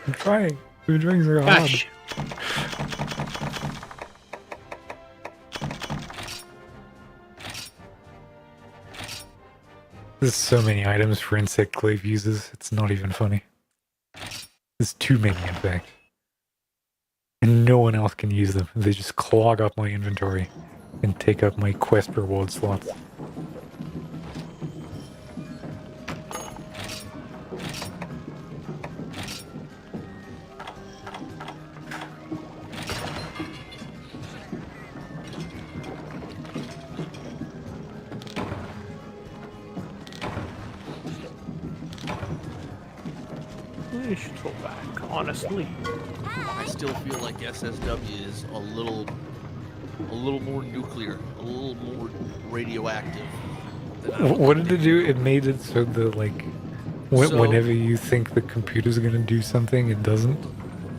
I'm trying. The drinks are hard. Gosh. There's so many items for insect clave uses, it's not even funny. There's too many, in fact. And no one else can use them. They just clog up my inventory and take up my quest reward slots. We should go back, honestly. I still feel like SSW is a little more nuclear, a little more radioactive. What did it do? It made it so that, like, So- whenever you think the computer's gonna do something, it doesn't.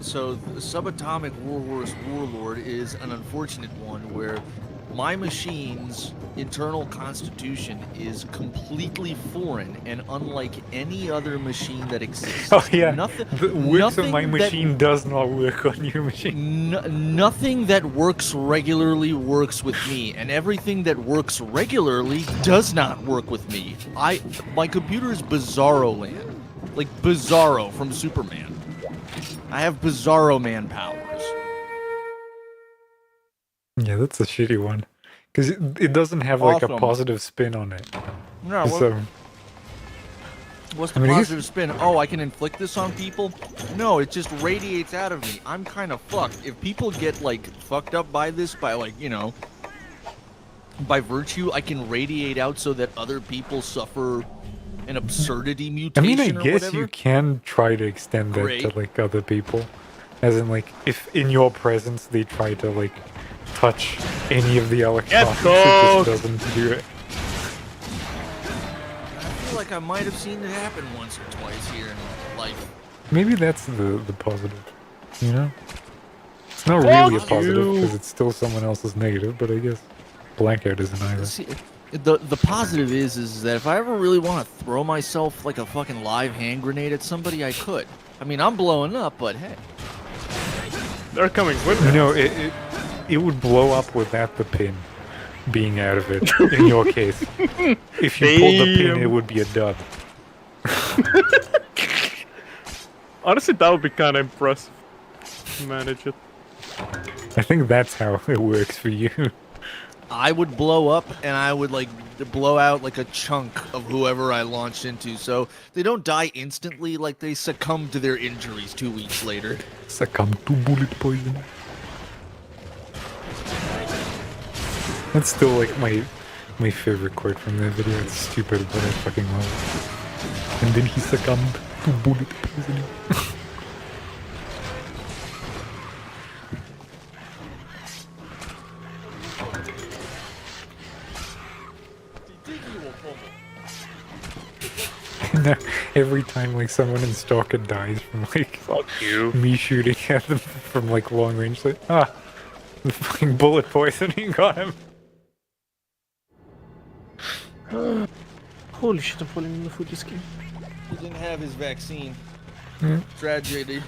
So the subatomic warlord is an unfortunate one where my machine's internal constitution is completely foreign and unlike any other machine that exists. Oh yeah, Nothing, the works on nothing my that- machine does not work on your machine. Nothing that works regularly works with me, and everything that works regularly does not work with me. My computer is Bizarro Land, like Bizarro from Superman. I have Bizarro Man powers. Yeah, that's a shitty one. Because it doesn't have like a Awesome. positive spin on it. No, So, what's the I mean, I guess- positive spin? Oh, I can inflict this on people? No, it just radiates out of me. I'm kind of fucked. If people get like fucked up by this, by like, you know, by virtue, I can radiate out so that other people suffer an absurdity I mutation mean, I or guess whatever. you can try to extend that to Great. like other people. As in, like, if in your presence they try to like touch any of the electronics, it cooked. just doesn't do it. I feel like I might have seen it happen once or twice here in life. Maybe that's the positive, you know? It's not really a Fuck positive you. because it's still someone else's negative, but I guess Blackout isn't either. See, the positive is that if I ever really want to throw myself like a fucking live hand grenade at somebody, I could. I mean, I'm blowing up, but hey. They're coming with You me. know, it would blow up without the pin being out of it, in your case. If you pulled the pin, Damn. it would be a dud. Honestly, that would be kind of impressive. Manage it. I think that's how it works for you. I would blow up and I would like blow out like a chunk of whoever I launched into, so they don't die instantly, like they succumb to their injuries 2 weeks later. Succumb to bullet poison. That's still like my favorite quote from that video. It's stupid, but I fucking love it. And then he succumbed to bullet poisoning. And every time like someone in Stalker dies from like Fuck you. me shooting at them from like long range, like the fucking bullet poisoning got him. Holy shit, I'm falling in the food this game. He didn't have his vaccine. Yeah. Tragedy.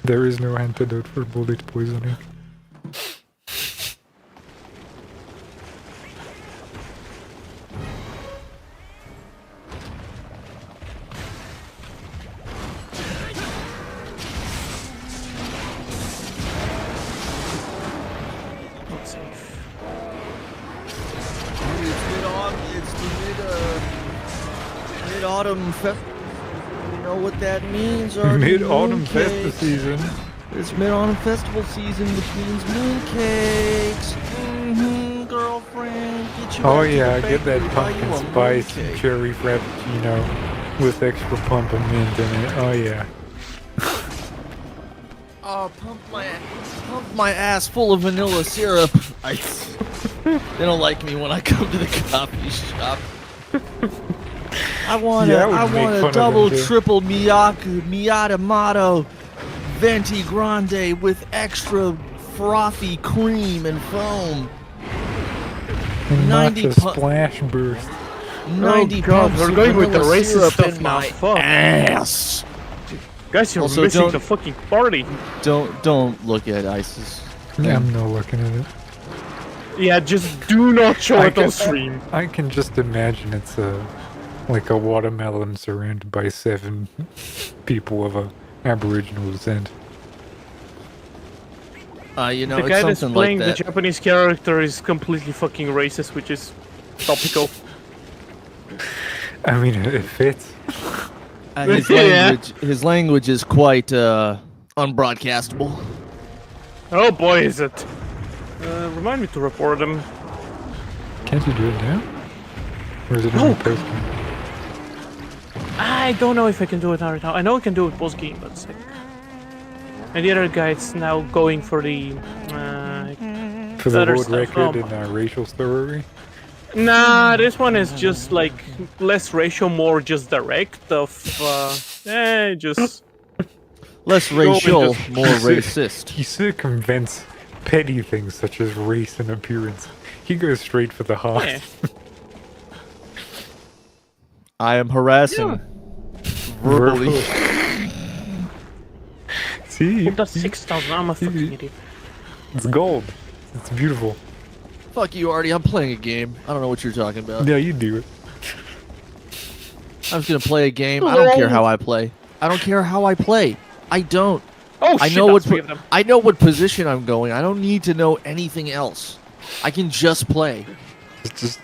There is no antidote for bullet poisoning. Not safe. It's the mid-autumn festival. You know what that means, Mid-autumn festival season. It's mid-autumn festival season, which means mooncakes. Girlfriend, get you Oh out to yeah, the get that bakery, buy you pumpkin a spice mooncake. cherry frappuccino with extra pump and mint in it. Oh yeah. Oh, pump my ass full of vanilla syrup. They don't like me when I come to the coffee shop. I want Yeah, I would make a fun of double, them, too. triple Miata Motto Venti Grande with extra frothy cream and foam. And not 90 a pu- splash burst. 90 Oh God, pumps we're of going with the vanilla racist syrup stuff in now, my fuck. ass. Guys, you're Also, missing don't- the fucking party. Don't look at ISIS. Yeah, I'm not looking at it. Yeah, just do not show it on stream. I can just imagine it's like a watermelon surrounded by 7 people of a Aboriginal descent. You know, The it's guy that's something playing like the that. Japanese character is completely fucking racist, which is topical. I mean, it fits. Yeah. His language is quite unbroadcastable. Oh boy, is it. Remind me to report them. Can't you do it now? Or is it No. only post game? I don't know if I can do it right now. I know I can do it post game, but sick. And the other guy's now going for the For the other world stuff. record Oh, in racial story? nah, this one is just like less racial, more just direct of just Less Go racial, into- more racist. He circumvents petty things such as race and appearance. He goes straight for the heart. yeah. I am harassing verbally. See? That's 6,000. I'm a fucking idiot. It's gold. It's beautiful. Fuck you, Artie. I'm playing a game. I don't know what you're talking about. Yeah, you do it. I'm just gonna play a game. I don't care how I play. I don't care how I play. I don't. Oh I shit! know That's what 3 of them. I know what position I'm going. I don't need to know anything else. I can just play. It's just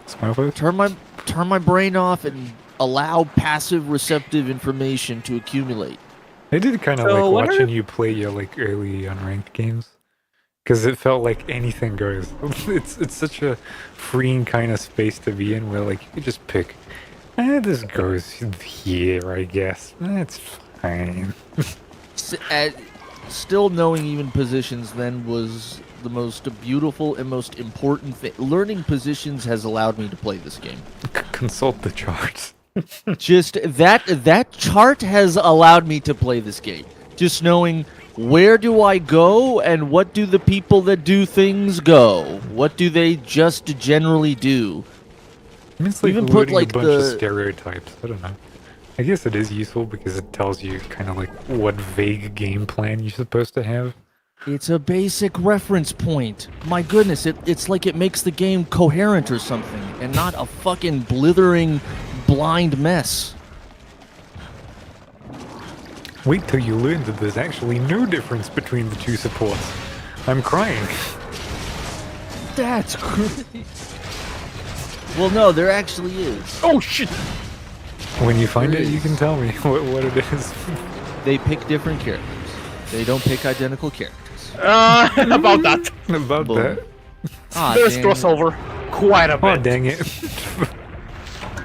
smile face. Turn my brain off and allow passive receptive information to accumulate. I did kind of So like what are watching you play your like early unranked games, because it felt like anything goes. It's such a freeing kind of space to be in, where like you could just pick. This goes here, I guess. That's fine. Still knowing even positions then was the most beautiful and most important thing. Learning positions has allowed me to play this game. Consult the charts. Just that chart has allowed me to play this game. Just knowing where do I go and what do the people that do things go? What do they just generally do? I mean, it's like Even put, loading like, a bunch of the- stereotypes. I don't know. I guess it is useful because it tells you kind of like what vague game plan you're supposed to have. It's a basic reference point. My goodness, it's like it makes the game coherent or something, and not a fucking blithering, blind mess. Wait till you learn that there's actually no difference between the two supports. I'm crying. That's crazy. Well, no, there actually is. Oh shit! When you find it, you can tell me what it is. They pick different characters. They don't pick identical characters. About that. About Boom. that. Ah, There's dang. crossover. Quite a Oh, bit. dang it.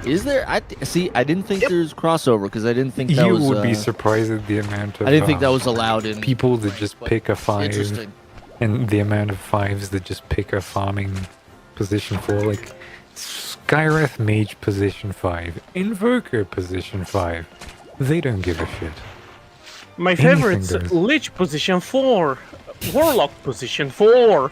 Is there? See, I didn't think there's crossover because I didn't think that You was. would be surprised at the amount of I didn't think that was allowed in people that just pick a 5 Interesting. and the amount of 5s that just pick a farming position 4. Like, Skywrath Mage position 5, Invoker position 5. They don't give a shit. My Anything favorite's goes. Lich position 4, Warlock position 4.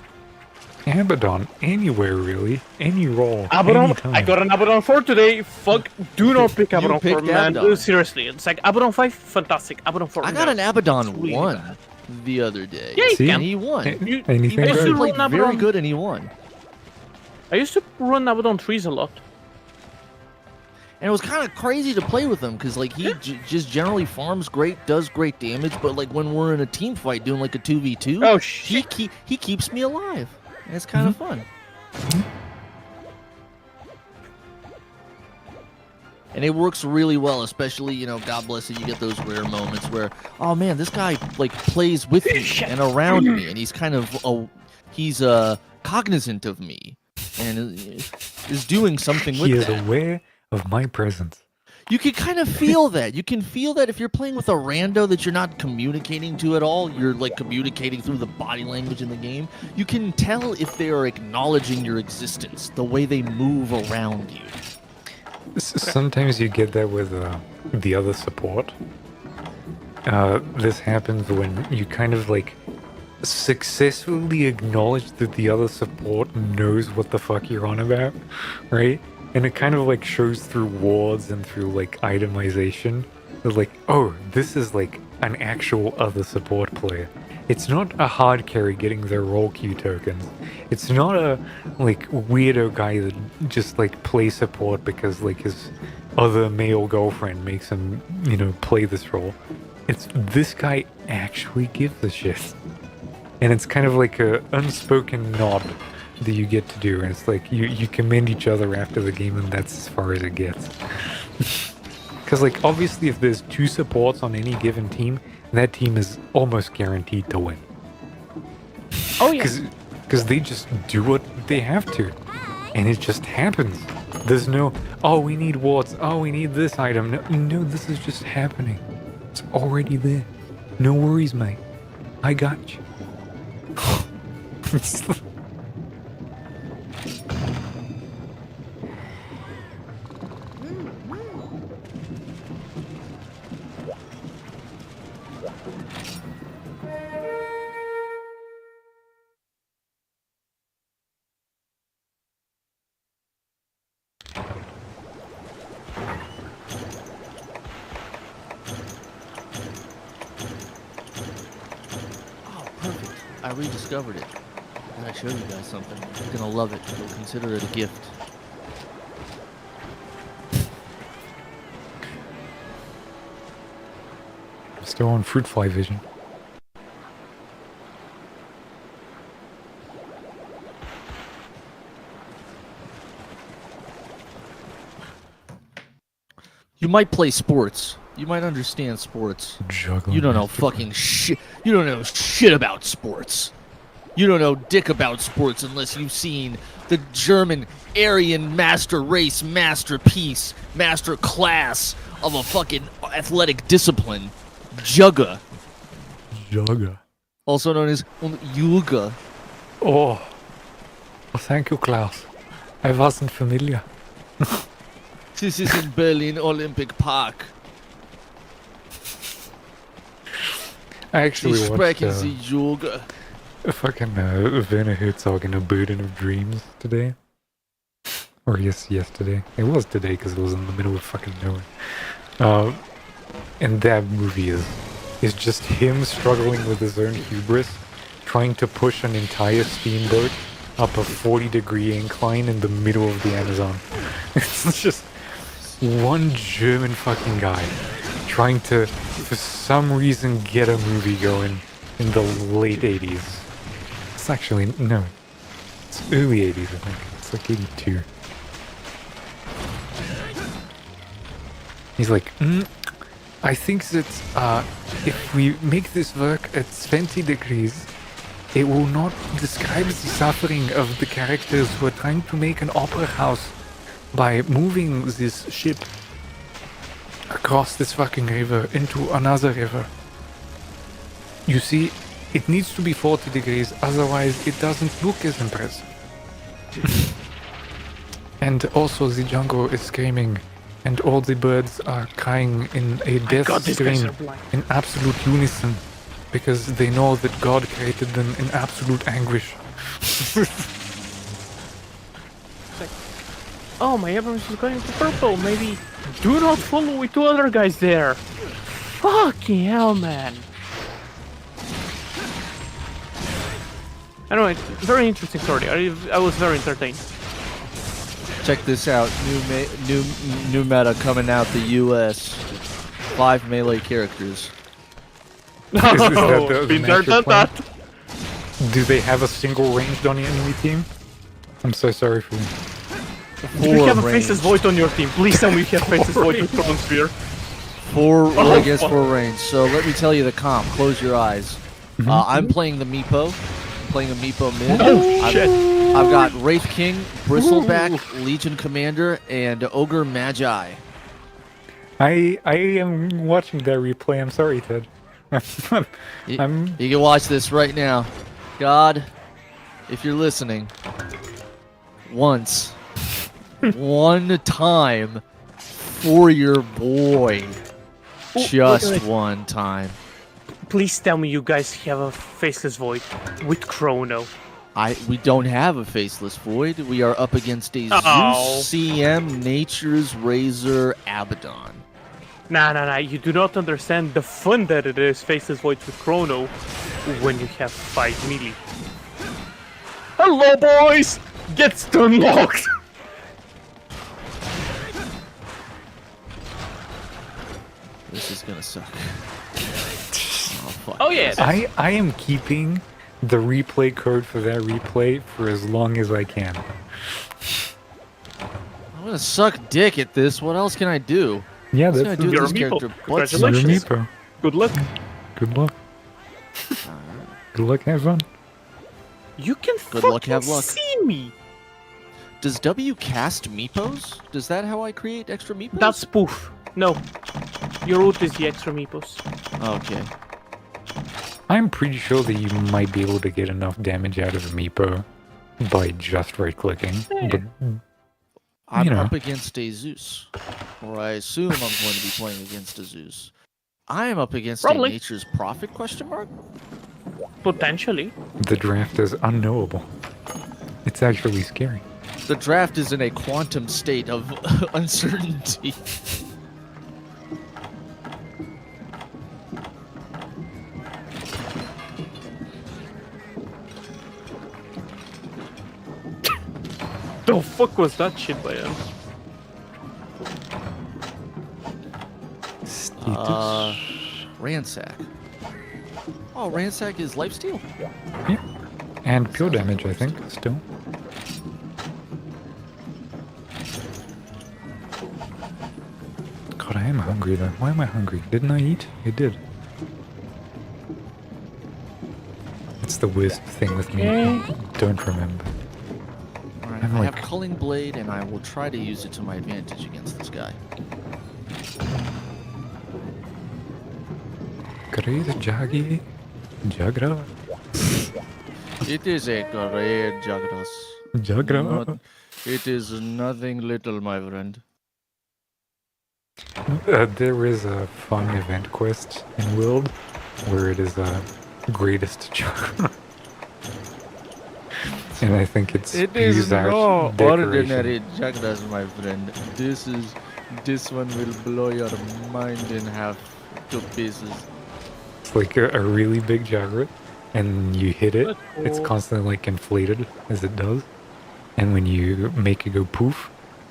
Abaddon, anywhere really. Any role. Abaddon, anytime. I got an Abaddon 4 today. Fuck, do not pick Abaddon 4, picked man. Abaddon. Seriously, it's like Abaddon 5, fantastic. Abaddon 4, I got no. an Abaddon It's really 1 bad. the other day. Yeah, you See? And he won. You- Anything I He used to goes. played run very Abaddon. good and he won. I used to run Abaddon 3s a lot. And it was kind of crazy to play with him because like he just generally farms great, does great damage, but like when we're in a team fight doing like a 2v2, Oh, he shit. he keeps me alive. And it's kind of fun. And it works really well, especially, you know, God bless it, you get those rare moments where, oh man, this guy like plays with me and around me, and he's kind of he's cognizant of me and is doing something with He is that. aware of my presence. You can kind of feel that. You can feel that if you're playing with a rando that you're not communicating to at all, you're like communicating through the body language in the game. You can tell if they are acknowledging your existence, the way they move around you. Sometimes you get that with the other support. This happens when you kind of like successfully acknowledge that the other support knows what the fuck you're on about, right? And it kind of like shows through wards and through like itemization. They're like, oh, this is like an actual other support player. It's not a hard carry getting their role queue tokens. It's not a like weirdo guy that just like plays support because like his other male girlfriend makes him, you know, play this role. It's this guy actually gives a shit. And it's kind of like a unspoken nod that you get to do, and it's like you commend each other after the game, and that's as far as it gets. Because like obviously if there's 2 supports on any given team, that team is almost guaranteed to win. Oh yeah. Because they just do what they have to, and it just happens. There's no, oh, we need wards, oh, we need this item. No, this is just happening. It's already there. No worries, mate. I got you. Oh, perfect. I rediscovered it. I gotta show you guys something. You're gonna love it. You'll consider it a gift. Still on fruit fly vision. You might play sports. You might understand sports. Juggling. You don't know fucking shit. You don't know shit about sports. You don't know dick about sports unless you've seen the German Aryan master race, masterpiece, master class of a fucking athletic discipline, Jugga, Jugger. also known as Yuga. Oh, thank you, Klaus. I wasn't familiar. This is in Berlin Olympic Park. I Sie actually watched sprechen Sie Yoga. fucking Werner Herzog in A Burden of Dreams today. Or yesterday. It was today because it was in the middle of fucking nowhere. And that movie is just him struggling with his own hubris, trying to push an entire steamboat up a 40-degree incline in the middle of the Amazon. It's just one German fucking guy trying to, for some reason, get a movie going in the late 80s. It's actually, no, It's early 80s, I think. It's like 82. He's like, I think that if we make this work at 20 degrees, it will not describe the suffering of the characters who are trying to make an opera house by moving this ship across this fucking river into another river. You see, it needs to be 40 degrees, otherwise it doesn't look as impressive. And also the jungle is screaming, and all the birds are crying in a death scream in absolute unison, because they know that God created them in absolute anguish. Oh, my Abrams is going to purple. Maybe do not follow with two other guys there. Fucking hell, man. Anyway, very interesting story. I was very entertained. Check this out. New meta coming out the US. 5 melee characters. Is that the Been master there, done plan? that. Do they have a single ranged on the enemy team? I'm so sorry for you. Do you have a Faceless Void on your team? Please tell me you have Faceless Void with Thrown Spear. 4 against 4 range. So let me tell you the comp. Close your eyes. I'm playing the Meepo. I'm playing a Meepo mid. Oh, shit. I've got Wraith King, Bristleback, Legion Commander, and Ogre Magi. I am watching that replay. I'm sorry, Ted. You can watch this right now. God, if you're listening, one time for your boy. Just one time. Please tell me you guys have a Faceless Void with Chrono. We don't have a Faceless Void. We are up against a Zeus CM Nature's Razor Abaddon. Nah, you do not understand the fun that it is Faceless Void with Chrono when you have 5 melee. Hello, boys! Get stun locked! This is gonna suck. Oh yeah. I am keeping the replay code for that replay for as long as I can. I'm gonna suck dick at this. What else can I do? Yeah, What's that's gonna do You're this a meeple. character? Congratulations. Meepo. Good luck. Good luck. Good luck, have fun. You can Good fucking luck, have luck. see me. Does W cast meepos? Does that how I create extra meepos? That's spoof. No. Your root is the extra meepos. Okay. I'm pretty sure that you might be able to get enough damage out of a Meepo by just right-clicking, but I'm know. up against a Zeus. Or I assume I'm going to be playing against a Zeus. I am up against Probably. a Nature's Prophet, question mark? Potentially. the draft is unknowable. It's actually scary. The draft is in a quantum state of uncertainty. The fuck was that shit by him? Ransack. Oh, Ransack is lifesteal? Yeah. And pure damage, I think, still. God, I am hungry though. Why am I hungry? Didn't I eat? I did. It's the worst thing with me. I don't remember. Alright, I'm I like- have Culling Blade, and I will try to use it to my advantage against this guy. Great Jaggy. Jagra. It is a great Jagras. Jagra. It is nothing little, my friend. There is a fun event quest in World where it is a greatest Jagra. And I think it's It is used out no decoration. ordinary Jagras, my friend. This one will blow your mind in half to pieces. It's like a really big Jagra, and you hit it, it's constantly like inflated as it does. And when you make it go poof,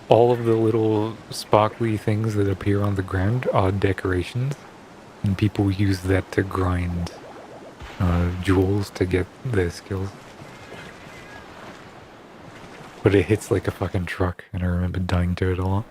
all of the little sparkly things that appear on the ground are decorations. And people use that to grind jewels to get their skills. But it hits like a fucking truck, and I remember dying to it a lot.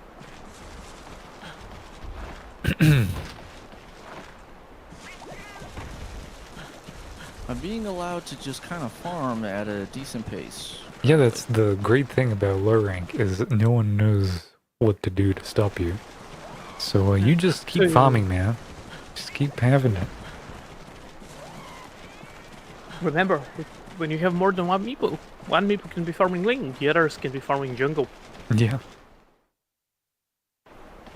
I'm being allowed to just kind of farm at a decent pace. Yeah, that's the great thing about low rank, is that no one knows what to do to stop you. So you just keep farming, man. Just keep having it. Remember, when you have more than one meeple can be farming lane, the others can be farming jungle. Yeah.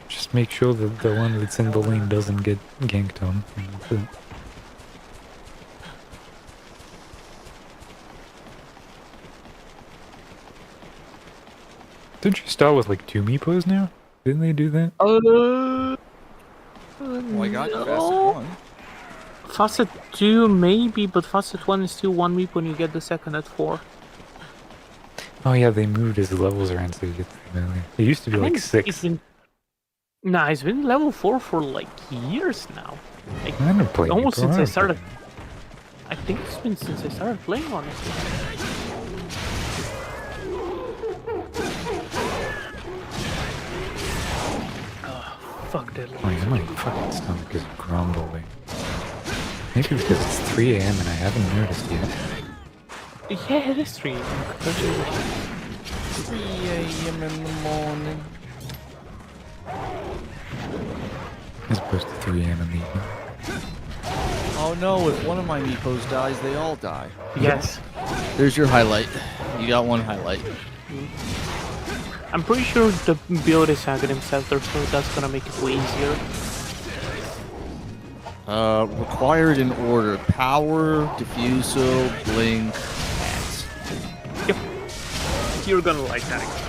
Just make sure that the one that's in the lane doesn't get ganked on. And that's it. Didn't you start with like 2 meepos now? Didn't they do that? Oh, I got you facet 1. Facet 2 maybe, but facet 1 is still 1 meep when you get the second at 4. Oh yeah, they moved his levels around so you get the melee. It used to be like 6. It's been level 4 for like years now. Like, I don't play almost meepo, since I don't started. play. I think it's been since I started playing, honestly. Fuck that. Oh yeah, my fucking stomach is grumbling. Maybe because it's 3 AM and I haven't noticed yet. Yeah, it is 3 AM. 3 AM in the morning. As opposed to 3 AM in the evening. Oh no, if one of my meepos dies, they all die. Yes. There's your highlight. You got one highlight. I'm pretty sure the build is Aghanim Scepter, so that's gonna make it way easier. Required in order. Power, Diffusal, Blink, Axe. Yep. You're gonna like that.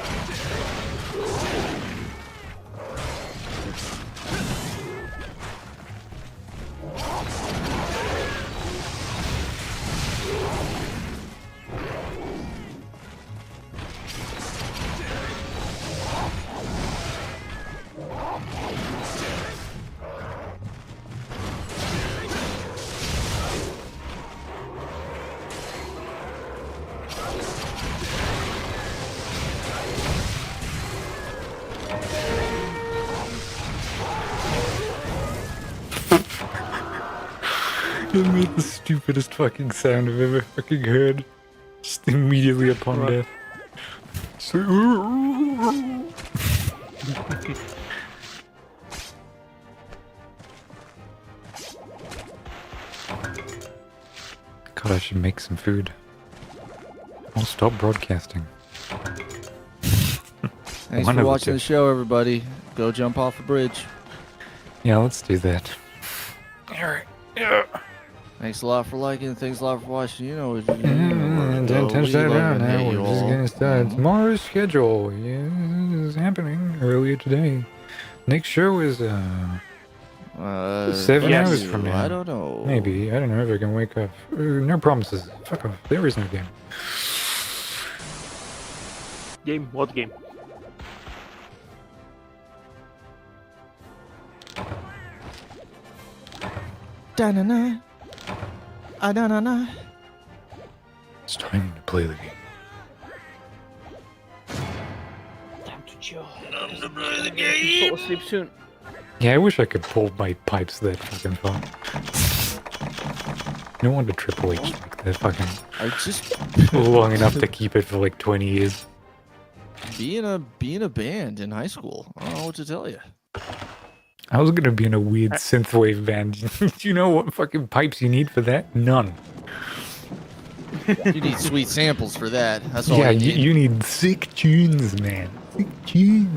It made the stupidest fucking sound I've ever fucking heard. Just immediately upon death. So, God, I should make some food. I'll stop broadcasting. Thanks One for of the watching two. the show, everybody. Go jump off a bridge. Yeah, let's do that. Alright. Yeah. Thanks a lot for liking. Thanks a lot for watching. You know, Don't touch that around now. We're just gonna start. Tomorrow's schedule. Yeah, this is happening earlier today. Next show is 7 hours from now. I don't know. Maybe. I don't know if I can wake up. No promises. Fuck off. There is no game. Game? What game? Da-na-na. Ah-da-na-na. It's time to play the game. Time to chill. Time to play the game. Fall asleep soon. Yeah, I wish I could pull my pipes that fucking far. No wonder Triple H like that fucking I just long enough to keep it for like 20 years. being a band in high school. I don't know what to tell you. I was gonna be in a weird synthwave band. Do you know what fucking pipes you need for that? None. You need sweet samples for that. That's all Yeah, you need. you need sick tunes, man. Sick tunes.